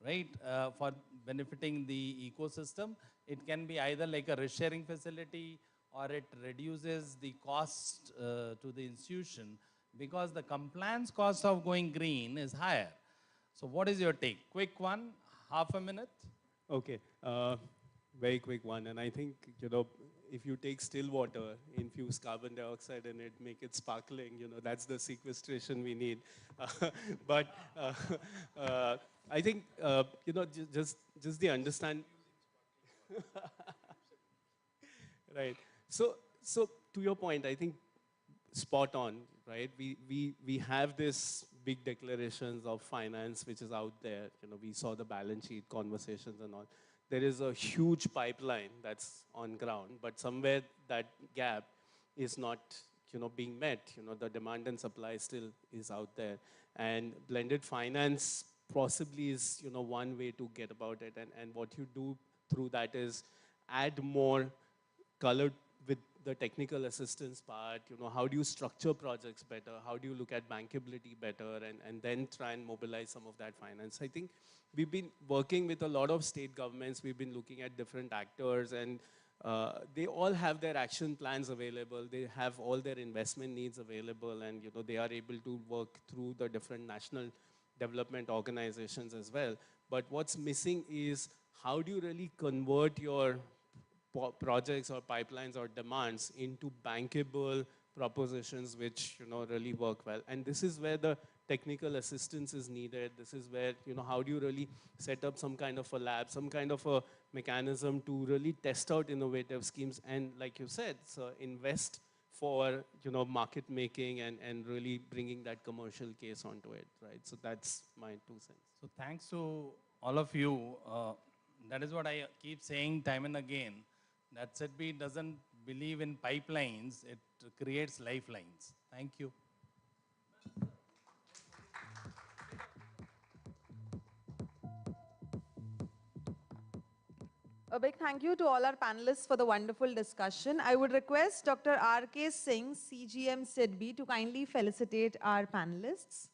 right, for benefiting the ecosystem. It can be either like a risk sharing facility, or it reduces the cost to the institution, because the compliance cost of going green is higher. So what is your take? Quick one, half a minute. Okay, very quick one. And I think, you know, if you take still water, infuse carbon dioxide in it, make it sparkling, you know, that's the sequestration we need. But I think, you know, just the understand. Right. So to your point, I think spot on, right? We have this big declarations of finance which is out there. You know, we saw the balance sheet conversations and all. There is a huge pipeline that's on ground, but somewhere that gap is not, you know, being met. You know, the demand and supply still is out there. And blended finance possibly is, you know, one way to get about it. And what you do through that is add more color with the technical assistance part. You know, how do you structure projects better? How do you look at bankability better, and then try and mobilize some of that finance? I think we've been working with a lot of state governments. We've been looking at different actors, and they all have their action plans available. They have all their investment needs available, and, you know, they are able to work through the different national development organizations as well. But what's missing is, how do you really convert your projects or pipelines or demands into bankable propositions which, you know, really work well? And this is where the technical assistance is needed. This is where, how do you really set up some kind of a lab, some kind of a mechanism to really test out innovative schemes and, like you said, so invest for, market making and really bringing that commercial case onto it, right? So that's my 2 cents. So thanks to all of you. That is what I keep saying time and again, that SEDBI doesn't believe in pipelines, it creates lifelines. Thank you. A big thank you to all our panelists for the wonderful discussion. I would request Dr. R.K. Singh, CGM SIDBI, to kindly felicitate our panelists.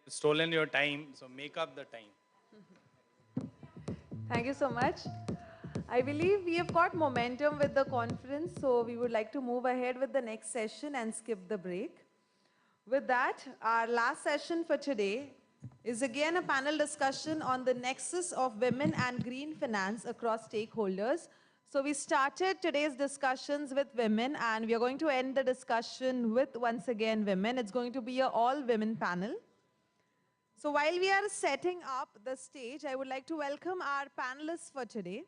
Stolen your time, so make up the time. Thank you so much. I believe we have got momentum with the conference, so we would like to move ahead with the next session and skip the break. With that, our last session for today is again a panel discussion on the nexus of women and green finance across stakeholders. So we started today's discussions with women, and we are going to end the discussion with, once again, women. It's going to be an all-women panel. So while we are setting up the stage, I would like to welcome our panelists for today.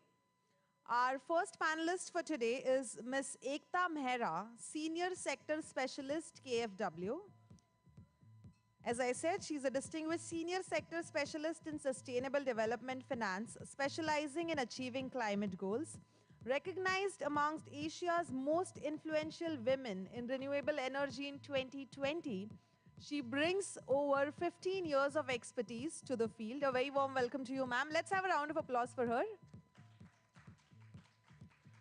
Our first panelist for today is Ms. Ekta Mehra, Senior Sector Specialist, KFW. As I said, she's a distinguished Senior Sector Specialist in Sustainable Development Finance, specializing in achieving climate goals. Recognized amongst Asia's most influential women in renewable energy in 2020, she brings over 15 years of expertise to the field. A very warm welcome to you, ma'am. Let's have a round of applause for her.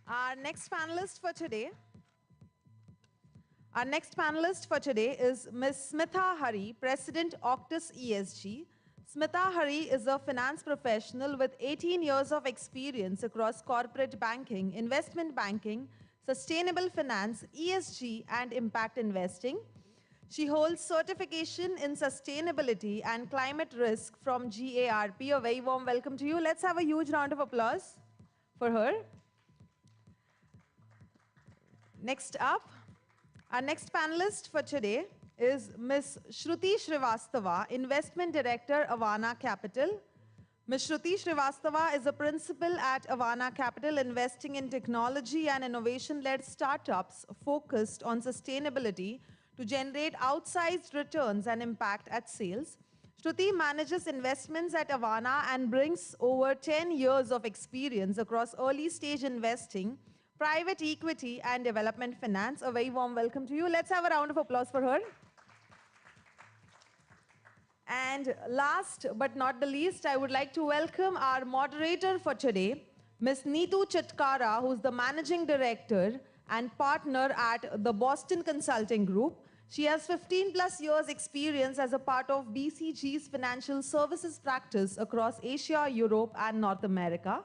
Our next panelist for today is Ms. Smitha Hari, President Octus ESG. Smitha Hari is a finance professional with 18 years of experience across corporate banking, investment banking, sustainable finance, ESG, and impact investing. She holds certification in sustainability and climate risk from GARP. A very warm welcome to you. Let's have a huge round of applause for her. Next up, our next panelist for today is Ms. Shruti Srivastava, Investment Director, Avana Capital. Ms. Shruti Srivastava is a principal at Avana Capital, investing in technology and innovation-led startups focused on sustainability to generate outsized returns and impact at sales. Shruti manages investments at Avana and brings over 10 years of experience across early-stage investing, private equity, and development finance. A very warm welcome to you. Let's have a round of applause for her. And last but not the least, I would like to welcome our moderator for today, Ms. Neetu Chatkara, who's the Managing Director and Partner at the Boston Consulting Group. She has 15+ years experience as a part of BCG's financial services practice across Asia, Europe, and North America.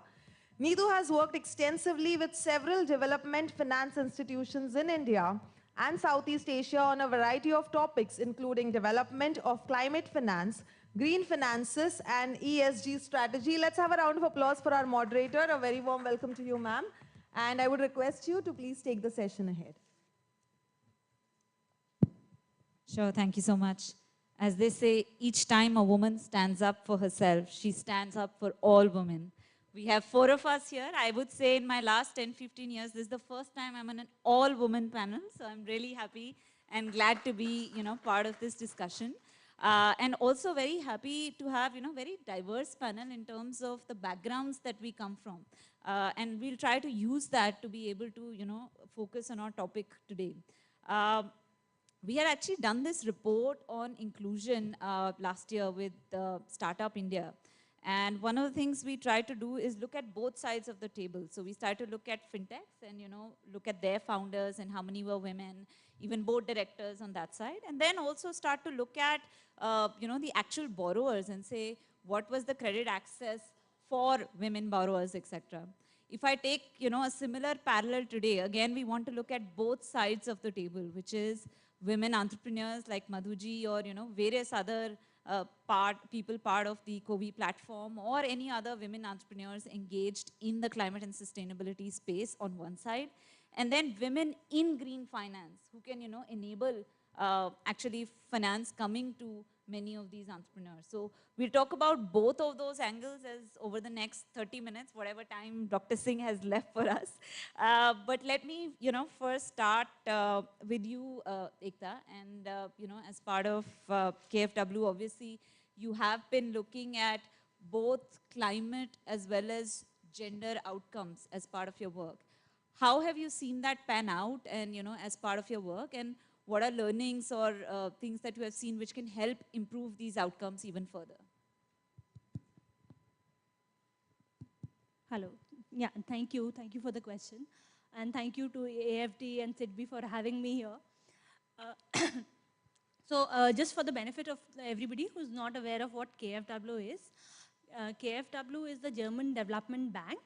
Neetu has worked extensively with several development finance institutions in India and Southeast Asia on a variety of topics, including development of climate finance, green finances, and ESG strategy. Let's have a round of applause for our moderator. A very warm welcome to you, ma'am. And I would request you to please take the session ahead. Sure, thank you so much. As they say, each time a woman stands up for herself, she stands up for all women. We have 4 of us here. I would say in my last 10, 15 years, this is the first time I'm on an all-woman panel. So I'm really happy and glad to be, part of this discussion. And also very happy to have, very diverse panel in terms of the backgrounds that we come from. And we'll try to use that to be able to, focus on our topic today. We had actually done this report on inclusion last year with Startup India. And one of the things we tried to do is look at both sides of the table. So we started to look at fintechs and, look at their founders and how many were women, even board directors on that side. And then also start to look at, the actual borrowers and say, what was the credit access for women borrowers, etc. If I take, a similar parallel today, again, we want to look at both sides of the table, which is women entrepreneurs like Madhuji or, various other people part of the COVI platform or any other women entrepreneurs engaged in the climate and sustainability space on one side. And then women in green finance who can, enable actually finance coming to many of these entrepreneurs. So we'll talk about both of those angles as over the next 30 minutes, whatever time Dr. Singh has left for us. But let me, first start with you, Ekta. And, as part of KFW, obviously, you have been looking at both climate as well as gender outcomes as part of your work. How have you seen that pan out and, as part of your work? And what are learnings or things that you have seen which can help improve these outcomes even further? Hello. Yeah, thank you. Thank you for the question. And thank you to AFD and SIDBI for having me here. Just for the benefit of everybody who's not aware of what KFW is, KFW is the German Development Bank,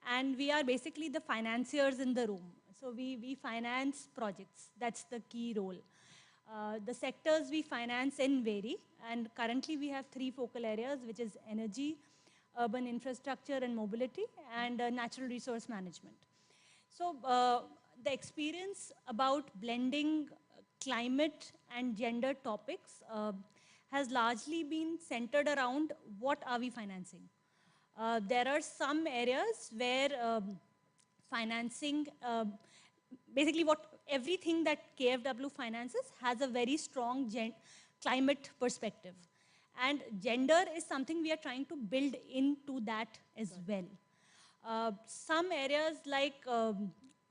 and we are basically the financiers in the room. So we finance projects. That's the key role. The sectors we finance in vary, and currently we have 3 focal areas, which is energy, urban infrastructure and mobility, and natural resource management. So the experience about blending climate and gender topics has largely been centered around what are we financing. There are some areas where financing, basically everything that KFW finances has a very strong climate perspective. And gender is something we are trying to build into that as well. Some areas like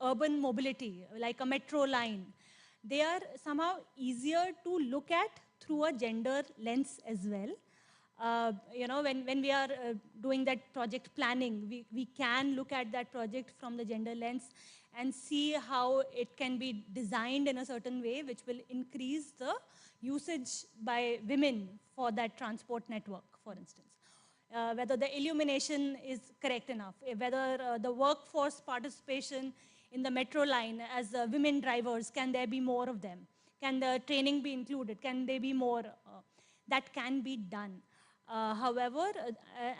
urban mobility, like a metro line, they are somehow easier to look at through a gender lens as well. When we are doing that project planning, we can look at that project from the gender lens and see how it can be designed in a certain way which will increase the usage by women for that transport network, for instance. Whether the illumination is correct enough, whether the workforce participation in the metro line as women drivers, can there be more of them? Can the training be included? Can there be more? That can be done. However,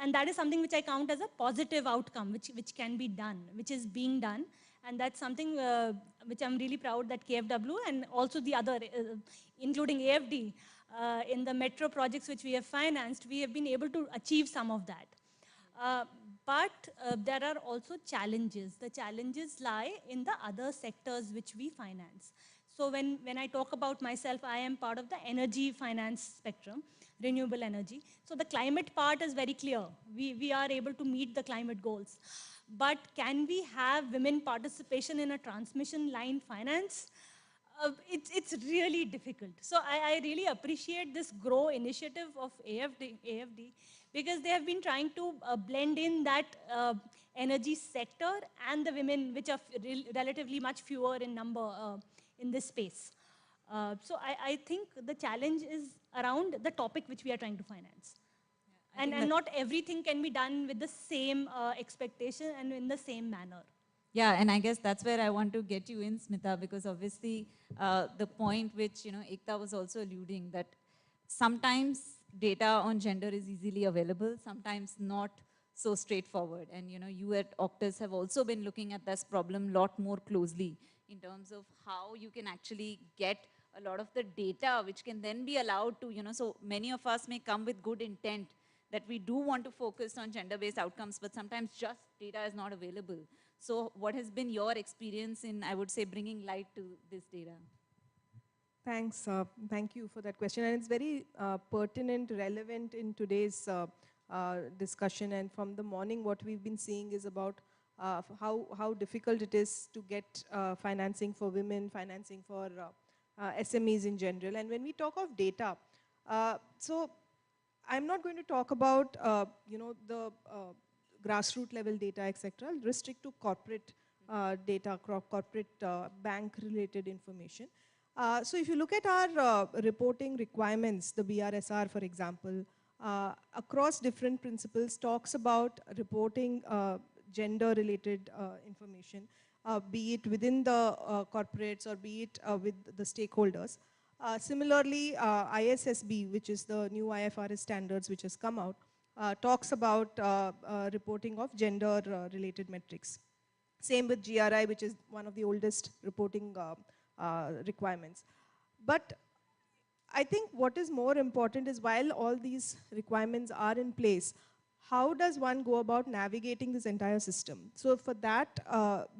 and that is something which I count as a positive outcome, which can be done, which is being done. And that's something which I'm really proud that KFW and also the other, including AFD, in the metro projects which we have financed, we have been able to achieve some of that. But there are also challenges. The challenges lie in the other sectors which we finance. So when I talk about myself, I am part of the energy finance spectrum, renewable energy. So the climate part is very clear. We are able to meet the climate goals. But can we have women participation in a transmission line finance? It's really difficult. So I really appreciate this GROW initiative of AFD because they have been trying to blend in that energy sector and the women, which are relatively much fewer in number in this space. So I think the challenge is around the topic which we are trying to finance. And not everything can be done with the same expectation and in the same manner. Yeah, and I guess that's where I want to get you in, Smita, because obviously the point which, Ekta was also alluding that sometimes data on gender is easily available, sometimes not so straightforward. And, you at Octus have also been looking at this problem a lot more closely in terms of how you can actually get a lot of the data which can then be allowed to, so many of us may come with good intent that we do want to focus on gender-based outcomes, but sometimes just data is not available. So what has been your experience in, I would say, bringing light to this data? Thanks. Thank you for that question. And it's very pertinent, relevant in today's discussion. And from the morning, what we've been seeing is about how difficult it is to get financing for women, financing for SMEs in general. And when we talk of data, so I'm not going to talk about the grassroots level data, etc. I'll restrict to corporate data, corporate bank-related information. So if you look at our reporting requirements, the BRSR, for example, across different principles talks about reporting gender-related information, be it within the corporates or be it with the stakeholders. Similarly, ISSB, which is the new IFRS standards which has come out, talks about reporting of gender-related metrics. Same with GRI, which is one of the oldest reporting requirements. But I think what is more important is while all these requirements are in place, how does one go about navigating this entire system? So for that,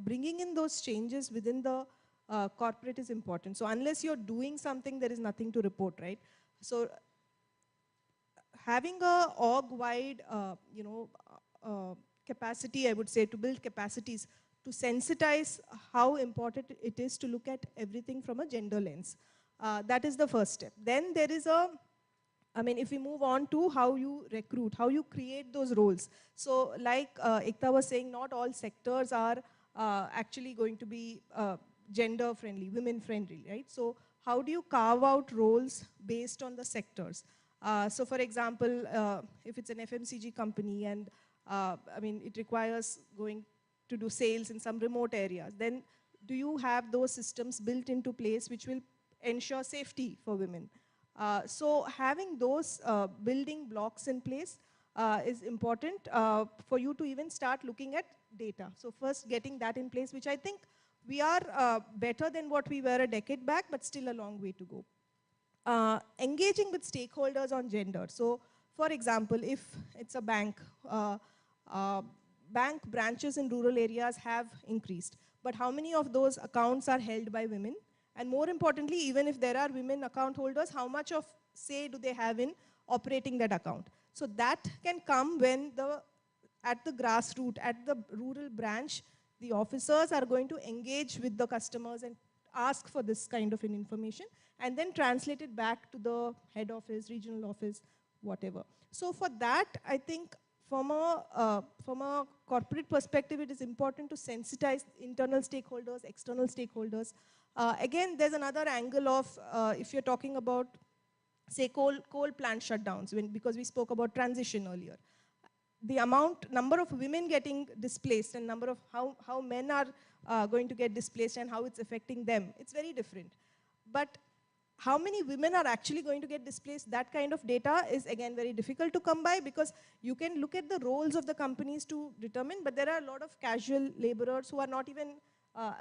bringing in those changes within the corporate is important. So unless you're doing something, there is nothing to report, right? So having a org-wide, capacity, I would say, to build capacities to sensitize how important it is to look at everything from a gender lens. That is the first step. Then there is if we move on to how you recruit, how you create those roles. So like Ekta was saying, not all sectors are actually going to be gender friendly, women friendly, right? So how do you carve out roles based on the sectors? So for example, if it's an FMCG company and it requires going to do sales in some remote areas, then do you have those systems built into place which will ensure safety for women? So having those building blocks in place is important for you to even start looking at data. So first getting that in place, which I think we are better than what we were a decade back, but still a long way to go. Engaging with stakeholders on gender. So for example, if it's a bank, bank branches in rural areas have increased, but how many of those accounts are held by women? And more importantly, even if there are women account holders, how much of say do they have in operating that account? So that can come when at the grassroots, at the rural branch, the officers are going to engage with the customers and ask for this kind of information and then translate it back to the head office, regional office, whatever. So for that, I think from a corporate perspective, it is important to sensitize internal stakeholders, external stakeholders. Again, there's another angle of if you're talking about, say, coal plant shutdowns, because we spoke about transition earlier. The number of women getting displaced and number of how men are going to get displaced and how it's affecting them, it's very different. But how many women are actually going to get displaced, that kind of data is again very difficult to come by, because you can look at the roles of the companies to determine, but there are a lot of casual laborers who are not even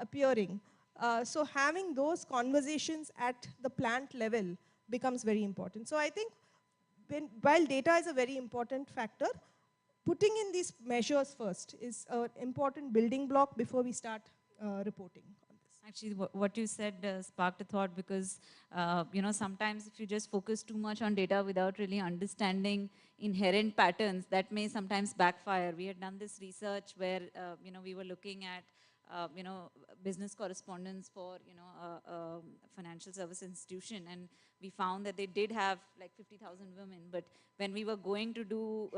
appearing. So having those conversations at the plant level becomes very important. So I think while data is a very important factor, putting in these measures first is an important building block before we start reporting. Actually, what you said sparked a thought, because sometimes if you just focus too much on data without really understanding inherent patterns, that may sometimes backfire. We had done this research where we were looking at business correspondence for a financial service institution, and we found that they did have like 50,000 women. But when we were going to do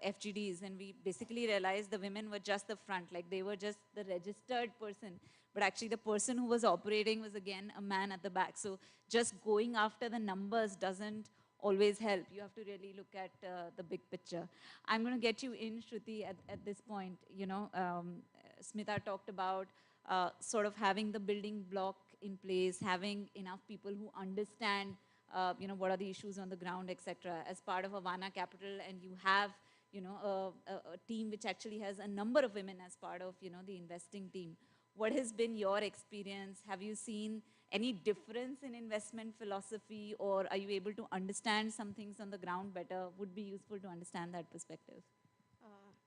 FGDs, and we basically realized the women were just the front, like they were just the registered person. But actually the person who was operating was again a man at the back. So just going after the numbers doesn't always help. You have to really look at the big picture. I'm going to get you in, Shruti, at this point. Smita talked about sort of having the building block in place, having enough people who understand what are the issues on the ground, etc. As part of Avana Capital, and you have a team which actually has a number of women as part of the investing team. What has been your experience? Have you seen any difference in investment philosophy, or are you able to understand some things on the ground better? Would be useful to understand that perspective.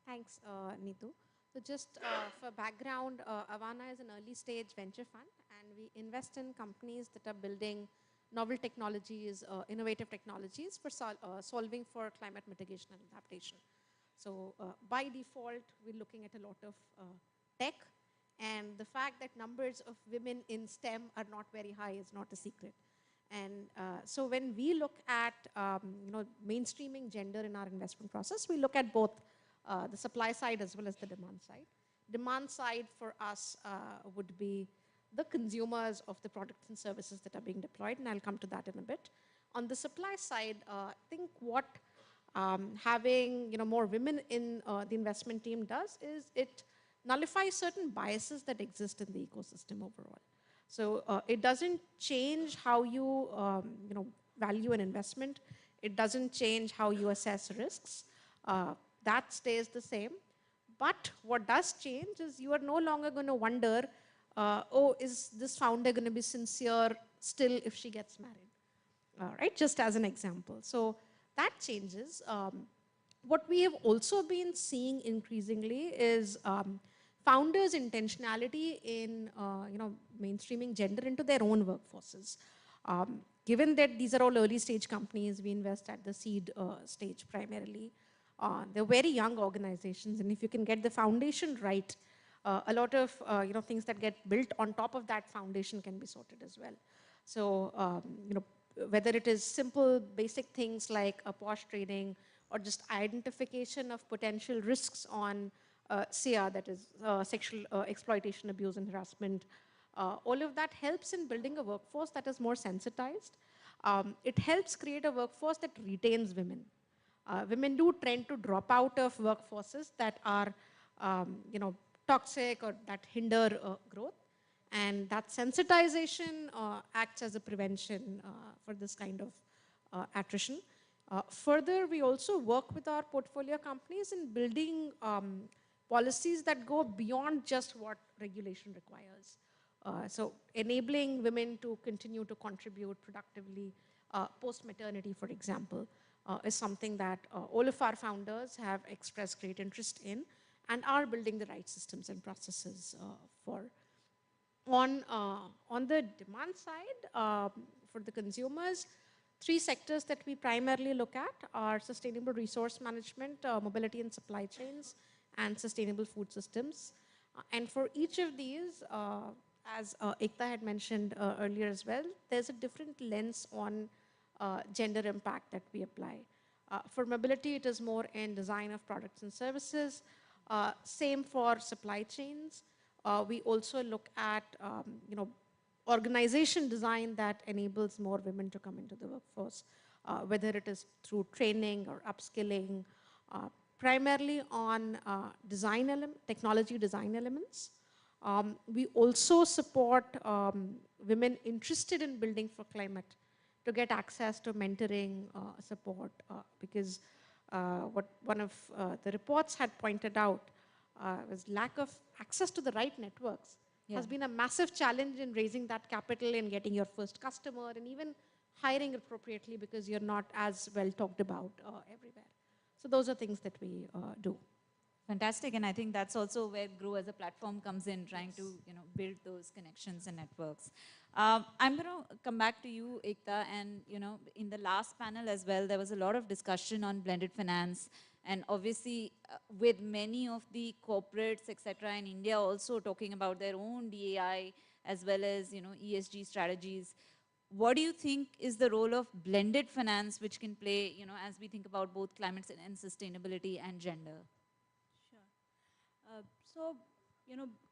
Thanks, Neetu. So just for background, Avana is an early stage venture fund, and we invest in companies that are building novel technologies, innovative technologies for solving for climate mitigation and adaptation. So by default, we're looking at a lot of tech, and the fact that numbers of women in STEM are not very high is not a secret. And so when we look at mainstreaming gender in our investment process, we look at both the supply side as well as the demand side. Demand side for us would be the consumers of the products and services that are being deployed, and I'll come to that in a bit. On the supply side, I think what having more women in the investment team does is it nullifies certain biases that exist in the ecosystem overall. So it doesn't change how you value an investment. It doesn't change how you assess risks. That stays the same. But what does change is you are no longer going to wonder, oh, is this founder going to be sincere still if she gets married? Right, just as an example. So that changes. What we have also been seeing increasingly is founders' intentionality in mainstreaming gender into their own workforces. Given that these are all early stage companies, we invest at the seed stage primarily. They're very young organizations, and if you can get the foundation right, a lot of things that get built on top of that foundation can be sorted as well. So whether it is simple basic things like a POSH training or just identification of potential risks on SEA, that is sexual exploitation, abuse and harassment, all of that helps in building a workforce that is more sensitized. It helps create a workforce that retains women. Women do tend to drop out of workforces that are toxic or that hinder growth. And that sensitization acts as a prevention for this kind of attrition. Further, we also work with our portfolio companies in building policies that go beyond just what regulation requires. So enabling women to continue to contribute productively post-maternity, for example, is something that all of our founders have expressed great interest in and are building the right systems and processes for. On the demand side, for the consumers, three sectors that we primarily look at are sustainable resource management, mobility and supply chains, and sustainable food systems. And for each of these, as Ekta had mentioned earlier as well, there's a different lens on gender impact that we apply. For mobility, it is more in design of products and services. Same for supply chains. We also look at organization design that enables more women to come into the workforce, whether it is through training or upskilling, primarily on technology design elements. We also support women interested in building for climate to get access to mentoring support, because what one of the reports had pointed out was lack of access to the right networks has been a massive challenge in raising that capital and getting your first customer and even hiring appropriately because you're not as well talked about everywhere. So those are things that we do. Fantastic, and I think that's also where Grow as a platform comes in, trying to build those connections and networks. I'm going to come back to you, Ekta, and in the last panel as well, there was a lot of discussion on blended finance, and obviously with many of the corporates, etc., in India also talking about their own DAI as well as ESG strategies. What do you think is the role of blended finance, which can play, as we think about both climate and sustainability and gender? So,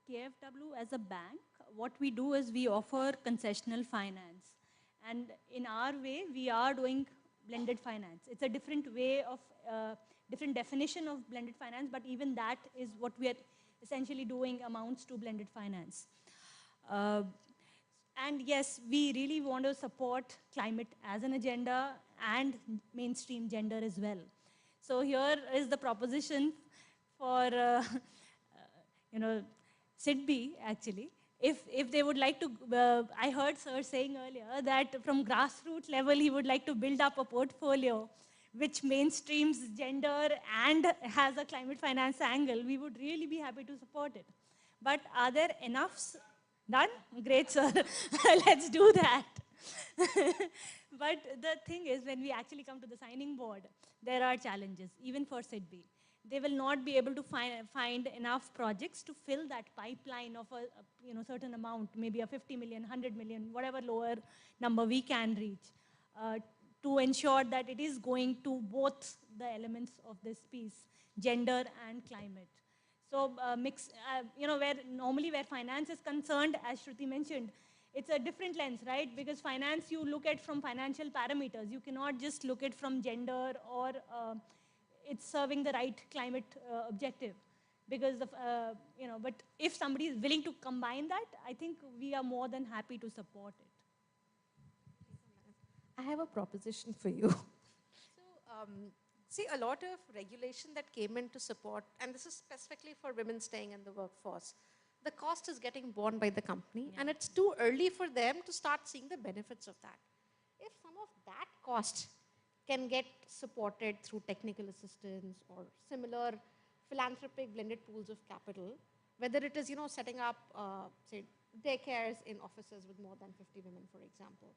KFW as a bank, what we do is we offer concessional finance. And in our way, we are doing blended finance. It's a different way of, different definition of blended finance, but even that is what we are essentially doing amounts to blended finance. And yes, we really want to support climate as an agenda and mainstream gender as well. So here is the proposition for SIDBI, actually. if they would like to, I heard sir saying earlier that from grassroots level, he would like to build up a portfolio which mainstreams gender and has a climate finance angle. We would really be happy to support it. But are there enoughs done? Great, sir. Let's do that. But the thing is, when we actually come to the signing board, there are challenges, even for SIDBI. They will not be able to find enough projects to fill that pipeline of a certain amount, maybe a 50 million, 100 million, whatever lower number we can reach, to ensure that it is going to both the elements of this piece, gender and climate. So where normally where finance is concerned, as Shruti mentioned, it's a different lens, right? Because finance, you look at from financial parameters. You cannot just look at from gender or it's serving the right climate objective. Because of, but if somebody is willing to combine that, I think we are more than happy to support it. I have a proposition for you. See, a lot of regulation that came in to support, and this is specifically for women staying in the workforce, the cost is getting borne by the company, and it's too early for them to start seeing the benefits of that. If some of that cost can get supported through technical assistance or similar philanthropic blended pools of capital, whether it is, setting up, say, daycares in offices with more than 50 women, for example,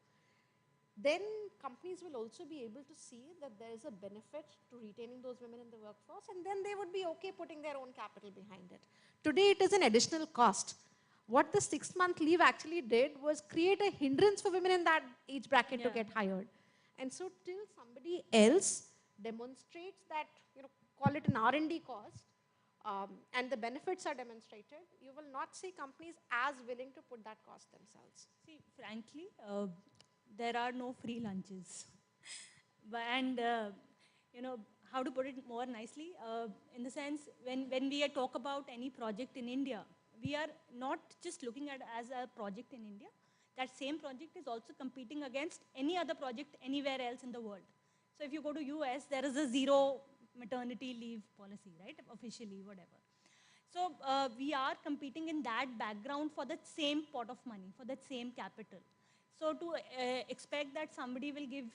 then companies will also be able to see that there is a benefit to retaining those women in the workforce, and then they would be okay putting their own capital behind it. Today, it is an additional cost. What the 6-month leave actually did was create a hindrance for women in that age bracket to get hired. And so till somebody else demonstrates that, call it an R&D cost, and the benefits are demonstrated, you will not see companies as willing to put that cost themselves. See, frankly, there are no free lunches. And, how to put it more nicely, in the sense, when we talk about any project in India, we are not just looking at it as a project in India. That same project is also competing against any other project anywhere else in the world. So if you go to US, there is a 0 maternity leave policy, right? Officially, whatever. So we are competing in that background for that same pot of money, for that same capital. So to expect that somebody will give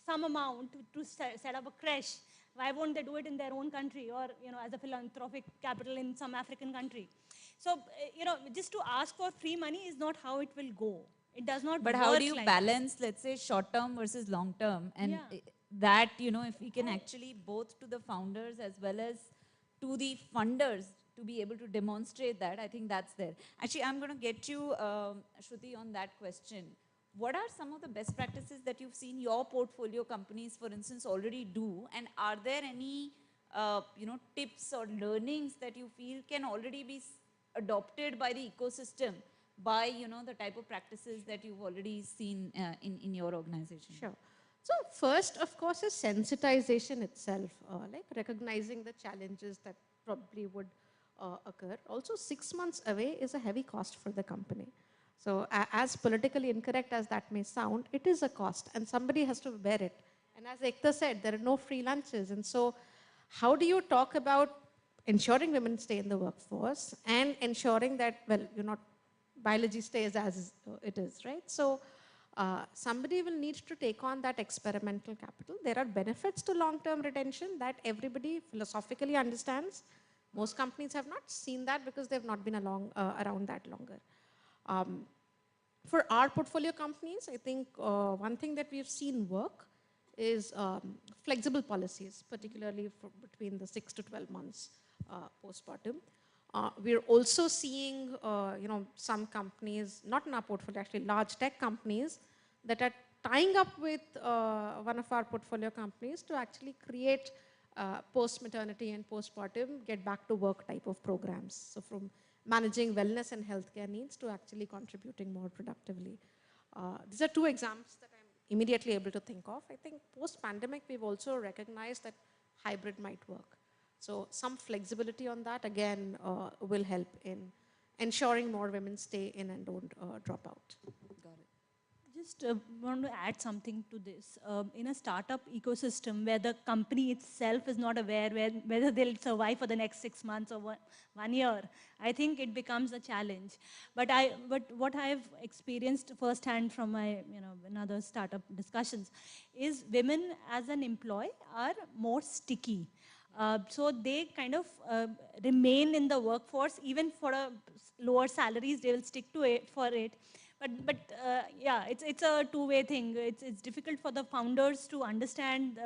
some amount to set up a creche, why won't they do it in their own country or as a philanthropic capital in some African country? So just to ask for free money is not how it will go. It does not. But how do you balance, let's say, short term versus long term, and that if we can actually both to the founders as well as to the funders to be able to demonstrate that, I think that's there. Actually, I'm going to get you, Shruti, on that question. What are some of the best practices that you've seen your portfolio companies, for instance, already do? And are there any, tips or learnings that you feel can already be adopted by the ecosystem by, the type of practices that you've already seen in your organization? Sure. So first, of course, is sensitization itself, like recognizing the challenges that probably would occur. Also, 6 months away is a heavy cost for the company. So as politically incorrect as that may sound, it is a cost and somebody has to bear it. And as Ekta said, there are no free lunches. And so how do you talk about ensuring women stay in the workforce and ensuring that, biology stays as it is, right? So somebody will need to take on that experimental capital. There are benefits to long-term retention that everybody philosophically understands. Most companies have not seen that because they've not been around that longer. For our portfolio companies, I think one thing that we've seen work is flexible policies, particularly between the 6 to 12 months postpartum. We're also seeing, some companies, not in our portfolio, actually large tech companies that are tying up with one of our portfolio companies to actually create post-maternity and postpartum, get back to work type of programs. So from managing wellness and healthcare needs to actually contributing more productively. These are two examples that I'm immediately able to think of. I think post-pandemic, we've also recognized that hybrid might work. So some flexibility on that, again, will help in ensuring more women stay in and don't drop out. Got it. Just want to add something to this. In a startup ecosystem where the company itself is not aware whether they'll survive for the next 6 months or one year, I think it becomes a challenge. But what I've experienced firsthand from my in other startup discussions is women as an employee are more sticky. So they kind of remain in the workforce even for a lower salaries. They will stick to it for it. But yeah, it's a two-way thing. It's difficult for the founders to understand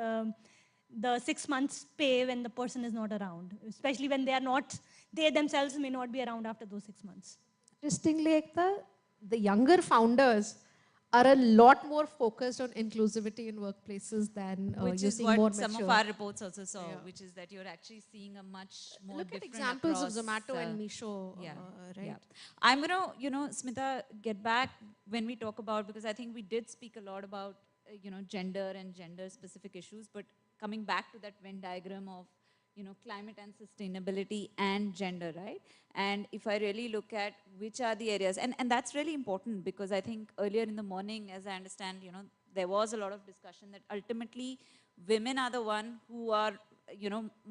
the 6 months pay when the person is not around, especially when they themselves may not be around after those 6 months. Interestingly, Ekta, the younger founders are a lot more focused on inclusivity in workplaces than which you're is seeing what more some of mature. our reports also saw, Yeah. which is that you're actually seeing a much more Look at different examples across, of Zomato and Misho, yeah, right? yeah. I'm gonna, Smita, get back when we talk about, because I think we did speak a lot about, gender and gender-specific issues, but coming back to that Venn diagram of, climate and sustainability and gender, right? And if I really look at which are the areas, and that's really important because I think earlier in the morning, as I understand, there was a lot of discussion that ultimately women are the one who are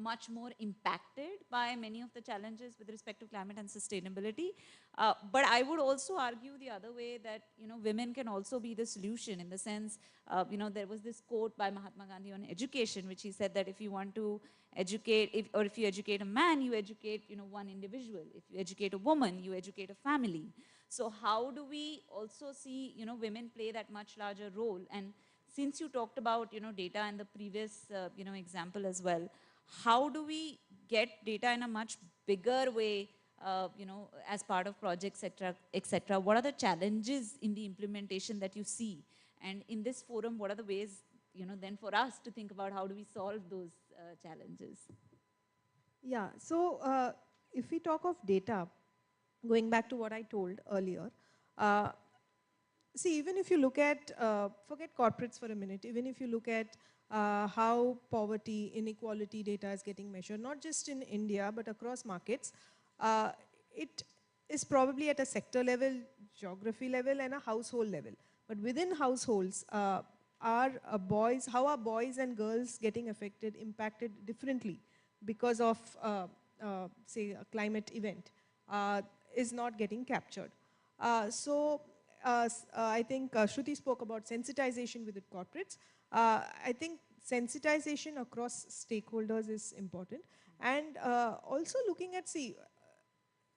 much more impacted by many of the challenges with respect to climate and sustainability. But I would also argue the other way that, women can also be the solution in the sense, there was this quote by Mahatma Gandhi on education, which he said that if you want to educate, if you educate a man, you educate, one individual. If you educate a woman, you educate a family. So how do we also see, women play that much larger role? And since you talked about, data in the previous, example as well, how do we get data in a much bigger way, as part of projects, et cetera? What are the challenges in the implementation that you see? And in this forum, what are the ways, then for us to think about how do we solve those challenges? Yeah, so if we talk of data, going back to what I told earlier, see, even if you look at, forget corporates for a minute, even if you look at how poverty, inequality data is getting measured, not just in India, but across markets, it is probably at a sector level, geography level, and a household level. But within households, how are boys and girls getting affected, impacted differently because of, say, a climate event, is not getting captured. I think Shruti spoke about sensitization within corporates. I think sensitization across stakeholders is important. And also looking at, see,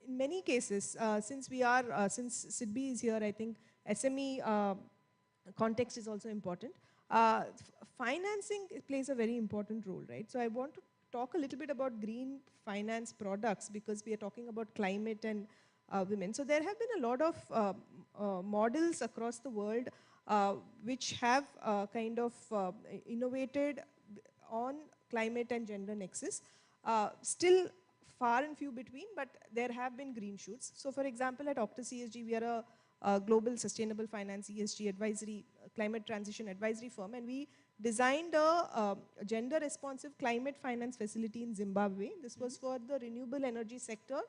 in many cases, since SIDBI is here, I think SME context is also important. Financing plays a very important role, right? So I want to talk a little bit about green finance products because we are talking about climate and women. So there have been a lot of models across the world which have kind of innovated on climate and gender nexus. Still far and few between, but there have been green shoots. So for example, at Optus ESG, we are a global sustainable finance ESG advisory, climate transition advisory firm, and we designed a gender responsive climate finance facility in Zimbabwe. This was for the renewable energy sector,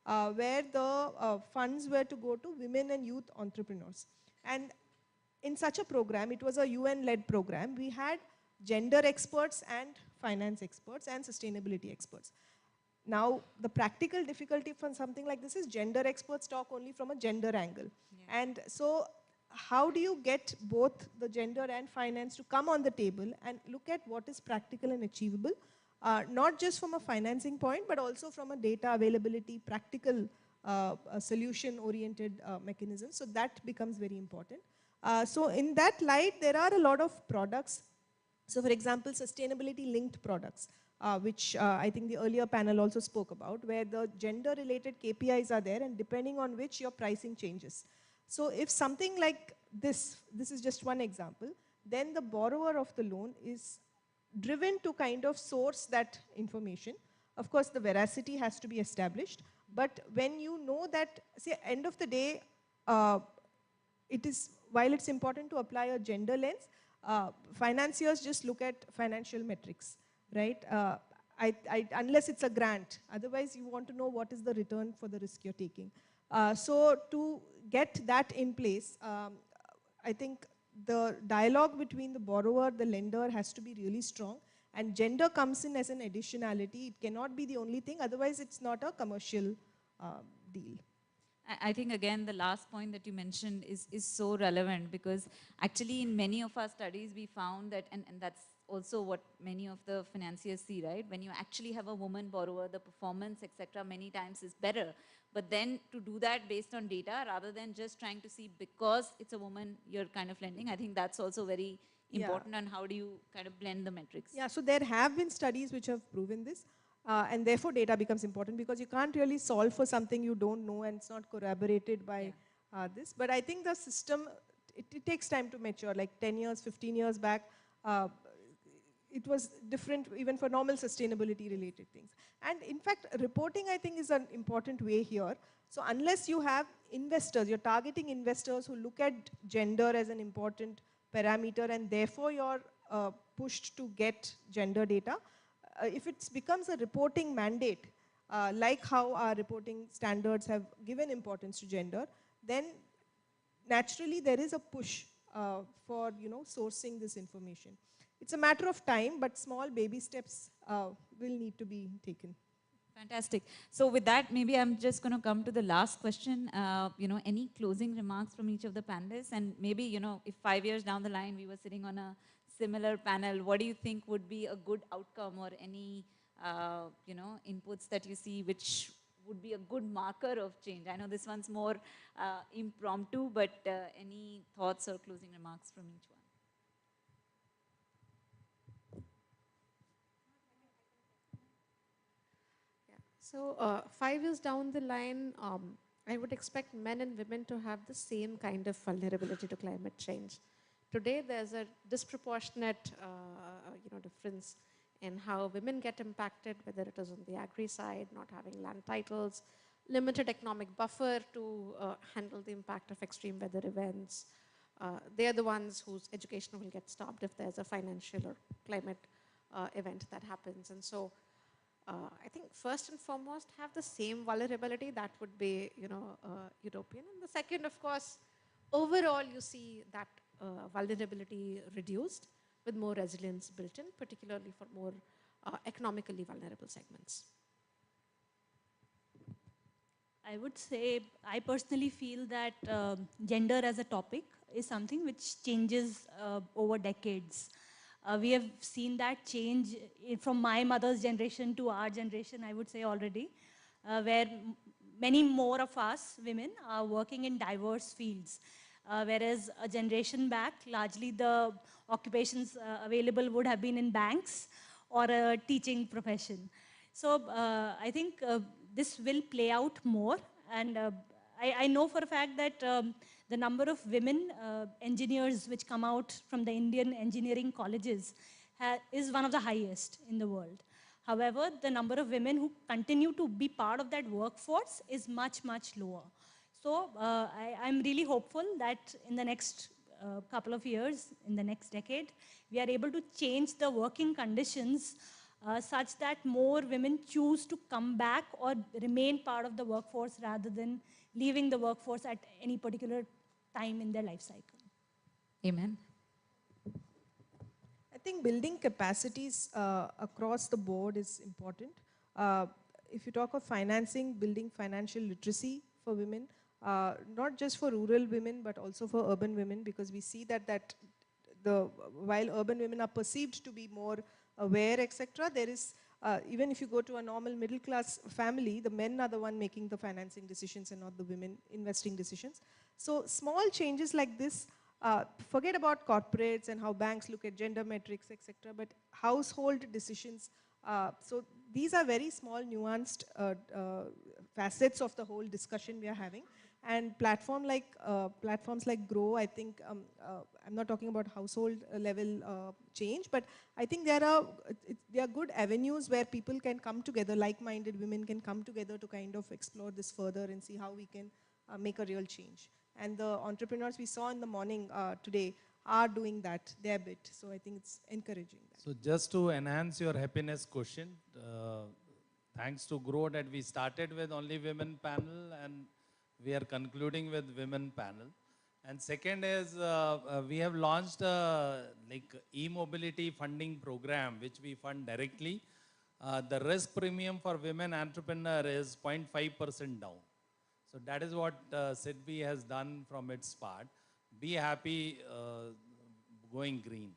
where the funds were to go to women and youth entrepreneurs. And in such a program, it was a UN-led program, we had gender experts and finance experts and sustainability experts. Now, the practical difficulty for something like this is gender experts talk only from a gender angle. Yeah. And so how do you get both the gender and finance to come on the table and look at what is practical and achievable, not just from a financing point, but also from a data availability, practical solution-oriented mechanism. So that becomes very important. So in that light, there are a lot of products. So for example, sustainability-linked products. Which I think the earlier panel also spoke about, where the gender-related KPIs are there and depending on which your pricing changes. So if something like this is just one example, then the borrower of the loan is driven to kind of source that information. Of course, the veracity has to be established, but when you know that, see, end of the day, while it's important to apply a gender lens, financiers just look at financial metrics. Right? Unless it's a grant. Otherwise, you want to know what is the return for the risk you're taking. So to get that in place, I think the dialogue between the borrower, the lender has to be really strong. And gender comes in as an additionality. It cannot be the only thing. Otherwise, it's not a commercial deal. I think again the last point that you mentioned is so relevant, because actually in many of our studies we found that, and that's also what many of the financiers see, right? When you actually have a woman borrower, the performance, etc., many times is better. But then to do that based on data rather than just trying to see because it's a woman you're kind of lending, I think that's also very important. And how do you kind of blend the metrics? Yeah, so there have been studies which have proven this. And therefore, data becomes important, because you can't really solve for something you don't know and it's not corroborated by this. But I think the system, it takes time to mature. Like 10 years, 15 years back, it was different even for normal sustainability related things. And in fact, reporting, I think, is an important way here. So unless you have investors, you're targeting investors who look at gender as an important parameter, and therefore you're pushed to get gender data. If it becomes a reporting mandate, like how our reporting standards have given importance to gender, then naturally there is a push for sourcing this information. It's a matter of time, but small baby steps will need to be taken. Fantastic. So with that, maybe I'm just going to come to the last question. Any closing remarks from each of the panelists? And maybe, if 5 years down the line we were sitting on a similar panel, what do you think would be a good outcome, or any, inputs that you see which would be a good marker of change? I know this one's more impromptu, but any thoughts or closing remarks from each one? So 5 years down the line, I would expect men and women to have the same kind of vulnerability to climate change. Today, there's a disproportionate difference in how women get impacted, whether it is on the agri side, not having land titles, limited economic buffer to handle the impact of extreme weather events. They're the ones whose education will get stopped if there's a financial or climate event that happens. And so I think first and foremost, have the same vulnerability. That would be, utopian. And the second, of course, overall, you see that vulnerability reduced with more resilience built in, particularly for more economically vulnerable segments. I would say, I personally feel that gender as a topic is something which changes over decades. We have seen that change from my mother's generation to our generation, I would say already, where many more of us women are working in diverse fields. Whereas a generation back, largely the occupations available would have been in banks or a teaching profession. So I think this will play out more. And I know for a fact that the number of women engineers which come out from the Indian engineering colleges is one of the highest in the world. However, the number of women who continue to be part of that workforce is much, much lower. So I'm really hopeful that in the next couple of years, in the next decade, we are able to change the working conditions such that more women choose to come back or remain part of the workforce rather than leaving the workforce at any particular time in their life cycle. Amen. I think building capacities across the board is important. If you talk of financing, building financial literacy for women, not just for rural women, but also for urban women, because we see that while urban women are perceived to be more aware, etc., there is, even if you go to a normal middle class family, the men are the one making the financing decisions and not the women investing decisions. So small changes like this, forget about corporates and how banks look at gender metrics, etc., but household decisions. So these are very small, nuanced facets of the whole discussion we are having. And platforms like Grow, I think, I'm not talking about household level change, but I think there are good avenues where people can come together, like-minded women can come together to kind of explore this further and see how we can make a real change. And the entrepreneurs we saw in the morning today are doing that, their bit. So I think it's encouraging that. So just to enhance your happiness quotient, thanks to Grow that we started with only women panel and we are concluding with women panel. And second is we have launched like e-mobility funding program, which we fund directly. The risk premium for women entrepreneur is 0.5% down. So that is what SIDBI has done from its part. Be happy going green.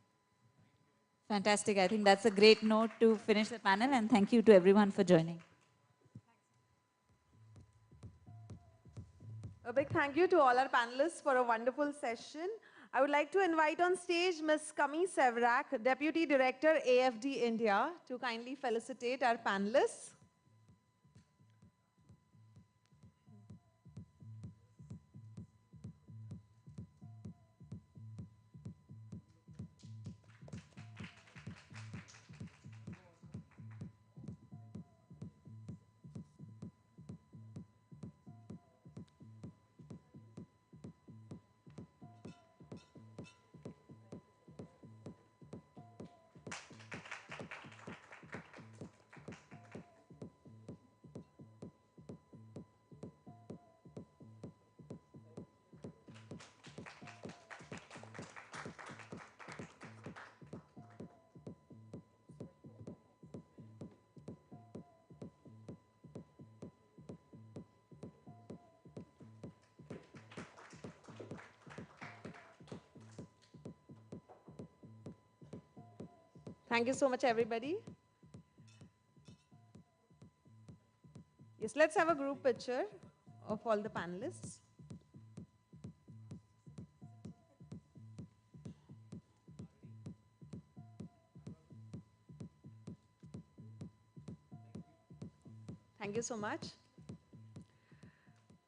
Fantastic. I think that's a great note to finish the panel, and thank you to everyone for joining. A big thank you to all our panelists for a wonderful session. I would like to invite on stage Ms. Kami Sevrak, Deputy Director, AFD India, to kindly felicitate our panelists. Thank you so much, everybody. Yes, let's have a group picture of all the panelists. Thank you so much.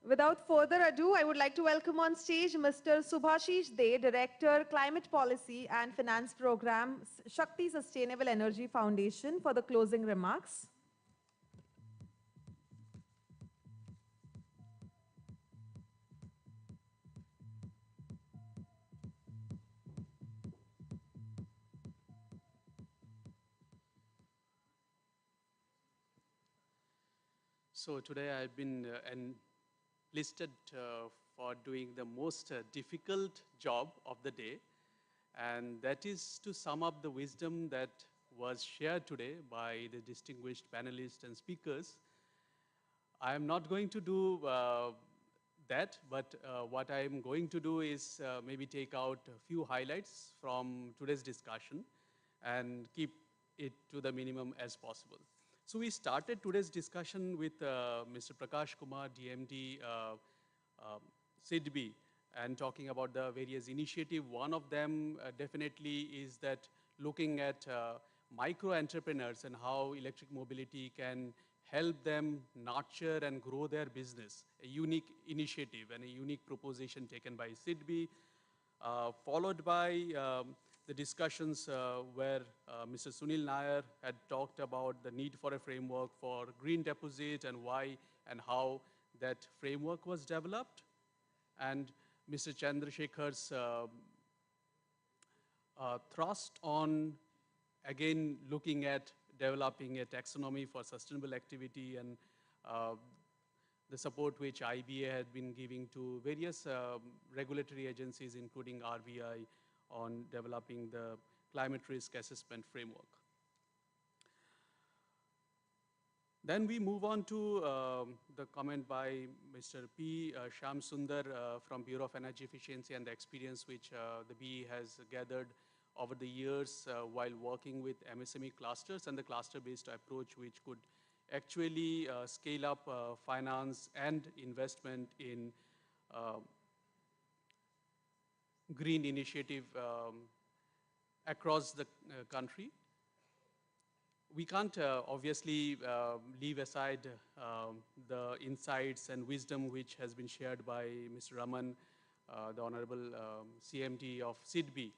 Without further ado, I would like to welcome on stage Mr. Subhashish De, Director, Climate Policy and Finance Program, Shakti Sustainable Energy Foundation, for the closing remarks. So today I've been enlisted for doing the most difficult job of the day, and that is to sum up the wisdom that was shared today by the distinguished panelists and speakers. I am not going to do that, but what I am going to do is maybe take out a few highlights from today's discussion and keep it to the minimum as possible. So we started today's discussion with Mr. Prakash Kumar, DMD, SIDBI, and talking about the various initiatives. One of them definitely is that looking at micro entrepreneurs and how electric mobility can help them nurture and grow their business, a unique initiative and a unique proposition taken by SIDBI, followed by the discussions where Mr. Sunil Nair had talked about the need for a framework for green deposit and why and how that framework was developed. And Mr. Chandrasekhar's thrust on, again, looking at developing a taxonomy for sustainable activity and the support which IBA had been giving to various regulatory agencies, including RBI, on developing the climate risk assessment framework. Then we move on to the comment by Mr. P. Shamsundar from Bureau of Energy Efficiency and the experience which the BE has gathered over the years while working with MSME clusters and the cluster-based approach which could actually scale up finance and investment in green initiative across the country. We can't obviously leave aside the insights and wisdom which has been shared by Mr. Raman, the Honorable CMD of SIDBI,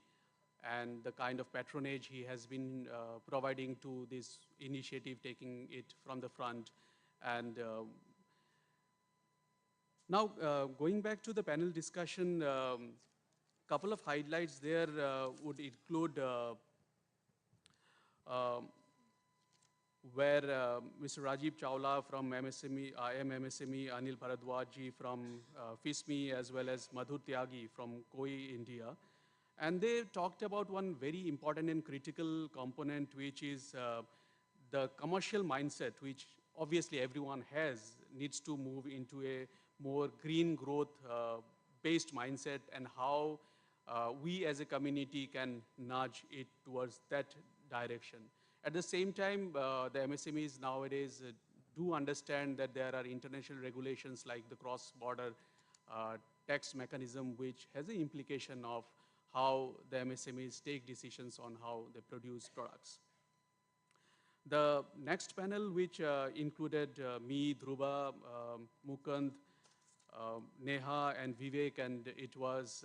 and the kind of patronage he has been providing to this initiative, taking it from the front. And now, going back to the panel discussion, couple of highlights there would include where Mr. Rajiv Chawla from MSME, IM MSME, Anil Bharadwaj from FISME, as well as Madhur Tyagi from COI India. And they talked about one very important and critical component, which is the commercial mindset, which obviously everyone has, needs to move into a more green growth based mindset, and how we as a community can nudge it towards that direction. At the same time, the MSMEs nowadays do understand that there are international regulations like the cross-border tax mechanism, which has an implication of how the MSMEs take decisions on how they produce products. The next panel, which included me, Dhruva, Mukund, Neha, and Vivek, and it was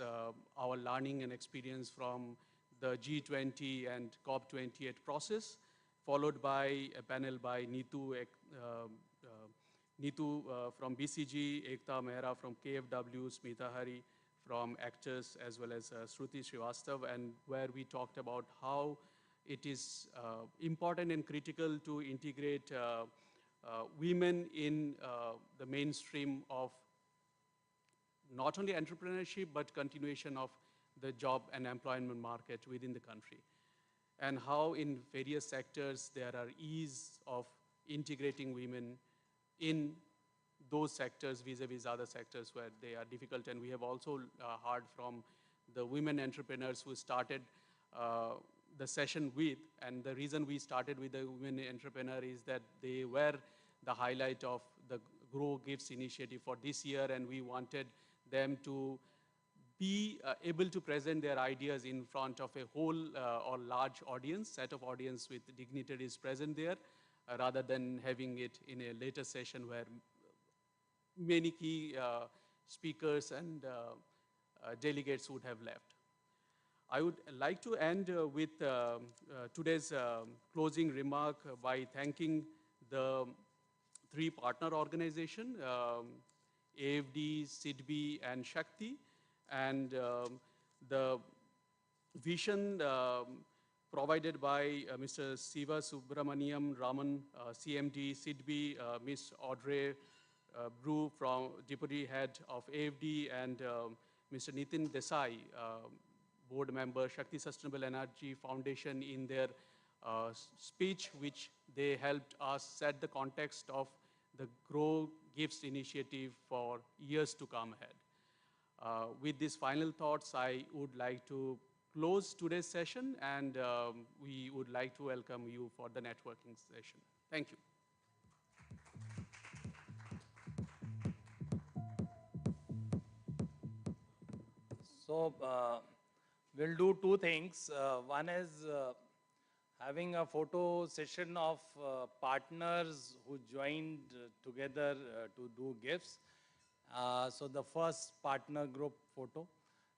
our learning and experience from the G20 and COP28 process, followed by a panel by Neetu from BCG, Ekta Mehra from KFW, Smita Hari from Actors, as well as Shruti Srivastav, and where we talked about how it is important and critical to integrate women in the mainstream of not only entrepreneurship, but continuation of the job and employment market within the country. And how in various sectors there are ease of integrating women in those sectors vis-a-vis other sectors where they are difficult. And we have also heard from the women entrepreneurs who started the session with, and the reason we started with the women entrepreneur is that they were the highlight of the Grow GIFs initiative for this year, and we wanted them to be able to present their ideas in front of a whole or large audience, set of audience with dignitaries present there, rather than having it in a later session where many key speakers and delegates would have left. I would like to end with today's closing remark by thanking the three partner organizations, AFD, SIDBI, and Shakti, and the vision provided by Mr. Siva Subramaniam Raman, CMD, SIDBI, Ms. Audrey Brew, from Deputy Head of AFD, and Mr. Nitin Desai, board member, Shakti Sustainable Energy Foundation, in their speech, which they helped us set the context of the Grow GIFs initiative for years to come ahead. With these final thoughts, I would like to close today's session, and we would like to welcome you for the networking session. Thank you. So we'll do two things. One is having a photo session of partners who joined together to do GIFs. So the first partner group photo.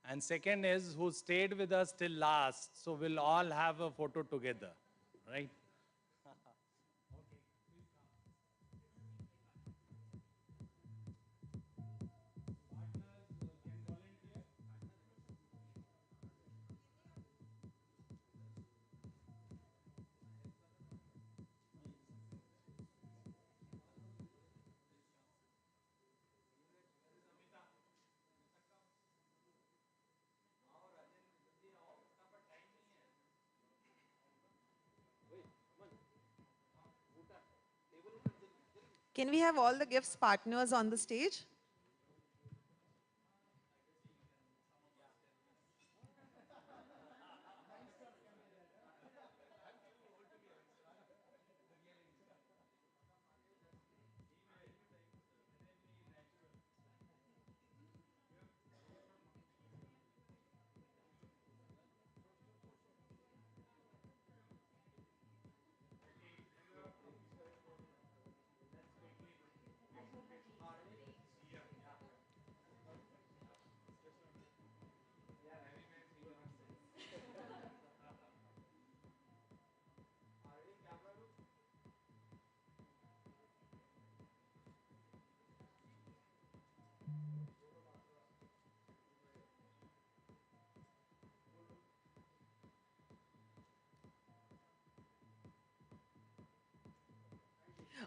And second is who stayed with us till last. So we'll all have a photo together, right? Can we have all the GIFs partners on the stage?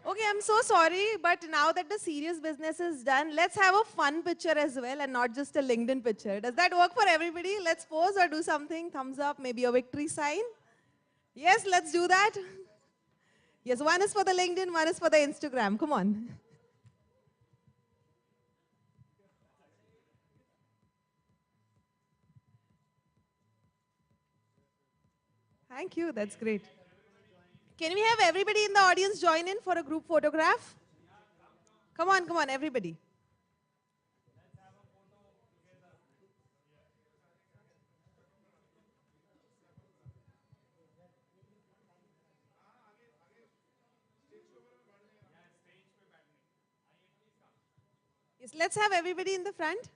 Okay, I'm so sorry, but now that the serious business is done, let's have a fun picture as well and not just a LinkedIn picture. Does that work for everybody? Let's pose or do something. Thumbs up, maybe a victory sign. Yes, let's do that. Yes, one is for the LinkedIn, one is for the Instagram. Come on. Thank you, that's great. Can we have everybody in the audience join in for a group photograph? Come on, everybody. Yes, let's have everybody in the front.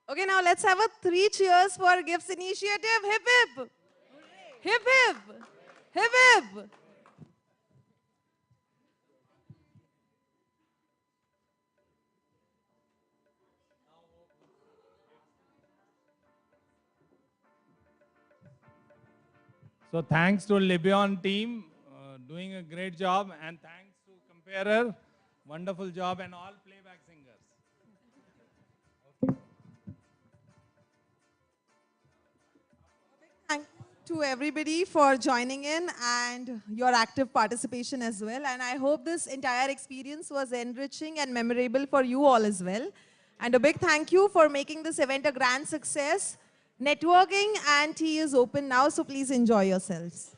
Okay, now let's have a 3 cheers for GIFs initiative. Hip hip. Hip hip. Hip hip. So thanks to Libyan team, doing a great job, and thanks to Comparer, wonderful job, and all playback singers. Thank you to everybody for joining in and your active participation as well. And I hope this entire experience was enriching and memorable for you all as well. And a big thank you for making this event a grand success. Networking and tea is open now, so please enjoy yourselves.